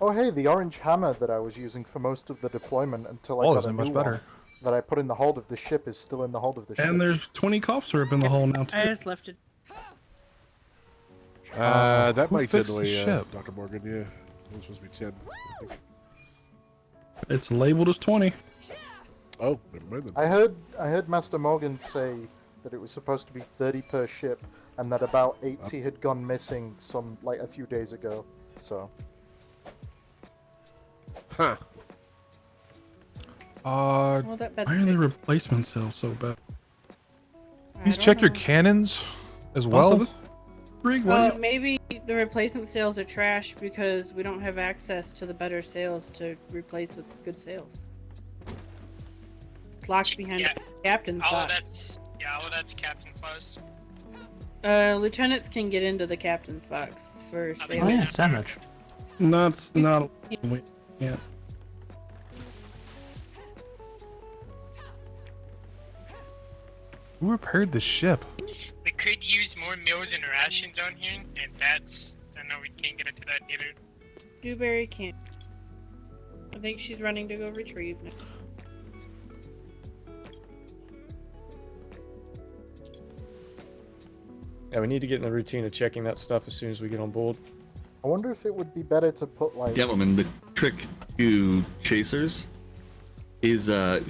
Oh hey, the orange hammer that I was using for most of the deployment until I Oh, got isn't a much new better. one that I put in the hold of the ship is still in the hold of the ship. And there's 20 cough syrup in the hole now, too. I just left it. That who might fixed the generally, ship? Dr. Morgan, yeah. It was supposed to be 10. I think. It's labeled as 20. Oh, never mind then. I heard Master Morgan say that it was supposed to be 30 per ship, and that about 80 had gone missing a few days ago. So. Huh. Well, that bed's Why are the fixed. replacement sales so bad? Please check your cannons as well. Also, Rig, why Well, maybe the replacement sales are trash because we don't have access to the better sales to replace with good sales. It's locked behind Yeah. the captain's All of box. that's captain close. Lieutenants can get into the captain's box for Oh, sales. yeah, damage. not yeah. Who repaired the ship? We could use more meals and rations on here, and that's... I know we can't get into that either. Dewberry can't. I think she's running to go retrieve now. Yeah, we need to get in the routine of checking that stuff as soon as we get on board. I wonder if it would be better to put like. Gentlemen, the trick to chasers is kind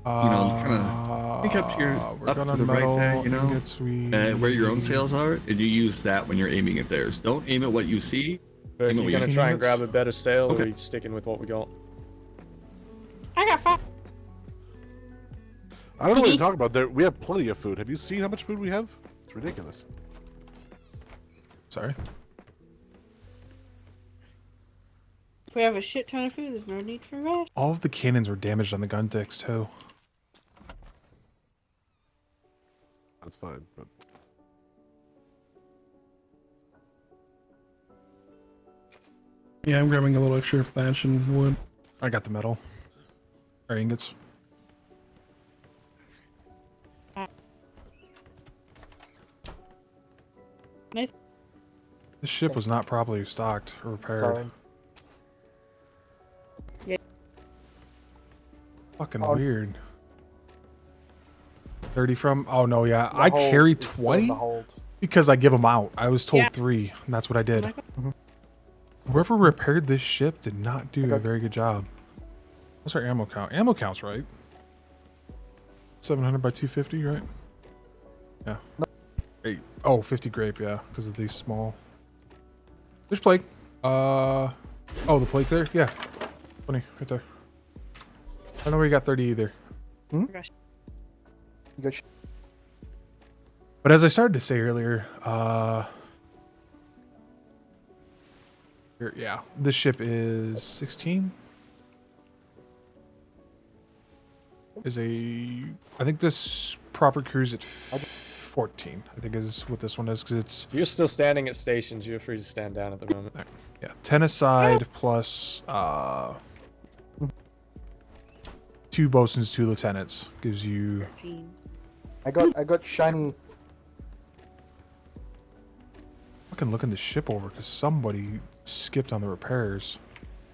of pick up your we're up to gonna the right metal there, you know, ingots, where your own sails are, and you use that when you're aiming at theirs. Don't aim at what you see. But aim at you're what gonna you try and units? grab a better sail, or Okay. are you sticking with what we got? I got 5. I don't know what you're talking about. There, we have plenty of food. Have you seen how much food we have? It's ridiculous. Sorry. If we have a shit ton of food, there's no need for rest. All of the cannons were damaged on the gun decks too. That's fine, but Yeah, I'm grabbing a little extra thatch and wood. I got the metal. Or ingots. Nice. This ship was not properly stocked or repaired. Sorry. Yeah. Fucking Oh. weird. 30 from? Oh no, yeah. The I hold carry is still in 20 the hold. because I give them out. I was told Yeah. 3, and that's what I did. Mhm. Whoever repaired this ship did not do a Okay. very good job. What's our ammo count? Ammo count's right. 700 by 250, right? Yeah. Eight. Oh, 50 grape, yeah, because of these small. There's plague. Oh, the plague there? Yeah. 20, right there. I don't know where you got 30 either. You got But as I started to say earlier, yeah, this ship is 16. I think this proper cruise at 14. I think is what this one is because it's. You're still standing at stations. You're free to stand down at the moment. Yeah, 10 aside plus 2 bosuns, 2 lieutenants gives you. I got shiny. Fucking looking the ship over because somebody skipped on the repairs.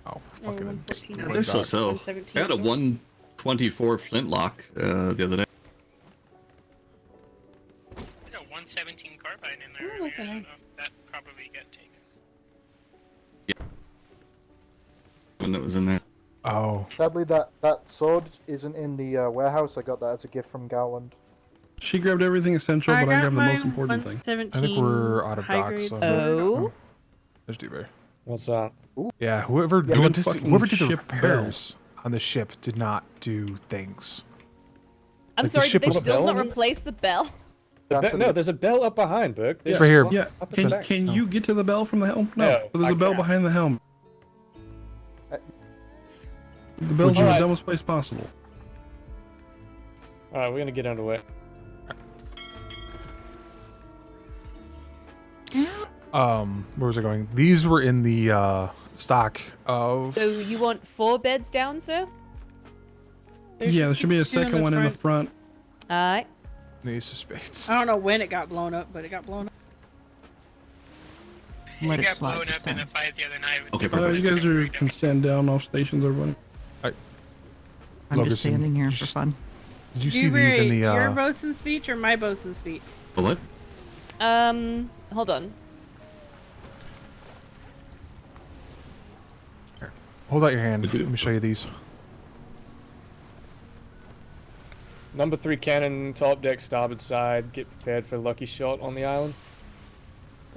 Oh, fucking. 114. Yeah, they're so. I 117. had a 124 flintlock the other day. There's a 117 carbine in there. Oh, earlier. that's I a don't nice- know if that probably got taken. One that was in there. Oh. Sadly, that sword isn't in the warehouse. I got that as a gift from Gowland. She grabbed everything essential, but I grabbed the most important thing. I think we're out of docks. So. Oh. There's Dewberry. What's that? Yeah, whoever Yeah, did fucking the ship repairs on the ship did not do things. I'm Like, the sorry, ship did they was- still not replace the bell? No, there's a bell up behind, Burke. It's right here. Yeah. Up at the back. Can you get to the bell from the helm? No, No. There's I a bell can't. behind the helm. The bell's in the dumbest place possible. Alright, we're gonna get underway. Where was I going? These were in the stock of. So you want 4 beds down, sir? Yeah, there should be a two in second the one in the front. front. Alright. Ace of spades. I don't know when it got blown up, but it got blown up. It got blown up in the fight the other night. With You guys can stand down off stations, everybody. I'm just standing here for fun. Did you see these in the? Your bosun speech or my bosun speech? What? Hold on. Here. Hold out your hand. Let me show you these. Number 3 cannon, top deck, starboard side. Get prepared for lucky shot on the island.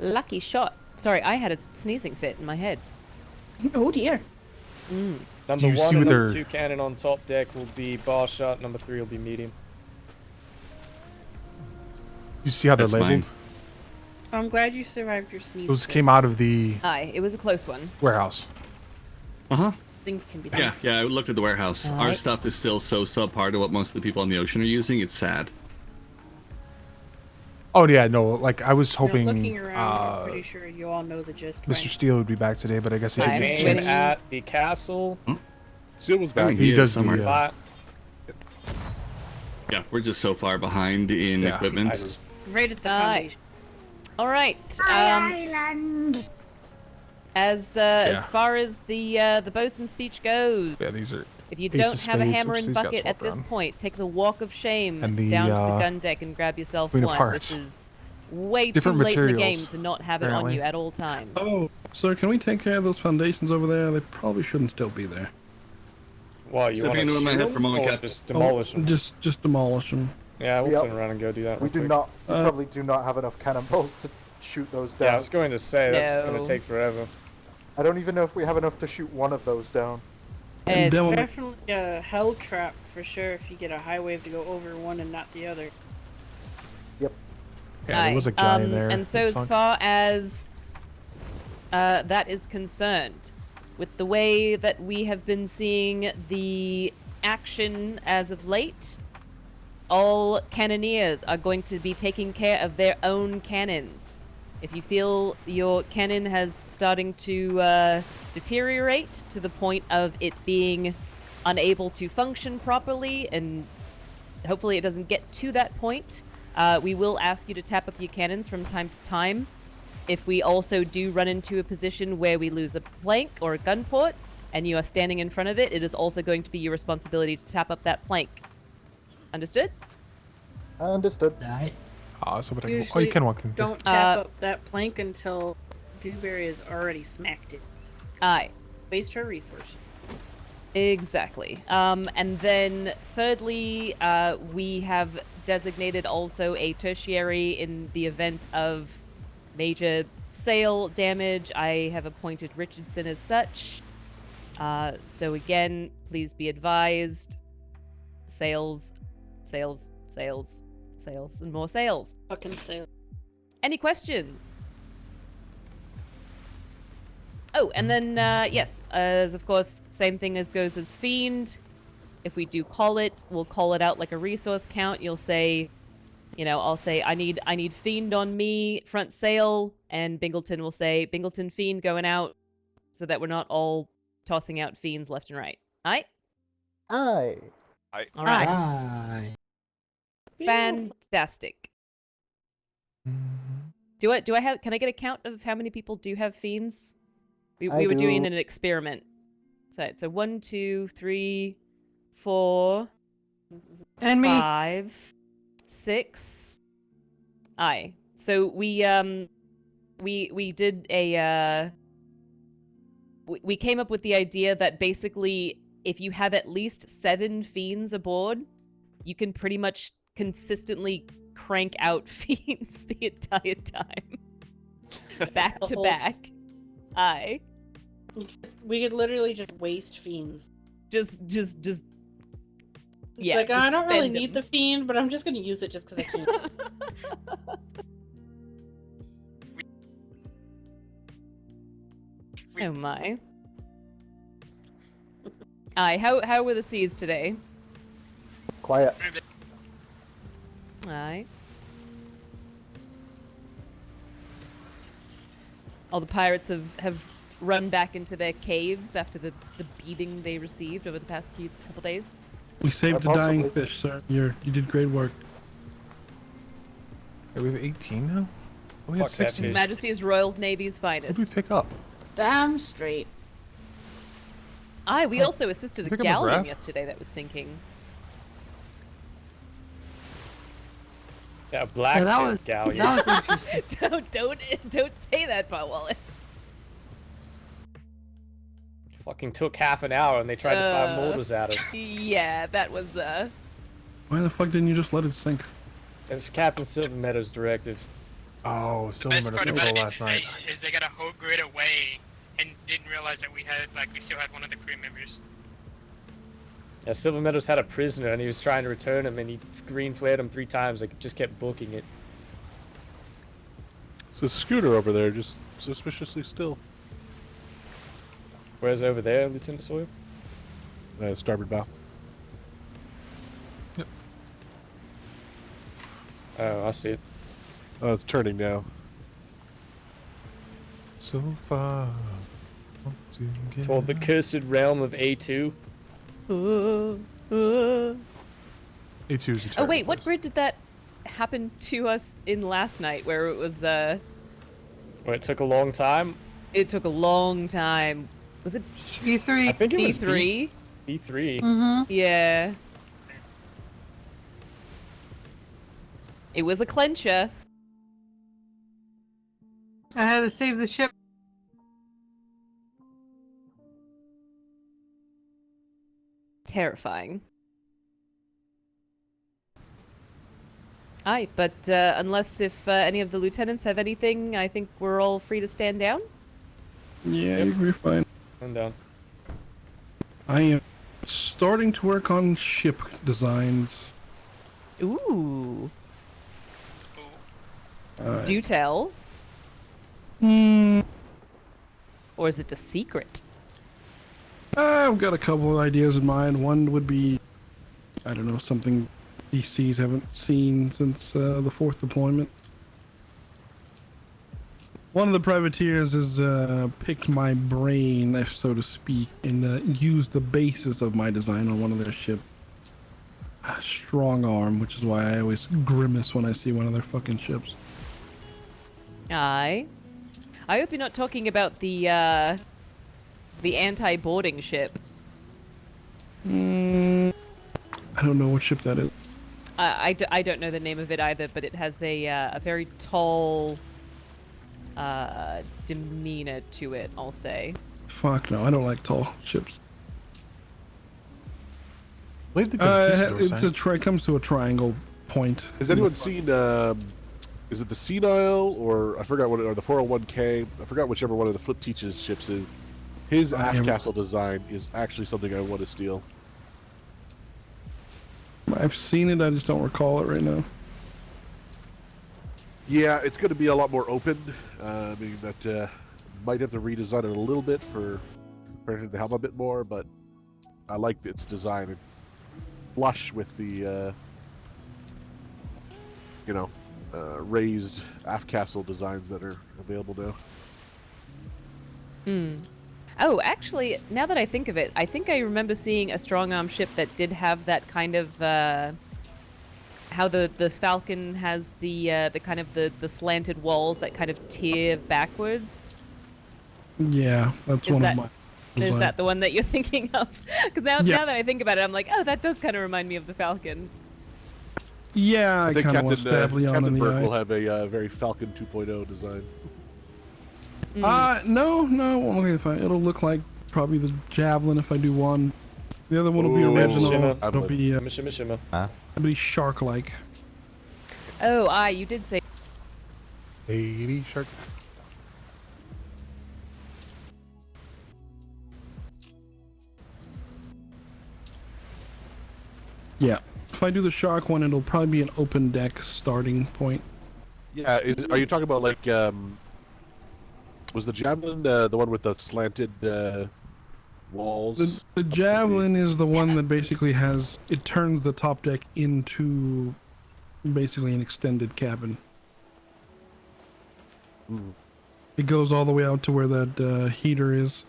Lucky shot. Sorry, I had a sneezing fit in my head. Oh dear. Number Do you 1 see and what number they're- 2 cannon on top deck will be bar shot. Number 3 will be medium. You see how they're That's labeled? fine. I'm glad you survived your sneeze. Those came out of the Aye, it was a close one. warehouse. Uh-huh. Things can be done. Yeah, I looked at the warehouse. Our Alright. stuff is still so subpar to what most of the people on the ocean are using. It's sad. Oh yeah, no. Like I was You know, hoping looking around, I'm pretty sure you all know the gist. by Mr. Steele would be back today, but I guess he The didn't. main get a chance. at the castle. Seal was I back. mean, He is does somewhere. the. Yeah, we're just so far behind in Yeah. equipment. now. Right at the foundation. Alright. Island. As far as the bosun speech goes, Yeah, these are. if you Ace don't of have a spades. hammer Oops, and these got bucket at swapped this around. point, take the walk of shame And the, down to the gun deck and grab yourself Queen of one. Hearts. This is way Different too late in the game materials, to not have it on apparently. you at all times. Oh, sir, can we take care of those foundations over there? They probably shouldn't still be there. What, you Stepping want into my to head for a moment, or Cap. just demolish them? Just demolish them. Yeah, we'll Yep. turn around and go do that. We real do quick. not. We probably do not have enough cannonballs to shoot those down. Yeah, I was going to say that's No. going to take forever. I don't even know if we have enough to shoot one of those down. It's Demo- Definitely a hell trap for sure if you get a high wave to go over one and not the other. Yep. Yeah, there was a guy in there. And so that as sunk. far as that is concerned, with the way that we have been seeing the action as of late, all cannoneers are going to be taking care of their own cannons. If you feel your cannon has starting to deteriorate to the point of it being unable to function properly, and hopefully it doesn't get to that point, we will ask you to tap up your cannons from time to time. If we also do run into a position where we lose a plank or a gun port, and you are standing in front of it, it is also going to be your responsibility to tap up that plank. Understood? Understood. Right. So but I can, oh, Usually you can walk them through. Don't tap up that plank until Dewberry has already smacked it. Aye. Waste her resource. Exactly. And then thirdly, we have designated also a tertiary in the event of major sail damage. I have appointed Richardson as such. So again, please be advised. Sails, sails, sails, sails, and more sails. Fucking sail. Any questions? Oh, and then, yes, as of course, same thing as goes as Fiend. If we do call it, we'll call it out like a resource count. You'll say, you know, I'll say, I need Fiend on me, front sail, and Bingleton will say, Bingleton Fiend going out, so that we're not all tossing out Fiends left and right. Aight? Aye. All right. Aye. Fantastic. Do I have? Can I get a count of how many people do have fiends? We I were doing do. an experiment. So 1, 2, 3, 4, And me. 5, 6. Aye. So we did a we came up with the idea that basically if you have at least 7 fiends aboard, you can pretty much consistently crank out fiends the entire time. Back to back. Aye. We could literally just waste fiends. Just yeah. Like, just I don't really spend need the them. fiend, but I'm just gonna use it just because I can. Oh my. Aye, how were the seas today? Quiet. Aye. All the pirates have run back into their caves after the beating they received over the past couple days. We saved a dying fish, sir. You did great work. Yeah, we have 18 now? Oh, we had Fuck that 16. His Majesty's Royal Navy's finest. What did we pick up? Damn straight. Aye, we also assisted a pick up a galleon graph? yesterday that was sinking. Yeah, black galleon. That was interesting. don't say that, Bob Wallace. Fucking took half an hour and they tried to find mortars out of it. Yeah, that was Why the fuck didn't you just let it sink? It's Captain Silvermeadow's directive. Oh, Best Silvermeadow's part about control it last night. is they got a whole grid away and didn't realize that we still had one of the crew members. Yeah, Silvermeadows had a prisoner and he was trying to return him and he green flared him 3 times. Like, just kept booking it. So the scooter over there just suspiciously still. Where's over there, Lieutenant Sawyer? Starboard bow. Oh, I see it. Oh, it's turning now. So far. Toward the cursed realm of A2. A2 is a Oh wait, what grid did that happen to us in last night where it was Where it took a long time? It took a long time. Was it B3? I think it was B3? B3. Mm-hmm. Yeah. It was a clencher. I had to save the ship. Terrifying. Aye, but unless if any of the lieutenants have anything, I think we're all free to stand down. Yeah, you're fine. I'm down. I am starting to work on ship designs. Ooh. Alright. Do tell. Hmm. Or is it a secret? I've got a couple of ideas in mind. One would be, I don't know, something DCs haven't seen since the 4th deployment. One of the privateers has picked my brain, if so to speak, and used the basis of my design on one of their ships. Strong arm, which is why I always grimace when I see one of their fucking ships. Aye. I hope you're not talking about the anti-boarding ship. I don't know what ship that is. I don't know the name of it either, but it has a very tall demeanor to it, I'll say. Fuck no, I don't like tall ships. Leave the It comes to a triangle point. Has anyone seen? Is it the Senile or I forgot what, or the 401k? I forgot whichever one of the Flip Teach's ships is. His aft castle design is actually something I want to steal. I've seen it, I just don't recall it right now. Yeah, it's going to be a lot more open. I mean, that might have to redesign it a little bit for it to help a bit more, but I like its design. It flush with the, raised aft castle designs that are available now. Hmm. Oh, actually, now that I think of it, I think I remember seeing a strong arm ship that did have that kind of how the Falcon has the kind of the slanted walls that kind of tear backwards. Yeah, that's one of my. Is that the one that you're thinking of? Because now that I think about it, I'm like, oh, that does kind of remind me of the Falcon. Yeah, I think kind of want to stab Leon in the Captain Burke eye. will have a very Falcon 2.0 design. No, it won't look like the Falcon. It'll look like probably the Javelin if I do one. The other one will be Ooh, original. shimmer. It'll be shimmer. It'll be shark-like. Oh, you did say. Baby shark. Yeah. If I do the shark one, it'll probably be an open deck starting point. Yeah, are you talking about like was the javelin the one with the slanted walls? The javelin is the one that basically it turns the top deck into basically an extended cabin. Mm. It goes all the way out to where that heater is.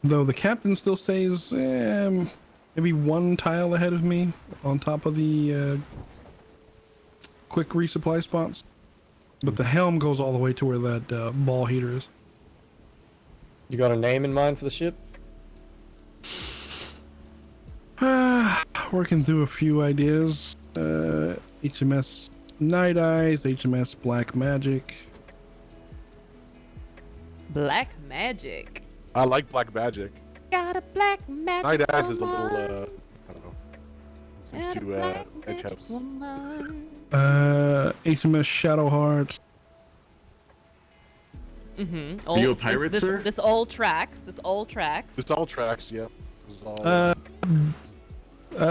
Though the captain still stays maybe one tile ahead of me on top of the quick resupply spots. But the helm goes all the way to where that ball heater is. You got a name in mind for the ship? Working through a few ideas. HMS Night Eyes, HMS Black Magic. Black Magic. I like Black Magic. Got a black magic. Night Eyes is a woman. little I don't know. Seems too edgehouse. HMS Shadowheart. Mm-hmm. Are you a pirate, sir? This all tracks. This all tracks. It's all tracks, yep. It's all,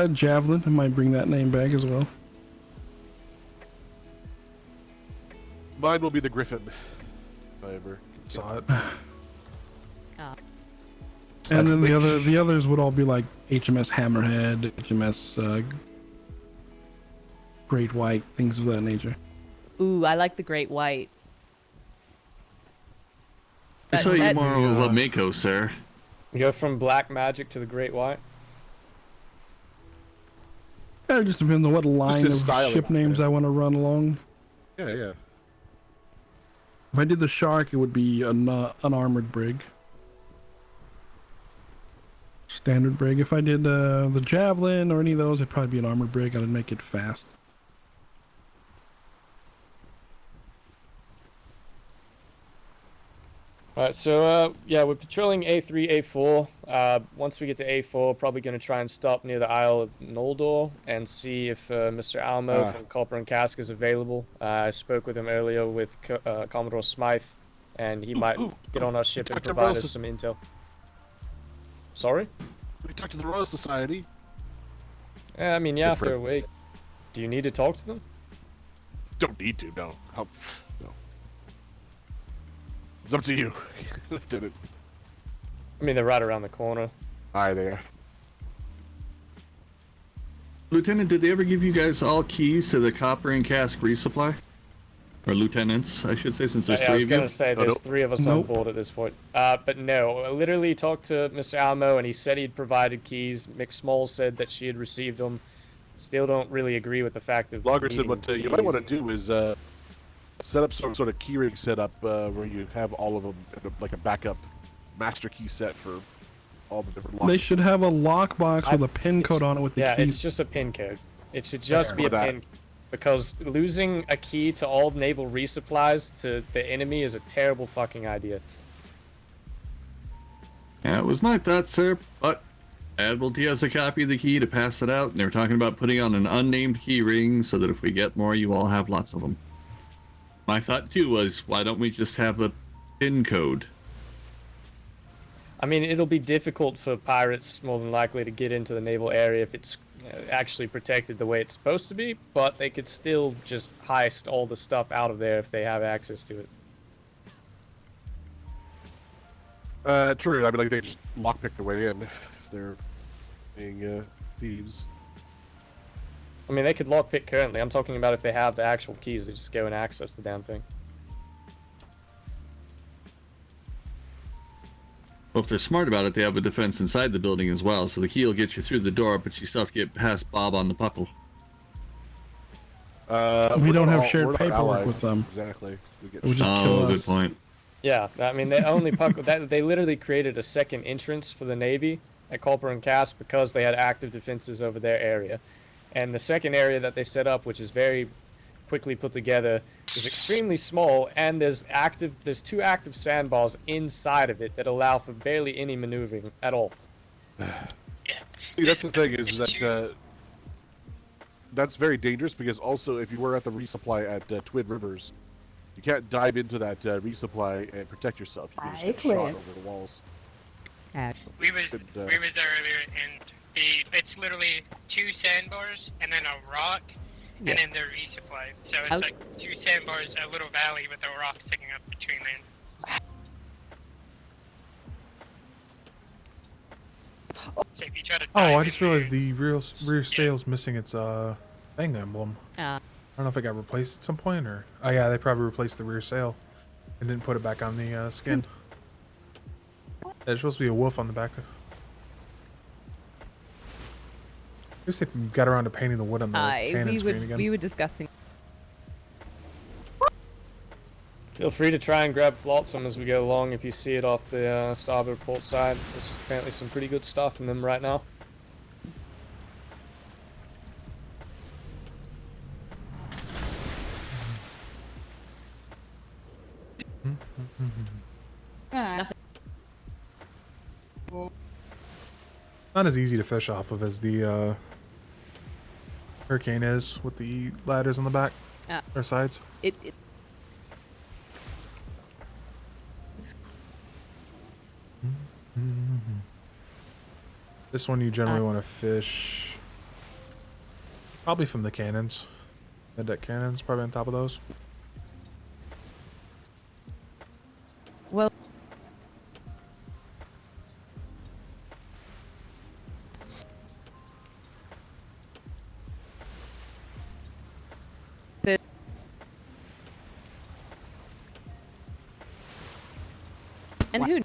Javelin. I might bring that name back as well. Mine will be the Griffin, if I ever saw it. And then the others would all be like HMS Hammerhead, HMS Great White, things of that nature. Ooh, I like the Great White. I saw you more of a Mako, sir. You go from Black Magic to the Great White? It just depends on what line his of styling, ship names I want to run along. Yeah. If I did the Shark, it would be an unarmored brig. Standard brig. If I did the Javelin or any of those, it'd probably be an armored brig. I'd make it fast. Alright, so yeah, we're patrolling A3, A4. Once we get to A4, probably going to try and stop near the Isle of Noldor and see if Mr. Almo from Copper and Cask is available. I spoke with him earlier with Commodore Smythe, and he might get on our ship and provide us some intel. Sorry? We talked to the Royal Society. I mean, yeah, they're awake. Do you need to talk to them? Don't need to, no. No. It's up to you, Lieutenant. I mean, they're right around the corner. Aye, they are. Lieutenant, did they ever give you guys all keys to the Copper and Cask resupply? Or lieutenants, I should say, since there's three of you. I was going to say, there's three of us on board at this point. But no, I literally talked to Mr. Almo, and he said he'd provided keys. Mick Small said that she had received them. Still don't really agree with the fact of Logger said what you might want to keys. do is set up some sort of keyring setup where you have all of them in like a backup master key set for all the different locks. They should have a lockbox with a pin code on it with the Yeah, key. it's just a pin code. It should just be a pin, because losing a key to all naval resupplies to the enemy is a terrible fucking idea. Yeah, it was my thought, sir, but Admiralty has a copy of the key to pass it out, and they were talking about putting on an unnamed key ring so that if we get more, you all have lots of them. My thought, too, was, why don't we just have a PIN code? I mean, it'll be difficult for pirates, more than likely, to get into the naval area if it's actually protected the way it's supposed to be, but they could still just heist all the stuff out of there if they have access to it. True. I mean, like, they just lockpick their way in if they're being thieves. I mean, they could lockpick currently. I'm talking about if they have the actual keys, they just go and access the damn thing. Well, if they're smart about it, they have a defense inside the building as well, so the key will get you through the door, but you still have to get past Bob on the puckle. We don't have shared paperwork with them. Exactly. It would just kill us. Good point. Yeah, I mean, they only they literally created a second entrance for the Navy at Copper and Cask because they had active defenses over their area. And the second area that they set up, which is very quickly put together is extremely small, and there's 2 active sandbars inside of it that allow for barely any maneuvering at all. See, that's the thing is that that's very dangerous because also if you were at the resupply at Twin Rivers, you can't dive into that resupply and protect yourself. You can just get shot over the walls. We was there earlier, and it's literally 2 sandbars and then a rock, and then they're resupplied. So it's like 2 sandbars, a little valley with a rock sticking up between them. So if you try to I just realized the rear sail's missing its thing emblem. I don't know if it got replaced at some point or... Oh yeah, they probably replaced the rear sail and didn't put it back on the skin. There's supposed to be a wolf on the back. I guess they got around to painting the wood on the cannon screen again. We were discussing. Feel free to try and grab flotsam as we go along if you see it off the starboard port side. There's apparently some pretty good stuff in them right now. Not as easy to fish off of as the Hurricane is with the ladders on the back or sides. This one you generally want to fish probably from the cannons. The deck cannons, probably on top of those. Well, and who?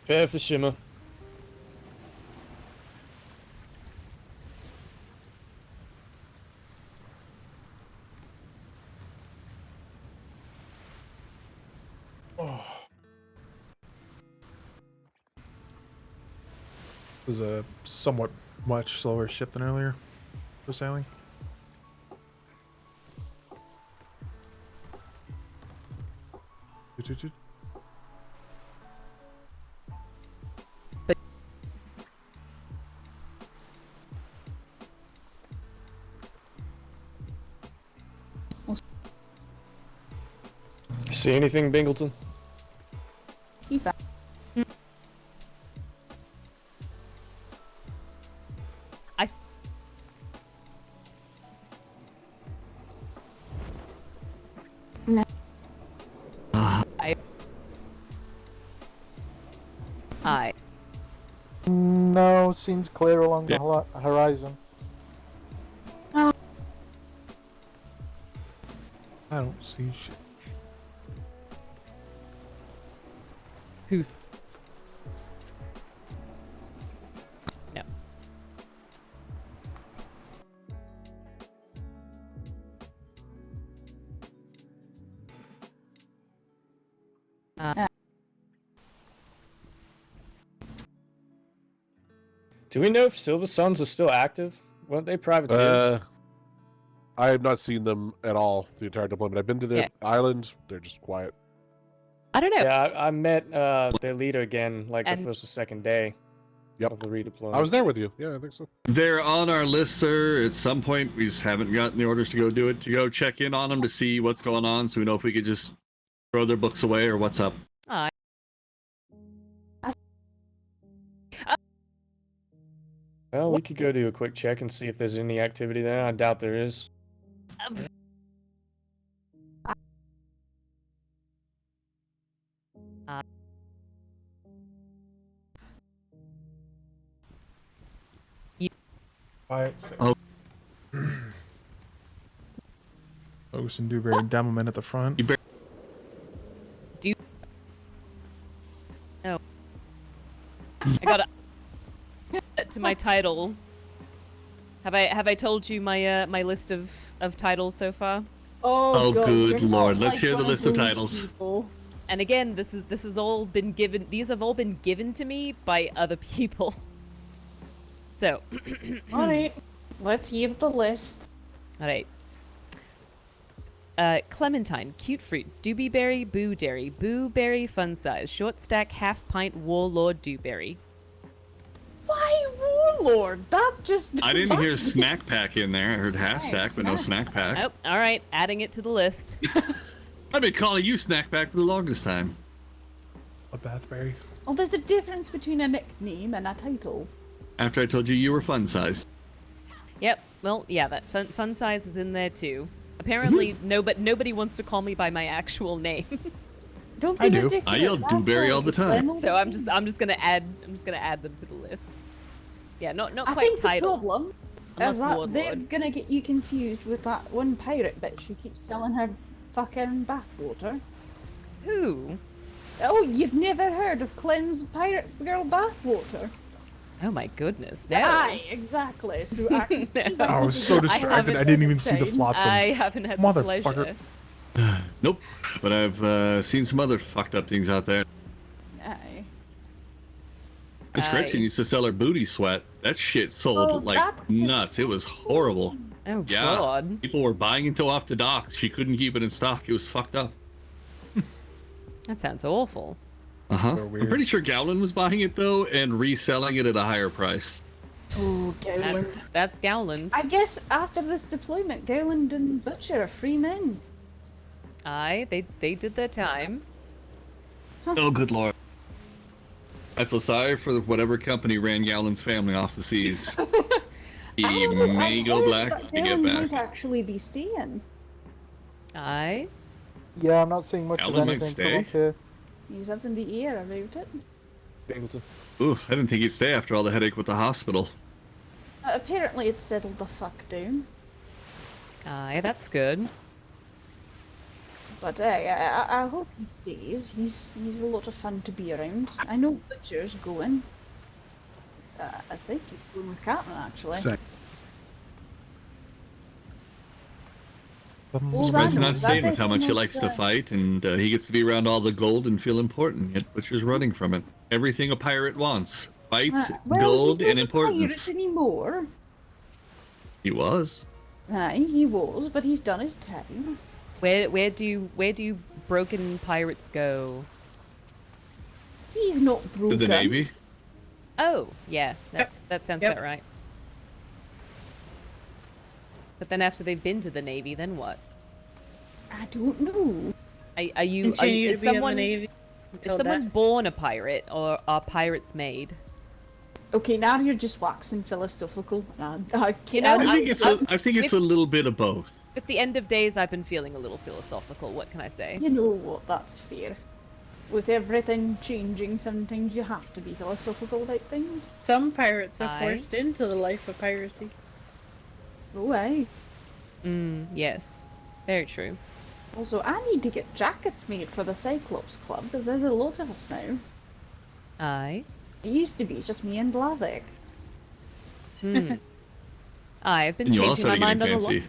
Prepare for shimmer. It was a somewhat much slower ship than earlier for sailing. See anything, Bingleton? Keep out. No, seems clear along the horizon. I don't see shit. Who's? No. Do we know if Silver Suns are still active? Weren't they privateers? I have not seen them at all the entire deployment. I've been to their island. They're just quiet. I don't know. Yeah, I met their leader again, like the first or second day of the redeployment. I was there with you. Yeah, I think so. They're on our list, sir. At some point, we just haven't gotten the orders to go do it, to go check in on them to see what's going on, so we know if we could just throw their books away or what's up. Well, we could go do a quick check and see if there's any activity there. I doubt there is. Quiet. Oh. Focus and Dewberry and Demelman at the front. Do you... No. I got to my title. Have I told you my my list of titles so far? Oh good you're lord! not Let's like hear the one list of those titles. people. And again, this has all been given. These have all been given to me by other people. So. All right, let's hear the list. All right. Clementine, cute fruit, dewberry, blueberry, fun size, short stack, half pint, warlord, dewberry. Why warlord? That just. I didn't hear snack pack in there. I heard half stack, but no snack pack. Oh, all right, adding it to the list. I've been calling you snack pack for the longest time. A bathberry. Oh, there's a difference between a nickname and a title. After I told you you were fun size. Yep. Well, yeah, that fun size is in there too. Apparently, nobody wants to call me by my actual name. Don't be ridiculous. I yell dewberry all the time. So I'm just gonna add them to the list. Yeah, not I quite think title. the problem is that they're gonna get you confused with that one pirate bitch who keeps selling her fucking bathwater. Who? Oh, you've never heard of Clem's Pirate Girl bathwater? Oh my goodness, no. Aye, exactly. So I can see that. I was so distracted. I didn't even see the flotsam. I haven't had the Motherfucker. pleasure. Nope. But I've seen some other fucked up things out there. Aye. Miss Gretchen used to sell her booty sweat. That shit sold Oh, like that's nuts. It was horrible. Oh Yeah. God. People were buying it off the docks. She couldn't keep it in stock. It was fucked up. That sounds awful. Uh-huh. So weird. I'm pretty sure Gowlin was buying it though and reselling it at a higher price. Oh, Gowland. That's Gowland. I guess after this deployment, Gowland and Butcher are free men. Aye, they did their time. Oh, good lord. I feel sorry for whatever company ran Gowlin's family off the seas. He may go black That to get Gowland back. might actually be staying. Aye. Yeah, I'm not seeing much Alan of might anything stay. come up here. He's up in the air about it. Bingleton. Ooh, I didn't think he'd stay after all the headache with the hospital. Apparently it's settled the fuck down. Aye, that's good. But I hope he stays. He's a lot of fun to be around. I know Butcher's going. I think he's going with Captain actually. Surprised not staying with how much he likes to fight, and he gets to be around all the gold and feel important, yet Butcher's running from it. Everything a pirate wants. Fights, gold, and importance. He's not a pirate anymore. He was. Aye, he was, but he's done his time. Where do broken pirates go? He's not broken. To the Navy? Oh, yeah, that sounds about right. But then after they've been to the Navy, then what? I don't know. Are you Continue is to be in the someone Navy is until someone death. born a pirate or are pirates made? Okay, now you're just waxing philosophical. You know, I think it's a little bit of both. At the end of days, I've been feeling a little philosophical. What can I say? You know what? That's fair. With everything changing, sometimes you have to be philosophical about things. Some pirates are Aye. forced into the life of piracy. Oh, aye. Yes. Very true. Also, I need to get jackets made for the Cyclops Club, because there's a lot of us now. Aye. It used to be just me and Blazek. I've been And you all changing my started mind getting on a lot. fancy.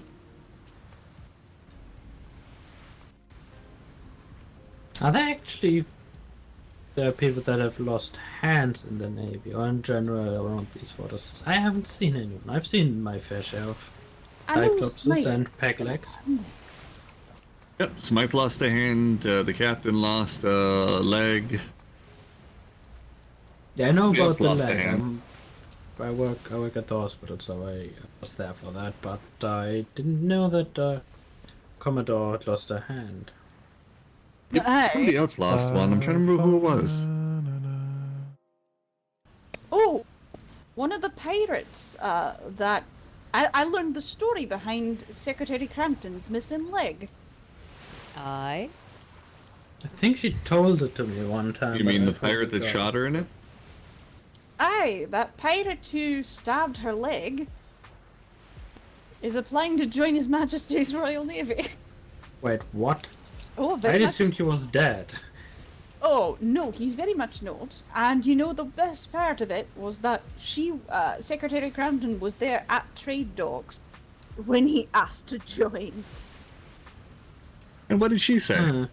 Are there actually people that have lost hands in the Navy or in general around these waters? I haven't seen anyone. I've seen my fair share of Cyclopses and peglegs. Yep, Smythe lost a hand, the captain lost a leg. Yeah, I know Who else about the lost a leg. hand? I work at the hospital, so I was there for that. But I didn't know that Commodore had lost a hand. Yep, somebody else lost one. I'm trying to remember who it was. Oh! One of the pirates that... I learned the story behind Secretary Crampton's missing leg. Aye. I think she told it to me one time. You but mean I the pirate that forgot. shot her in it? Aye, that pirate who stabbed her leg is applying to join His Majesty's Royal Navy. Wait, what? Oh, I very much. assumed he was dead. Oh, no, he's very much not. And you know, the best part of it was that Secretary Crampton was there at trade docks when he asked to join. And what did she say?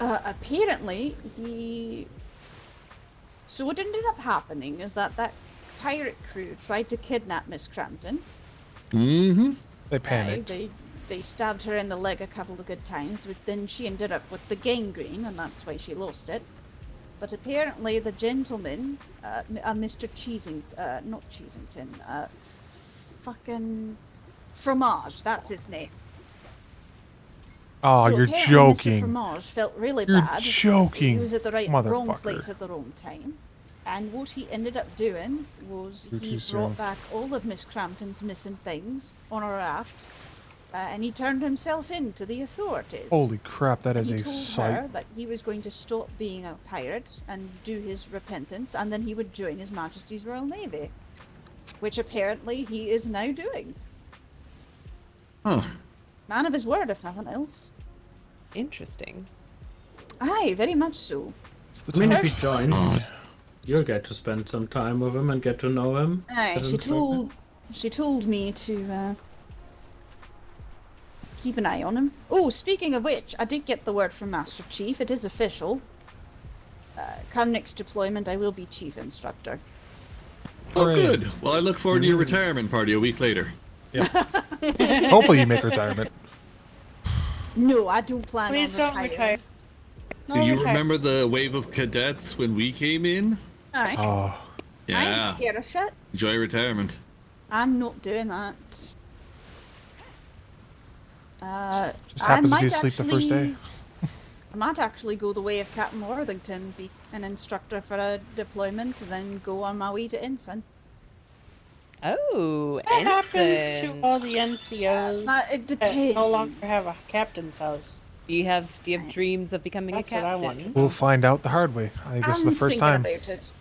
Apparently, he... So what ended up happening is that pirate crew tried to kidnap Miss Crampton. Mm-hmm. They panicked. They stabbed her in the leg a couple of good times, but then she ended up with the gangrene, and that's why she lost it. But apparently the gentleman, Mr. not Cheesington, fucking Fromage, that's his name. Oh, So you're apparently joking. Mr. Fromage felt really You're bad. joking, He was at the wrong motherfucker. place at the wrong time. And what he ended up doing was You're he too brought soon. back all of Miss Crampton's missing things on a raft, and he turned himself in to the authorities. Holy crap, that And is he a told sight. her that he was going to stop being a pirate and do his repentance, and then he would join His Majesty's Royal Navy, which apparently he is now doing. Huh. Man of his word, if nothing else. Interesting. Aye, very much so. I mean, if he First- joins, you'll get to spend some time with him and get to know him. Aye, as she instructor. told me to keep an eye on him. Oh, speaking of which, I did get the word from Master Chief. It is official. Come next deployment, I will be chief instructor. Oh, good. Well, I look forward to your retirement party a week later. Hopefully you make retirement. No, I don't plan Please on don't retiring. Do you remember the wave of cadets when we came in? Aye. Oh. I Yeah. ain't scared of shit. Enjoy retirement. I'm not doing that. Just happens to be asleep the first day. I might actually go the way of Captain Worthington, be an instructor for a deployment, then go on my way to ensign. Oh, What happens to ensign. all the NCOs it that depends. no longer have a captain's house? Do you have dreams of becoming That's a what I captain? want. We'll find out the hard way. I think this is the I'm first thinking time. about it.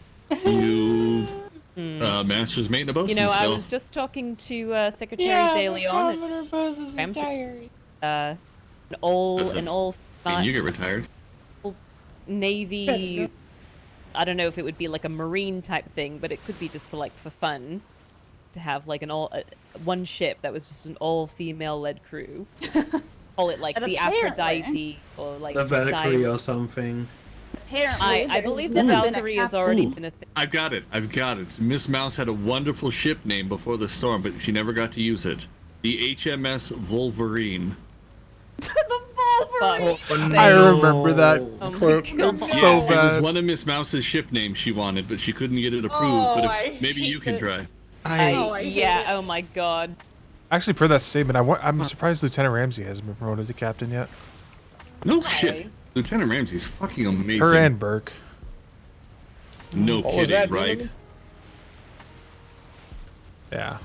You master's mate in a bosun You know, I still. was just talking to Secretary Yeah, De but Leon. Commodore Buzz is Crampton. retired. An all I mean, you get retired. Navy. I don't know if it would be like a marine type thing, but it could be just for fun, to have like one ship that was just an all-female led crew. Call it like And the apparently- Aphrodite or like The Valkyrie Poseidon. or something. Apparently, I there's believe the never been a Valkyrie has already Ooh, been a thing. I've got it. Miss Mouse had a wonderful ship name before the storm, but she never got to use it. The HMS Wolverine. I remember that Oh my clip. God. It's so Yes, it was bad. one of Miss Mouse's ship names she wanted, but she couldn't get it approved. Oh, but I maybe you hate can it. try. Yeah. Oh my God. Actually, per that statement, I'm surprised Lieutenant Ramsey hasn't been promoted to captain yet. No shit. Lieutenant Ramsey's fucking amazing. Her and Burke. No What was kidding, that, right? dude? Yeah.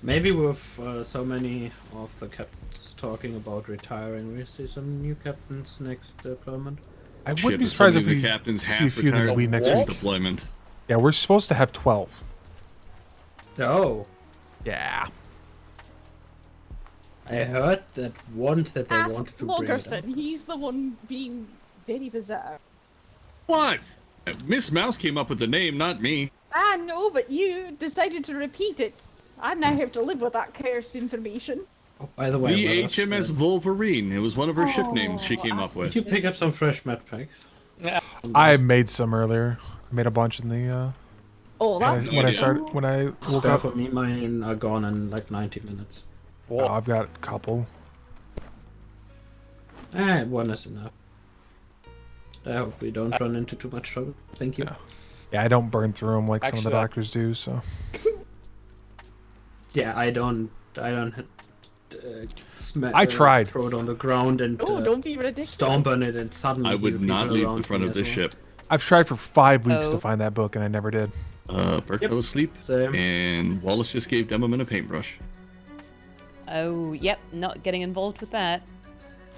Maybe with so many of the captains talking about retiring, we see some new captains next deployment. I Shit, wouldn't be but surprised some if of we the captains see a half few in the retired league next next week. deployment. Yeah, we're supposed to have 12. Oh, Yeah. I heard that once that they Ask wanted to bring it up. Logerson. He's the one being very bizarre. What? Miss Mouse came up with the name, not me. I know, but you decided to repeat it. I now have to live with that cursed information. Oh, by the way, The Willis, HMS Wolverine. It was one of her ship names she came up with. did you pick up some fresh med packs? Yeah. I made some earlier. I made a bunch in the Oh, that's when I good. started when I woke Spare up. for me, mine are gone in like 90 minutes. Oh, I've got a couple. One is enough. I hope we don't run into too much trouble. Thank you. Yeah, I don't burn through them like some of the Actually, doctors do. So Yeah, I don't I tried. throw it on the ground and Oh, don't be ridiculous. stomp on it and suddenly I would hear not people leave the around front me of as this well. ship. I've tried for 5 weeks Oh. to find that book, and I never did. Burke fell asleep, Same. and Wallace just gave Demoman a paintbrush. Oh, yep. Not getting involved with that.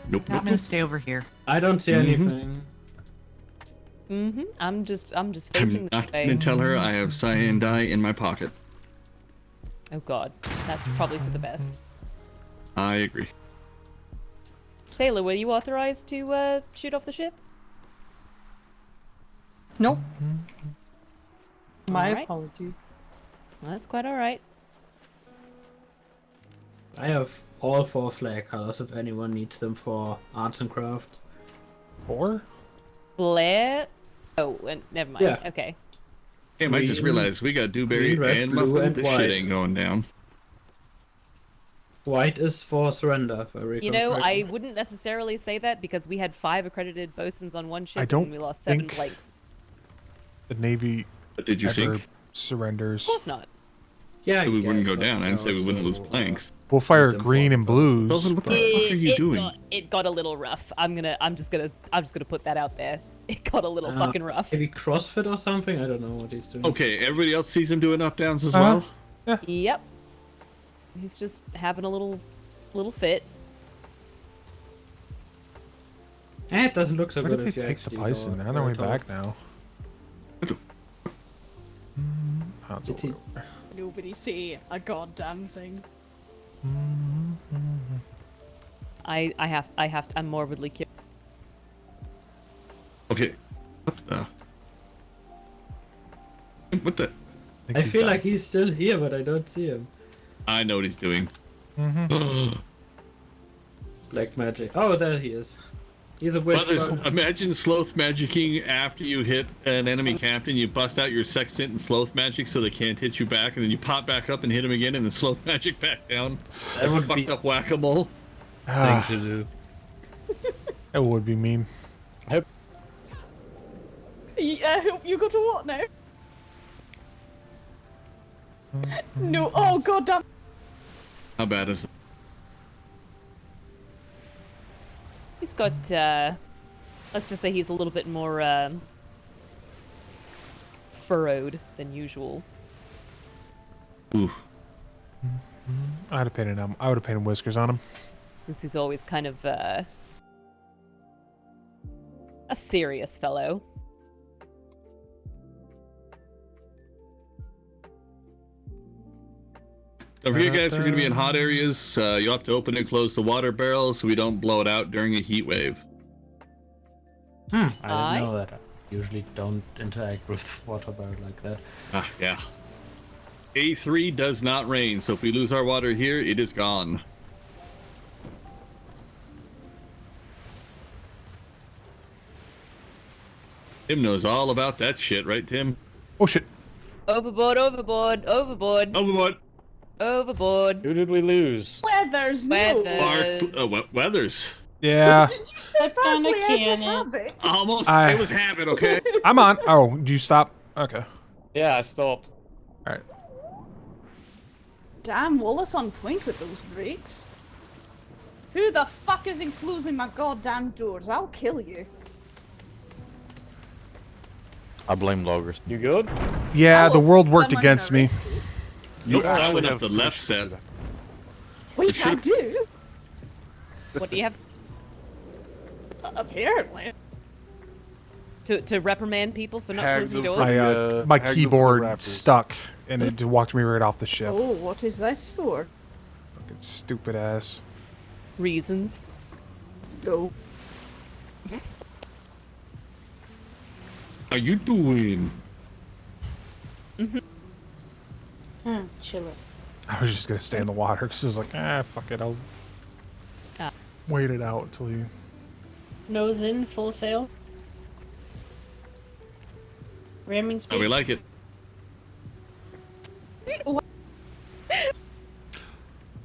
Nope. I'm gonna stay over here. I don't see anything. I'm just I'm facing not this way. going to tell her I have cyan dye in my pocket. Oh God, that's probably for the best. I agree. Sailor, were you authorized to shoot off the ship? Nope. My Alright. apologies. Well, that's quite all right. I have all 4 flag colors if anyone needs them for arts and crafts. 4? Blair. Oh, never mind. Yeah. Okay. Damn, I just realized we got Dewberry green, red, and blue, Muffin. and This white. shit ain't going down. White is for surrender. If I recall You know, correctly. I wouldn't necessarily say that because we had 5 accredited bosuns on one ship I don't and we lost 7 think- blanks. The Navy But did you ever sink? surrenders. Of course not. Yeah, So we I wouldn't guess, go down. I didn't say we wouldn't lose planks. We'll fire them green and blues. Dalton, what the fuck are you doing? It got a little rough. I'm just gonna put that out there. It got a little fucking rough. Maybe CrossFit or something? I don't know what he's doing. Okay, everybody else sees him doing up downs as Uh-huh. well. Yep. He's just having a little fit. It doesn't look so Where good did they if you take the actually bison? go They're on their way right back off. now. Oh, it's Did he- over. Nobody say a goddamn thing. I'm morbidly curious. Okay. What the? I feel like he's still here, but I don't see him. I know what he's doing. Black magic. Oh, there he is. He's a witch. Brothers, but- imagine sloth magicking after you hit an enemy captain. You bust out your sextant and sloth magic so they can't hit you back, and then you pop back up and hit him again, and then sloth magic back down. That would fucked be- up whack-a-mole Ah. thing to do. That would be mean. I hope you go to what now? No, oh goddamn. How bad is it? He's got, let's just say he's a little bit more, furrowed than usual. Oof. I would have painted whiskers on him. Since he's always kind of, a serious fellow. Don't forget, guys, we're going to be in hot areas. You'll have to open and close the water barrels so we don't blow it out during a heat wave. I didn't know that. I usually don't interact with water barrel like that. Ah, yeah. A3 does not rain, so if we lose our water here, it is gone. Tim knows all about that shit, right, Tim? Oh, shit. Overboard, overboard, overboard. Overboard. Overboard. Who did we lose? Weathers, no. Weathers. Yeah. Did you step on a cannon? Almost. I- It was habit, okay? I'm on. Oh, did you stop? Okay. Yeah, I stopped. Alright. Damn, Wallace on point with those brakes. Who the fuck isn't closing my goddamn doors? I'll kill you. I blame loggers. You good? Yeah, the world worked someone against me. Nope, I went up the left set. Wait, I do? What do you have Apparently. to reprimand people for not Hag closing the doors? My hag the keyboard rappers. stuck, and it walked me right off the ship. Oh, what is this for? Fucking stupid ass. Reasons. Go. How you doing? Chill it. I was just gonna stay in the water because it was like, fuck it, I'll wait it out till you. Nose in, full sail. Ramming speed. How we like it.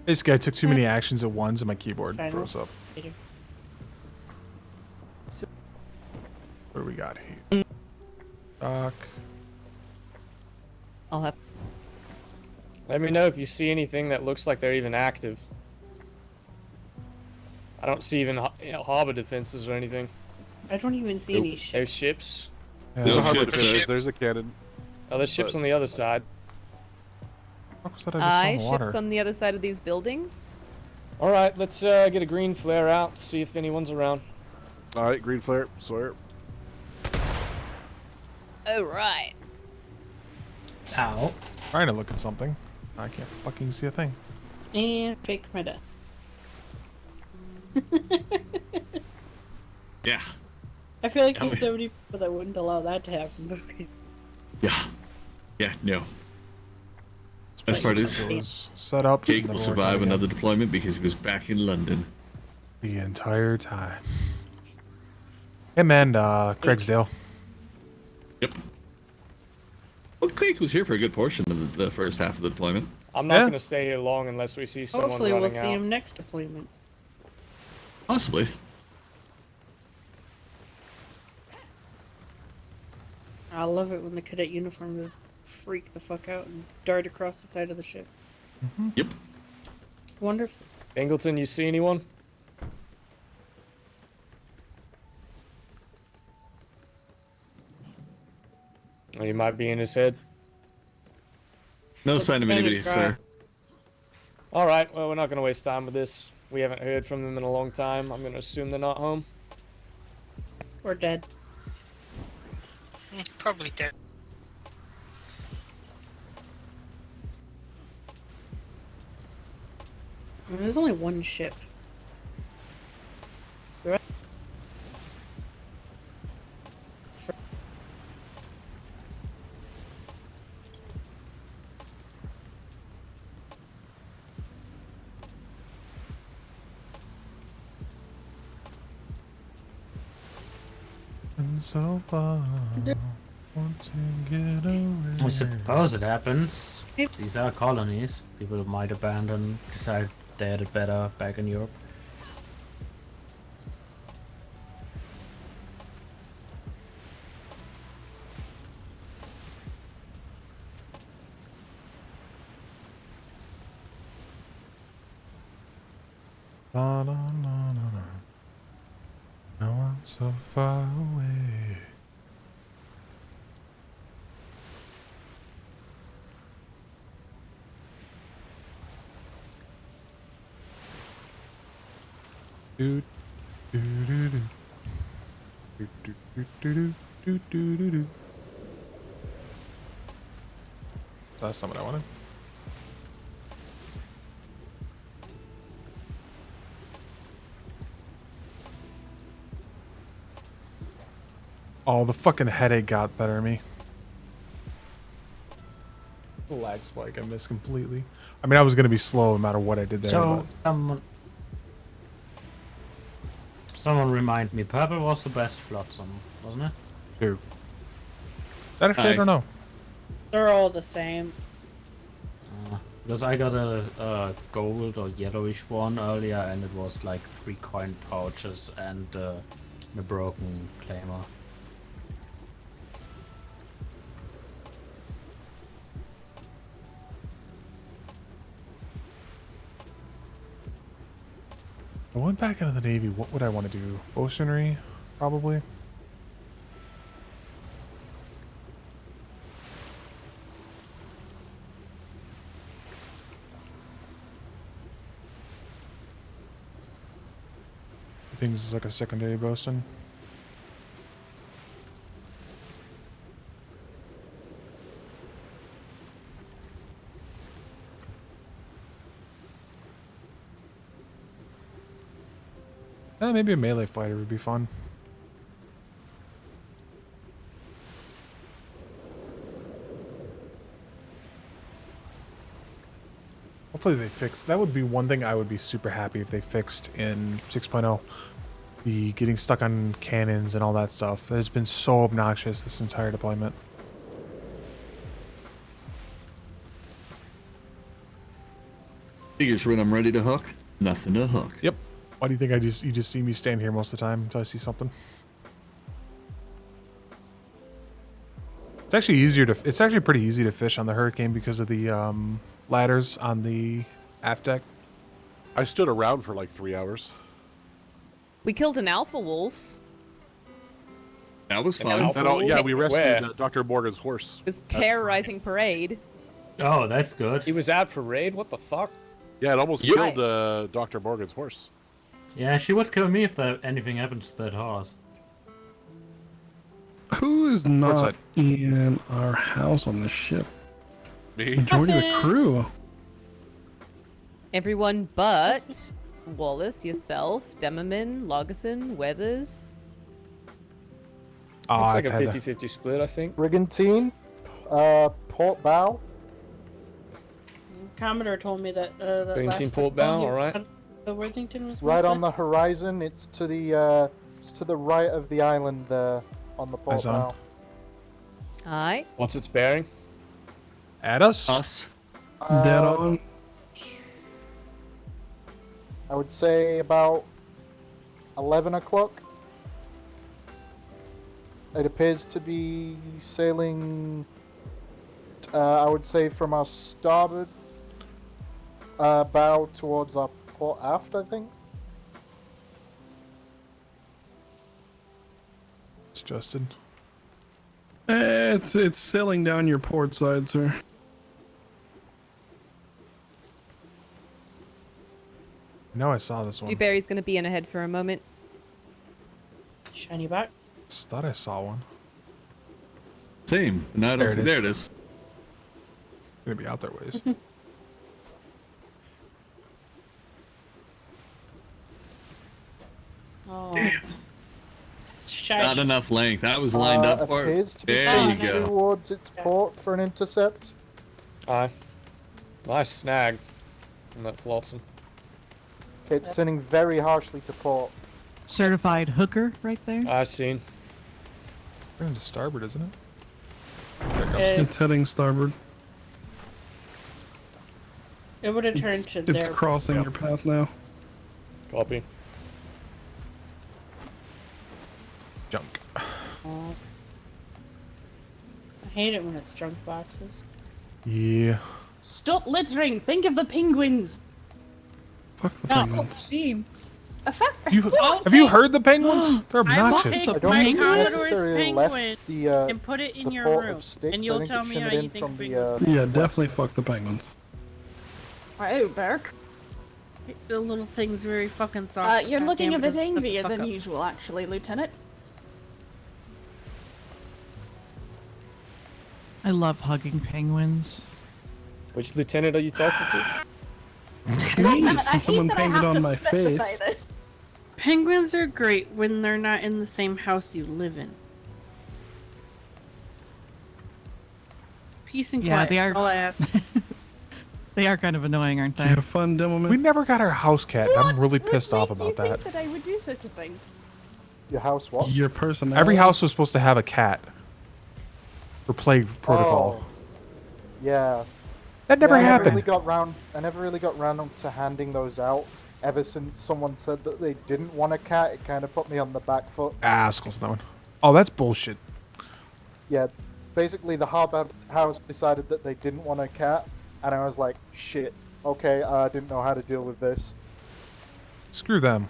Basically, I took too many actions at once, and my keyboard Fine. froze up. What do we got here? Doc. I'll have. Let me know if you see anything that looks like they're even active. I don't see even harbor defenses or anything. I don't even see any ships. There's ships. There's a harbor defense, there's a cannon. Oh, there's ships But- on the other side. What was that I just saw in the water? Ships on the other side of these buildings. All right, let's get a green flare out. See if anyone's around. All right, green flare, Sawyer. Oh right. Ow. Trying to look at something. I can't fucking see a thing. And fake meta. Yeah. I feel like Yeah, there's so many people that wouldn't allow that to happen. But okay. Yeah. Yeah, no. Best part is, It was set up. Jake and will never worked out survive again. another deployment because he was back in London. The entire time. Him and Craigsdale. Yep. Well, Cleek was here for a good portion of the first half of the deployment. I'm not gonna stay here long unless we see someone Hopefully running we'll out. see him next deployment. Possibly. I love it when the cadet uniforms freak the fuck out and dart across the side of the ship. Yep. It's wonderful. Angleton, you see anyone? Oh, he might be in his head. No sign of anybody, sir. Alright, well, we're not going to waste time with this. We haven't heard from them in a long time. I'm going to assume they're not home. Or dead. Probably dead. There's only one ship. The rest- And so far, want to get away. I suppose it happens. These are colonies. People might abandon, decide they had it better back in Europe. La, la, la, la, la. No one so far away. Do do do do do do do do do do do do. That's not what I wanted. Oh, the fucking headache got better of me. The lag spike I missed completely. I mean, I was gonna be slow no matter what I did there. So, but... someone remind me, purple was the best flotsam, wasn't it? Who? That actually I don't know. They're all the same. Because I got a gold or yellowish one earlier, and it was like 3 coin pouches and a broken claymore. I went back into the Navy. What would I want to do? Oceanry, probably. I think this is like a secondary bosun. Maybe a melee fighter would be fun. Hopefully they fix. That would be one thing I would be super happy if they fixed in 6.0. The getting stuck on cannons and all that stuff. That has been so obnoxious this entire deployment. Figures when I'm ready to hook, nothing to hook. Yep. Why do you think you just see me stand here most of the time until I see something? It's actually it's actually pretty easy to fish on the Hurricane because of the ladders on the aft deck. I stood around for like 3 hours. We killed an alpha wolf. That was fun. Yeah, we rescued Dr. Morgan's horse. It was terrorizing Parade. Oh, that's good. He was out Parade? What the fuck? Yeah, it almost killed Dr. Morgan's horse. Yeah, she would kill me if anything happens to that horse. Who is not in our house on the ship? Me. Majority of the crew. Everyone but Wallace, yourself, Demerman, Logerson, Weathers. It's like a 50-50 split, I think. Brigantine, port bow. Commodore told me that that Brigantine last port bow, alright. The Worthington was Right missing. on the horizon. It's to the It's to the right of the island there on the port Eyes on. bow. Aye. What's its bearing? At us? Us. Dead on. I would say about 11 o'clock. It appears to be sailing, I would say, from our starboard bow towards our port aft, I think. It's Justin. It's sailing down your port side, sir. No, I saw this one. Dewberry's going to be in ahead for a moment. Shiny back. Just thought I saw one. Same. No, I don't see. There it is. Gonna be out there ways. Oh. Not enough length. That was lined up for Appears it. to be There you sailing go. towards its port for an intercept. Aye. Nice snag on that flotsam. Okay, it's turning very harshly to port. Certified hooker right there. I seen. We're into starboard, isn't it? It's heading starboard. It would have turned to It's their. crossing your path now. Copy. Junk. I hate it when it's junk boxes. Yeah. Stop littering. Think of the penguins. Fuck the No, penguins. shame. A fuck. Have you heard the penguins? They're obnoxious. I will don't take think my we Commodore's necessarily left penguin the, and put it in the your port room, of Styx. and I you'll think tell it me shimmered how in you think from the, penguins. Yeah, west. definitely fuck the penguins. Wow, Berk. The little thing's very fucking soft. You're God looking damn a it, bit shut the angrier fuck than up. usual, actually, Lieutenant. I love hugging penguins. Which lieutenant are you talking to? God damn it, I hate Someone that I painted have on to my specify face. this. Penguins are great when they're not in the same house you live in. Peace and Yeah, quiet. they are. That's all I ask. They are kind of annoying, aren't Did they? you have fun, Demoman? We never got our house cat. I'm really What pissed off made you about that. think that I would do such a thing? Your house what? Your personality. Every house was supposed to have a cat. For plague protocol. Oh, yeah. That never I happened. I never really got round to handing those out. Ever since someone said that they didn't want a cat, it kind of put me on the back foot. Assholes, that one. Oh, that's bullshit. Yeah, basically the harbor house decided that they didn't want a cat, and I was like, shit, okay, I didn't know how to deal with this. Screw them.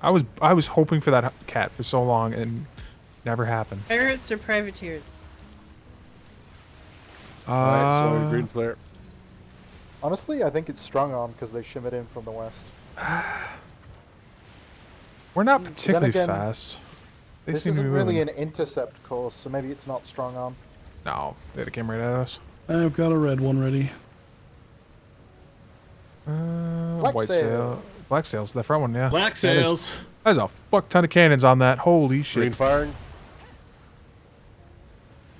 I was hoping for that cat for so long and never happened. Pirates or privateers? Alright, so green flare. Honestly, I think it's strong arm because they shimmered in from the west. We're not Then particularly again, fast. They This seem to isn't be really moving. an intercept course, so maybe it's not strong arm. No, they came right at us. I've got a red one ready. Black White sail. sail. Black sails, the front one, yeah. Black Yeah, there's- sails. There's a fuck ton of cannons on that. Holy shit. Green firing.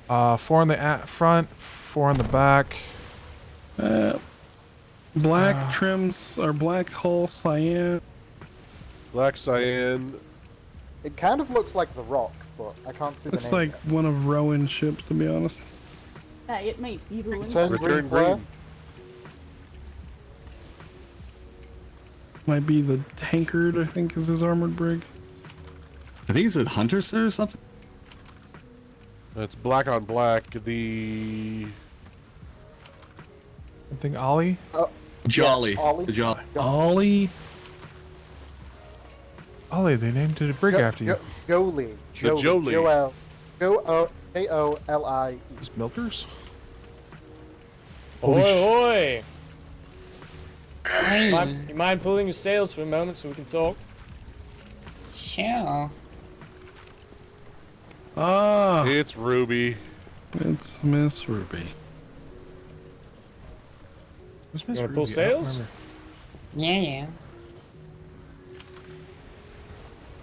4 on the front, 4 on the back. Black trims or black hull cyan. Black cyan. It kind of looks like the Rock, but I can't see Looks the name. like one of Rowan's ships, to be honest. It might be ruined. Turn green flare. Might be the Tankard, I think, is his armored brig. I think it's a Hunter or something. It's black on black. The Something Ollie? Jolly. Ollie. The Jolly. Ollie. Ollie, they named it a brig after you. Jolie. The Jolie. Joel. Jolie. It's Milkers? Ahoy, Holy ahoy! You mind pulling your sails for a moment so we can talk? Sure. Ah, It's Ruby. it's Miss Ruby. Who's You Miss wanna pull Ruby? I don't sails? remember. Yeah.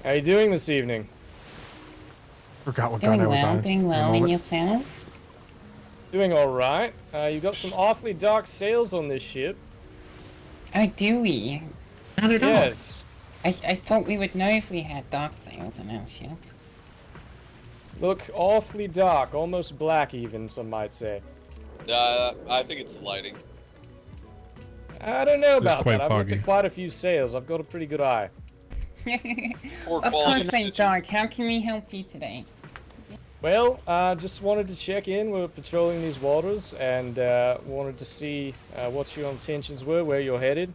How you doing this evening? Forgot what gun I was on. in the moment. yourself? Doing alright. You got some awfully dark sails on this ship. Oh, do we? Yes. I thought we would know if we had dark sails in our ship. Look awfully dark, almost black even, some might say. I think it's the lighting. I don't know about quite that. I've looked foggy. at quite a few sails. I've got a pretty good eye. Poor Of quality course, I'm stitching. dark. How can we help you today? Well, just wanted to check in. We're patrolling these waters and wanted to see what your intentions were, where you're headed.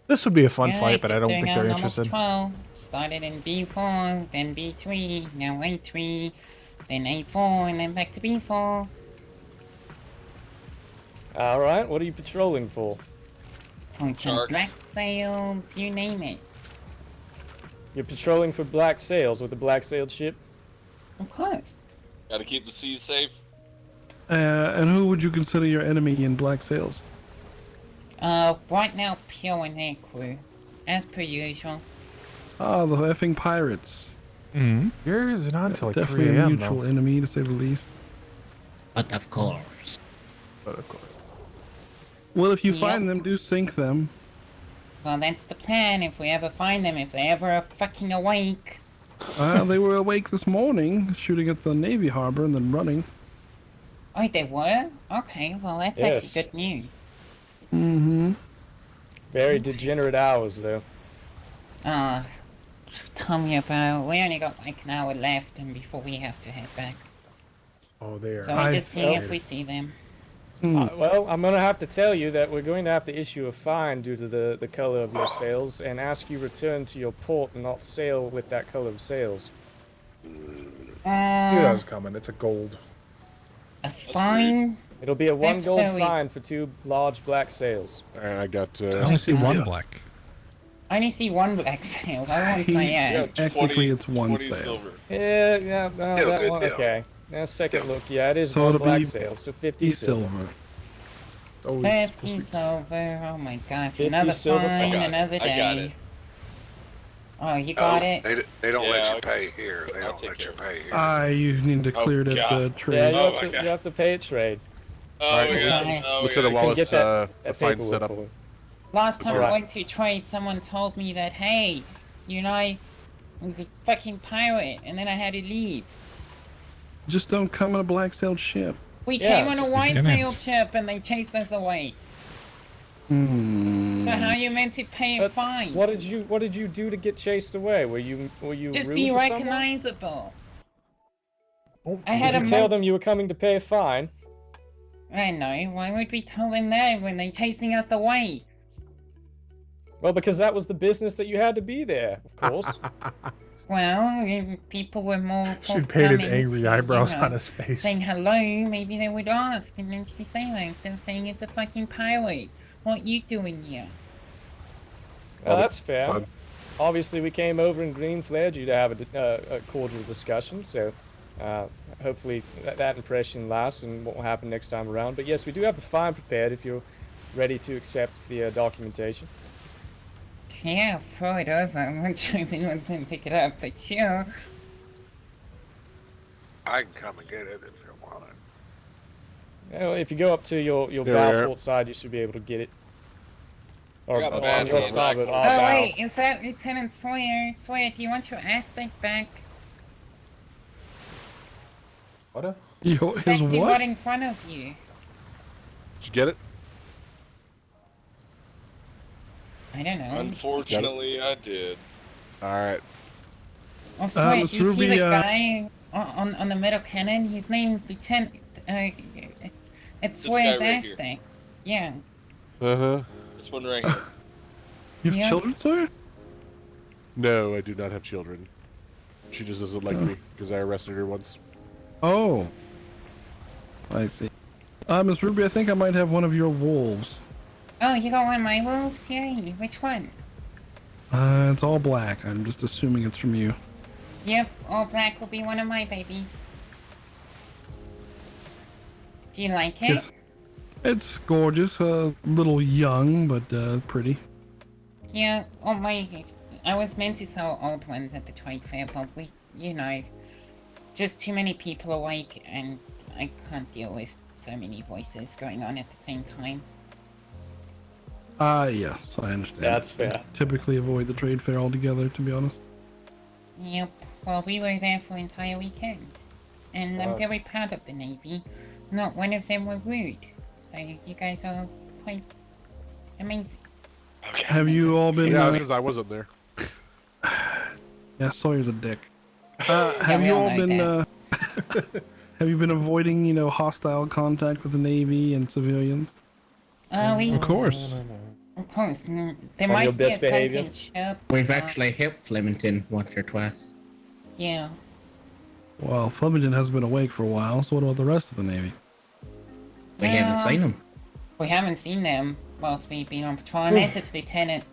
This would be a fun Yeah, fight, but just I don't doing think our they're normal interested. patrol. Started in B4, then B3, now A3, then A4, and then back to B4. Alright, what are you patrolling for? For some black sails, you name it. You're patrolling for black sails with a black sailed ship? Of course. Gotta keep the seas safe. And who would you consider your enemy in Black Sails? Right now, Pure and their crew, as per usual. Ah, the effing pirates. Mm-hmm. Yours is not until like Definitely 3 a a.m. mutual though. enemy, to say the least. But of course. But of course. Well, if you Yep. find them, do sink them. Well, that's the plan, if we ever find them, if they ever are fucking awake. They were awake this morning, shooting at the Navy harbor and then running. Oh, they were? Okay, well, that's Yes. actually good news. Mm-hmm. Very degenerate hours, though. Tell me about it. We only got like an hour left and before we have to head back. Oh, they are. So we're just seeing if we see them. Well, I'm gonna have to tell you that we're going to have to issue a fine due to the color of your sails and ask you return to your port and not sail with that color of sails. Knew that was coming. It's a gold. A fine? It'll be a one That's gold very- fine for 2 large black sails. I got. I only see one black. I only see one black sail. I won't say yeah. Technically, it's one 20 sail. silver. Yeah, no, Deal, that good one, deal. okay. Now, second look, yeah, it is So one it'll black be sail, so 50 silver. It's always supposed 50 to be. silver. Oh my gosh. 50 Another silver. fine, I got it. another I day. got it. Oh, you got it? They don't Yeah, let you I'll- pay here. They I'll don't take let you care of pay here. You need to Oh, clear it at the God. trade. Yeah, you, Oh have my to, God. you have to pay a trade. Oh, Alright, we got nice. it. Oh, we Lieutenant got it. You can get Wallace, that fine paperwork set up. for it. Last time I Alright. went to trade, someone told me that, hey, you know, we could fucking pirate, and then I had to leave. Just don't come in a black sailed ship. We Yeah, came on a just white Lieutenant. sailed ship and they chased us away. Hmm. So how you meant to pay a But fine? What did you do to get chased away? Were you Just rude be to someone? recognizable. Oh, I had Did a you tell month. them you were coming to pay a fine? I know. Why would we tell them that when they're chasing us away? Well, because that was the business that you had to be there, of course. Well, if people were more She painted forthcoming angry to, eyebrows you know, on his face. saying hello, maybe they would ask and then she say that instead of saying it's a fucking pirate. What you doing here? Well, that's fair. fine. Obviously, we came over in green flared you to have a cordial discussion, so hopefully that impression lasts and what will happen next time around. But yes, we do have the fine prepared if you're ready to accept the documentation. Yeah, throw it over. I'm not sure if anyone's gonna pick it up, but sure. I can come and get it if you want it. Well, if you go up to your There bow we are. port side, you should be able to get it. Or got my on badge your on. starboard, Oh, our Oh bow. wait, is that Lieutenant Sawyer? Sawyer, do you want your Aztec back? What? Yo, his That's the what? one in front of you. Did you get it? I don't know. Unfortunately, I did. All right. Oh, Sawyer, Miss do you see Ruby, the guy on the metal cannon? His name's Lieutenant. It's This Sawyer's guy right here. Aztec. Yeah. Uh-huh. This one right here. You have Yeah. children, Sawyer? No, I do not have children. She just doesn't like me because I arrested her once. Oh. I see. Miss Ruby, I think I might have one of your wolves. Oh, you got one of my wolves? Yay. Which one? It's all black. I'm just assuming it's from you. Yep, all black will be one of my babies. Do you like it? Yes. It's gorgeous. A little young, but pretty. Yeah, oh my, I was meant to sell old ones at the trade fair, but we, you know, just too many people awake and I can't deal with so many voices going on at the same time. Yes, I understand. That's fair. Typically avoid the trade fair altogether, to be honest. Yep. Well, we were there for an entire weekend. And I'm very proud of the Navy. Not one of them were rude. So you guys are quite amazing. Have you all been... Yeah, because I wasn't there. Yeah, Sawyer's a dick. Have you all been... have you been avoiding, hostile contact with the Navy and civilians? Of course. Of course. There On might your be a best behavior. sunken ship. We've actually helped Flemington once or twice. Yeah. Well, Flemington has been awake for a while, so what about the rest of the Navy? We haven't seen them. We haven't seen them whilst we've been on patrol, unless it's Lieutenant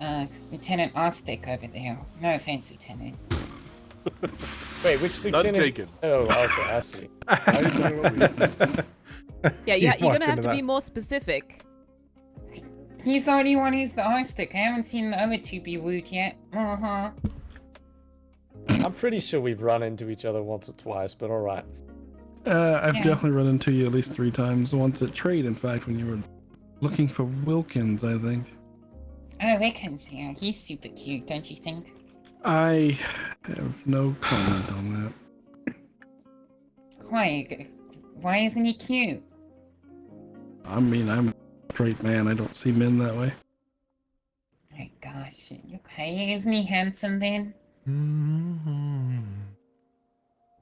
Ostick over there. No offense, Lieutenant. Wait, which None lieutenant? taken. Oh, okay, I see. Yeah, you're gonna have to be more specific. He's the only one who's the Ostick. I haven't seen the other two be rude yet. Uh-huh. I'm pretty sure we've run into each other once or twice, but alright. I've definitely run into you at least 3 times. Once at trade, in fact, when you were looking for Wilkins, I think. Oh, Wilkins, yeah. He's super cute, don't you think? I have no comment on that. Why isn't he cute? I mean, I'm a straight man. I don't see men that way. Oh gosh, okay, isn't he handsome then?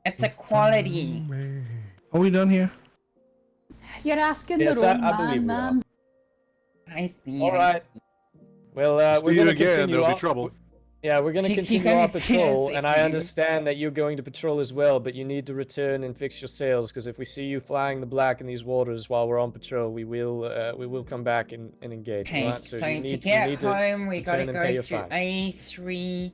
It's a quality. Are we done here? You're asking Yes, the wrong I believe we man. I see. Alright. Well, See we're you gonna again, continue there'll be on. trouble. Yeah, we're gonna You continue gotta our see patrol, us and I again. understand that you're going to patrol as well, but you need to return and fix your sails, because if we see you flying the black in these waters while we're on patrol, we will come back and engage. Okay, Alright, so you to need get to home, we gotta return and pay go your through fine. A3.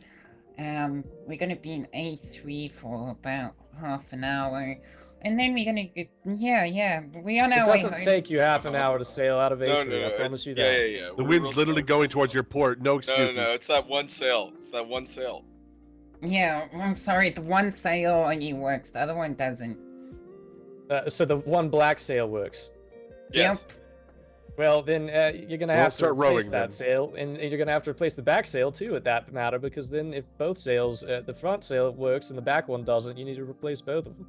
We're gonna be in A3 for about half an hour. And then we're gonna get, yeah, we on our It way doesn't home. take you half an hour to sail out of A3, No, I promise you yeah, that. yeah. The We're wind's real literally slow. going towards your port. No excuses. No, it's that one sail. It's that one sail. Yeah, I'm sorry, the one sail only works, the other one doesn't. So the one black sail works. Yes. Well, then you're gonna Well, have to start replace rowing, that then. sail, and you're gonna have to replace the back sail too, at that matter, because then if both sails, the front sail works and the back one doesn't, you need to replace both of them.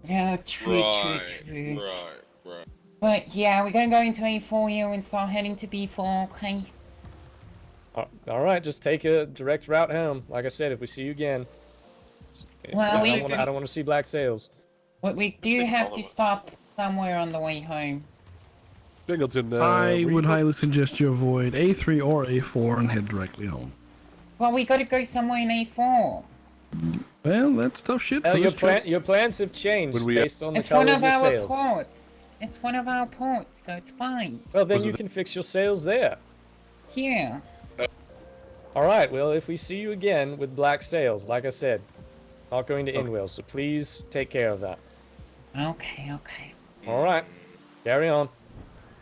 Yeah, true. Right. But yeah, we're gonna go into A4 here and start heading to B4, okay? All right, just take a direct route home. Like I said, if we see you again, Well, I don't want to see black sails. But we do have to stop somewhere on the way home. Singleton, I would highly suggest you avoid A3 or A4 and head directly home. Well, we gotta go somewhere in A4. Well, that's tough shit Well, for your, this trip. your plans have changed based on the It's one color of of your our sails. ports. It's one of our ports, so it's fine. Well, then you can fix your sails there. Here. All right. Well, if we see you again with black sails, like I said, not going to end well. So please take care of that. Okay. All right. Carry on.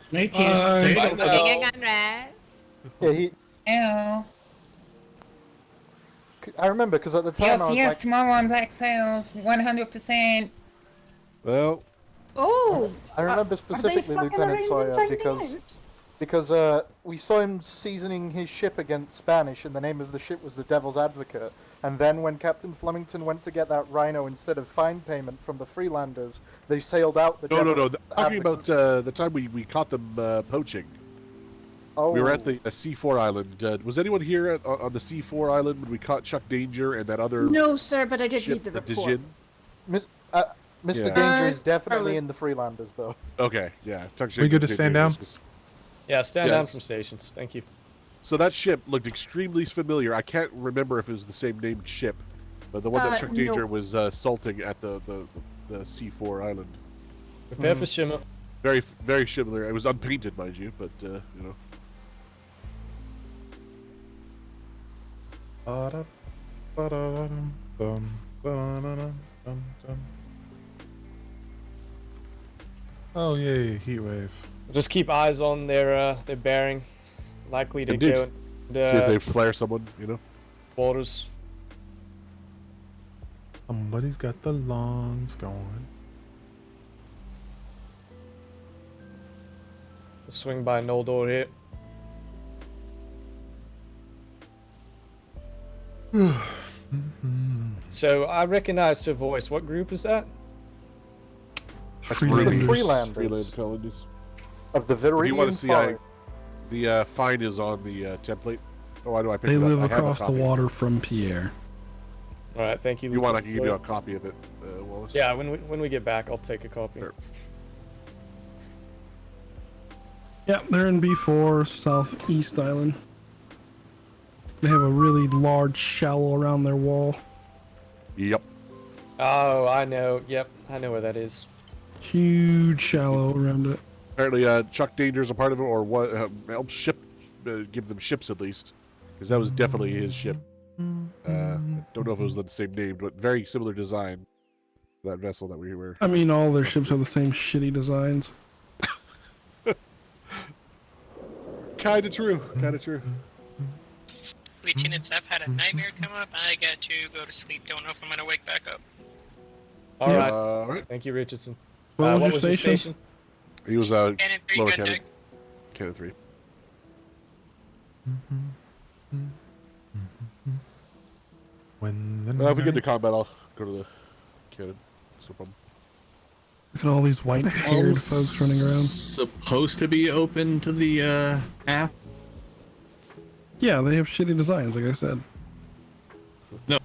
Snake Yeah, Ew. I remember because at the time I You'll was see us like, tomorrow on black sails, 100%. Well, Oh! I remember Are they specifically fucking Lieutenant around and Sawyer finding because we saw him seasoning his ship against Spanish, and the name of the ship was the Devil's Advocate. And then when Captain Flemington went to get that rhino instead of fine payment from the Freelanders, they sailed out the no. Devil's Talking Advocate. about the time we caught them poaching. Oh. We were at the C4 island. Was anyone here on the C4 island when we caught Chuck Danger and that other? No, sir, but I did ship, read the the report. Dijin? Mr. Yeah. Danger is definitely in the Freelanders, though. Okay, yeah. We good to stand down? Yeah, stand down Yes. from stations. Thank you. So that ship looked extremely familiar. I can't remember if it was the same named ship, but the one that Chuck Danger no. was salting at the C4 island. Prepare for shimmer. Very, very similar. It was unpainted, mind you, but you know. Oh yay, heat wave. Just keep eyes on their bearing. Likely to Indeed. go See if they flare someone, you know. waters. Somebody's got the lungs going. We'll swing by Noldor here. So I recognized her voice. What group is that? Freelanders. Freeland colonies. Of the If you want Viridian to see, Forest. the find is on the template. Oh, why do I pick They it up? live I have a across the copy. water from Pierre. All right, thank you. If you want, I Lieutenant can give you a Slater. copy of it, Wallace. Yeah, when we get back, I'll take a copy. Sure. Yeah, they're in B4, Southeast Island. They have a really large shallow around their wall. Yep. Oh, I know. Yep, I know where that is. Huge shallow around it. Apparently, Chuck Danger's a part of it, or what? Help ship, give them ships at least, because that was definitely his ship. I don't know if it was the same name, but very similar design. That vessel that we were. I mean, all their ships have the same shitty designs. Kinda true. Kinda true. Lieutenants, I've had a nightmare come up. I got to go to sleep. Don't know if I'm gonna wake back up. All Yeah. right. All right. Thank you, Richardson. What was your station? He was Cannon 3, lower gun cannon. deck. Cannon 3. When the If we get night- into combat, I'll go to the cannon. No problem. Look at all these white-haired folks running around. Supposed to be open to the app. Yeah, they have shitty designs, like I said. No.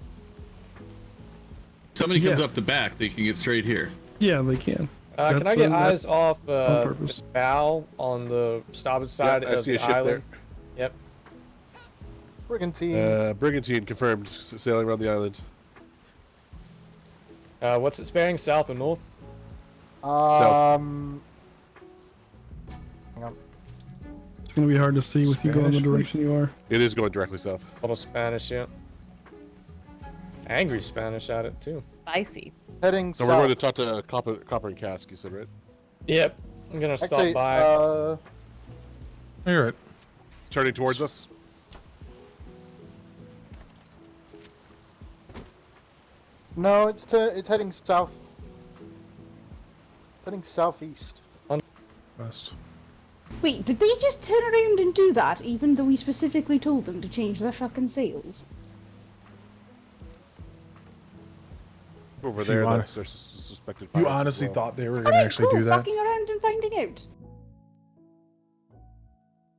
Somebody comes Yeah. up the back, they can get straight here. Yeah, they can. Can I get eyes off on the purpose. bow on the starboard side I of see the a ship island? Yep. Brigantine. Brigantine confirmed sailing around the island. What's its bearing, south or north? Hang on. It's gonna be hard to see with you going the Spanish direction you are. It is going directly south. A little Spanish, yeah. Angry Spanish at it too. Spicy. Heading So south. we're going to talk to Copper and Cask, you said, right? Yep. I'm gonna stop Actually, by. You're right. Turning towards us. No, it's heading south. It's heading southeast. West. Wait, did they just turn around and do that, even though we specifically told them to change their fucking sails? Over You there, hon- that's their suspected You pirates as honestly well. thought they were going to actually cool, do that? fucking around and finding out.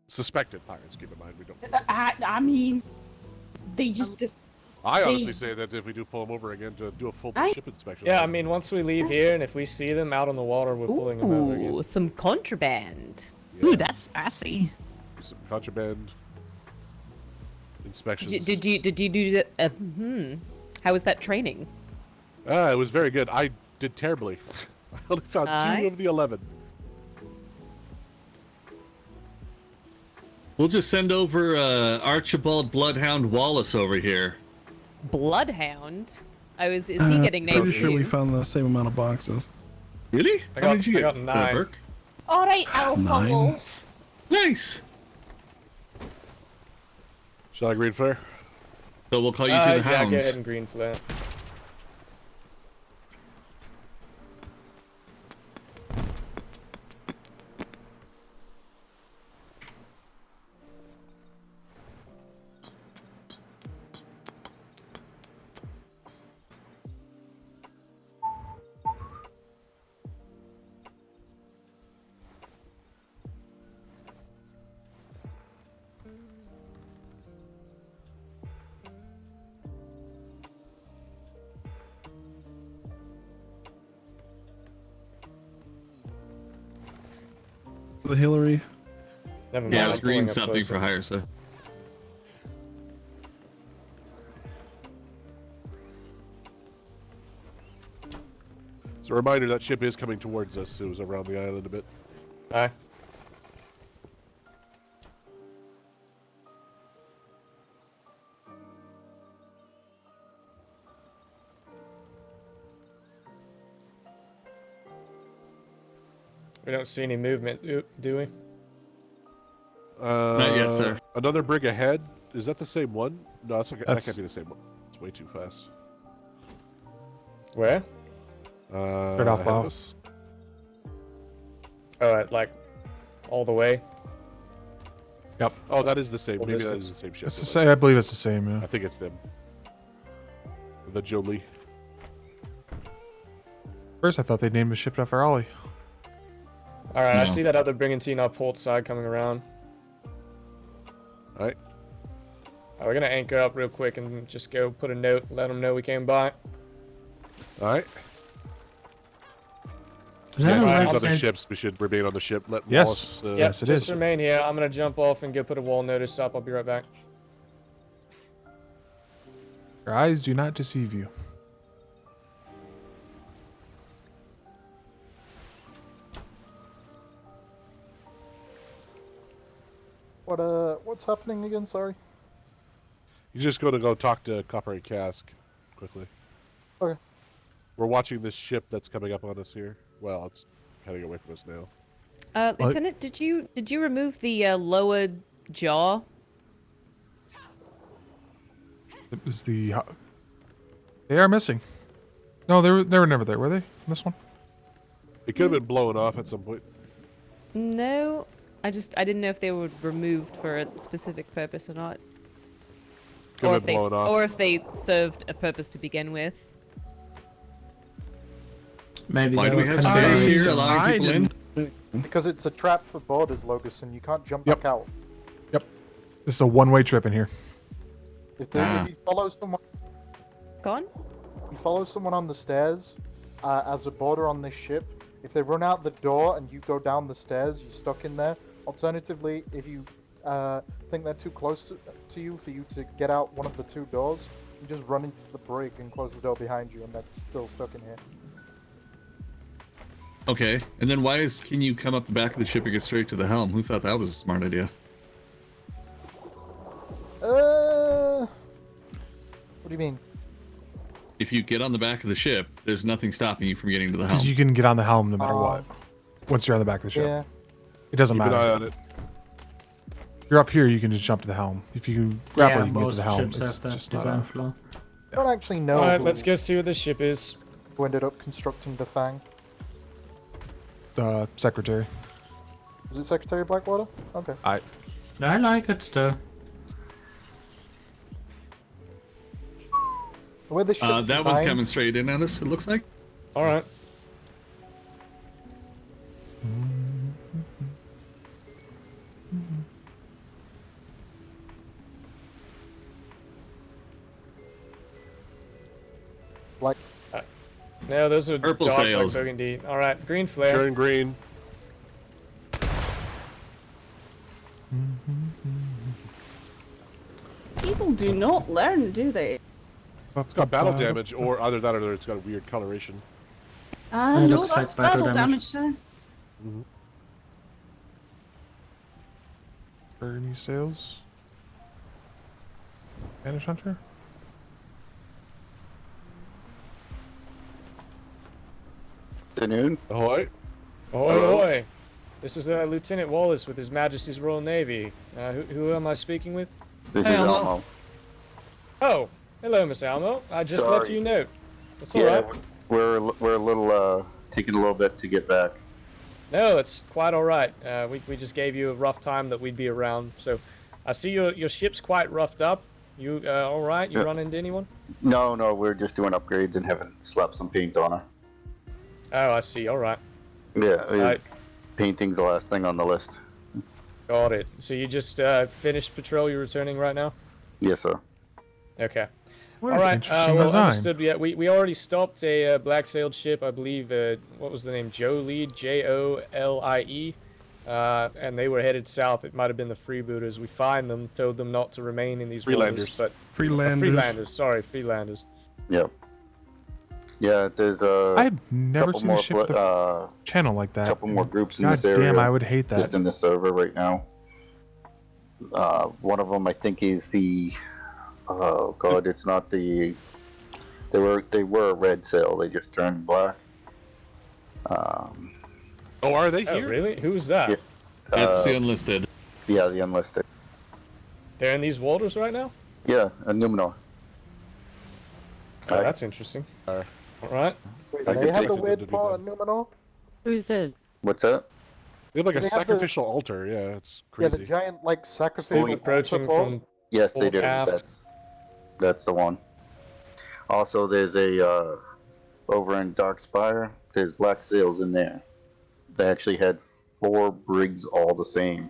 Suspected pirates, keep in mind. We don't. I mean, they just... I they- honestly say that if we do pull them over again, to do a full ship inspection. Yeah, I mean, once we leave here and if we see them out on the water, we're pulling them over again. Ooh, some contraband. Ooh, that's spicy. Some contraband inspections. Did you do that? How was that training? It was very good. I did terribly. I only found Aye. 2 of the 11. We'll just send over Archibald Bloodhound Wallace over here. Bloodhound. Is he getting named Pretty sure we too? found the same amount of boxes. Really? I How got- did you I get got 9. Burke? Alright, Alpha 9. Wolf. Nice. Shall I green flare? So we'll call you to the Yeah, go hounds. ahead and green flare. The Hillary. Never mind. Yeah, I I'm was pulling green up something closer. for hire, so. So a reminder, that ship is coming towards us. It was around the island a bit. Aye. We don't see any movement, do we? Not yet, sir. Another brig ahead. Is that the same one? No, that That's- can't be the same one. It's way too fast. Where? Right off Ahead bow. of us. Oh, like all the way. Yep. Oh, that is the same. Full Maybe that distance. is the same ship. It's the same. I believe it's the same. I Yeah. think it's them. The Jolie. First, I thought they named the ship after Ollie. Alright, I No. see that other brigantine on port side coming around. Alright. We're gonna anchor up real quick and just go put a note, let them know we came by. Alright. Is that Yeah, a if there's right other side? ships, we should remain on the ship. Let Yes. Wallace, Yep, Yes, it just is. remain here. I'm gonna jump off and go put a wall notice up. I'll be right back. Your eyes do not deceive you. What's happening again? Sorry. You're just going to go talk to Copper and Cask quickly. Okay. We're watching this ship that's coming up on us here. Well, it's heading away from us now. Lieutenant, did you remove the lower jaw? It was the. They are missing. No, they were never there, were they? In this one? It could have been blown off at some point. No, I didn't know if they were removed for a specific purpose or not. Could Or have if, been blown off. or if they served a purpose to begin with. Maybe Why they do we were have confined. stairs here allowing people in? Because it's a trap for boarders, Logerson. You can't jump back out. Yep. This is a one-way trip in here. If you follow someone, Gone? you follow someone on the stairs as a boarder on this ship. If they run out the door and you go down the stairs, you're stuck in there. Alternatively, if you think they're too close to you for you to get out one of the two doors, you just run into the brig and close the door behind you, and they're still stuck in here. Okay, and then can you come up the back of the ship and get straight to the helm? Who thought that was a smart idea? What do you mean? If you get on the back of the ship, there's nothing stopping you from getting to the helm. Because you can get on the helm no matter what. Once you're on the back of the ship. Yeah. It doesn't Keep an matter. eye on it. If you're up here, you can just jump to the helm. If you grapple, Yeah, you can get to most the helm. ships It's have that just not design a... flaw. I don't actually know Alright, who, let's go see what this ship is. who ended up constructing the Fang. Secretary. Was it Secretary Blackwater? Okay. I like it still. The way the ship's That one's designed- coming straight in at us, it looks like. Alright. Like, No, those are Purple dark sails. like burgundy. Alright, green flare. Turn green. People do not learn, do they? It's got battle damage, or either that or it's got a weird coloration. It No, looks like that's battle battle damage. damage, sir. Burgundy sails. Spanish Hunter? Afternoon. Ahoy. Ahoy, Hello. ahoy. This is Lieutenant Wallace with His Majesty's Royal Navy. Who am I speaking with? This is Elmo. Oh, hello, Miss Almo. I just left Sorry. you a note. That's Yeah, alright. we're a little taking a little bit to get back. No, it's quite alright. We just gave you a rough time that we'd be around. So, I see your ship's quite roughed up. You alright? You Yeah. run into anyone? No, we're just doing upgrades and having slapped some paint on her. Oh, I see. Alright. Yeah, Right. painting's the last thing on the list. Got it. So you just finished patrol, you're returning right now? Yes, sir. Okay. What an Alright, interesting well, design. understood. Yeah, we already stopped a black-sailed ship, I believe, what was the name? Jolie, Jolie, and they were headed south. It might have been the freebooters. We fined them, told them not to remain in these waters, Freelanders. but... Freelanders. Freelanders, sorry, Freelanders. Yep. Yeah, there's I've never couple seen a more ship with a channel like that. couple more groups in God this area. damn, I would hate that. Just in the server right now. One of them, I think, is the. Oh God, it's not the. They were a red sail. They just turned black. Oh, are they Oh, here? really? Who's that? Yeah. That's the unlisted. Yeah, the unlisted. They're in these waters right now? Yeah, a Numenor. Oh, that's interesting. Alright. Wait, I they can have take a it weird to part of Numenor? Who's this? What's that? They have like Do a they have the- sacrificial altar. Yeah, it's Yeah, crazy. the giant like sacrificial Still approaching altar from Yes, they port do. aft. That's the one. Also, there's a over in Darkspire. There's black sails in there. They actually had 4 brigs all the same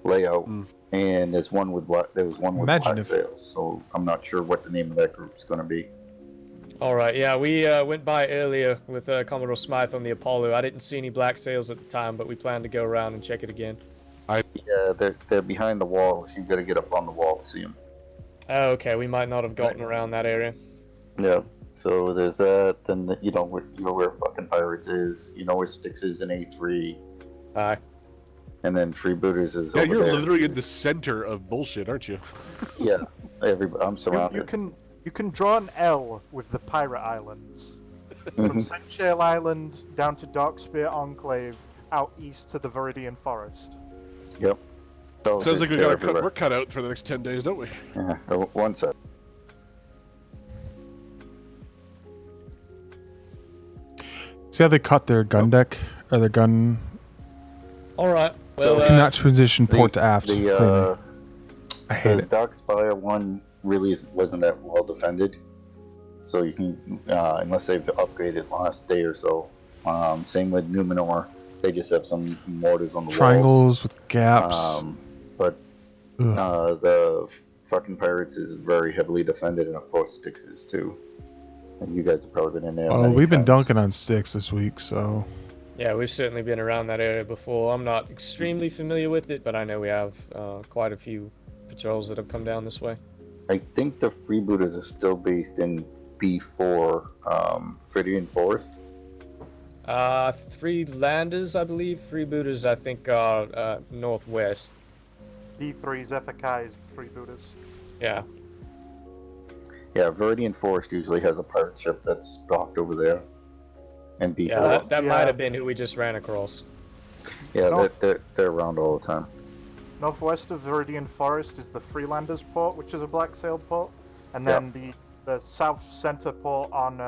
layout, and there's one with black. There was one with Imagine black if- sails. So I'm not sure what the name of that group's going to be. All right, yeah, we went by earlier with Commodore Smythe on the Apollo. I didn't see any black sails at the time, but we plan to go around and check it again. Yeah, they're behind the wall. So you've got to get up on the wall to see them. Oh, okay, we might not have gotten around that area. Yeah. So there's that. Then you know where fucking Pirates is. You know where Styx is in A3. Aye. And then Freebooters is Yeah, over you're there. literally in the center of bullshit, aren't you? Yeah, I'm surrounded. You can draw an L with the Pirate Islands. From Senchale Island down to Darkspear Enclave, out east to the Viridian Forest. Yep. Sounds like we're cut out for the next 10 days, don't we? Yeah, one sec. See how they cut their gun deck or their gun? All right. So Well, cannot transition port to aft. clearly. I hate the it. Darkspire one really wasn't that well defended. So you can, unless they've upgraded last day or so. Same with Numenor. They just have some mortars on the Triangles walls. with gaps. But the fucking Pirates is very heavily defended, and of course Styx is too. And you guys have probably been in there. Oh, many we've been times. dunking on sticks this week, so. yeah, we've certainly been around that area before. I'm not extremely familiar with it, but I know we have quite a few patrols that have come down this way. I think the Freebooters are still based in B4, Viridian Forest. Freelanders, I believe. Freebooters, I think, are northwest. B3 Zephyrkai's Freebooters. Yeah. Yeah, Viridian Forest usually has a pirate ship that's docked over there. And B4. Yeah, that might have been who we just ran across. Yeah, they're around all the time. Northwest of Viridian Forest is the Freelanders port, which is a black sailed port, and then the south center port on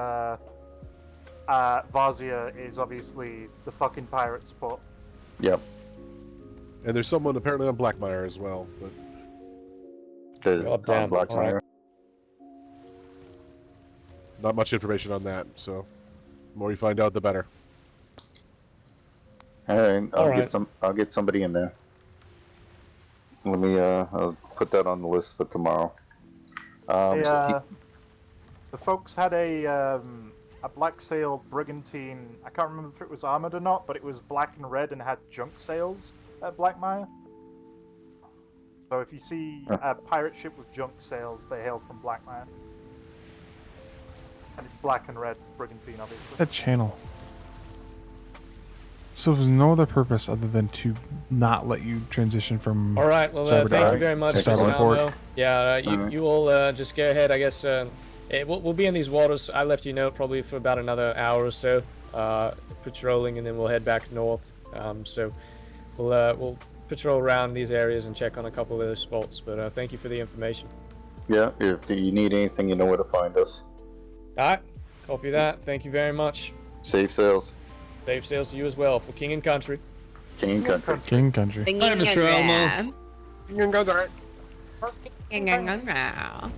Varzia is obviously the fucking pirates port. Yep. And there's someone apparently on Blackmire as well. But Tom Blackmire. Not much information on that, so the more you find out, the better. All right, I'll get somebody in there. Let me I'll put that on the list for tomorrow. The folks had a black sail brigantine. I can't remember if it was armored or not, but it was black and red and had junk sails at Blackmire. So if you see a pirate ship with junk sails, they hail from Blackmire. And it's black and red brigantine, obviously. That channel. So there's no other purpose other than to not let you transition from. All right. Well, Cyber thank Dock you very much, to Mr. Starboard. Malmo. Yeah, you all just go ahead. I guess we'll be in these waters. I left you a note probably for about another hour or so, patrolling, and then we'll head back north. So we'll patrol around these areas and check on a couple of those spots. But thank you for the information. Yeah, if you need anything, you know where to find us. All right. Copy that. Thank you very much. Safe sails. Safe sails to you as well for King and Country. King and Country. King Country. King Hi, and Mr. Elmo. King and Country. King and Country.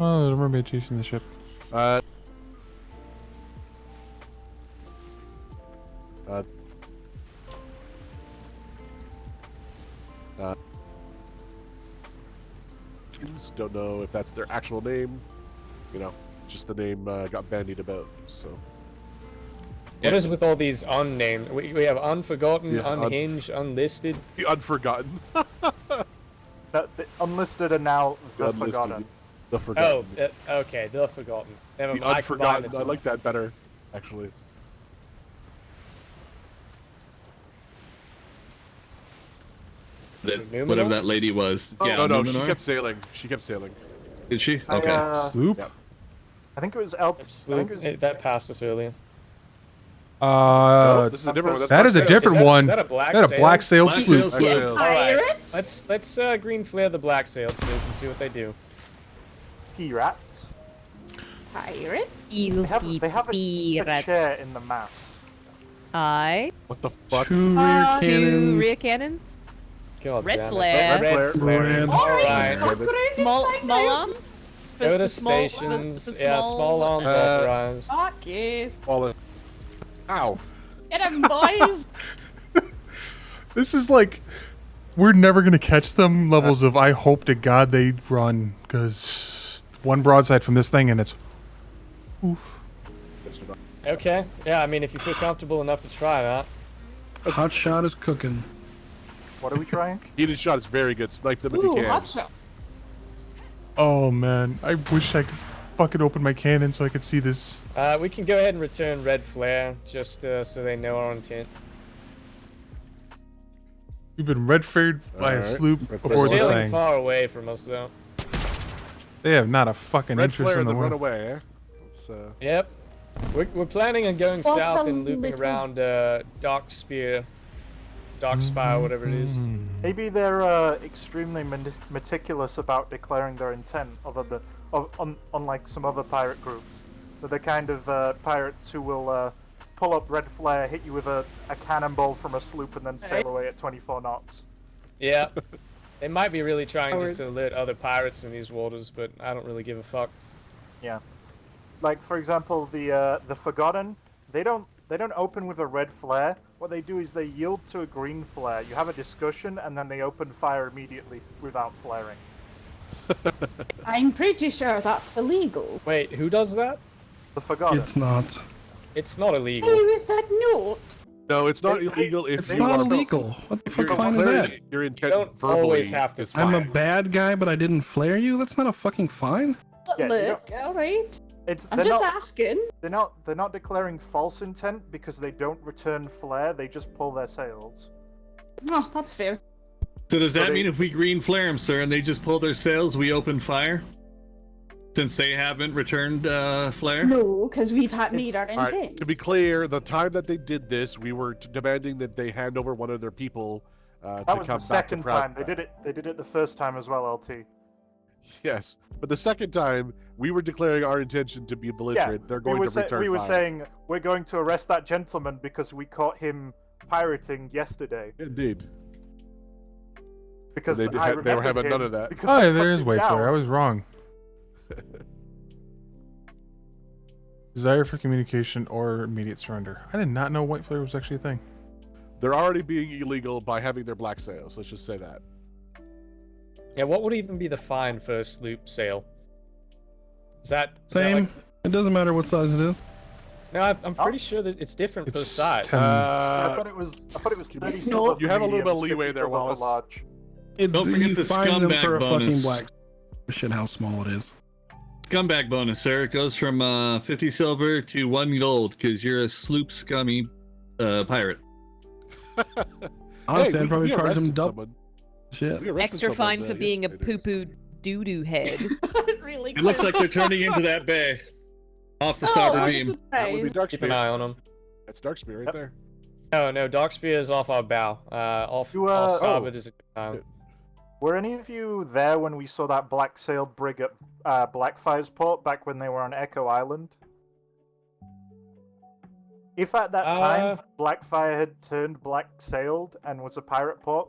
Oh, there's a mermaid chasing the ship. Don't know if that's their actual name. You know, just the name got bandied about. So. What is with all these unnamed? We have Unforgotten, Yeah, Unhinged, Unlisted. The Unforgotten. The unlisted are now the Unlisted. forgotten. The Forgotten. Oh, okay, the Forgotten. Never The mind. Unforgotten. I like that better, actually. Whatever that lady was. Oh, Yeah, No, Numenor? she kept sailing. She kept sailing. Did she? I, Okay. Sloop? Yep. I think it was I think it was, That passed us earlier. This is a different one. That is a different one. Is that a black That a sail? black sailed Black sloop. sail sloop. All right. Pirates? Let's green flare the black sails so we can see what they do. P-rats. Pirates? They have a share in the mast. Aye. What the fuck? Two rear cannons. Two rear cannons. God Red damn it. flare. Red flare. Red Alright. Small arms. Go to small- stations. for Yeah, small arms authorized. Fuck yes. All in. Ow. Get him, boys. This is like, we're never gonna catch them levels of I hope to God they run, because one broadside from this thing and it's oof. Okay. Yeah, I mean, if you feel comfortable enough to try that. Hot shot is cooking. What are we trying? Heated shot is very good. Snipe them if Ooh, you can. hot shot. Oh man, I wish I could fucking open my cannon so I could see this. We can go ahead and return red flare, just so they know our intent. We've been red flared by a Alright. sloop Red They're aboard the sailing thing. far away from us, though. They have not a fucking Red interest flare in the then run war. away, eh? Let's, Yep. We're planning on going Well, south tell and looping little- around Dark Spire, whatever it is. Maybe they're extremely meticulous about declaring their intent, other than unlike some other pirate groups. They're the kind of pirates who will pull up red flare, hit you with a cannonball from a sloop, and then sail away at 24 knots. Yeah. They might be really trying just to alert other pirates in these waters, but I don't really give a fuck. Yeah. Like for example, the Forgotten, they don't open with a red flare. What they do is they yield to a green flare. You have a discussion, and then they open fire immediately without flaring. I'm pretty sure that's illegal. Wait, who does that? The Forgotten. It's not. It's not illegal. Who is that note? No, it's not illegal if It's you not are illegal. What the if you're fuck fine is declaring that? your intent You don't verbally. always have to is I'm a fine. bad guy, but I didn't flare you? That's not a fucking fine. But Yeah, you look, alright. I'm they're just not- asking. They're not declaring false intent because they don't return flare. They just pull their sails. Oh, that's fair. So does So that they- mean if we green flare them, sir, and they just pull their sails, we open fire? Since they haven't returned flare? No, because we've made our Alright, intent. to be clear, the time that they did this, we were demanding that they hand over one of their people That to was come the back to second Proud. time. They did it the first time as well, LT. Yes, but the second time, we were declaring our intention to be belligerent. They're going to return we were fire. saying we're going to arrest that gentleman because we caught him pirating yesterday. Indeed. Because They I were remembered having him none of that. because I Oh, there put is him white down. flare. I was wrong. Desire for communication or immediate surrender. I did not know white flare was actually a thing. They're already being illegal by having their black sails. Let's just say that. Yeah, what would even be the fine for a sloop sail? Is that Same. like... It doesn't matter what size it is. No, I'm pretty sure that it's different per It's size. 10. I thought it was 30 It's silver not- for You have a little medium, bit of leeway 50 there, silver for Wallace. large. Don't forget you the find them scumbag for a bonus. fucking black. Shit, how small it is. Scumbag bonus, sir. It goes from 50 silver to 1 gold because you're a sloop scummy pirate. Honestly, Hey, I'd probably we charge them arrested double. someone. Shit. We arrested Extra someone, fine for being a yesterday. poo-poo doo-doo head. Really It looks like they're turning into that bay. Off the Oh, starboard I'm beam. That would be surprised. Dark Keep an eye on them. That's Darkspear right there. No, Darkspear is off our bow. Off You, starboard is a Were any of you there when we saw that black sailed brig at Blackfire's port back when they were on Echo Island? If at that time Blackfire had turned black sailed and was a pirate port,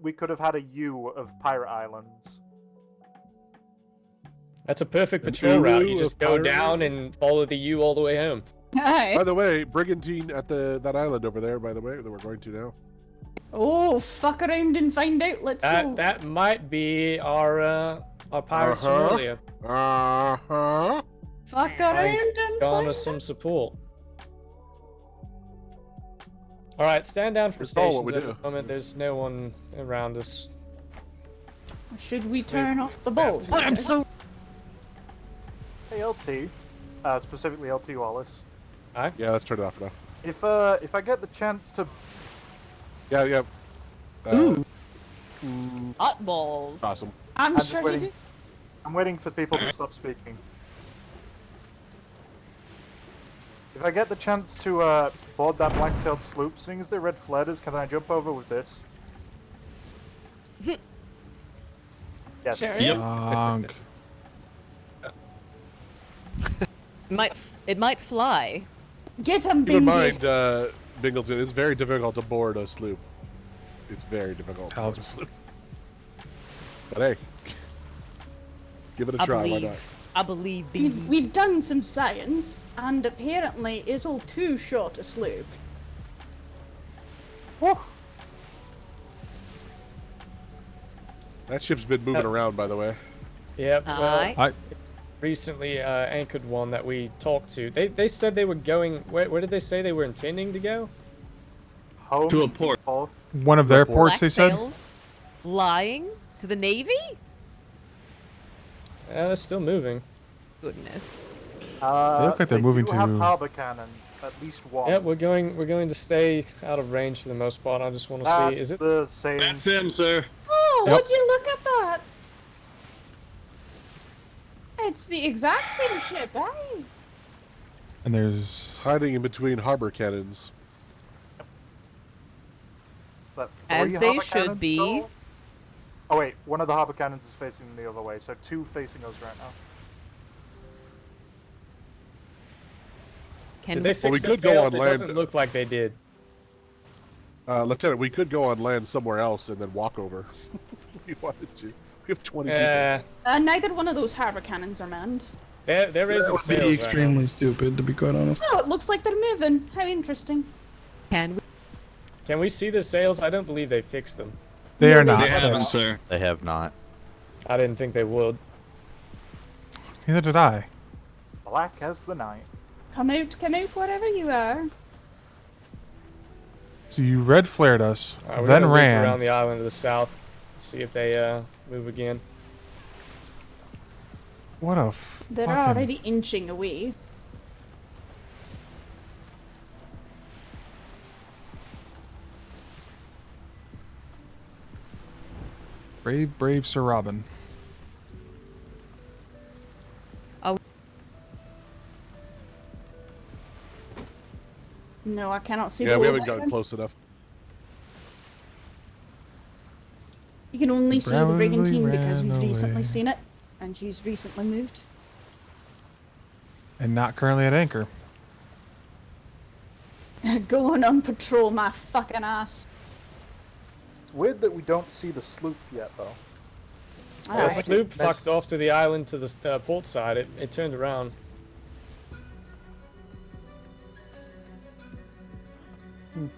we could have had a U of pirate islands. That's a perfect patrol route. You U just of go pirate down and follow the U all the way home. By the way, brigantine at that island over there. By the way, that we're going to now. Oh, fuck around and find out. Let's go. That might be our pirates from Uh-huh. earlier. Fuck around and Gone us some support. All right, stand down from It's all what stations we at do. the moment. There's no one around us. Should we turn off the bulbs? I'm so... Hey LT, specifically LT Wallace. Hi. Yeah, let's turn it off now. If I get the chance to, Yeah. Hot balls. Awesome. I'm just sure you waiting. do. I'm waiting for people to stop speaking. If I get the chance to board that black-sailed sloop, seeing as they're red flares, can I jump over with this? Yes. Sure. Donk. It might fly. Get him, Keep in Bingy. mind, Bingleton, it's very difficult to board a sloop. It's very difficult to board a sloop. But hey, give it a try. Why not? I believe Bingy. We've done some science, and apparently it'll too short a sloop. That ship's been moving around, by the way. Yep. Well, recently anchored one that we talked to. They said they were going. Where did they say they were intending to go? Home to a port. One of their ports, they said. Sails? Lying to the Navy? They're still moving. Goodness. They look like they're moving do to. have harbor cannon, at least one. Yep, we're going to stay out of range for the most part. I just want to see. Is it the same? That's him, sir. Oh, Yep. would you look at that? It's the exact same ship, eh? And there's hiding in between harbor cannons. As they should be. Still? Oh wait, one of the harbor cannons is facing the other way, so two facing us right now. Did they fix the could go sails? on It land. doesn't look like they did. Lieutenant, we could go on land somewhere else and then walk over. We wanted to. We have 20 Yeah. people. Neither one of those harbor cannons are manned. They're raising That would sails be right extremely stupid, to be quite honest. Oh, it looks like they're moving. How interesting. Can we see the sails? I don't believe they fixed them. They are not. They haven't, fixed. sir. They have not. I didn't think they would. Neither did I. Black as the night. Come out wherever you are. So you red flared us, We're then gonna loop ran. around the island to the south, see if they move again. What a They're fucking... already inching away. Brave, brave Sir Robin. Oh. No, I cannot see Yeah, the we whole haven't gotten island. close enough. You can only see the Bravely brigantine because ran we've recently away. seen it, and she's recently moved. And not currently at anchor. Going on patrol, my fucking ass. It's weird that we don't see the sloop yet, though. The sloop fucked off to the island to the port side. It turned around.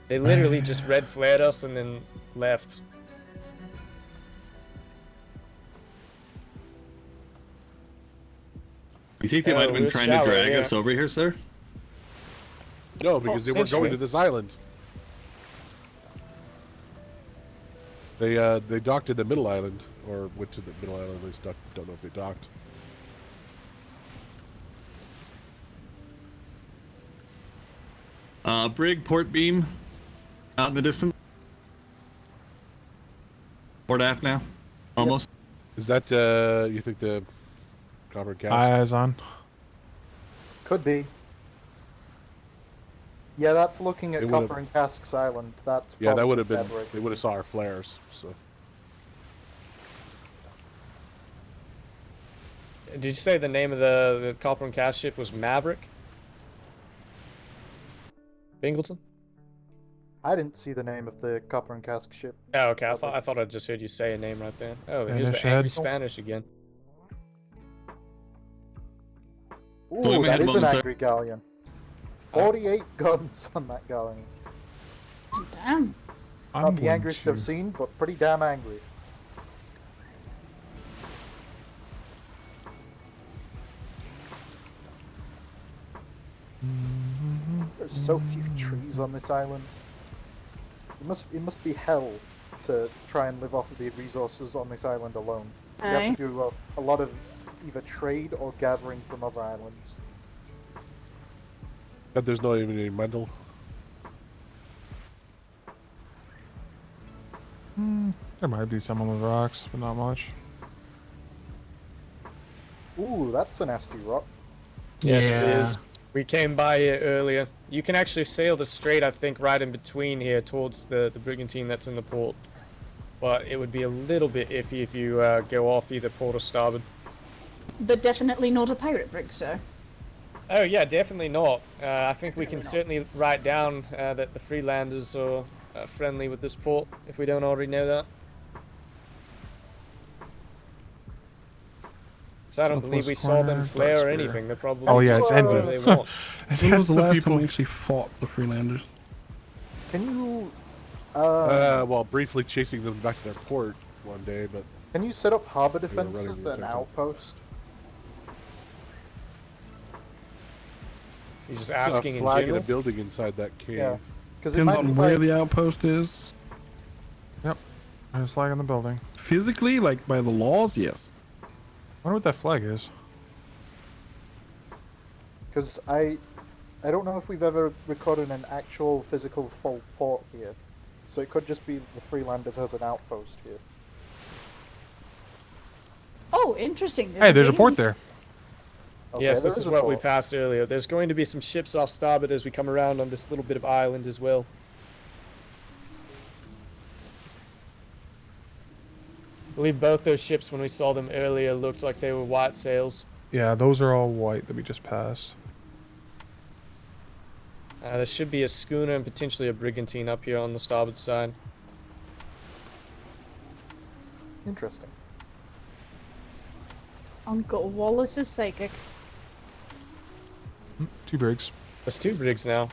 They literally just red flared us and then left. You think they might have been we're trying to shallow, drag yeah. us over here, sir? No, because they weren't going Essentially. to this island. They docked in the middle island, or went to the middle island. At least don't know if they docked. Brig, port beam, out in the distance. Port aft now, almost. Is that you think the copper gas? Eyes on. Could be. Yeah, that's looking at It would've- Copper and Casks Island. That's Yeah, that probably would have been. Bedrock. They would have saw our flares. So Did you say the name of the copper and cast ship was Maverick? Bingleton? I didn't see the name of the Copper and Cask ship. Oh, okay. I thought I just heard you say a name right there. Oh, here's the Spanish angry head. Spanish again. Ooh, Blue that man is an bones, sir. angry galleon. 48 guns on that galleon. Damn. I'm Not the going angriest to- I've seen, but pretty damn angry. There's so few trees on this island. It must be hell to try and live off of the resources on this island alone. You have Aye. to do a lot of either trade or gathering from other islands. but there's not even any mental. There might be some on the rocks, but not much. Ooh, that's a nasty rock. Yes, it Yeah. is. We came by here earlier. You can actually sail the strait, I think, right in between here towards the brigantine that's in the port. But it would be a little bit iffy if you go off either port or starboard. They're definitely not a pirate brig, sir. Oh yeah, definitely not. I think we can certainly write down that the Freelanders are friendly with this port, if we don't already know that. So I don't believe we Southwest saw them corner, flare or Darkspear. anything. They're probably Oh yeah, it's just envy. whatever they want. When was That's the the last people. time we actually fought the Freelanders? Can you, well, briefly chasing them back to their port one day, but can you set up harbor were running defenses the at an attack. outpost? You're just There's asking a in flag in general? a building inside that cave. Yeah. Because it Depends might on be where like, the outpost is. Yep. There's a flag on the building. Physically, like by the laws, yes. I wonder what that flag is. because I don't know if we've ever recorded an actual physical full port here, so it could just be the Freelanders as an outpost here. Oh, interesting. Hey, there's a really- port there. Okay, Yes, there this is is a what we port. passed earlier. There's going to be some ships off starboard as we come around on this little bit of island as well. I believe both those ships, when we saw them earlier, looked like they were white sails. Yeah, those are all white that we just passed. There should be a schooner and potentially a brigantine up here on the starboard side. Interesting. Uncle Wallace is psychic. 2 brigs. There's 2 brigs now.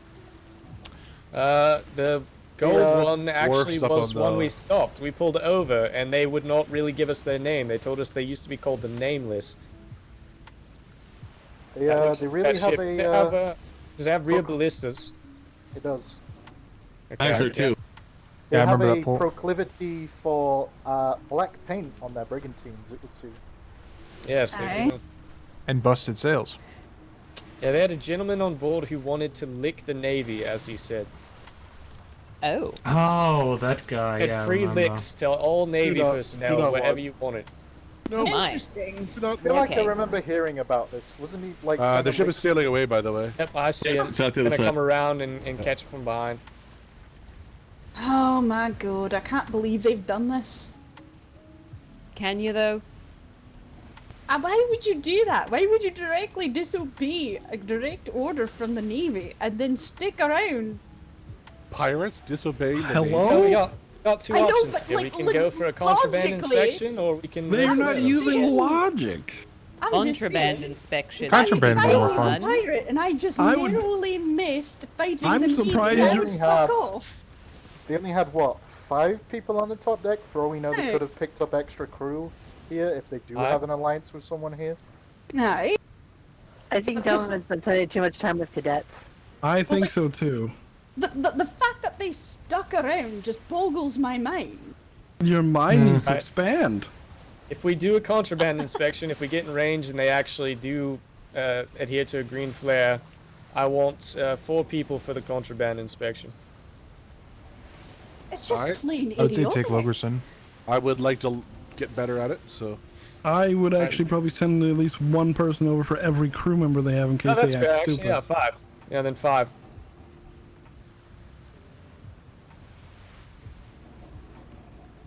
The gold one actually dwarfs up was on one the- we stopped. We pulled over, and they would not really give us their name. They told us they used to be called the Nameless. They, That looks they like really that have ship. a. They have, does it have rear ballistas? It does. Okay, Nicer yeah. too. They Yeah, I have remember a that port. proclivity for black paint on their brigantines, it would seem. Yes, they Aye. do. And busted sails. Yeah, they had a gentleman on board who wanted to lick the Navy, as he said. Oh. Oh, that guy. Had yeah, I free remember. licks to all Navy not- personnel, do not wherever want- you wanted. Oh, my. interesting. I feel like I Okay. remember hearing about this. Wasn't he like? The ship is sailing away, by the way. Yep, I see Yeah, it. it's out the Gonna other side. come around and catch it from behind. Oh my god, I can't believe they've done this. Can you though? Why would you do that? Why would you directly disobey a direct order from the Navy and then stick around? Pirates disobeying the Hello? Oh, we got 2 I know, options but, here. like, we can go for a contraband logically- inspection, or we can. They're I'm not just using saying. logic. I'm just Contraband saying, inspection. Contraband if is I more was fun. a pirate and I just I would- narrowly missed fighting I'm the surprised Navy, I you would only fuck have- off. They only had what, 5 people on the top deck? For all we know, they Hey. could have picked up extra crew here if they do Aye. have an alliance with someone here. No. I think Just- Donovan's been spending too much time with cadets. I think like- so too. The fact that they stuck around just boggles my mind. Your mind needs to Right. expand. If we do a contraband inspection, if we get in range and they actually do adhere to a green flare, I want 4 people for the contraband inspection. It's just Alright. plain I would say idiotic. take Logerson. I would like to get better at it, so I would actually probably send at least one person over for every crew member they have in case Oh, that's they fair, act actually. stupid. Yeah, 5. Yeah, then 5.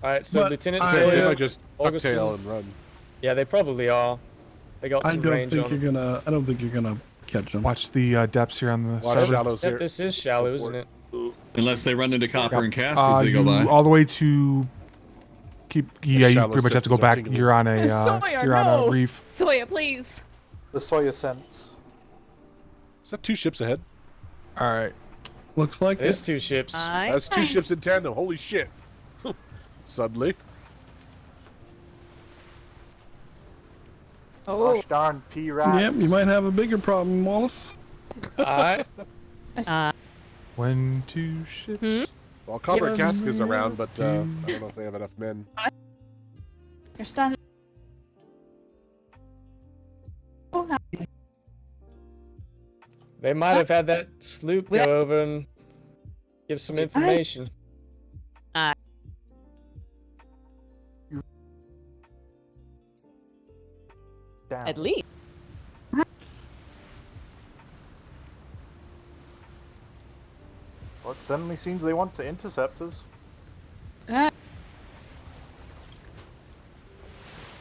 Alright, so But Lieutenant I- they Sawyer, might just Augustine- ducktail and run. Yeah, they probably are. They got I some don't range think on you're them. gonna. I don't think you're gonna catch them. Watch the depths here on the Watch starboard. shallows Yep, here. this is shallow, isn't it? Unless they run into copper and cast as they go you by. all the way to keep. Yeah, you shallow pretty much have to go sections are back. tingling. You're on a. Sawyer, you're on no. a reef. Sawyer, please. The Sawyer sense. Is that 2 ships ahead? All right. Looks like It is it. 2 ships. Aye. That's 2 ships in tandem. Holy shit! Suddenly, Oh, Gosh darn P-Rats. Yep, you might have a bigger problem, Wallace. Alright. When 2 ships. well, copper and cask is around, but I don't know if they have enough men. you're standing. Oh, They might have had that sloop go over and give some information. Damn. At least. Well, it certainly seems they want to intercept us.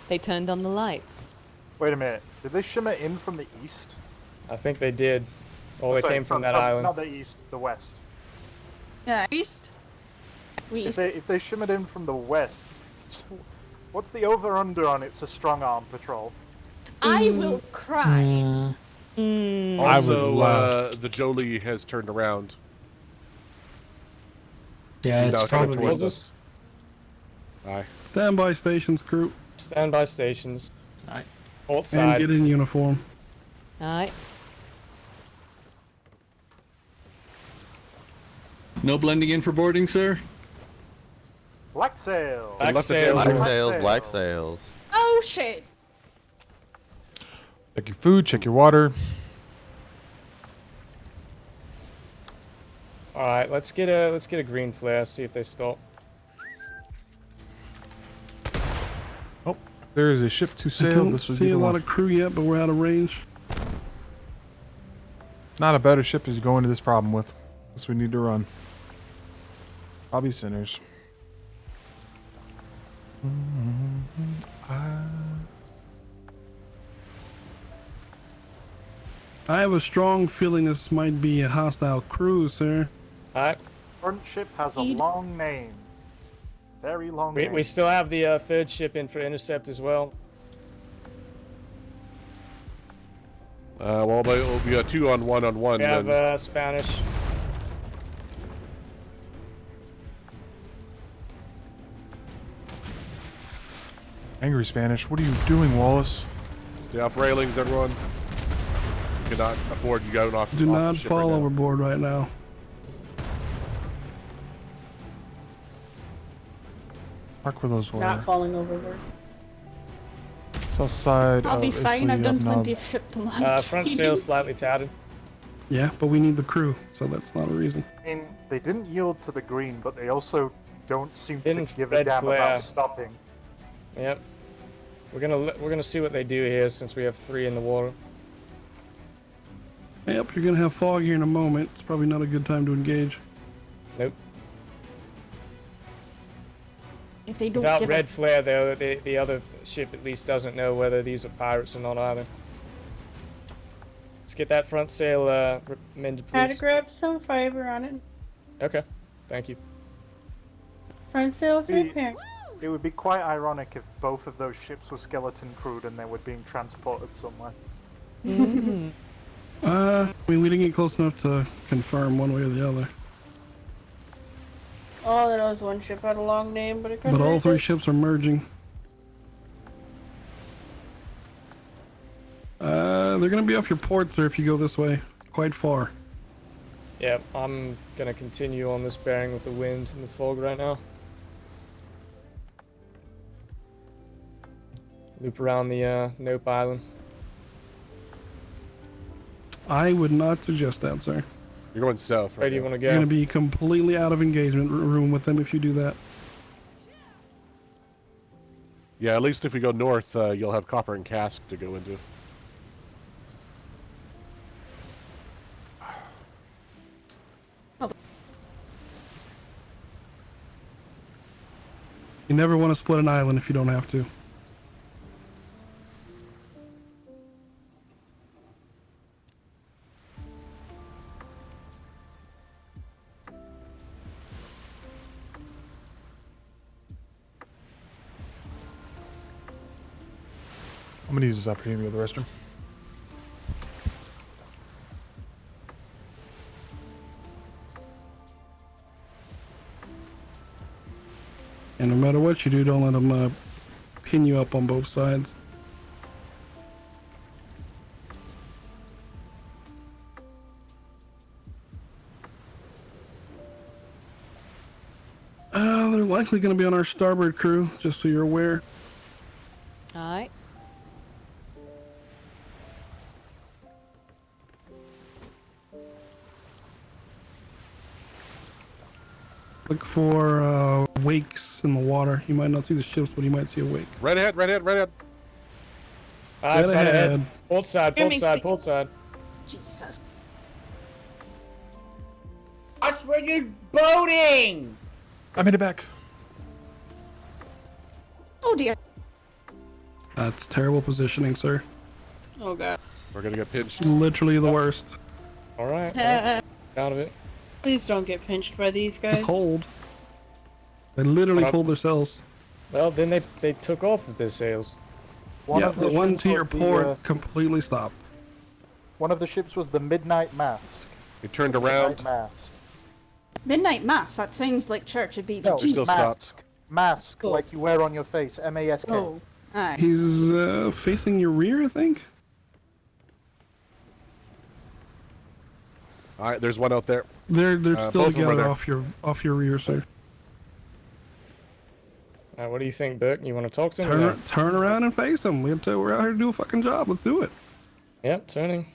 They turned on the lights. Wait a minute. Did they shimmer in from the east? I think they did. Or they Sorry, came from that island. Not the east, the west. East? If they shimmered in from the west, what's the over-under on it's a strong arm patrol? I will cry. Also, the Jolie has turned around. Yeah, He's it's now coming probably towards us. Aye. Standby stations, crew. Standby stations. Aye. Port And side. get in uniform. Aye. No blending in for boarding, sir? Black sail. Black sails. Black sails, black sails. Oh shit! Check your food, check your water. All right, let's get a green flare. See if they stop. Oh, there is a ship to I sail. don't This would see be a the lot one. of crew yet, but we're out of range. Not a better ship to go into this problem with. This we need to run. Probably sinners. I have a strong feeling this might be a hostile crew, sir. Alright. Front ship has a long name. Very long name. We still have the third ship in for intercept as well. Well, it'll be a 2-on-1-on-1. We have then. Spanish. Angry Spanish. What are you doing, Wallace? Stay off railings, everyone. You cannot afford you going off. Do off not the ship fall right now. overboard right now. Mark where those were. Not falling overboard. South side. I'll be of fine. I've Italy, done up plenty north. of ship to land. Front sail slightly tattered. Yeah, but we need the crew, so that's not a reason. I mean, they didn't yield to the green, but they also don't seem to Didn't give a red damn flare. about stopping. Yep. We're gonna see what they do here since we have 3 in the water. Yep, you're gonna have fog here in a moment. It's probably not a good time to engage. Nope. If they don't Without give red us... flare, though, the other ship at least doesn't know whether these are pirates or not either. Let's get that front sail mended, Had to please. grab some fiber on it. Okay, thank you. Front sails Be- repair. It would be quite ironic if both of those ships were skeleton crewed and they were being transported somewhere. I mean, we didn't get close enough to confirm one way or the other. Oh, there was one ship had a long name, but it couldn't But all reach 3 it. ships are merging. They're gonna be off your port, sir, if you go this way. Quite far. Yeah, I'm gonna continue on this bearing with the wind and the fog right now. Loop around the Nope Island. I would not suggest that, sir. You're going south, right? Where do you now. want to You're go? gonna be completely out of engagement room with them if you do that. Yeah, at least if we go north, you'll have copper and cask to go into. You never want to split an island if you don't have to. I'm gonna use this opportunity to go to the restroom. And no matter what you do, don't let them pin you up on both sides. They're likely going to be on our starboard crew, just so you're aware. Aye. Look for wakes in the water. You might not see the ships, but you might see a wake. Right ahead, right ahead, right ahead. Alright, Dead right ahead. ahead. Port side, port side, port side. Jesus. Watch where you're boating! I made it back. Oh dear. That's terrible positioning, sir. Oh god. We're gonna get pinched. Literally the worst. All right. Out of it. Please don't get pinched by these guys. Just hold. They literally pulled their sails. Well, then they took off with their sails. Yeah, the one to your port completely stopped. One of the ships was the Midnight Mask. It turned around. Mask. Midnight Mass. That sounds like Church of BB. No, Jesus. mask. Mask, like you wear on your face. M-A-S-K. Oh. Aye. He's facing your rear, I think. All right, there's one out there. They're still both of them are together there. off your rear, sir. What do you think, Burke? You want to talk to him? Turn around and face them. We're out here to do a fucking job. Let's do it. Yep, turning.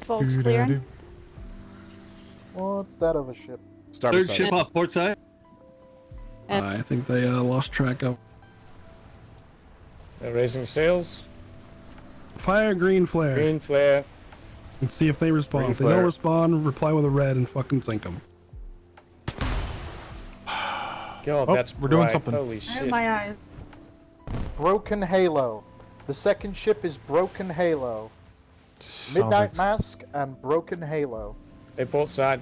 Fog's clearing. What's that of a ship? Third ship off port side. I think they lost track of. They're raising sails. Fire green flare. Green flare. And see if they respond. Green If they flare. don't respond, reply with a red and fucking sink them. God, Oh, that's we're doing bright. something. Holy Oh shit. my eyes. Broken Halo. The second ship is Broken Halo. Sounds Midnight like- Mask and Broken Halo. They port side.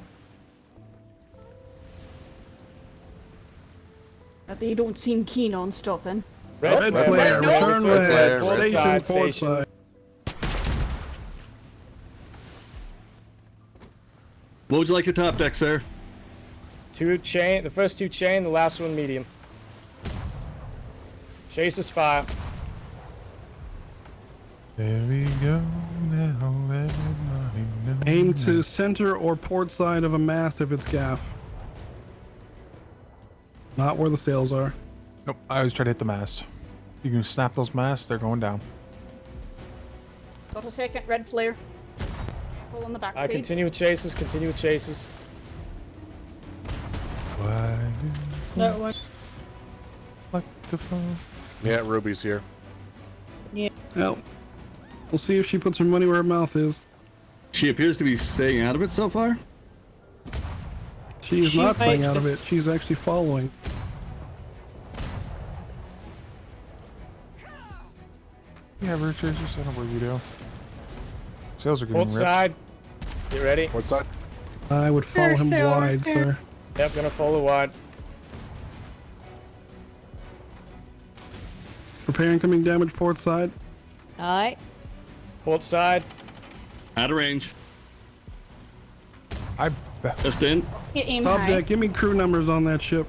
That they don't seem keen on stopping. Red Red flare. flare. Return red. Port Station side, port station. side. What would you like your top deck, sir? Two chain. The first two chain. The last one medium. Chase is fire. There we go now, everybody knows. Aim to center or port side of a mast if it's gaff. Not where the sails are. Nope, I always try to hit the mast. You can snap those masts, they're going down. Got a second red flare. Pull on the back I side. continue with chases. Continue with chases. Why That one. like the phone? Yeah, Ruby's here. Yeah. Well, we'll see if she puts her money where her mouth is. She appears to be staying out of it so far. She is She not might staying out of it. just- She's actually following. Yeah, Root Chasers, I know what you do. Sails are getting Port ripped. side. Get ready. Port side. I would follow him sail right wide, there. sir. Yep, gonna follow wide. Prepare incoming damage port side. Alright. Port side. Out of range. I Just in. You aim Top high. deck, give me crew numbers on that ship.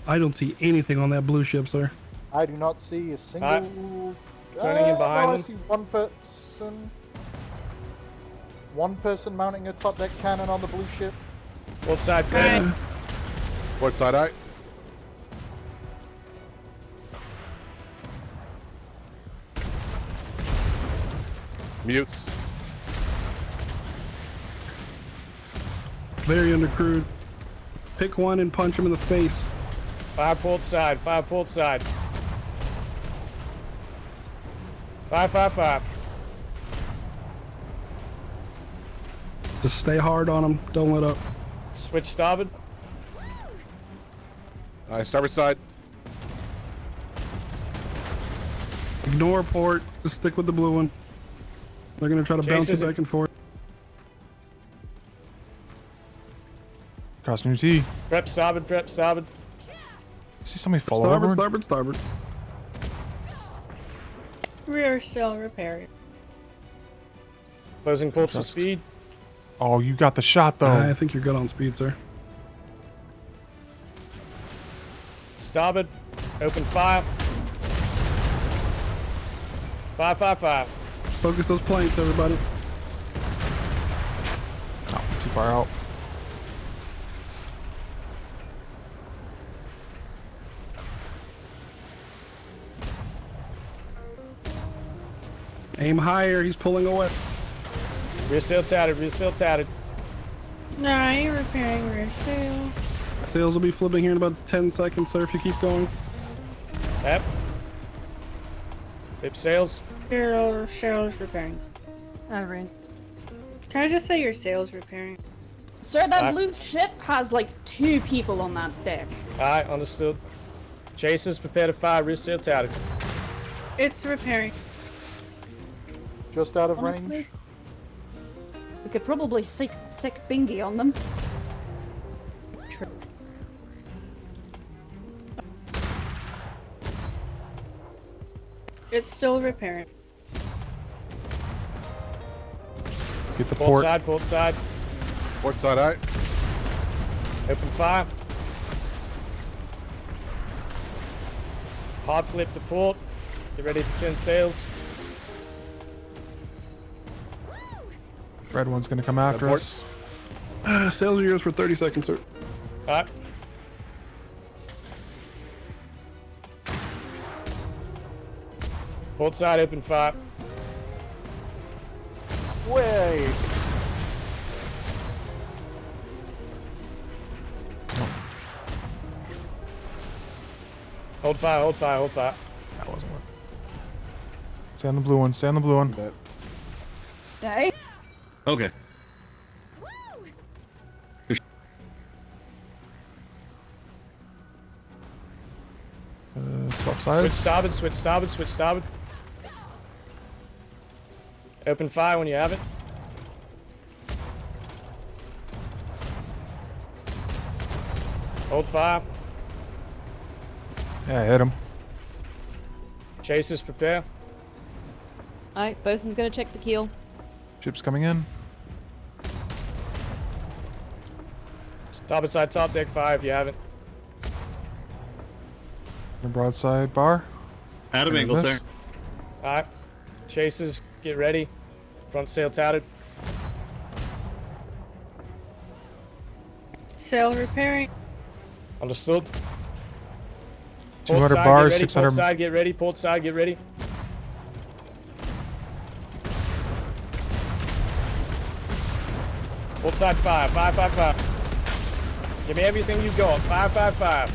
I don't see anything on that blue ship, sir. I do not see a single. Turning in behind no, I them. see one person. One person mounting a top deck cannon on the blue ship. Port side clear. Port side eye. Mutes. Very undercrewed. Pick one and punch him in the face. Fire port side. Fire port side. Fire. Just stay hard on him. Don't let up. Switch starboard. Alright, starboard side. Ignore port. Just stick with the blue one. They're gonna try to bounce you Chases- back and forth. Crossing your T. Prep starboard. Prep starboard. See somebody fall Starboard, overboard? starboard, starboard. Rear sail repaired. Closing ports for Trust. speed. Oh, you got the shot though. I think you're good on speed, sir. Starboard. Open fire. Fire. Focus those planks, everybody. Oh, too far out. Aim higher. He's pulling away. Rear sail tatted. Rear sail tatted. Nah, I ain't repairing rear sail. Sails will be flipping here in about 10 seconds, sir, if you keep going. Yep. Lip sails. Cheryl's repairing. Alright. Can I just say your sail's repairing? Sir, that blue ship has like 2 people on that deck. Alright, understood. Chasers, prepare to fire. Rear sail touted. It's repairing. Just out of Honestly, range. we could probably sick Bingy on them. True. It's still repairing. Get the Port port. side, port side. Port side, alright. Open fire. Hard flip to port. Get ready to turn sails. Red one's gonna come after us. Sails are yours for 30 seconds, sir. Alright. Port side, open fire. Way. Hold fire, hold fire, hold fire. That wasn't working. Stay on the blue one. Stay on the blue one. Hey. Okay. Swap Switch sides. starboard, switch starboard, switch starboard. Open fire when you have it. Hold fire. Yeah, hit him. Chasers, prepare. Alright, bosun's gonna check the keel. Ship's coming in. Starboard side, top deck fire if you have it. The broadside bar. Adam angle, sir. Alright. Chasers, get ready. Front sail touted. Sail repairing. Understood. 200 side, bars, get ready. 600. Port side, get ready. Port side, get ready. Port side, fire. Fire, fire, fire. Give me everything you got. Fire, fire, fire.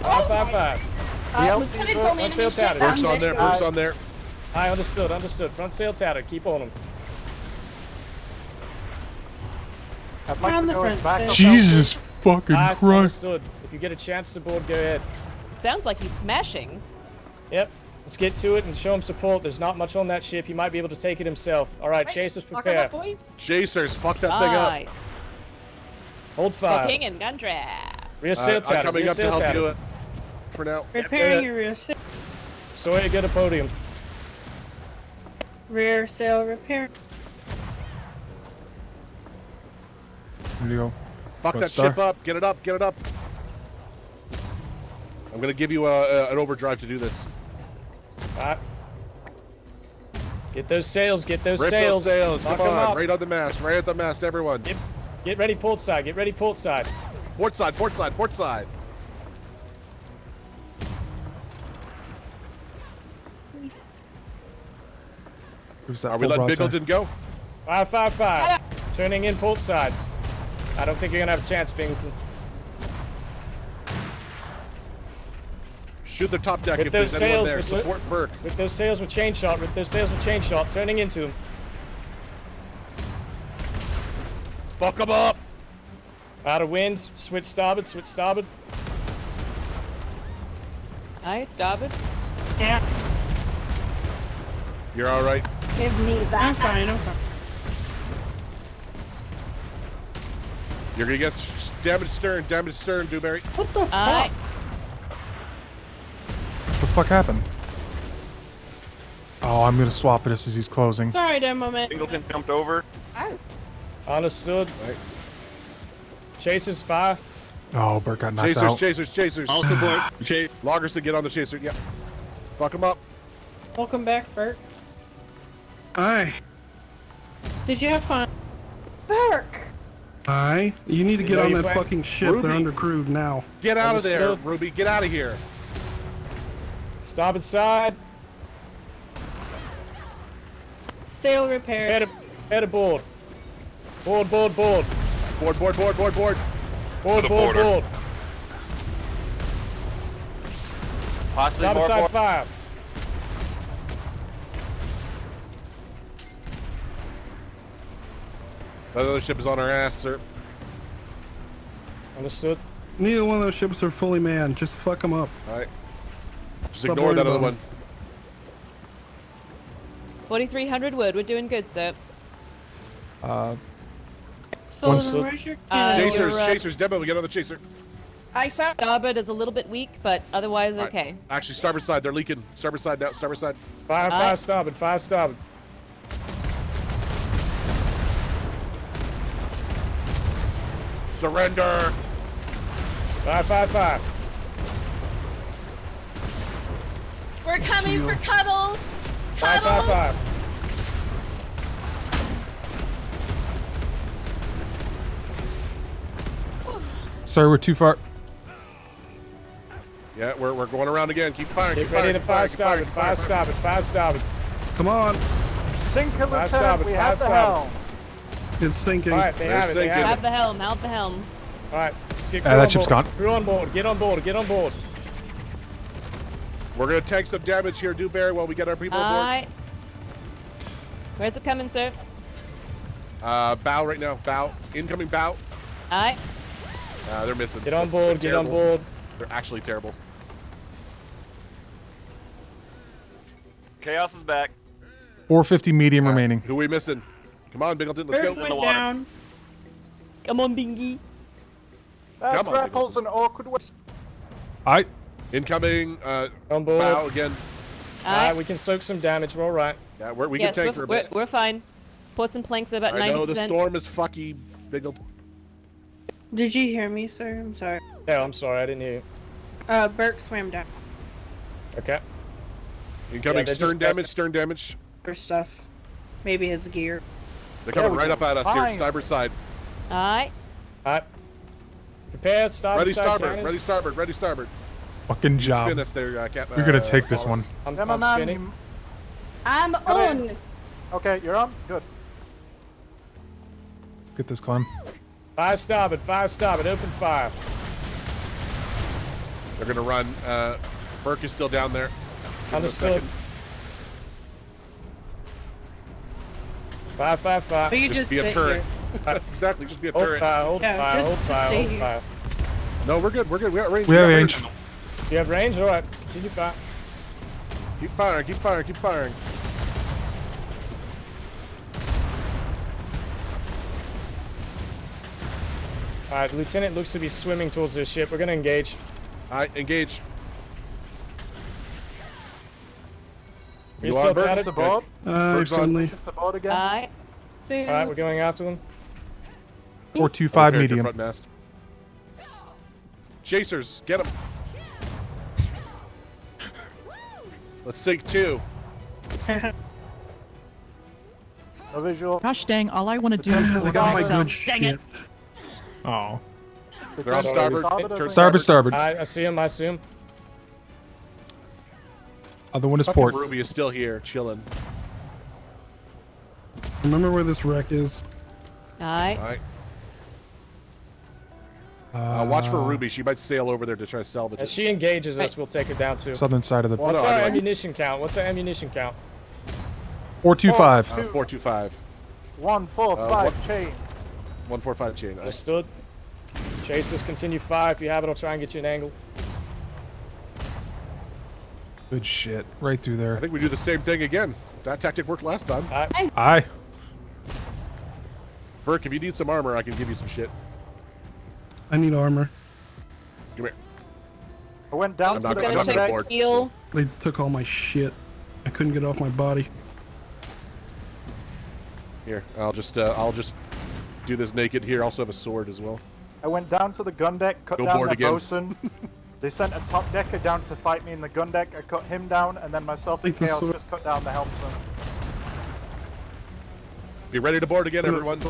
Fire, fire, fire. Lieutenant's on the Front sail enemy ship. touted. Port's on there, port's on there. I understood, understood. Front sail touted. Keep on them. I'd On like to the go front back sail. up. Jesus fucking I Christ. understood. If you get a chance to board, go ahead. It sounds like he's smashing. Yep. Let's get to it and show him support. There's not much on that ship. He might be able to take it himself. All right, Chasers, prepare. Chasers, fuck that thing up. Alright. Hold fire. King and gun draft. Rear sail I'm touted. coming Rear up to sail help you do touted. it. For now. Repairing your rear sail. Sawyer, get a podium. Rear sail repair. Here you go. Fuck Red that Star. ship up. Get it up. Get it up. I'm gonna give you an overdrive to do this. Alright. Get those sails. Get those Rip sails. those sails. Knock Come 'em on. up. Right on the mast. Right at the mast, everyone. Get ready port side. Get ready port side. Port side. Port side. Port side. Who's that Are we full letting broadside? Biggleton go? Fire, fire, fire. Turning in port side. I don't think you're gonna have a chance, Bington. Shoot the top deck With if those there's anyone sails, there. with Support Burke. With those sails with chain shot. With those sails with chain shot. Turning into them. Fuck them up. Out of wind. Switch starboard. Switch starboard. Aye, starboard. Yeah. You're all right. Give me that. I'm fine. I'm fine. You're gonna get damage stern. Damage stern, Dewberry. What the fuck? Aye. What the fuck happened? Oh, I'm gonna swap it as he's closing. Sorry, demo man. Singleton jumped over. Understood. Right. Chasers, fire. Oh, Bert got knocked Chasers, out. chasers, chasers. I'll support. Chase. Loggers to get on the chaser. Yeah. Fuck them up. Welcome back, Bert. Aye. Did you have fun? Burke. Aye. You need to get know on you that plan- fucking ship. They're Ruby. undercrewed now. Get out of there, Understood. Ruby. Get out of here. Starboard side. Sail repair. Head aboard. Board, board, board. Board, board, board, board, board. Board, the board, border. board. Possibly Starboard more side board. fire. That other ship is on our ass, sir. Understood. Neither one of those ships are fully manned. Just fuck them up. All right. Just Stop ignore worrying that other about one. 4,300 wood. We're doing good, sir. Sullivan, where's your cannon? Chasers, demo. We get another chaser. Aye, sir. Starboard is a little bit weak, but otherwise All right. okay. Actually, starboard side. They're leaking. Starboard side now. Starboard side. Fire starboard. Fire starboard. Surrender. Fire. We're coming for cuddles. Fire. Sorry, we're too far. Yeah, we're going around again. Keep firing. Get keep ready firing, to fire keep firing, starboard. Fire starboard. Come on. Sinker, Fire Lieutenant. starboard, We fire have the starboard. helm. It's sinking. All right, they have it. They have Have it. the helm. Have the helm. All right, let's get that ship's gone. Crew on board. Get on board. We're gonna tank some damage here, Dewberry, while we get our people on board. Aye. Where's it coming, sir? Bow right now. Bow. Incoming bow. Aye. They're missing. Get on board. They're Get on terrible. board. They're actually terrible. Chaos is back. 450 medium remaining. Who are we missing? Come on, Bingleton, let's Birds go. went down. Come on, Bingy. Come on, grapples an awkward way. Aye. Incoming. On board. Bow again. Alright, we can soak some damage. We're all right. Yeah, we Yes, can tank for a bit. we're fine. Ports and planks are about 90%. I know the storm is fucky, Bingleton. Did you hear me, sir? I'm sorry. Yeah, I'm sorry. I didn't hear you. Burke swam down Okay. Incoming they're stern just damage. Stern damage. for stuff. Maybe his gear. They're coming right up at us here, Fine. starboard side. Aye. Alright. Prepare. Starboard Ready side starboard. cannons. Ready starboard. Ready starboard. Fucking job. Spin us there, Cap. You're gonna take this one. I'm Gemma, spinning. I'm on. Okay, you're on? Good. Get this, Clem. Fire starboard. Open fire. They're gonna run. Burke is still down there. Give him a Understood. second. Fire. You Just just be a sit turret. here. Exactly, just be a Hold turret. fire. Hold stay here. fire. No, we're good. We got range. We have got range. You have range? Alright. Continue fire. Keep firing. Alright, Lieutenant looks to be swimming towards their ship. We're gonna engage. Alright, engage. You're You still on, Burke? tatted? To board. Burke's on. Friendly. To board again. Aye. Alright, we're going after them. 425 Okay, medium. front mast. Chasers, get them. Let's sink 2. No visual. Gosh dang, all I want to do is They work got my myself. good Dang it. shit. Oh. They're on starboard. Starboard, starboard. I see him. Other one is Fucking port. Ruby is still here, chilling. Remember where this wreck is? Aye. Alright. Watch for Ruby. She might sail over there to try to salvage If it. she engages us, we'll take her down too. Southern side of the. What's no, our I don't- ammunition count? 425. 425. 145 what- chain. 145 chain. Nice. Understood. Chasers, continue fire. If you have it, I'll try and get you an angle. Good shit. Right through I there. think we do the same thing again. That tactic worked last time. Aye. Burke, if you need some armor, I can give you some shit. I need armor. Come here. I went down I'm to not- the I'm gonna not check gonna the board. keel. They took all my shit. I couldn't get off my body. Here, I'll just do this naked. Here, I also have a sword as well. I went down to the gun deck, cut Go down board the again. bosun. They sent a top decker down to fight me in the gun deck. I cut him down, and then myself and It's a Chaos sword. just cut down the helmsman. Be ready to board again, everyone.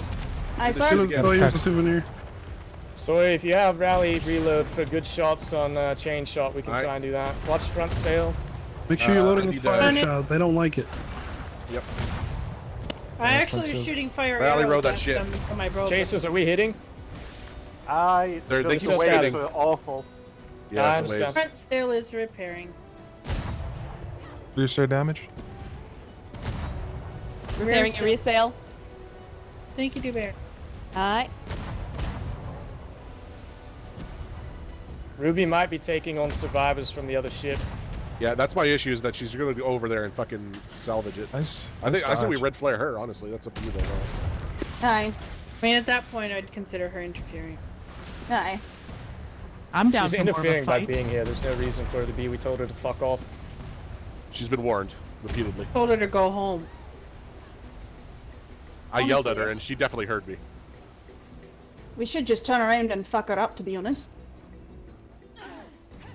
Aye, This sir. shit again. Oh, here's a souvenir. So if you have rally reload for good shots on chain shot, we can Alright. try and do that. Watch front sail. Make sure you're I loading with need fire that. shot. They don't like it. Yep. I actually was shooting fire Rally row arrows that at shit. them from my broken. Chasers, are we hitting? It's They just keep the waves waiting. are awful. Yeah, I the understand. waves. Front sail is repairing. Rear star damage. Repairing a rear sail. Thank you, Dubear. Aye. Ruby might be taking on survivors from the other ship. Yeah, that's my issue, is that she's gonna go over there and fucking salvage it. Nice. I say we dodge. red flare her, honestly. That's up to you though, Ross. Aye. I mean, at that point, I'd consider her interfering. Aye. I'm down She's for more of a interfering by fight. being here. There's no reason for her to be. We told her to fuck off. She's been warned repeatedly. Told her to go home. I yelled at her Honestly. and she definitely heard me. We should just turn around and fuck her up, to be honest.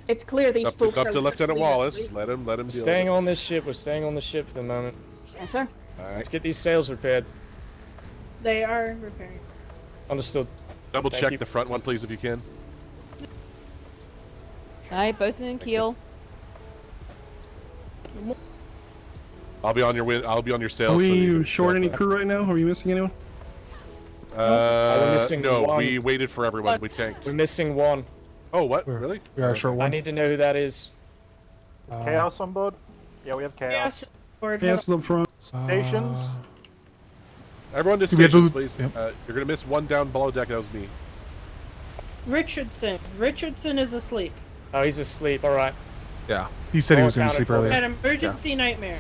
It's clear these It's folks up are to Lieutenant listening Wallace. this week. Let him We're deal staying with on this ship. We're staying on the ship for the moment. Yes, sir. it. All right. Let's get these sails repaired. They are repairing. Understood. Double Thank check you. the front one, please, if you can. Aye, bosun and keel. I'll be on your I'll be on your sail. Are so you we can short check any that. crew right now? Are we missing anyone? we're missing No, one. we waited for everyone. We tanked. We're missing one. Oh, what? Really? We are short I one. need to know who that is. Chaos on board? Yeah, we have chaos. Yes, forward. Chaos is up front. Stations? Everyone to Do we have stations, to- please. Yep. You're gonna miss one down below deck. That was me. Richardson. Richardson is asleep. Oh, he's asleep. All right. Yeah. He said he All was going to accounted sleep for. earlier. Had emergency nightmare.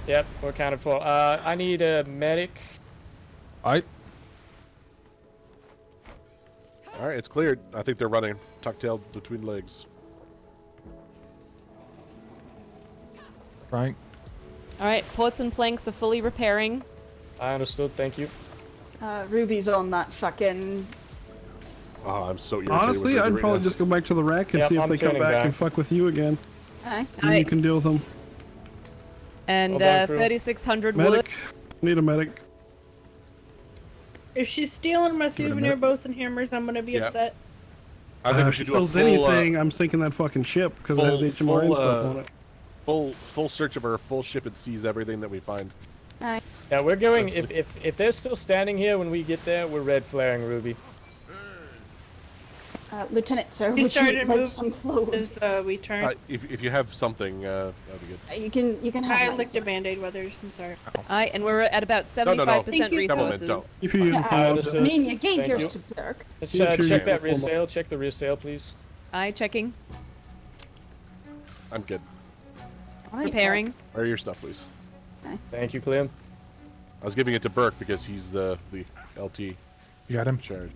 Yep, we're accounted for. I need a medic. Alright. All right, it's cleared. I think they're running, tuck-tailed between legs. Right. Alright, ports and planks are fully repairing. I understood. Thank you. Ruby's on that fucking... Oh, I'm so irritated. Honestly, with I'd Ruby probably right just go back to the wreck and Yep, see if I'm they come turning back back. and fuck with you again. Aye. And you can deal with them. And Well done, crew. 3,600 wood. Medic. Need a medic. If she's stealing my souvenir bows and hammers, I'm gonna be Yeah. upset. now. I think we If she should do a steals full, anything, I'm sinking that fucking ship because it has HMR and stuff on it. full search of her full ship and seize everything that we find. Aye. Yeah, we're going. If they're still standing here when we get there, we're red flaring Ruby. Lieutenant, sir, He would you started like moving some clothes? as we turned. If you have something, that'd be good. You can have I mine, licked sir. a band-aid, Weathers. I'm sorry. Aye, and we're at about 75% Thank you. resources. If you Yeah, I understood. mean, you gave Thank yours you. to Dirk. Let's Yeah, sure, check yeah. that rear sail. Check the rear sail, please. Aye, checking. I'm good. All right, Repairing. Where are your stuff, please? Thank you, Clem. I was giving it to Burke because he's the LT You got him? charge.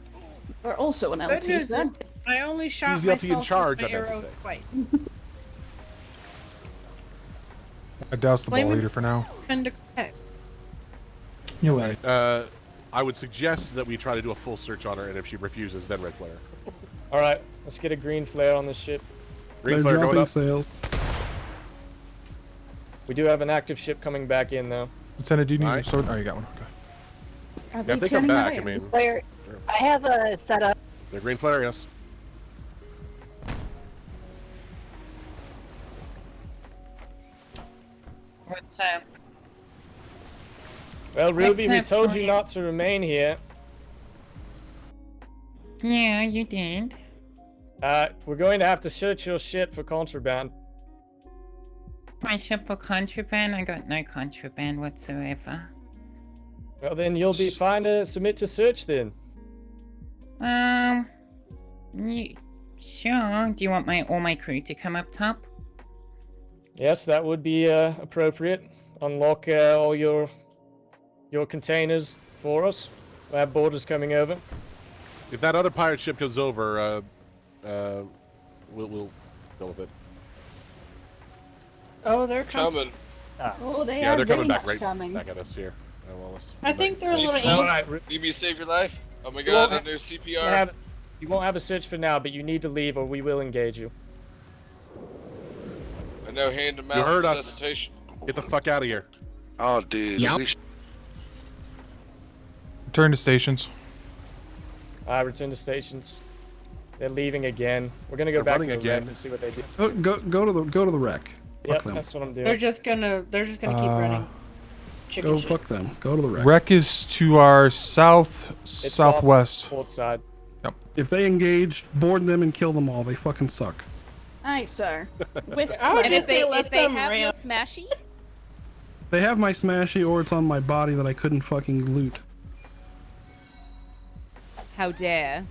We're also an Good LT, news sir. is I only shot He's the LT in myself charge, with I my meant to arrow say. twice. I doused the ball Blame it- leader for now. And okay. You're right. I would suggest that we try to do a full search on her, and if she refuses, then red flare. All right, let's get a green flare on this ship. Green They're flare going dropping up. sails. We do have an active ship coming back in, though. Lieutenant, do you need Alright. a sword? Oh, you got one. Okay. Are Yeah, if they they come turning back, I around? mean, Where I have a setup. they're green flare, yes. What's up? Well, Ruby, we What's up, told you Sonya? not to remain here. Yeah, you did. We're going to have to search your ship for contraband. My ship for contraband? I got no contraband whatsoever. Well, then you'll be fine to submit to search then. Sure. Do you want all my crew to come up top? Yes, that would be appropriate. Unlock all your containers for us. We have boarders coming over. If that other pirate ship comes over, we'll go with it. Oh, they're coming. Oh, they Yeah, are they're very coming back much right coming. back at us here. Wallace. I think they're a Need little. some help? Alright, Need me to save your life? Oh my You god, won't and there's You CPR. won't have a search for now, but you need to leave or we will engage you. I know hand to You mouth heard us. resuscitation. Get the fuck out of here. Oh, dude. Yep. Return to stations. Return to stations. They're leaving again. We're gonna go They're back to running the wreck again. and see what they do. Oh, go to the wreck. Yep, Fuck them. that's what I'm doing. They're just gonna keep running. Chicken Go shit. fuck them. Go to the wreck. Wreck is to our south It's southwest. off port side. Yep. If they engage, board them and kill them all. They fucking suck. Aye, sir. With I would And just if they, say let if they them have your ramp. smashy, They have my smashy or it's on my body that I couldn't fucking loot. How dare.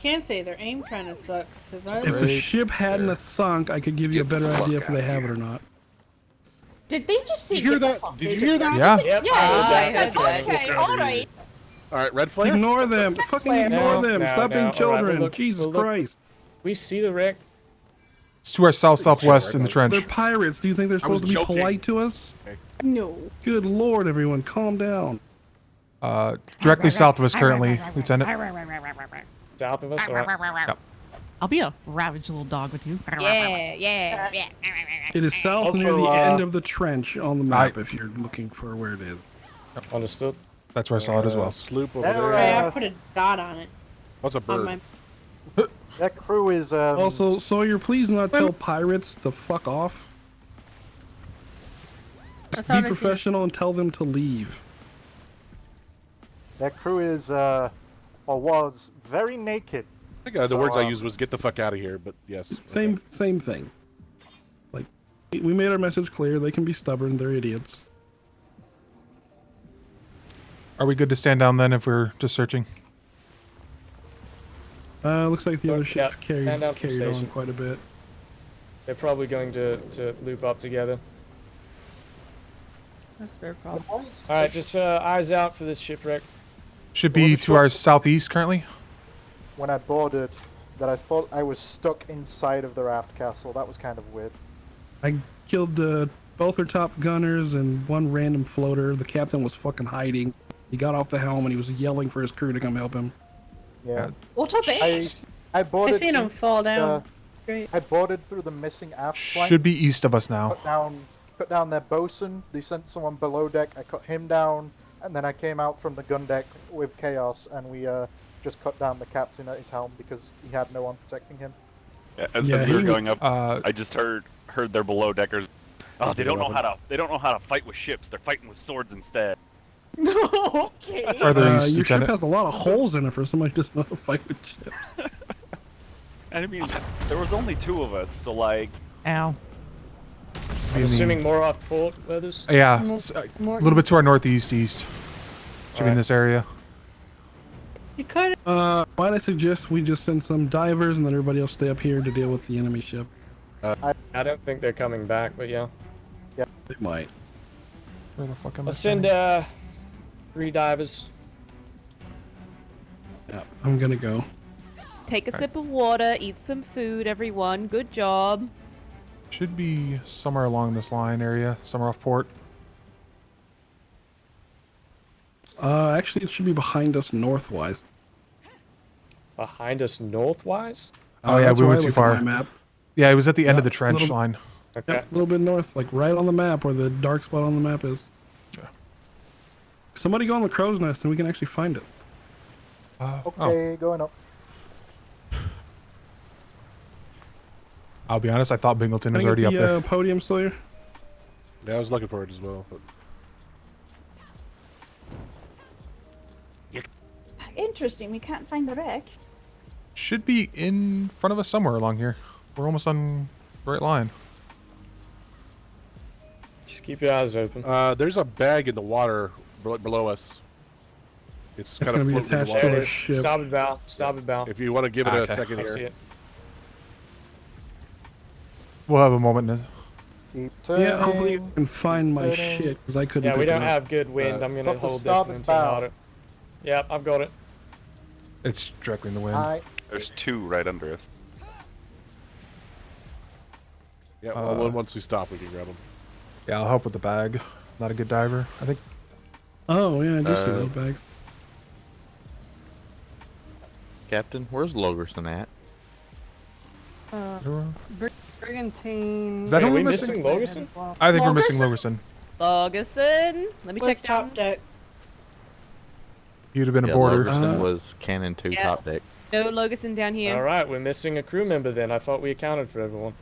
Can't say their aim kind of sucks. If the ship hadn't sunk, I could give you a better idea if they have it or not. Did they just say Did you hear get the that? fuck Did out you of hear here? that? Yeah. Yep. Yeah, I he heard said, that. okay, alright. Alright, red flare? Ignore them. Fucking ignore them. Stop being children. Jesus Christ. We see the wreck. It's to our south-southwest in the trench. They're pirates. Do you think they're supposed to be joking. polite to us? No. Good lord, everyone, calm down. Directly south of us currently, Lieutenant. South of us? Alright. Yep. I'll be a ravaged little dog with you. Yeah. It is south near the end of the trench on the map if you're looking for where it is. Understood. That's where I saw it as well. Sloop over Right, there. I put a dot on it. What's a On bird? my... That crew is Also, Sawyer, please not tell pirates to fuck off. Just be professional and tell them to leave. that crew is or was very naked. I think the words I used was "get the fuck out of here," but yes. Same thing. Like, we made our message clear. They can be stubborn. They're idiots. Are we good to stand down then if we're just searching? Looks like the other ship stand down from carried on station. quite a bit. They're probably going to loop up together. That's their problem. Alright, just eyes out for this shipwreck. Should be to our southeast currently. When I boarded, that I thought I was stuck inside of the raft castle. That was kind of weird. I killed both their top gunners and one random floater. The captain was fucking hiding. He got off the helm and he was yelling for his crew to come help him. Yeah. What a bitch! I boarded. I seen him fall down. Great. I boarded through the missing aft flank. Should be east of us now. Put down their bosun. They sent someone below deck. I cut him down, and then I came out from the gun deck with Chaos, and we just cut down the captain at his helm because he had no one protecting him. Yeah, as we were going up, I just heard their below deckers. Oh, they don't know how to fight with ships. They're fighting with swords instead. Okay. Are there your ship Lieutenant? has a lot of holes in it for somebody who doesn't know how to fight with ships. And I mean, there was only 2 of us, so like. Ow. I'm assuming more off port, Weathers? Yeah, a little bit to our northeast east. Should be in this area. You could. Might I suggest we just send some divers and then everybody else stay up here to deal with the enemy ship? I don't think they're coming back, but yeah. Yeah, they might. Where the fuck am Let's send 3 divers. Yeah, I'm gonna go. Take a sip of water, eat some food, everyone. Good job. Should be somewhere along this line area, somewhere off port. Actually, it should be behind us northwise. Behind us northwise? Oh yeah, that's we where went I too look at far. my map. Yeah, it was at the end of the Yeah, trench little- line. Okay. Yep, a little bit north, like right on the map where the dark spot on the map is. Yeah. Somebody go on the crow's nest and we can actually find it. Okay, going up. I'll be honest, I thought Bingleton was Can I already get up the, there. Podium Sawyer. Yeah, I was looking for it as well. But... Interesting, we can't find the wreck. Should be in front of us somewhere along here. We're almost on the right line. Just keep your eyes open. There's a bag in the water below us. It's kind gonna of be floating in the attached water. to There a it is. ship. Starboard bow. Starboard bow. If you want to give it Okay. a second I see here. it. We'll have a moment. Keep Yeah, hopefully you turning, can find my turning. shit because I couldn't. Yeah, we pick it don't up. have good wind. I'm gonna Top the hold this starboard until bow. harder. Yep, I've got it. It's directly in the wind. Aye. There's 2 right under us. Yeah, well, once we stop, we can grab them. Yeah, I'll help with the bag. Not a good diver, I think. Oh yeah, I do see those bags. Captain, where's Logerson at? Brigantine. Is that Hey, who are we're we missing? missing Logerson? I think we're missing Logerson. Logerson. Let me What's check top down. deck? He'd have been Yeah, a boarder. Logerson was Cannon 2 Yeah. top deck. No Logerson down here. Alright, we're missing a crew member then. I thought we accounted for everyone.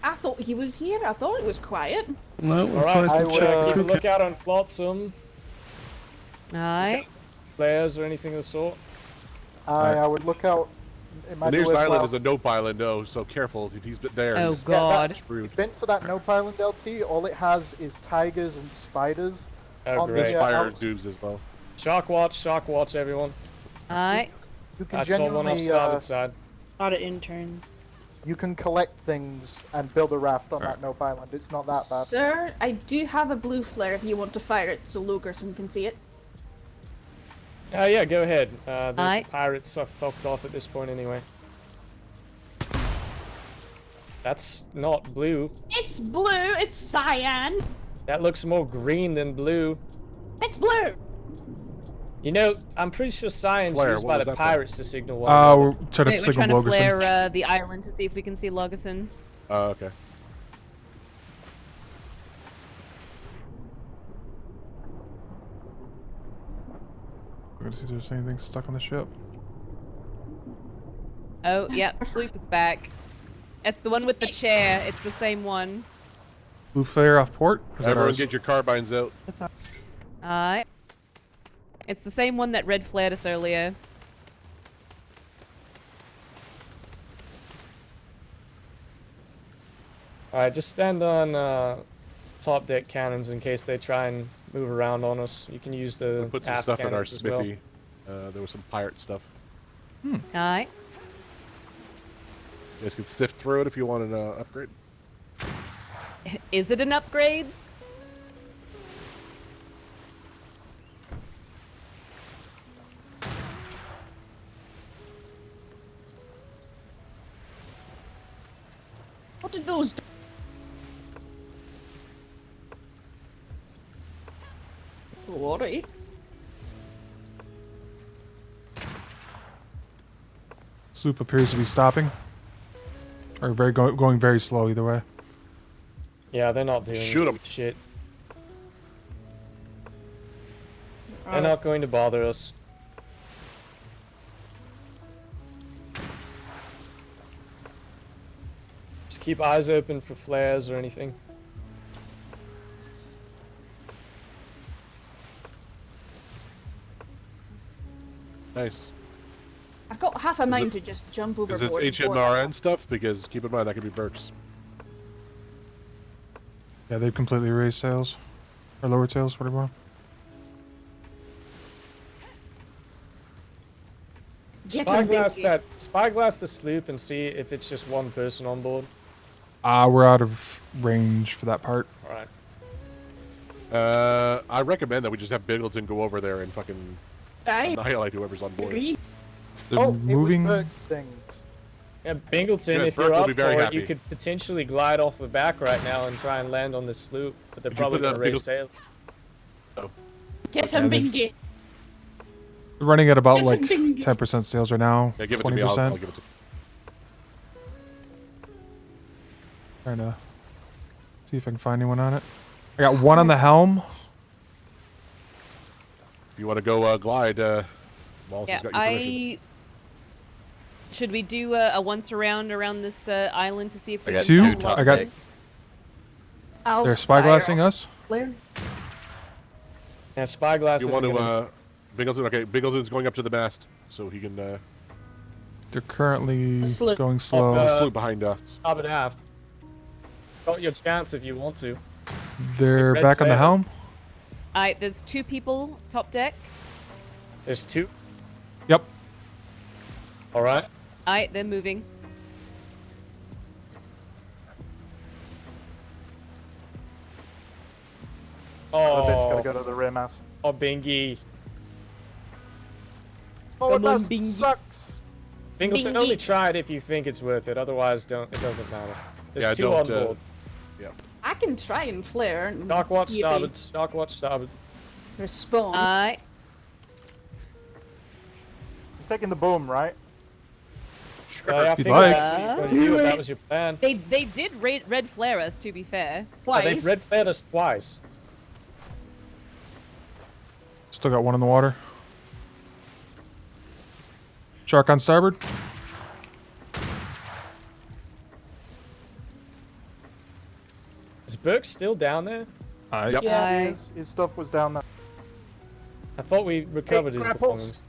I thought he was here. I thought it was quiet. No, Alright, let's let's check. keep a lookout on Flotsam. Aye. Flares or anything of the sort. I would look out. It might The be nearest island worthwhile- is a nope island, though, so careful if he's there. Oh he's God. screwed. Been to that Nope Island LT. All it has is tigers and spiders. Oh On the, great. There's fire outs- dudes as well. Shock watch, everyone. Aye. You can I saw one off genuinely, starboard side. A lot of intern. you can collect things and build a raft on that nope island. It's not that bad. Sir, I do have a blue flare if you want to fire it so Logerson can see it. Yeah, go ahead. The Aye. pirates are fucked off at this point anyway. That's not blue. It's blue, it's cyan. That looks more green than blue. It's blue. You know, I'm pretty sure cyan's Flare, used what by was the that for? pirates to signal one another. We're trying to Wait, we're signal trying to Logerson. flare the island to see if we can see Logerson. Oh, okay. We're gonna see if there's anything stuck on the ship. Oh, yeah, sloop is back. It's the one with the chair. It's the same one. Blue flare off port? Or is that Everyone ours? get your carbines out. Alright. It's the same one that red flared us earlier. Alright, just stand on top deck cannons in case they try and move around on us. You can use the We'll put some aft stuff in our cannons as well. smithy. There was some pirate stuff. Alright. You guys can sift through it if you want an upgrade. Is it an upgrade? What did those do? Alright. Sloop appears to be stopping. Or going very slow either way. Yeah, they're not doing Shoot 'em. shit. They're not going to bother us. Just keep eyes open for flares or anything. Nice. I've got half a mind to just jump Is it overboard. HMRN stuff? Because keep in mind that could be birds. Yeah, they've completely raised sails. Or lowered sails, whatever you want. Spyglass the sloop and see if it's just one person on board. We're out of range for that part. Alright. I recommend that we just have Bingleton go over there and fucking annihilate whoever's on board. They're moving. It was Berg's things. Yeah, Bingleton, Good, if Berg you're will up be for very it, happy. you could potentially glide off the back right now and try and land on this sloop, but they're Could you probably put going to that raise sail. Get him, Bingy. They're running at about Get like him, Bingy. 10% sails right now. Yeah, give it to 20%. me. I'll give it to Trying to see if I can find anyone on it. I got one on the helm. If you want to go glide, Wallace Yeah, has got your permission. Should we do a once around this island to see if we I got can two find top Logerson? deck. They're spyglassing us. Flare. Yeah, spyglass You is want to, gonna... Bingleton? Okay, Bingleton's going up to the mast, so he can. They're currently Sloop. going slow. Sloop behind us. Top and aft. Got your chance if you want to. They're Red back on the flares. helm. Alright, there's 2 people top deck. There's 2. Yep. Alright. Alright, they're moving. Gotta Oh, go to the rear mast. oh, Bingy. Oh, Come on, that Bingy. sucks. Bingleton, Bingy. only try it if you think it's worth it. Otherwise, don't. It doesn't matter. There's Yeah, 2 don't, on board. I can try and flare and Dock watch see if starboard. Dock watch starboard. they respond. Alright. I'm taking the boom, right? I If you'd figured like. that's what you were going to do if that was your plan. They did red flare us, to be fair. Oh, they've red flared us twice. Still got one in the water. Shark on starboard. Is Burke still down there? Yep. Yeah, his stuff was down there. I thought we recovered his grapples. belongings.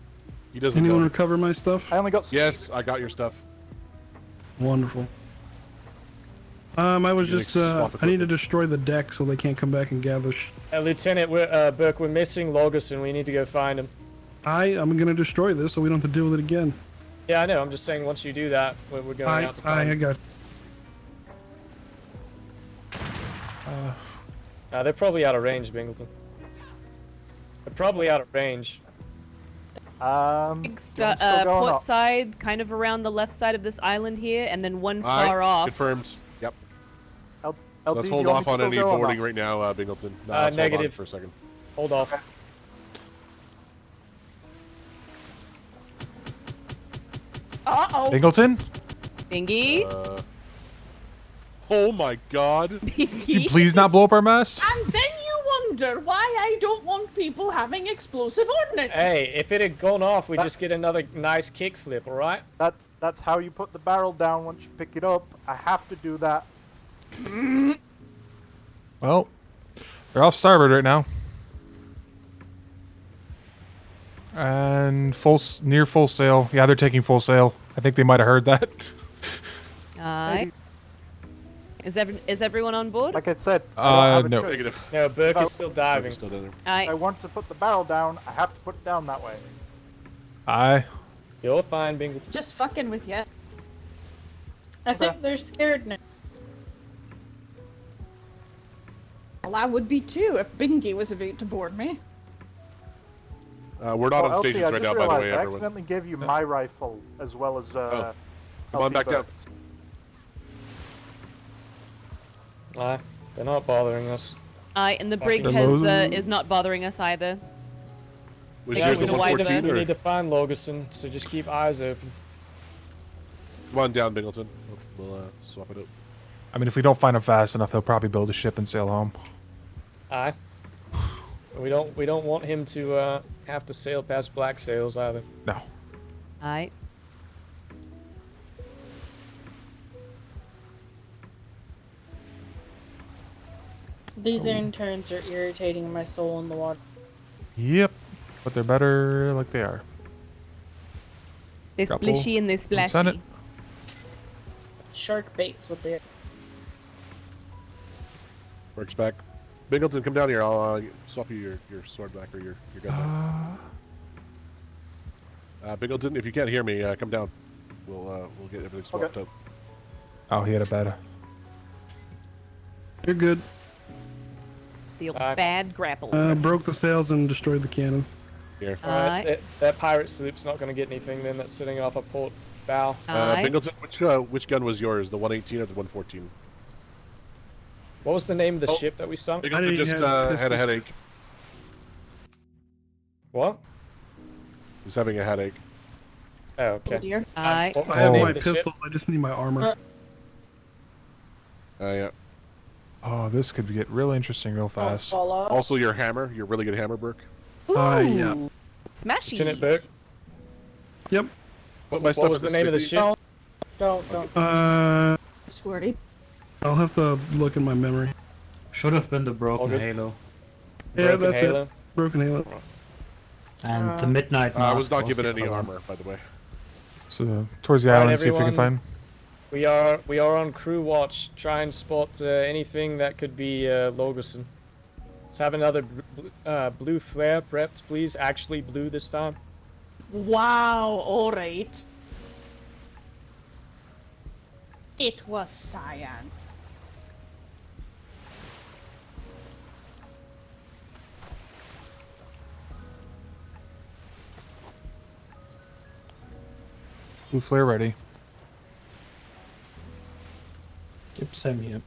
He doesn't Anyone know. recover my stuff? I only got. Yes, I got your stuff. Wonderful. I was You just swap I need to destroy the deck so they can't come back and gather. Lieutenant, Burke, we're missing Logerson. We need to go find him. I'm gonna destroy this so we don't have to deal with it again. Yeah, I know. I'm just saying once you do that, we're going out to find. I got. They're probably out of range, Bingleton. They're probably out of range. Port side, kind of around the left side of this island here, and then one far off. Confirmed. Yep. LT, So let's hold off on any boarding right now, Bingleton. No, let's hold on negative. for a second. Hold off. Uh-oh. Bingleton? Bingy? Oh my god. Could you please not blow up our mast? And then you wonder why I don't want people having explosive ordnance. Hey, if it had gone off, we'd just get another nice kickflip, alright? That's how you put the barrel down once you pick it up. I have to do that. Well, they're off starboard right now. And near full sail. Yeah, they're taking full sail. I think they might have heard that. Alright. Is everyone on board? Like I said, I don't have a no. choice. Negative. No, Burke is still diving. If I want to put the barrel down, I have to put it down that way. Aye. You're fine, Bingleton. Just fucking with you. I think they're scared now. Well, I would be too if Bingy was about to board me. We're not on LT, stations I right just now, by the realized way, I everyone. accidentally gave you my rifle as well as Come LT on back down. Burke's. Aye, they're not bothering us. Aye, and the brig is not bothering us either. Was Yeah, yours we the just 114 we or? need to find Logerson, so just keep eyes open. Come on down, Bingleton. We'll swap it out. I mean, if we don't find him fast enough, he'll probably build a ship and sail home. Aye. We don't want him to have to sail past black sails either. No. Aye. These interns are irritating my soul in the water. Yep. But they're better like they are. They're Couple. splishy and they're splashy. Shark bait's what they're. Works back. Bingleton, come down here. I'll swap you your sword back or your gun back. Bingleton, if you can't hear me, come down. We'll get everything swapped out. Oh, he had a bad. You're good. The bad grapple. Broke the sails and destroyed the cannons. Here. Alright, that pirate sloop's not going to get anything then that's sitting off a port bow. Bingleton, which gun was yours? The 118 or the 114? What was the name of the ship that we sunk? Bingleton just had a headache. What? He's having a headache. Oh, okay. Oh dear. Aye. What was I the have name my of the ship? pistols. I just need my armor. Yeah. Oh, this could get real interesting real fast. Also, your hammer, your really good hammer, Burke. Yeah. Smashy. Lieutenant Burke. Yep. What was the name of the ship? Don't. Squirty. I'll have to look in my memory. Should have been the Broken Halo. Yeah, Broken that's Halo. it. Broken Halo. And the Midnight I was Mask not given the any other one. armor, by the way. So towards the Right, island, see if we can everyone. find. We are on crew watch. Try and spot anything that could be Logerson. Let's have another blue flare prepped, please. Actually blue this time. Wow, alright. It was cyan. Blue flare ready. Yep, same here.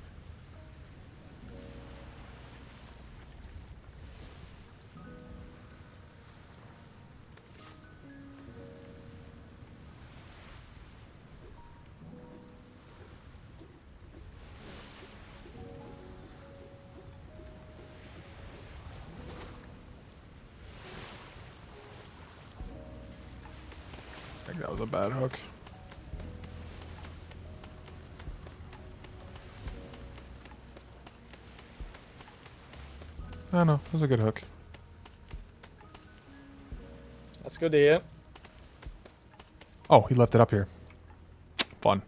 I think that was a bad hook. Oh no, it was a good hook. That's good to hear. Oh, he left it up here. Fun.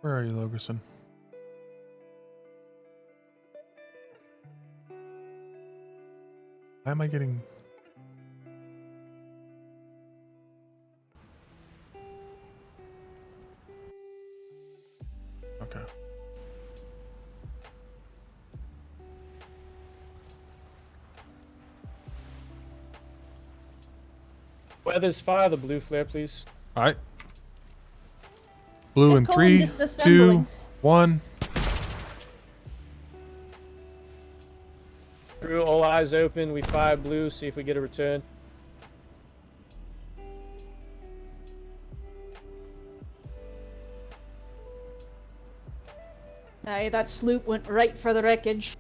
Where are you, Logerson? Why am I getting... Okay. Weathers, fire the blue flare, please. Alright. Blue They're in calling 3, disassembling. 2, 1. Crew, all eyes open. We fire blue. See if we get a return. Aye, that sloop went right for the wreckage.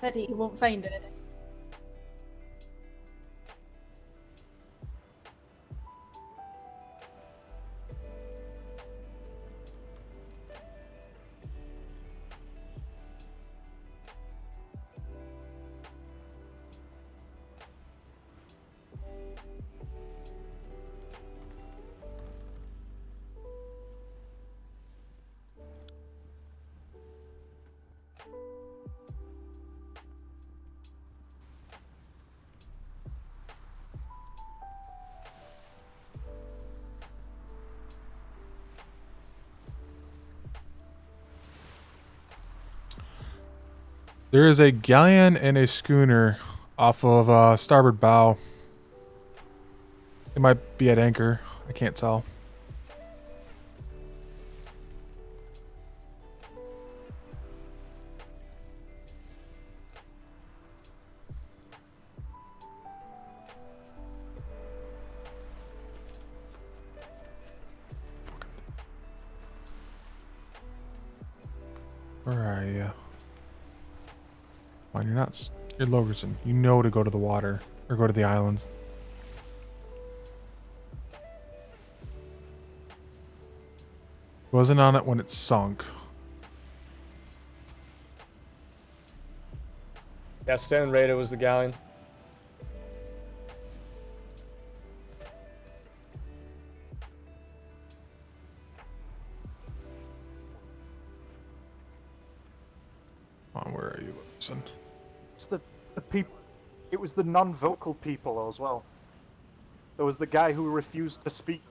Pity he won't find anything. There is a galleon and a schooner off of starboard bow. It might be at anchor. I can't tell. Where are you? Come on, you're not. You're Logerson. You know to go to the water or go to the islands. Wasn't on it when it sunk. Yeah, Stan Raider was the galleon. Come on, where are you, Logerson? It's the people. It was the non-vocal people as well. There was the guy who refused to speak.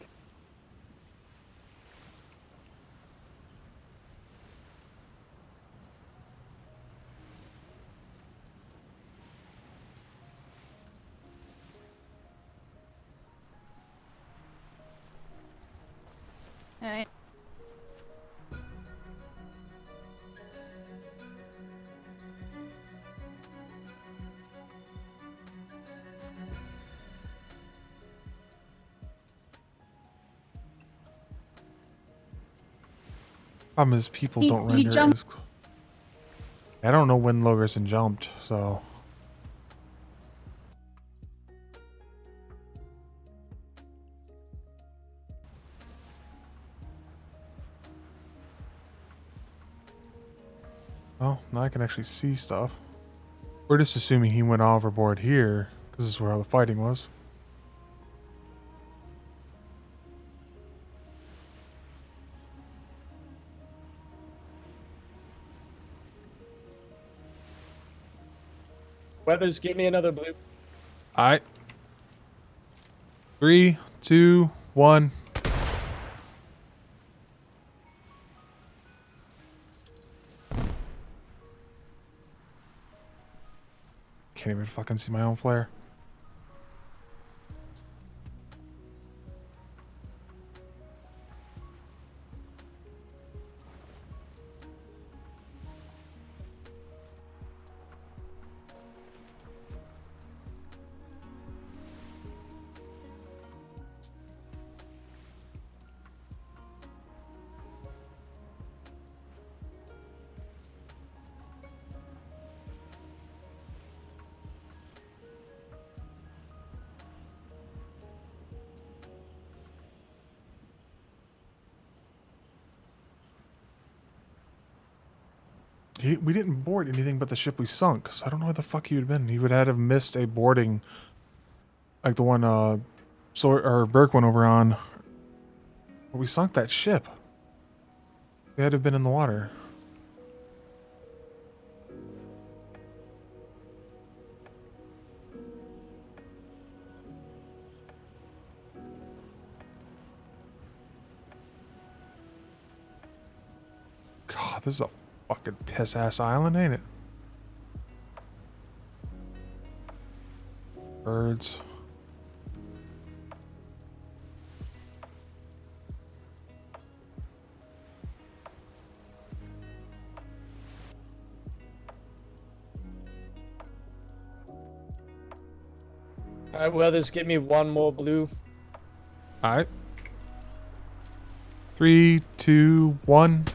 Alright. Problem is, people He- don't he render jumped- as. I don't know when Logerson jumped, so. Well, now I can actually see stuff. We're just assuming he went overboard here, because this is where all the fighting was. Weathers, give me another blue. Alright. 3, 2, 1. Can't even fucking see my own flare. We didn't board anything but the ship we sunk, so I don't know where the fuck he would have been. He would have missed a boarding, like the one Burke went over on. We sunk that ship. We had to have been in the water. God, this is a fucking piss-ass island, ain't it? Birds. Alright, Weathers, get me one more blue. Alright. 3, 2, 1.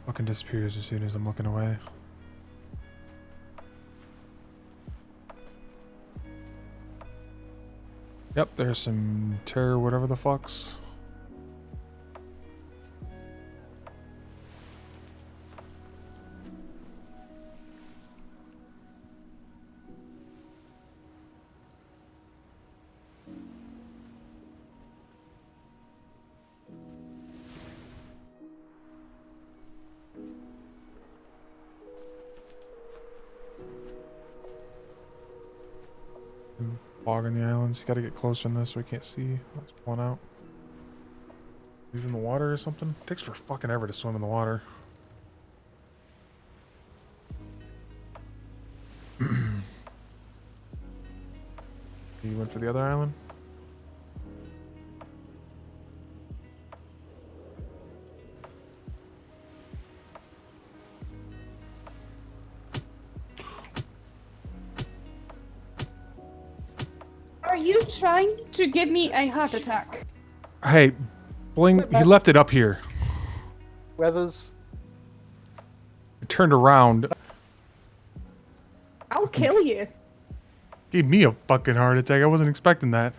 Fucking disappears as soon as I'm looking away. Yep, there's some terror, whatever the fucks. Fog in the islands. You gotta get closer than this so we can't see. Let's pull one out. He's in the water or something? Takes for fucking ever to swim in the water. You went for the other island? Are you trying to give me a heart attack? Hey, Bling, he left it up here. Weathers. It turned around. I'll kill you. Gave me a fucking heart attack. I wasn't expecting that.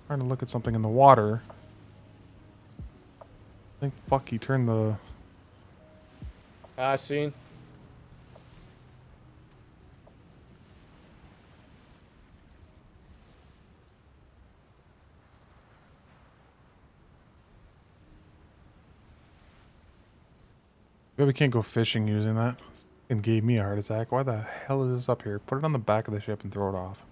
Trying to look at something in the water. I think fuck he turned the... I seen. Maybe we can't go fishing using that. And gave me a heart attack. Why the hell is this up here? Put it on the back of the ship and throw it off.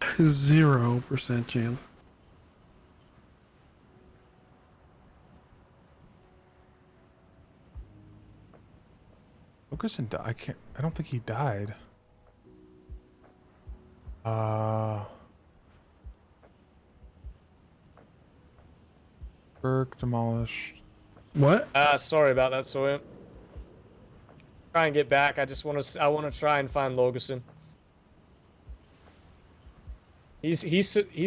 %0 chance. Wilkerson died. I don't think he died. Burke demolished. What? Sorry about that, Sawyer. Try and get back. I want to try and find Logerson. He's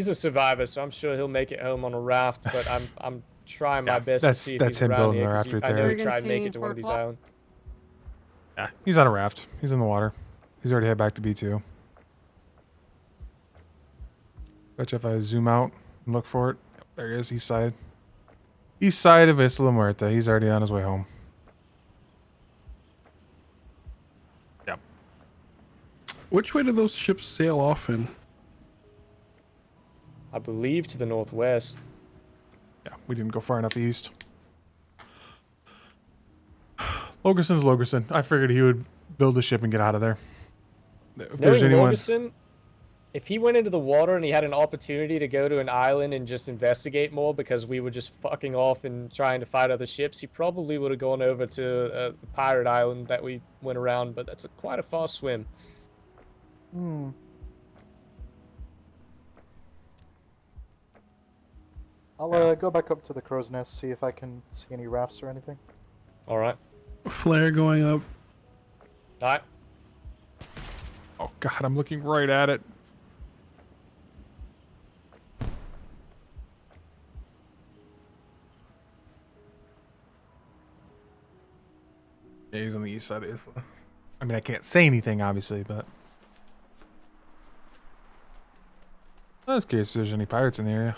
a survivor, so I'm sure he'll make it home on a raft. But I'm trying my best to see if he's him around building here. the 'Cause raft right I know there. he tried to make it to one of these islands. Yeah, he's on a raft. He's in the water. He's already head back to B2. Betcha if I zoom out and look for it. Yep, there he is, east side. East side of Isla Muerta. He's already on his way home. Yep. Which way do those ships sail off in? I believe to the northwest. Yeah, we didn't go far enough east. Logerson's Logerson. I figured he would build a ship and get out of there. If there's Knowing anyone... Logerson, if he went into the water and he had an opportunity to go to an island and just investigate more because we were just fucking off and trying to fight other ships, he probably would have gone over to the pirate island that we went around, but that's quite a far swim. Hmm. I'll go back up to the crow's nest, see if I can see any rafts or anything. Alright. Flare going up. Alright. Oh god, I'm looking right at it. Yeah, he's on the east side of Isla. I mean, I can't say anything, obviously, but... I was curious if there's any pirates in the area.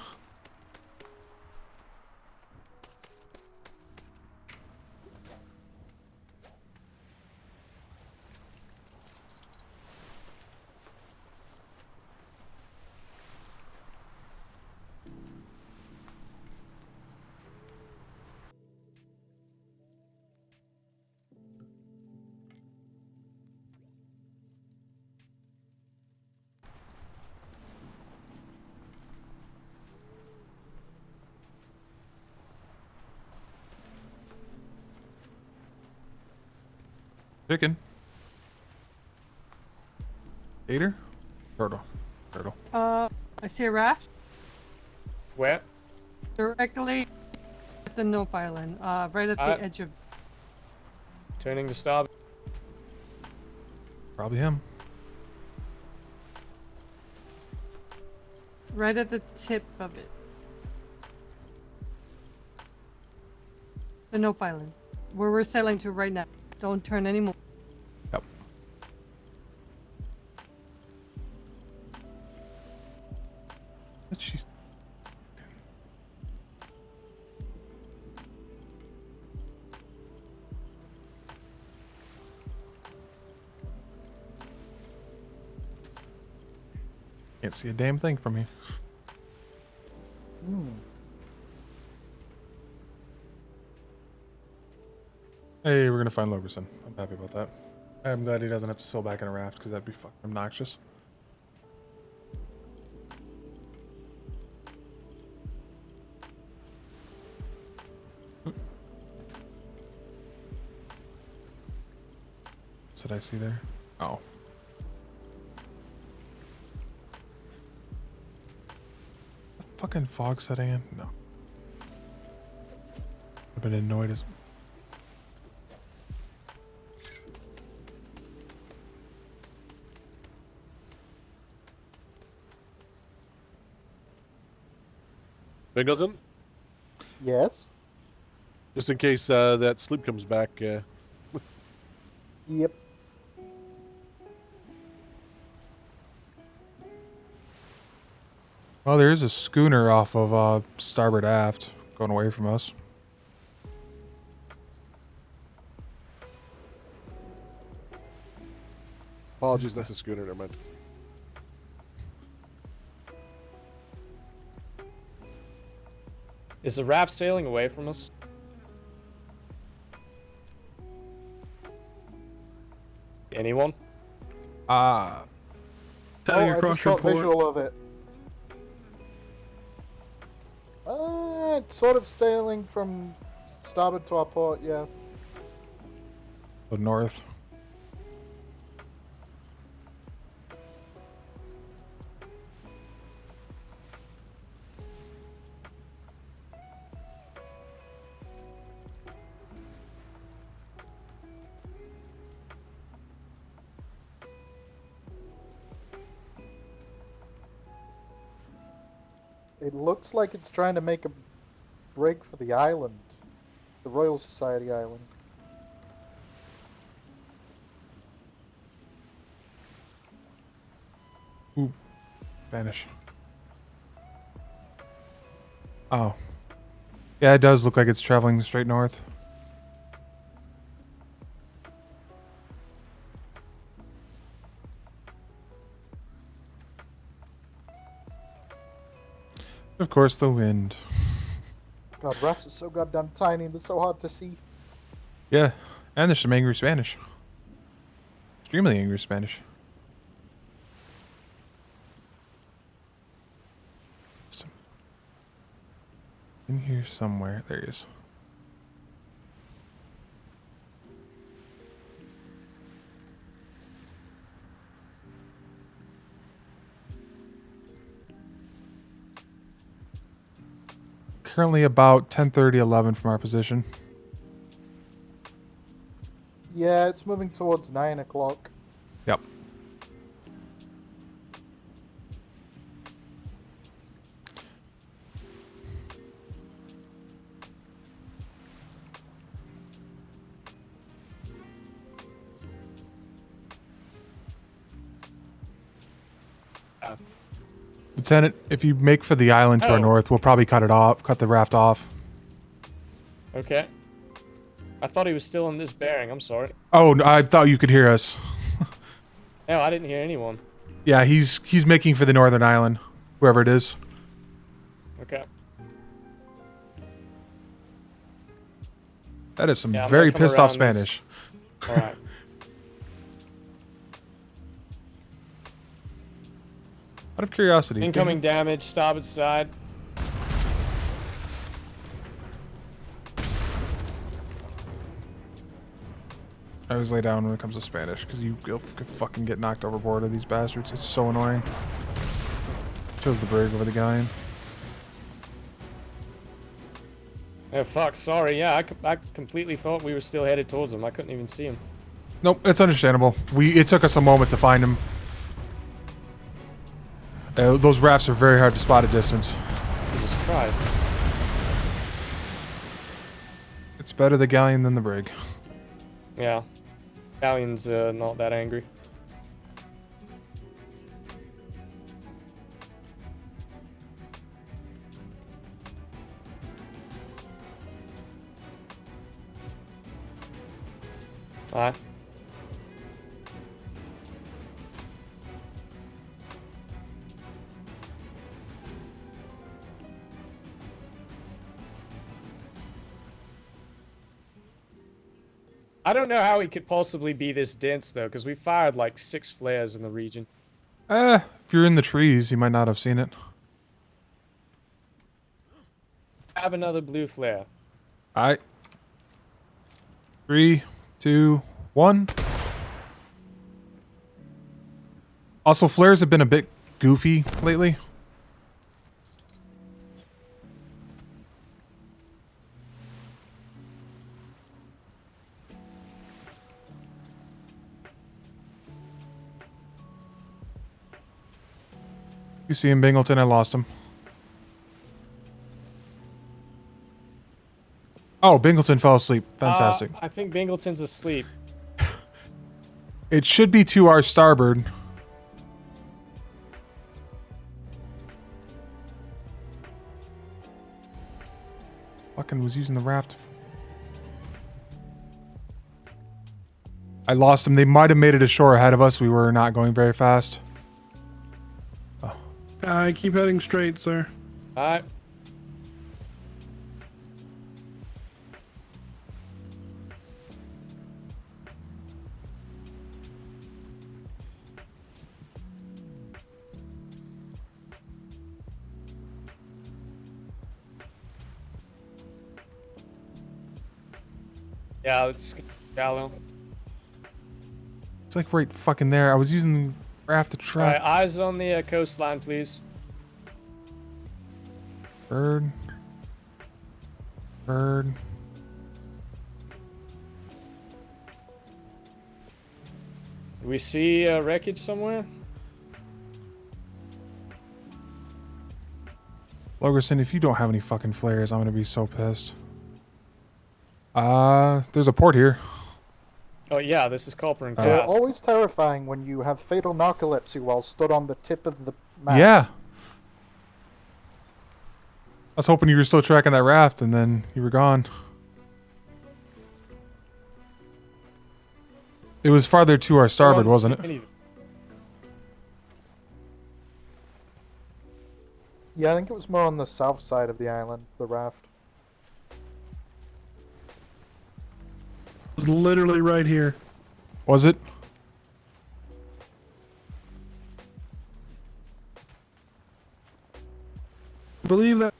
Chicken. Gator? Turtle. Turtle. I see a raft Where? directly at the Nope Island, right at the edge of. Turning to starboard. Probably him. Right at the tip of it. The Nope Island. Where we're sailing to right now. Don't turn anymore. Yep. But she's... Can't see a damn thing from here. Hey, we're gonna find Logerson. I'm happy about that. I'm glad he doesn't have to sail back in a raft because that'd be fucking obnoxious. What did I see there? Oh. Fucking fog setting in? No. I've been annoyed as... Bingleton? Yes? Just in case that sleep comes back. Yep. Well, there is a schooner off of starboard aft going away from us. Apologies, that's a schooner, never mind. Is the raft sailing away from us? Anyone? Heading I across just your got port. visual of it. It's sort of sailing from starboard to our port, yeah. The north. It looks like it's trying to make a break for the island. The Royal Society Island. Ooh. Spanish. Oh. Yeah, it does look like it's traveling straight north. Of course, the wind. God, rafts are so goddamn tiny, they're so hard to see. Yeah, and there's some angry Spanish. Extremely angry Spanish. In here somewhere. There he is. Currently about 10:30, 11 from our position. Yeah, it's moving towards 9 o'clock. Yep. Lieutenant, if you make for the island to our north, we'll probably cut the raft off. Okay. I thought he was still in this bearing. I'm sorry. Oh, I thought you could hear us. No, I didn't hear anyone. Yeah, he's making for the northern island, wherever it is. Okay. That is some Yeah, I'm very gonna come pissed off around this- Spanish. All right. Out of curiosity. Incoming damage, starboard side. I always lay down when it comes to Spanish, because you fucking get knocked overboard of these bastards. It's so annoying. Chose the brig over the galleon. Oh fuck, sorry, yeah, I completely thought we were still headed towards him. I couldn't even see him. Nope, it's understandable. It took us a moment to find him. Those rafts are very hard to spot at distance. Jesus Christ. It's better the galleon than the brig. Yeah. Galleon's not that angry. Alright. I don't know how he could possibly be this dense, though, because we fired like 6 flares in the region. If you're in the trees, you might not have seen it. Have another blue flare. Alright. 3, 2, 1. Also, flares have been a bit goofy lately. You see him, Bingleton? I lost him. Oh, Bingleton fell asleep. Fantastic. I think Bingleton's asleep. It should be to our starboard. Fucking was using the raft. I lost him. They might have made it ashore ahead of us. We were not going very fast. I keep heading straight, sir. Alright. Yeah, let's shallow. It's like right fucking there. I was using the raft to trap. Alright, eyes on the coastline, please. Bird. Bird. Do we see wreckage somewhere? Logerson, if you don't have any fucking flares, I'm gonna be so pissed. There's a port here. Oh yeah, this is Culper and They're Cass. always terrifying when you have fatal narcolepsy while stood on the tip of the mast. Yeah. I was hoping you were still tracking that raft, and then you were gone. It was farther to our starboard, wasn't it? Yeah, I think it was more on the south side of the island, the raft. It was literally right here. Was it? I believe that.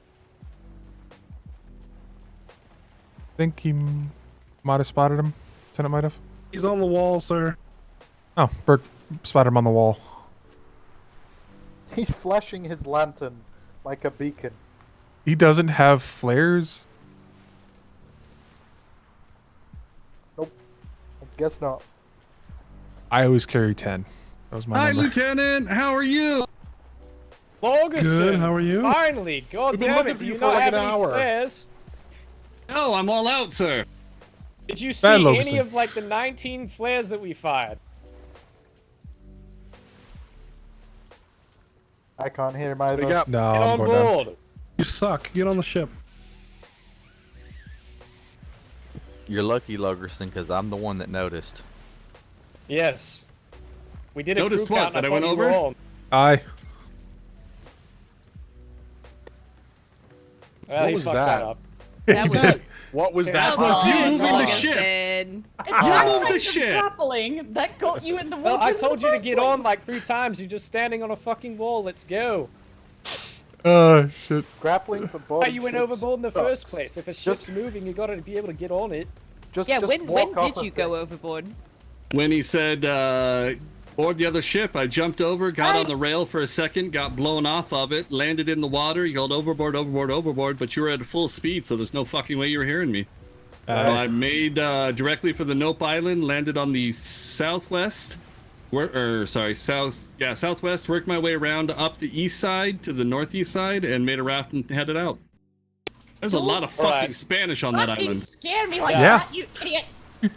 I think he might have spotted him. Lieutenant might have. He's on the wall, sir. Oh, Burke spotted him on the wall. He's flashing his lantern like a beacon. He doesn't have flares? Nope. I guess not. I always carry 10. That was my Hi, number. Lieutenant. How are you? Logerson! Good, how are you? Finally! God We've been damn looking it, for do you you for not like have an any hour. flares? No, I'm all out, sir. Did you see Bad any Logerson. of like the 19 flares that we fired? I can't hear him either. Speak up. No, Get I'm on going down. board! You suck. Get on the ship. You're lucky, Logerson, because I'm the one that noticed. Yes. We did a Noticed crew what, count, that and I went thought you were over? on. Aye. Well, What he was fucked that? up. That was. What was that? That was you Oh, moving the Logerson. ship. It's You that moved kind the of ship. grappling that got you in the water. Well, I in the told you to first get on place. like 3 times. You're just standing on a fucking wall. Let's go. Shit. Grappling for both. Why you went overboard in the first place? If a ship's moving, you gotta be able to get on it. Yeah, just when walk off did you of go it. overboard? When he said, board the other ship, I jumped over, got on the rail for a second, got blown off of it, landed in the water, yelled overboard, overboard, overboard, but you were at full speed, so there's no fucking way you were hearing me. So I made directly for the Nope Island, landed on the southwest, southwest, worked my way around up the east side to the northeast side, and made a raft and headed out. There's a lot of fucking Spanish on that Fucking island. scare me like Yeah. that, you idiot!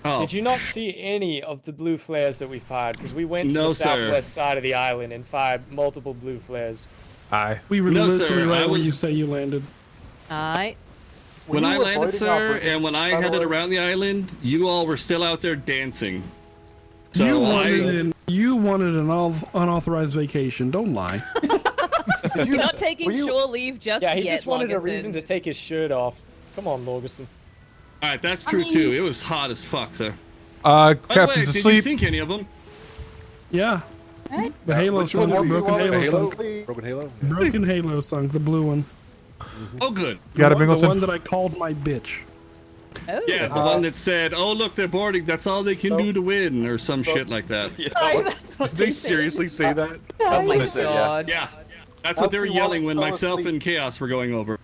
Oh. Did you not see any of the blue flares that we fired? Because we went to No, the sir. southwest side of the island and fired multiple blue flares. Aye. We were No, literally sir, right I when was- you say you landed. Aye. When I landed, avoiding our sir, British and when I headed settlers? around the island, you all were still out there dancing. So You wanted an unauthorized vacation. Don't lie. You're not taking shore leave just Yeah, yet. he just wanted a Loggerson. reason to take his shirt off. Come on, Lorgerson. All right, that's true too. It was hot as fuck, sir. Captain's By the way, did you asleep. sink any of them? Yeah. The Halo Which one song. did we- Broken the Halo Halo? song. Broken Halo? Broken Halo song. The blue one. Oh, good. Got it, The Bingleton? one that I called my bitch. Oh. Yeah, the one that said, "Oh, look, they're boarding. That's all they can do to win," or some shit like that. Did they seriously say that? Oh my That's what they said, yeah. god. Yeah, that's what they were Elsie yelling when Wallace fell myself asleep. and Chaos were going over.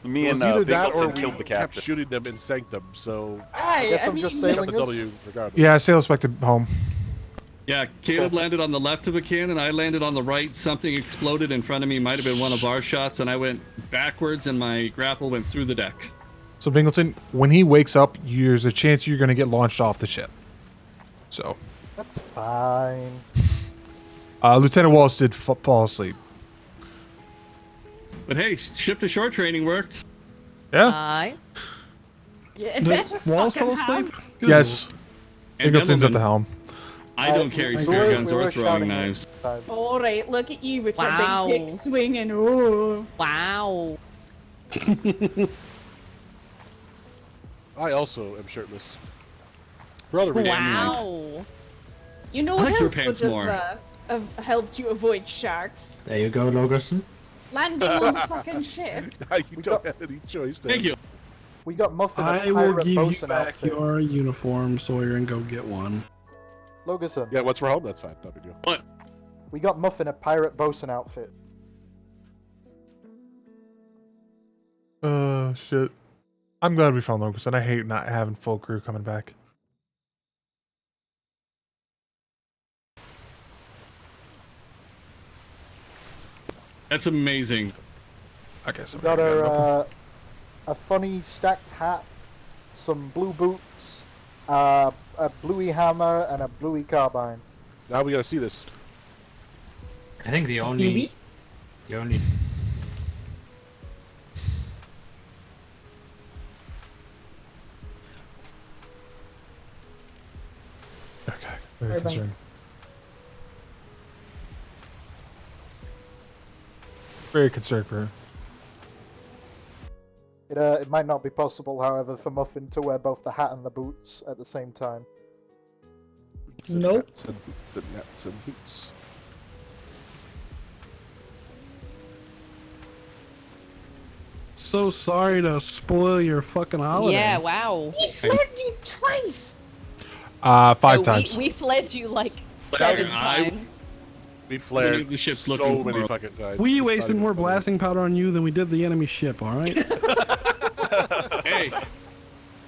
Me It and was either that or Bingleton we killed the kept captain. shooting them and sank them, so Aye, guess I I'm mean, just we got sailing the us. W regardless. Yeah, sailors back to home. Yeah, Caleb landed on the left of a cannon. I landed on the right. Something exploded in front of me. Might have been one of our shots, and I went backwards, and my grapple went through the deck. So Bingleton, when he wakes up, there's a chance you're going to get launched off the ship. So, That's fine. Lieutenant Wallace did fall asleep. But hey, ship to shore training worked. Yeah. Aye. Yeah, it better Walls fucking fell asleep? have. Good. Yes. And Bingleton's at the gentlemen, helm. I don't carry we spear were- guns we or were throwing shouting knives. at Alright, look at you with Wow. your big dick swinging. Oh. Wow. I also am shirtless. For other reasons. Wow. You know I what like your else pants would more. have helped you avoid sharks? There you go, Logerson. Landing on the fucking ship. You don't have any choice then. Thank you. We got Muffin a I will pirate give you bosun back outfit. your uniform, Sawyer, and go get one. Logerson, Yeah, once we're home, that's fine. No big deal. What? we got Muffin a pirate bosun outfit. Shit. I'm glad we found Locust, and I hate not having full crew coming back. That's amazing. I guess I'm We got gonna go. a funny stacked hat, some blue boots, a bluey hammer, and a bluey carbine. Now we gotta see this. I think the only Okay. Very concerned. Very concerned for her. It might not be possible, however, for Muffin to wear both the hat and the boots at the same time. Nope. The nets and boots. So sorry to spoil your fucking holiday. Yeah, wow. He fled you twice! 5 No, times. We fled you like 7 I- times. We flared The ship's so looking for many us. fucking times. We It's not wasted even more funny. blasting powder on you than we did the enemy ship, alright? Hey,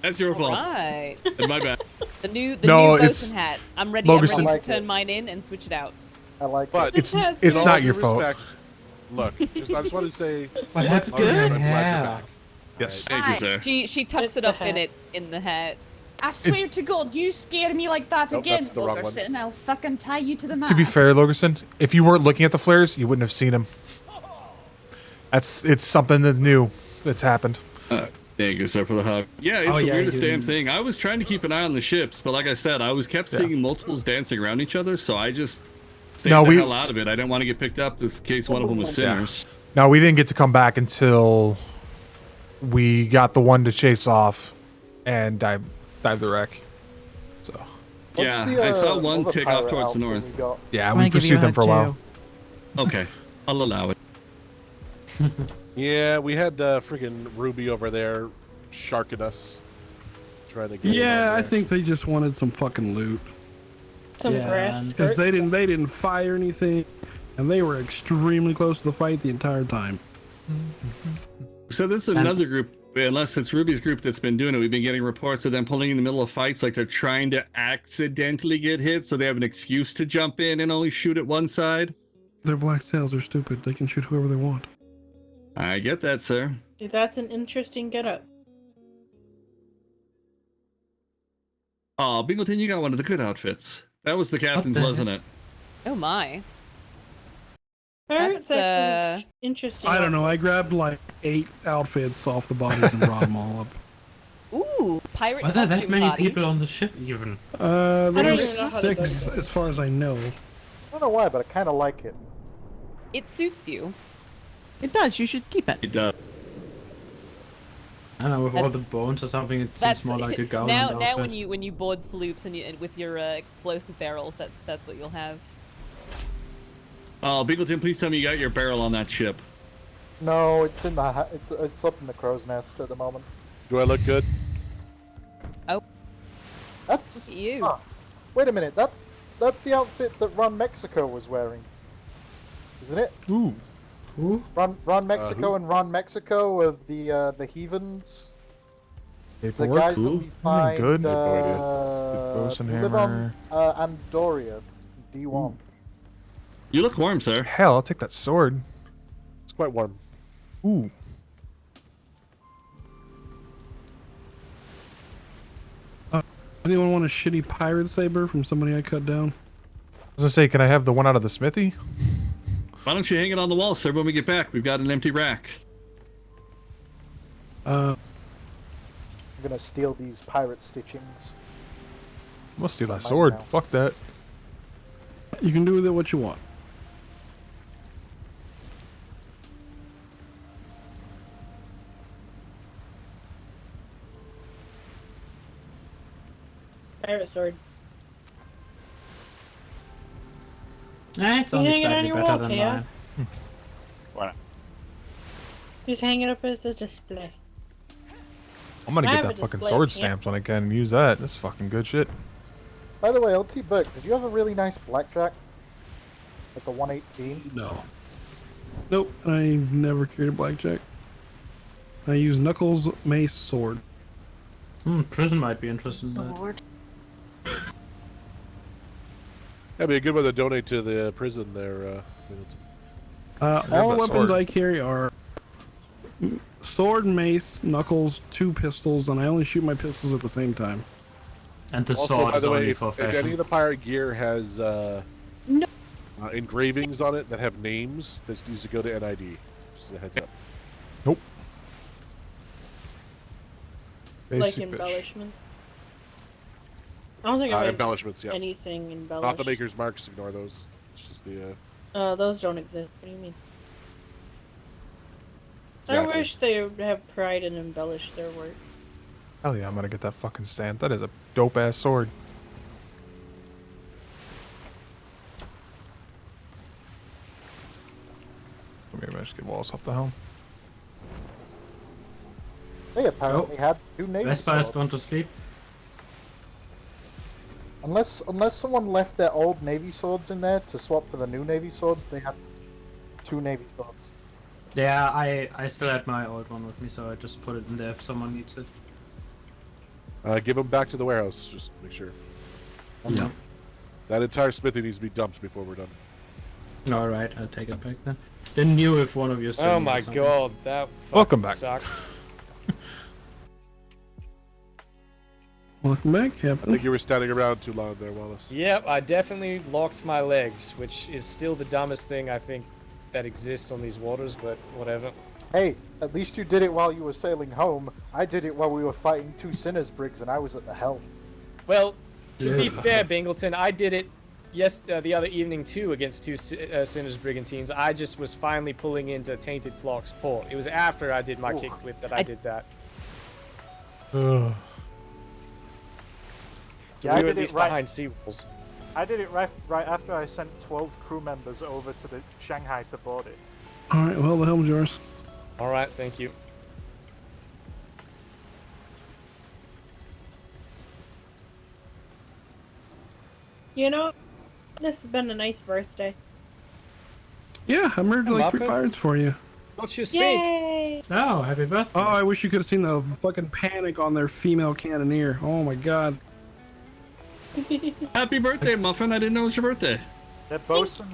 that's your fault. Right. And my bad. The new No, bosun it's- hat. I'm ready, Logerson- I'm I ready like to turn it. mine in and switch it out. I like But It's in it's all not due your fault. respect, Look, I just wanted to say. Well, that's Love you, good. I'm glad you're Yeah. back. Yes. Thank you, sir. She tucks it up in the hat. I swear to God, you scare me like that Nope, again, that's the wrong one. Logerson. I'll fucking tie you to the mast. To be fair, Logerson, if you weren't looking at the flares, you wouldn't have seen them. It's something that's new that's happened. Thank you, sir, for the hug. Yeah, it's Oh, the yeah, weirdest you- damn thing. I was trying to keep an eye on the ships, but like I said, I was kept seeing multiples dancing around each other, so I just stayed the hell out of it. I didn't want to get picked up in case one of them was sinners. No, we didn't get to come back until we got the one to chase off and dive the wreck. So. Yeah, I saw one take off towards the north. Yeah, we pursued them for a while. Okay, I'll allow it. Yeah, we had freaking Ruby over there sharking us. trying to get. Yeah, I think they just wanted some fucking loot. Some grass Because skirts. they didn't fire anything, and they were extremely close to the fight the entire time. So this is another group, unless it's Ruby's group that's been doing it. We've been getting reports of them pulling in the middle of fights, like they're trying to accidentally get hit, so they have an excuse to jump in and only shoot at one side. Their black sails are stupid. They can shoot whoever they want. I get that, sir. That's an interesting getup. Oh, Bingleton, you got one of the good outfits. That was the captain's, the wasn't it? Oh my. Pirate's That's, actually interesting. I don't know. I grabbed like 8 outfits off the bodies and brought them all up. Ooh, pirate Are there that costume many party. people on the ship even? There's even know how to 6 as far as I know. I don't know why, but I kind of like it. It suits you. It does. You should keep it. It does. I don't know, with all the That's- bones or something, it That's seems more like a gown. now when you board sloops and with your explosive barrels, that's what you'll have. Oh, Bingleton, please tell me you got your barrel on that ship. No, it's in the it's up in the crow's nest at the moment. Do I look good? Oh. That's Look at you. ah, wait a minute. That's the outfit that Ron Mexico was wearing, isn't it? Ooh. Who? Ron Mexico who? and Ron Mexico of the Heathens. The Paperwork. guys that Cool. we find Good. who live on Andoria, D1. You look warm, sir. Hell, I'll take that sword. It's quite warm. Ooh. Anyone want a shitty pirate saber from somebody I cut down? I was gonna say, can I have the one out of the smithy? Why don't you hang it on the wall, sir? When we get back, we've got an empty rack. I'm gonna steal these pirate stitchings. I'm gonna steal that Mine sword. now. Fuck that. You can do with it what you want. Pirate sword. It's You only hang it on slightly your better wall, than Chaos. mine. Why not? Just hang it up as a display. I'm gonna I get have that a fucking display, sword yeah. stamped when I can and use that. That's fucking good shit. By the way, LT Burke, did you have a really nice blackjack? Like a 118? No. Nope. I never carried a blackjack. I use knuckles, mace, sword. Prison might be interested in that. Sword. That'd be a good one to donate to the prison there. Middleton. All the that weapons sword. I carry are sword, mace, knuckles, 2 pistols, and I only shoot my pistols at the same time. And the Also, sword by is the way, only if for any fashion. of the pirate gear has No. engravings on it that have names, this needs to go to NID. Just a heads up. Nope. Like Basic bitch. embellishment. I don't think I've Embellishments, yeah. anything embellished. Not the maker's marks, ignore those. It's just the. Those don't exist. What do you mean? Exactly. I wish they would have pride and embellish their work. Hell yeah, I'm gonna get that fucking stamp. That is a dope ass sword. Maybe I should get walls off the helm. They apparently had 2 Navy Vespa has swords. gone to sleep. Unless someone left their old Navy swords in there to swap for the new Navy swords, they had 2 Navy swords. Yeah, I still had my old one with me, so I just put it in there if someone needs it. Give them back to the warehouse. Just make sure. Yeah. That entire smithy needs to be dumped before we're done. Alright, I'll take it back then. Didn't knew if one of you still Oh needed my something. god, that Welcome fucking back. sucked. Welcome back, I Captain. think you were standing around too long there, Wallace. Yep, I definitely locked my legs, which is still the dumbest thing I think that exists on these waters, but whatever. Hey, at least you did it while you were sailing home. I did it while we were fighting 2 sinners brigs and I was at the helm. Well, to be fair, Bingleton, I did it the other evening too against 2 Sinners Brigantines. I just was finally pulling into Tainted Flock's port. It was after I did my kickflip that I did that. Ugh. So we were at least behind seawalls. I did it right after I sent 12 crew members over to the Shanghai to board it. Alright, well, the helm's yours. Alright, thank you. You know, this has been a nice birthday. Yeah, I murdered like 3 Muffin? pirates for you. Don't you sink? Yay! Oh, happy birthday. Oh, I wish you could have seen the fucking panic on their female cannoneer. Oh my god. Happy birthday, Muffin. I didn't know it was your birthday. The bosun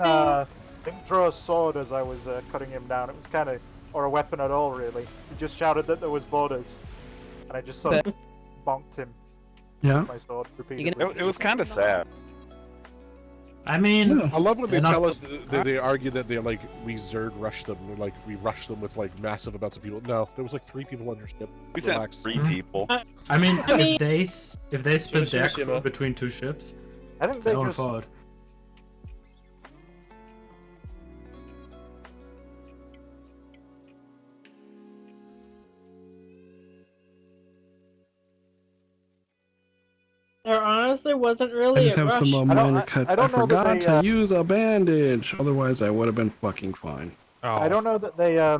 didn't draw a sword as I was cutting him down. It was kind of, or a weapon at all, really. He just shouted that there was borders, and I just sort of bonked him. Yeah. With my sword repeatedly. It was kind of sad. I mean, I love when they they're tell not- us that they argue that they're like, we Zerd rushed them, or like we rushed them with like massive amounts of people. No, there was like 3 people on your ship. We sent Relax. 3 people. I mean, I mean- if they split their Shima. crew between 2 ships, I think their they own just. fault. There honestly wasn't I really just a have rush. some minor cuts. I don't know that forgot they, to use a bandage. Otherwise, I would have been fucking fine. I don't know that they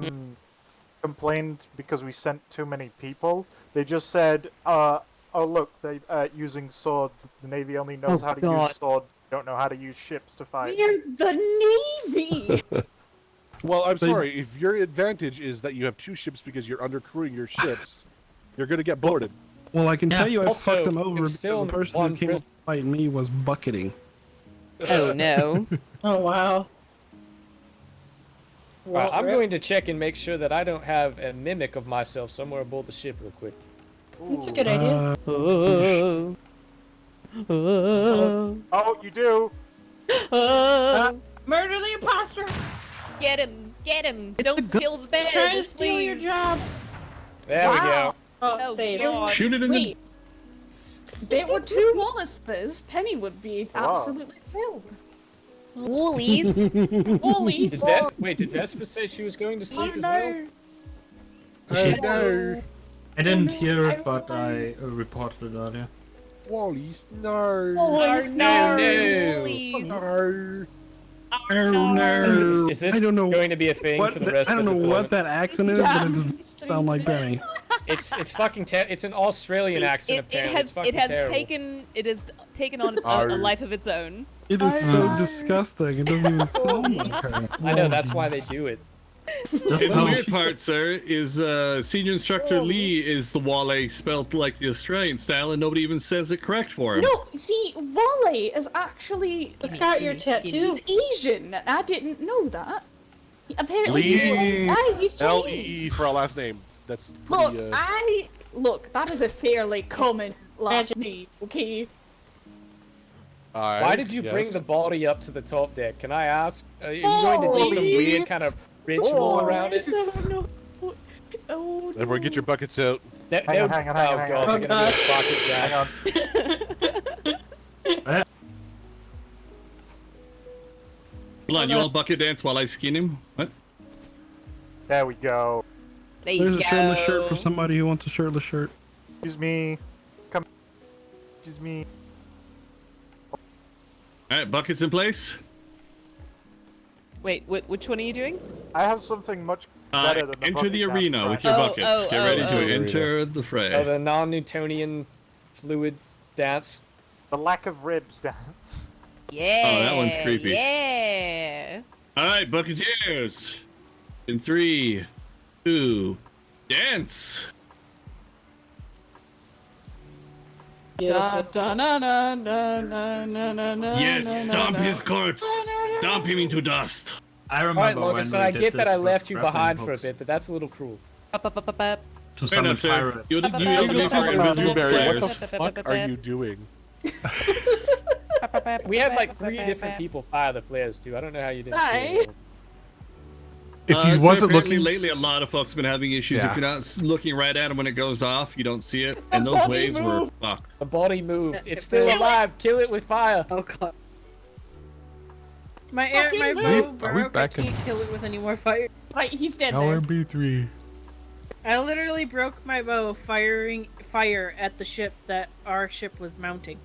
complained because we sent too many people. They just said, "Oh look, they using swords. The Navy only knows how to God. use swords. They don't know how to use ships to fight." We're the Navy! Well, I'm sorry. If your advantage is that you have 2 ships because you're undercrewing your ships, you're gonna get boarded. Well, I can tell you I Also, fucked them it over was because still the person one who came up prison. to fight me was bucketing. Oh no. Oh wow. Alright, I'm Rip. going to check and make sure that I don't have a mimic of myself somewhere aboard the ship real quick. That's a good idea. Oh. Oh. Oh, you do. Murder the imposter! Get him! Get him! Don't kill the bed! Try to steal your please. job. There we go. Oh, Oh, save. God. Shoot it in Wait. There were 2 Wallaces. Penny would be Wow. absolutely thrilled. Woolies. Woolies. Did Vespa say she was going to sleep as well? She- No. I didn't hear it, but I reported it earlier. Wally's no. Woolies. No, Woolies. No. Oh no! Is this I don't know going to be a thing what for the rest I don't of know the what deployment? that accent is, but it doesn't sound like Benny. It's fucking it's an Australian accent apparently. It's fucking terrible. It has taken on its Arr. own, a life of its own. It is so disgusting. It doesn't even sound like her. I know, that's why they do it. And the weird part, sir, is Senior Instructor Lee is the Wale spelled like the Australian style, and nobody even says it correct for him. No, see, Wally is actually. It's got your tattoo. He's Asian. I didn't know that. Apparently, Lee. he's L-E-E Chinese. for our last name. That's Look, pretty, look. That is a fairly common last name. Okay. Alright, Why did you yes. bring the body up to the top deck? Can I ask? Are you going to do some weird kind of ritual around it? No. Oh, Everyone get your buckets out. Hang on, hang on, oh hang god, on. they're gonna do a pocket jack. Hold on, you all bucket dance while I skin him? What? There we go. There There's you a shirtless go. shirt for somebody who wants a shirtless shirt. Excuse me. Come. Excuse me. Alright, buckets in place. Wait, which one are you doing? I have something much better than the Enter the bucket arena dance with crash. your Oh, buckets. oh, Get oh, ready oh. to enter the fray. Oh, the non-Newtonian fluid dance. The lack of ribs dance. Yeah. Oh, that one's creepy. Yeah. Alright, bucketeers. In 3, 2, dance! Da, da, na, na, na, na, na, na, na, Yes, na, stomp na, his corpse! Stomp him into dust! I Alright, remember when Logan, we so I did get that this I with left you grappling behind for a hooks bit, but that's a little cruel. Up, up, up, up, up. to Fair enough, summon sir. pirates. You Ba-ba-ba. eliminate our invisible Blueberry, what players. the fuck are you doing? We had like 3 different people fire the flares too. I don't know how you didn't see Aye. it. If he So wasn't apparently looking, lately, a lot of folks have been having issues. Yeah. If you're not looking right at him when it goes off, you don't see it, and those body waves were moved. fucked. The body moved. It's still alive. Kill it with fire. Oh god. My Fucking my move. bow Are we broke. I back in- can't kill it with any more fire. Right, he's dead there. LMB3. I literally broke my bow firing fire at the ship that our ship was mounting.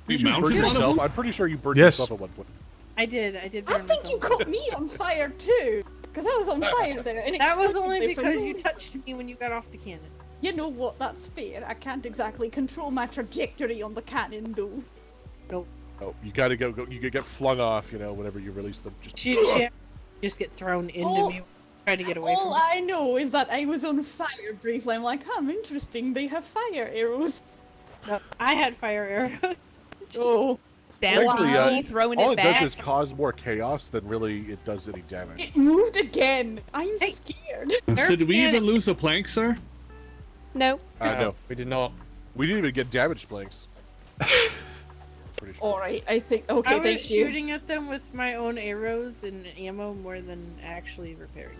We Did you burn mounted one of yourself? them? I'm pretty sure you burned Yes. yourself at one point. I did burn I think you myself. caught me on fire too, because I was on fire there. That was only inexplicably for because no you reason. touched me when you got off the cannon. You know what? That's fair. I can't exactly control my trajectory on the cannon, though. Nope. Oh, you gotta go. You could get flung off. You know, whenever you release them. She just get thrown into me, trying to get away All from me. I know is that I was on fire briefly. I'm like, interesting. They have fire arrows. No, I had fire arrows. Oh. Technically, throwing all it it back. does is cause more chaos than really it does any damage. It moved again. I'm scared. So did we even lose a plank, sir? No. No, we did not. We didn't even get damaged planks. Alright, I think. Okay, I was thank you. shooting at them with my own arrows and ammo more than actually repairing.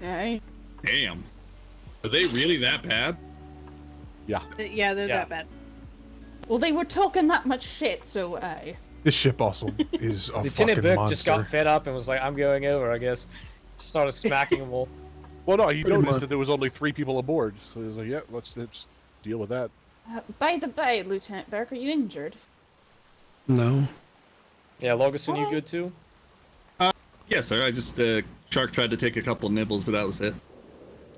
Aye. Damn. Are they really that bad? Yeah. Yeah, they're that bad. Well, they were talking that much shit, so aye. This ship also is a Lieutenant fucking Burke monster. just got fed up and was like, I'm going over, I guess. Started smacking them all. Well, no, he Pretty noticed much. that there was only 3 people aboard, so he was like, "Yeah, let's just deal with that." By the by, Lieutenant Burke, are you injured? No. Yeah, Logason, you good too? Yes, sir. I just Shark tried to take a couple nibbles, but that was it.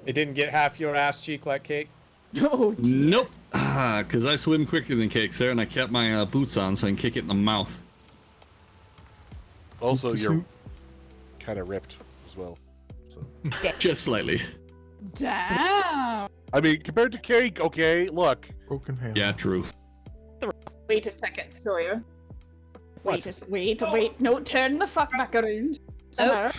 It didn't get half your ass cheek like cake? No. Nope. Because I swim quicker than Cake, sir, and I kept my boots on so I can kick it in the mouth. Also, you're kind of ripped as well. So. Just slightly. Damn. I mean, compared to Cake, okay, look. Broken hand. Yeah, true. Wait a second, Sawyer. Wait. No, turn the fuck back around. Sir.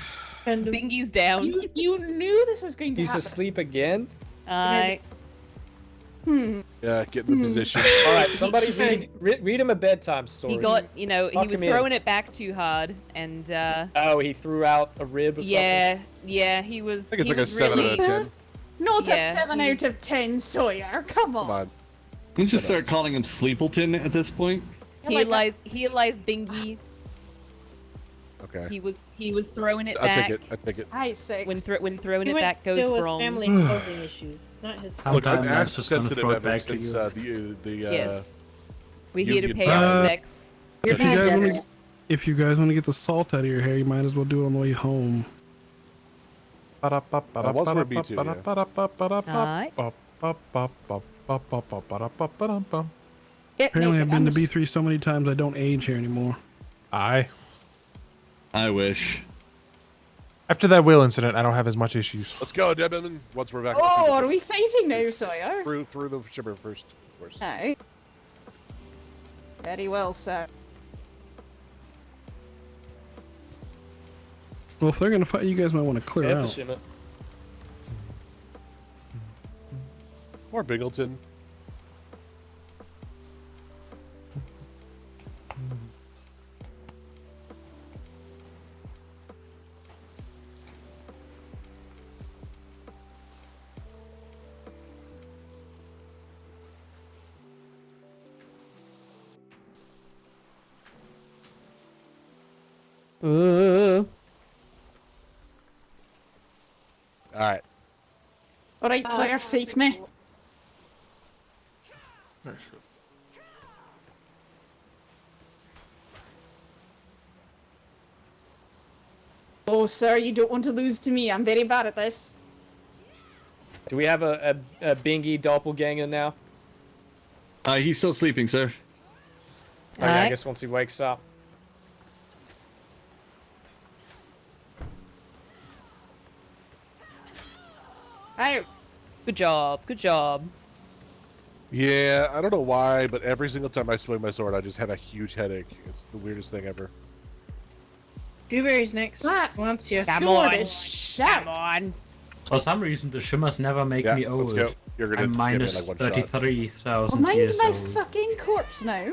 Bingy's down. You knew this was going to He's happen. asleep again? Alright. Yeah, get in the position. Alright, somebody read him a bedtime story. He got, he Lock was him in. throwing it back too hard, and Oh, he threw out a rib or yeah, he was. I think it's he like a was 7 really, out of 10. Not a Yeah, 7 out of 10, Sawyer. Come on. Come on. We just start calling him Sleepleton at this point. He lies Bingy. Okay. He was throwing it I back. take it. I take it. I say. When throwing He it went back goes deal with wrong. family housing issues. It's not his fault. Look, I'm Sometimes as just gonna sensitive throw it ever back to since the Yes. We're here to union pay our fight. respects. If you guys want to get the salt out of your hair, you might as well do it on the way home. Alright. Apparently, I've been to B3 so many times I don't age here anymore. I wish. After that whale incident, I don't have as much issues. Let's go, Deadman. Once we're back. Oh, are we fighting now, Sawyer? Through the shipper first, of course. Aye. Very well, sir. Well, if they're gonna fight, you guys might want to clear Yeah, out. Shimmer. Or Bingleton. Alright. Alright, Sawyer, face me. Oh, sir, you don't want to lose to me. I'm very bad at this. Do we have a Bingy doppelganger now? He's still sleeping, sir. Okay, I guess once he wakes up. Hey. Good job. Good job. Yeah, I don't know why, but every single time I swing my sword, I just have a huge headache. It's the weirdest thing ever. Dewberry's next. Wants you. Come Sword on. is shut. Come on. For some reason, the shimmers never make Yeah, me let's old. go. You're gonna I'm give me, minus like, one shot. 33,000 Mind years my old. fucking corpse now.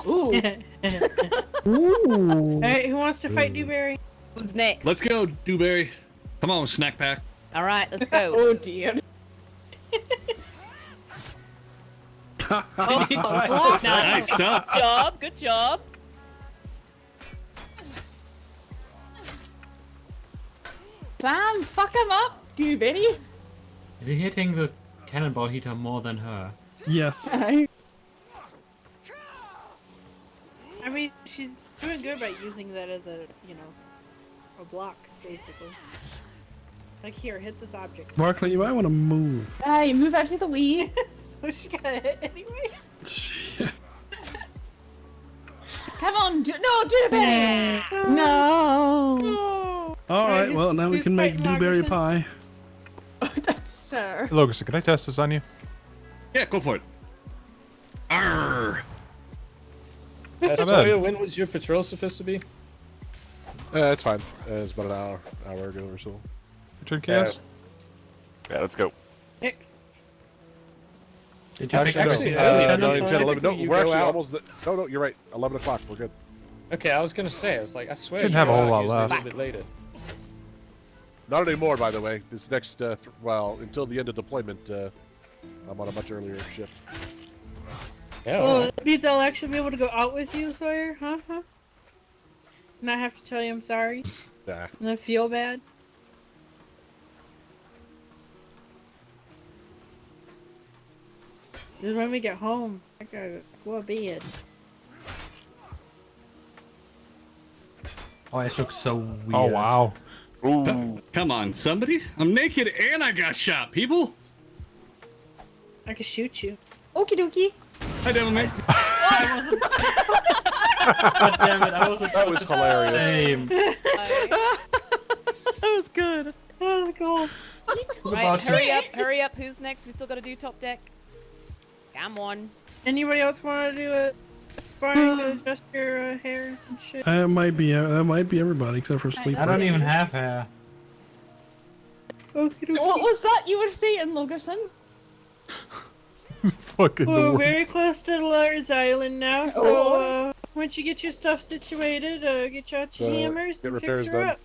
Ooh. Ooh. Alright, who wants to fight Dewberry? Who's next? Let's go, Dewberry. Come on, snack pack. All right, let's go. Oh dear. Oh, Nice stuff. Good job. Good job. Sam, fuck him up, Dewberry. Is he hitting the cannonball heater more than her? Yes. I mean, she's doing good by using that as a, a block, basically. Like, here, hit this object. Barkley, you might want to move. Aye, move out of the way. She got hit anyway. Come on, do it better. No. All right, well, now we can make dewberry pie. That's sir. Logan, can I test this on you? Yeah, go for it. Arr! Sawyer, when was your patrol supposed to be? It's fine. It's about an hour ago or so. Return chaos? Yeah, let's go. X. Did you Actually, 9, 10, 11. No, we're actually almost. No, you're right. 11 o'clock. We're good. Okay, I was gonna say, I was like, I swear. Didn't you have a go whole out lot usually left. A little bit later. Not anymore, by the way. This next, until the end of deployment, I'm on a much earlier shift. Yeah. Oh, it means I'll actually be able to go out with you, Sawyer? Huh? And I have to tell you I'm sorry? Nah. And I feel bad? Just when we get home, I gotta go to bed. Oh, it looks so weird. Oh, wow. Ooh. Come on, somebody. I'm naked and I got shot, people. I can shoot you. Okie dokie. Hi, Devilman. God damn it, That was hilarious. That was good. That was cool. Right, hurry up. Who's next? We still got to do top deck. Come on. Anybody else want to do a sparring to adjust your hair and shit? That might be everybody except for sleep. I don't even have hair. What was that you were saying, Logerson? Fucking We're very close to Lars Island now, so once you get your stuff situated, get you out your hammers and fix her up.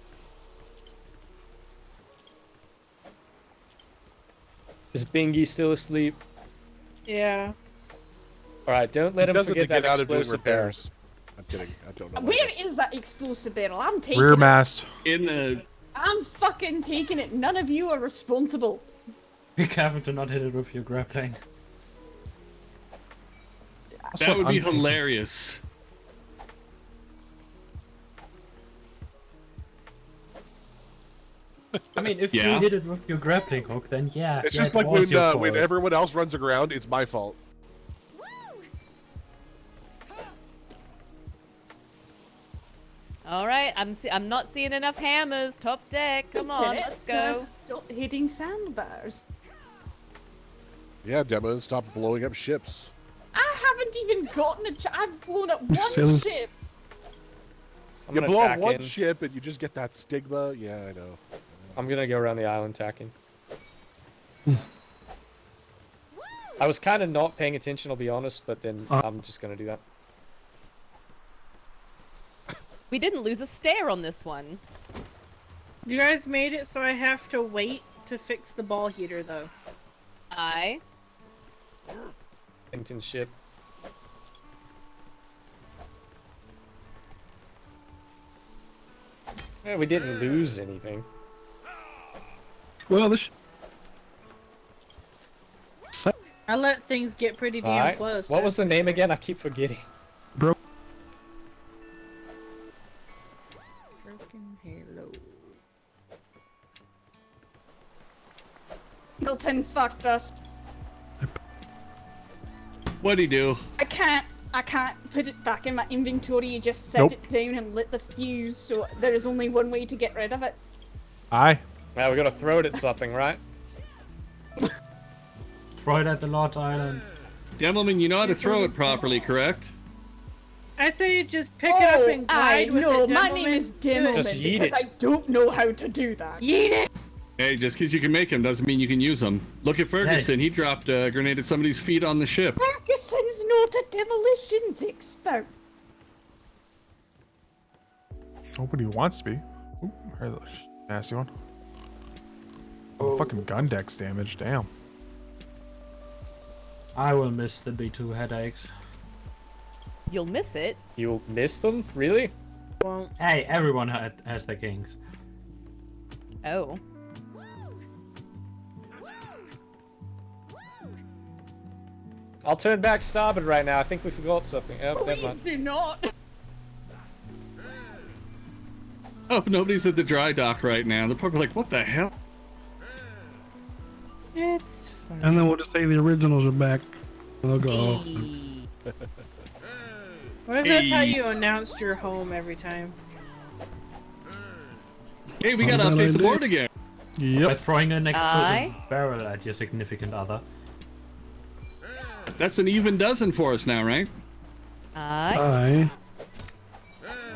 Is Bingy still asleep? Yeah. Alright, don't let him forget that out of doing explosive barrel. repairs. I'm kidding. I don't know. Where is that explosive barrel? I'm taking Rear it. mast. In the. I'm fucking taking it. None of you are responsible. Be careful to not hit it with your grappling. That would be hilarious. I mean, if you hit it with your grappling hook, then yeah. It's yeah, just it like was your when fault. everyone else runs aground, it's my fault. All right, I'm not seeing enough hammers. Top deck. Come on, let's go. Just stop hitting sandbars. Yeah, Demon, stop blowing up ships. I haven't even gotten a I've blown up one Silly. ship. I'm You gonna blow up tack one in. ship and you just get that stigma. Yeah, I know. I'm gonna go around the island tacking. I was kind of not paying attention, I'll be honest, but then I'm just gonna do that. We didn't lose a stair on this one. You guys made it so I have to wait to fix the ball heater, though. Aye. Hinton ship. Yeah, we didn't lose anything. Well, this. I let things get pretty damn Alright, close. what was the name again? I keep forgetting. Bro. Broken Halo. Milton fucked us. What'd he do? I can't put it back in my inventory. You just set it down and lit the fuse, so there is only one way to get rid of it. Aye. Now we gotta throw it at something, right? Throw it at the Lord Island. Gentlemen, you know how to throw it properly, correct? I'd say you just pick it up and glide with no, it, my Devilman. name is Do it. Devilman because I don't know how to do that. Yeet it! Hey, just because you can make them doesn't mean you can use them. Look at Ferguson. He dropped a grenade at somebody's feet on the ship. Ferguson's not a demolitions expert. Nobody wants to be. Ooh, heard the nasty one. Oh, fucking gun deck's damage. Damn. I will miss the B2 headaches. You'll miss it. You'll miss them? Really? Won't. Hey, everyone has their kings. Oh. I'll turn back starboard right now. I think we forgot something. Oh, never Please mind. do not. Oh, nobody's at the dry dock right now. They're probably like, what the hell? It's fine. And then we'll just say the originals are back. And they'll go. "Oh." What if that's how you announced your home every time? Hey, we gotta update the board again. By throwing an explosive Aye. barrel at your significant other. That's an even dozen for us now, right? Aye.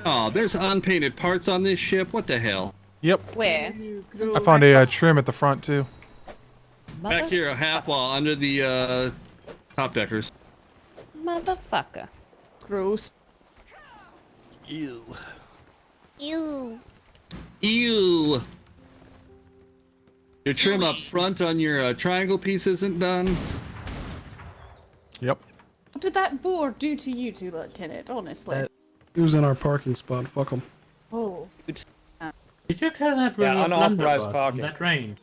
Oh, there's unpainted parts on this ship. What the hell? Yep. Where? I found a trim at the front too. Back here, a half wall under the top deckers. Motherfucker. Gross. Ew. Ew. Ew. Your trim up front on your triangle piece isn't done. Yep. What did that board do to you two, Lieutenant? Honestly. He was in our parking spot. Fuck him. Oh. Did you kill that with Yeah, a unauthorized blunderbuss on parking. that range?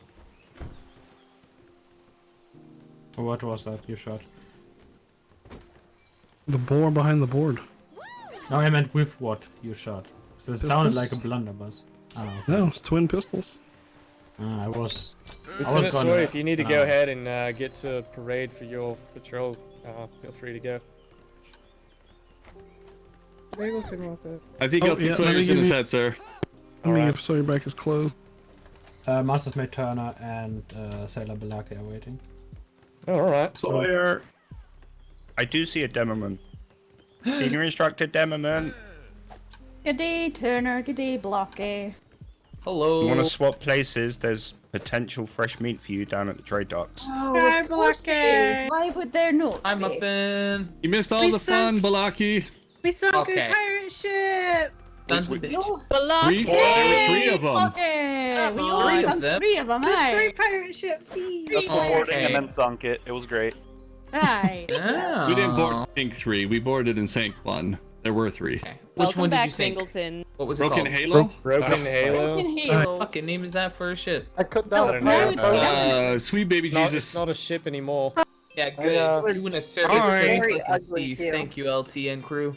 Or what was that you shot? The boar behind the board. No, I meant with what you shot. 'Cause it sounded like a blunderbuss. Oh, okay. No, it's twin pistols. I was Lieutenant gonna- Sawyer, if you need to go no. ahead and get to parade for your patrol, feel free to go. Bagleton wrote that. I think Oh, Elton yeah, let me Sawyer's give in his you- head, sir. Let me Alright. give Sawyer back his clothes. Masters Mate Turner and Sailor Balaki are waiting. Alright. Sawyer. I do see a demoman. Senior instructor demoman. Good day, Turner. Good day, Blocky. Hello. You want to swap places? There's potential fresh meat for you down at the trade docks. Oh, Hi, of course Blocky. there is. Why would there not I'm be? a fan. You missed all We the fun, Balaki. We saw a good Okay. pirate ship. Sons of bitch. Yo, There were three of them. okay. We Three all of sunk them. 3 of them, There's aye. 3 pirate ships. That's boarding and then sunk it. It was great. Aye. Oh. We didn't board Sink 3. We boarded and sank 1. There were 3. Which Welcome one did back, you sink? Singleton. What was it Broken called? Halo? Broken Halo. Broken What Halo. fucking name is that for a ship? I cut No, down I a don't know. pirate it's boat. Sweet baby It's not, Jesus. it's not a ship anymore. Yeah, good. I, Doing a service Hi. for Very fucking ugly, seas. too. Thank you, LT and crew.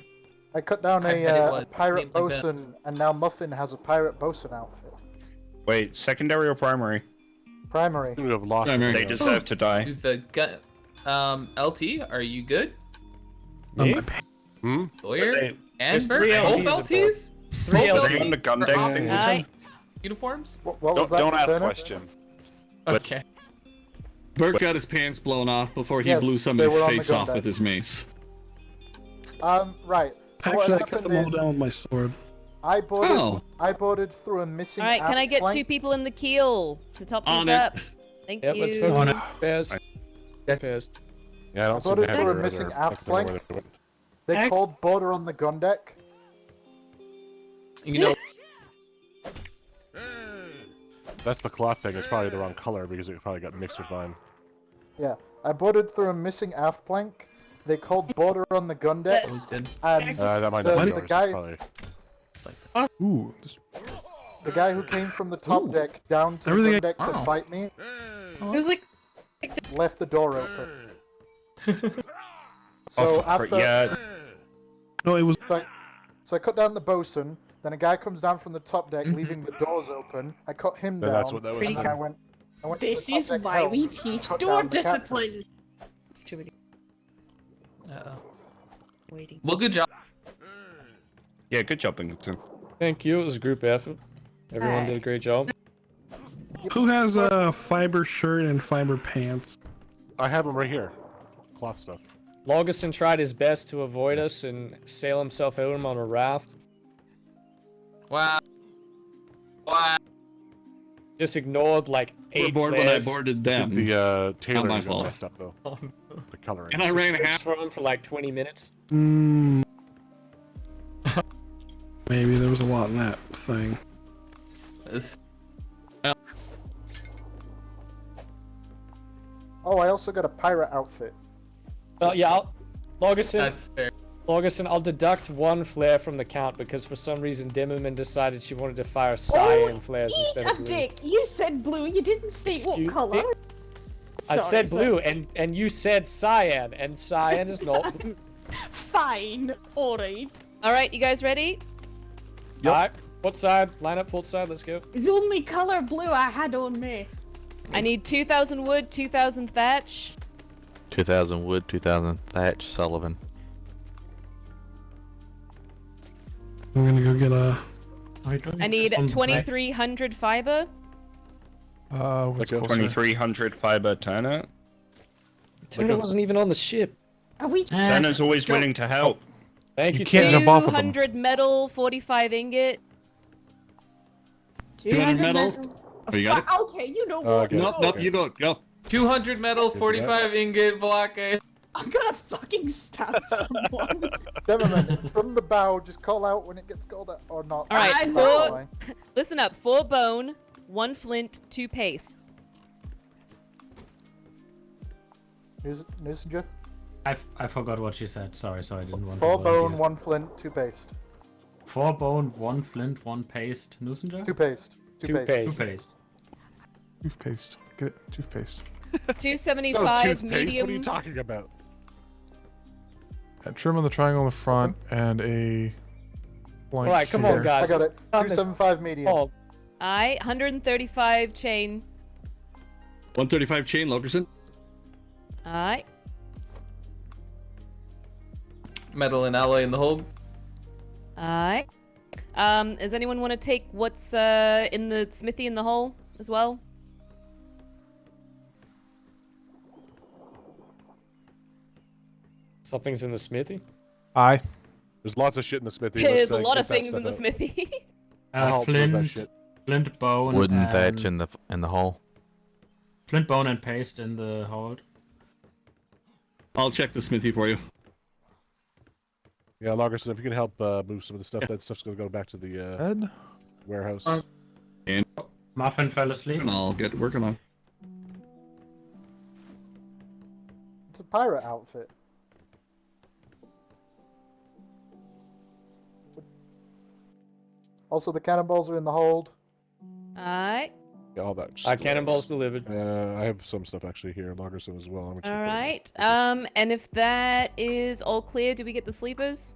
I cut down I bet it a was. pirate Named like that. bosun, and now Muffin has a pirate bosun outfit. Wait, secondary or primary? Primary. We have lost. Primary. They deserve to die. Dude, the gun. LT, are you good? Me? Hmm? Sawyer? They- And There's Bert? 3 Both LTs aboard. LTs? It's 3 Both Are they LTs. on the gun deck? Aye. Uniforms? What was that? Don't ask Lieutenant? questions. Okay. Bert got his pants blown off before he Yes, blew they somebody's were on the face gun off deck. with his mace. Right. So what Actually, I cut happened them all is down with my sword. I boarded. Oh. I boarded through a missing. Alright, can aft I get plank. 2 people in the keel to top On these it. up? Thank Yep, you. let's focus On on Bears. Bears. Yeah, I don't see Boarded the through a header missing either. aft That's the only way plank. to do it. They Heck. called border on the gun deck. You know, That's the cloth thing. It's probably the wrong color because it probably got mixed with mine. Yeah, I boarded through a missing aft plank. They called border on the gun deck, always good. and That might the, not be the yours. guy, It's probably... Ooh. the guy who came from the top deck down to the Everything gun deck to Wow. fight me, It was like left the door open. So after, Yeah, No, it was. so I cut down the bosun. Then a guy comes down from the top Mm-hmm. deck, leaving the doors open. I cut him Then down. that's what that was. And then I went to This the top is deck why helm we and teach cut door down the captain. discipline. it's too many. Uh-oh. Waiting. Well, good job. yeah, good job, Bingleton. Thank you. It was a group effort. Everyone did a great job. Who has a fiber shirt and fiber pants? I have them right here. Cloth stuff. Logison tried his best to avoid us and sail himself home on a raft. Wow. Wow. Just ignored like They were 8 bored when I flares. boarded them. The Not tailoring my got fault. messed up though. The coloring. And I ran Searched half. for him for like 20 minutes. Mm. Maybe there was a lot in that thing. Oh, I also got a pirate outfit. Well, yeah, Logison, That's fair. Logison, I'll deduct 1 flare from the count because for some reason Demoman decided she wanted to fire cyan flares Eat instead a of blue. dick! You said blue, you didn't state what Excuse color. me? I Sorry, said sorry. blue, and you said cyan, and cyan is not blue. Fine, alright. Alright, you guys ready? Alright, port side, line up port side, let's go. It's the only color blue I had on me. I need 2,000 wood, 2,000 thatch. 2,000 wood, 2,000 thatch, Sullivan. I'm gonna go get a. I need 2,300 fiber. What's closer? 2,300 fiber Turner. Turner wasn't even on the ship. Are we? Turner's always willing to help. Thank you. You can't jump off of them. 200 metal, 45 ingot. 200 metal. Oh, you got it? Okay, you know what? Nope, you don't. Go. 200 metal, 45 ingot, block A. I'm gonna fucking stab someone. Demerman, from the bow, just call out when it gets called out, or not. All right, That's four. fine. Listen up. 4 bone, 1 flint, 2 paste. Messenger? I forgot what she said. Sorry, I didn't want 4 to. bone, 1 flint, 2 paste. 4 bone, 1 flint, 1 paste. Nusinger? 2 paste. 2 paste. 2 paste. Toothpaste. Get it? Toothpaste. 275 medium. What are you talking about? A trim on the triangle in the front and a blank. All right, come on, here. guys. I got it. 275 medium. Oh, Alright, 135 chain. 135 chain, Logerson. Alright. Metal and alloy in the hold. Alright. Does anyone want to take what's in the smithy in the hole as well? something's in the smithy. Aye. There's lots of shit in the smithy. There's a Let's, lot get of that things stuff in the out. smithy. I'll move that shit. Flint bone. Wooden and thatch in the hole. Flint bone and paste in the hold. I'll check the smithy for you. Yeah, Lagerson, if you can help move some of the stuff, that stuff's gonna go back to the warehouse. And Muffin fell asleep. And I'll get working on. It's a pirate outfit. Also, the cannonballs are in the hold. Alright. Yeah, all that. Cannonballs delivered. I have some stuff actually here, Lagerson as well. I'm gonna check that. Alright. And if that is all clear, do we get the sleepers?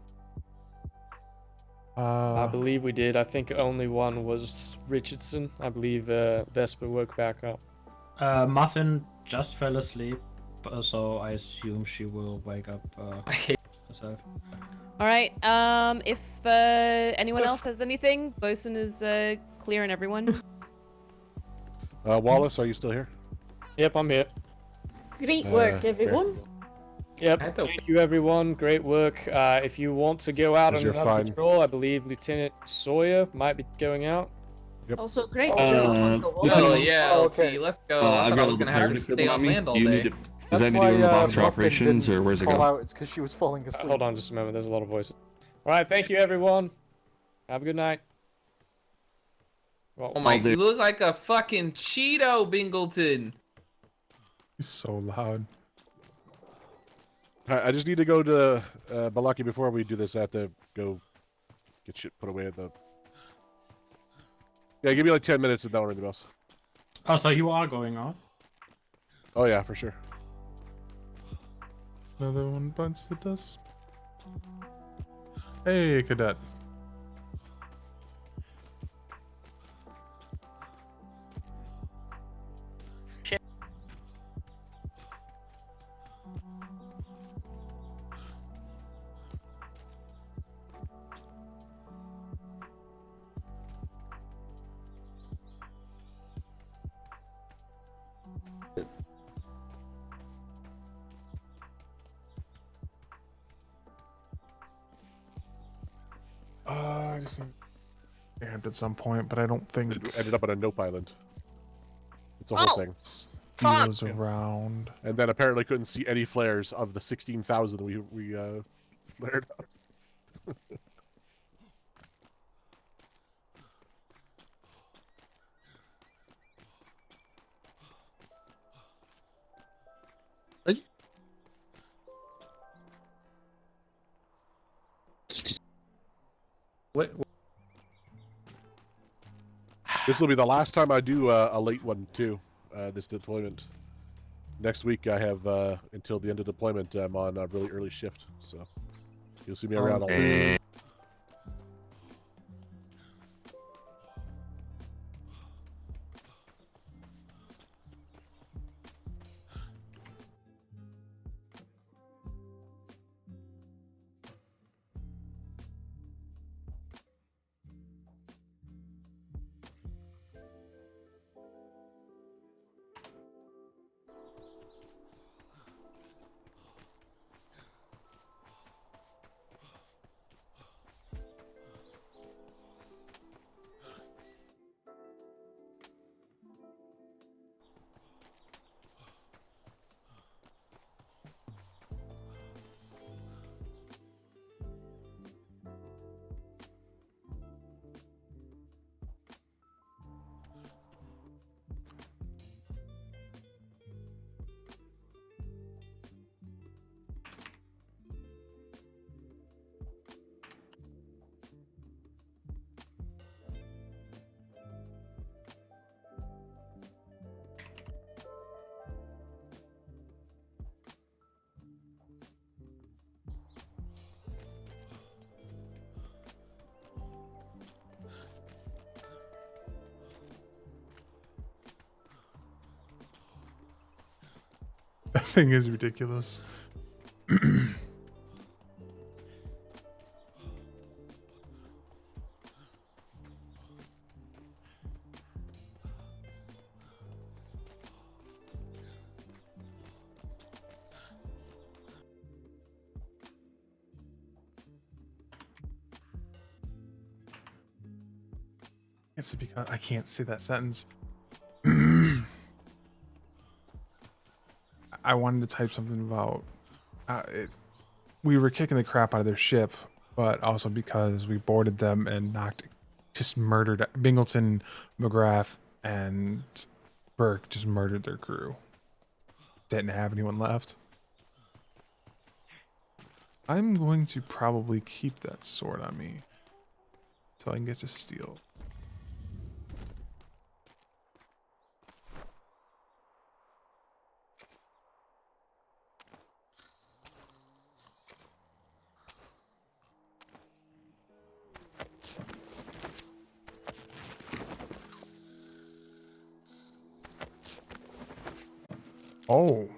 I believe we did. I think only one was Richardson. I believe Vesper woke back up. Muffin just fell asleep, so I assume she will wake up herself. Alright, if anyone else has anything, Bosun is clearing everyone. Wallace, are you still here? Yep, I'm here. Great work, everyone. Yep, thank you everyone, great work. If you want to go out on You're another fine. patrol, I believe Lieutenant Sawyer might be going out. Yep. Also, great Uh, job on the wall. Oh yeah, okay. LT, let's go. I thought I was gonna have to stay on land all day. Does that need to go in the box for Muffin operations, didn't or where's it call go? out. It's because she was falling asleep. Hold on just a moment, there's a lot of voices. Alright, thank you everyone. Have a good night. Well, Oh my, you look like a fucking Cheeto, Bingleton. He's so loud. I just need to go to Balaki before we do this. I have to go get shit put away at the. Yeah, give me like 10 minutes and that'll ring the bells. Oh, so you are going on? Oh yeah, for sure. Another one bites the dust. Hey, cadet. I just camped at some point, but I don't think It ended up on a nope island. It's a whole thing. he was around. And then apparently couldn't see any flares of the 16,000 we flared up. What? This will be the last time I do a late one too. This deployment. Next week I have until the end of deployment. I'm on a really early shift, so you'll see me around all day. That thing is ridiculous. It's because I can't say that sentence. I wanted to type something about we were kicking the crap out of their ship, but also because we boarded them and just murdered Bingleton, McGrath, and Burke just murdered their crew. Didn't have anyone left. I'm going to probably keep that sword on me so I can get to steal. Oh.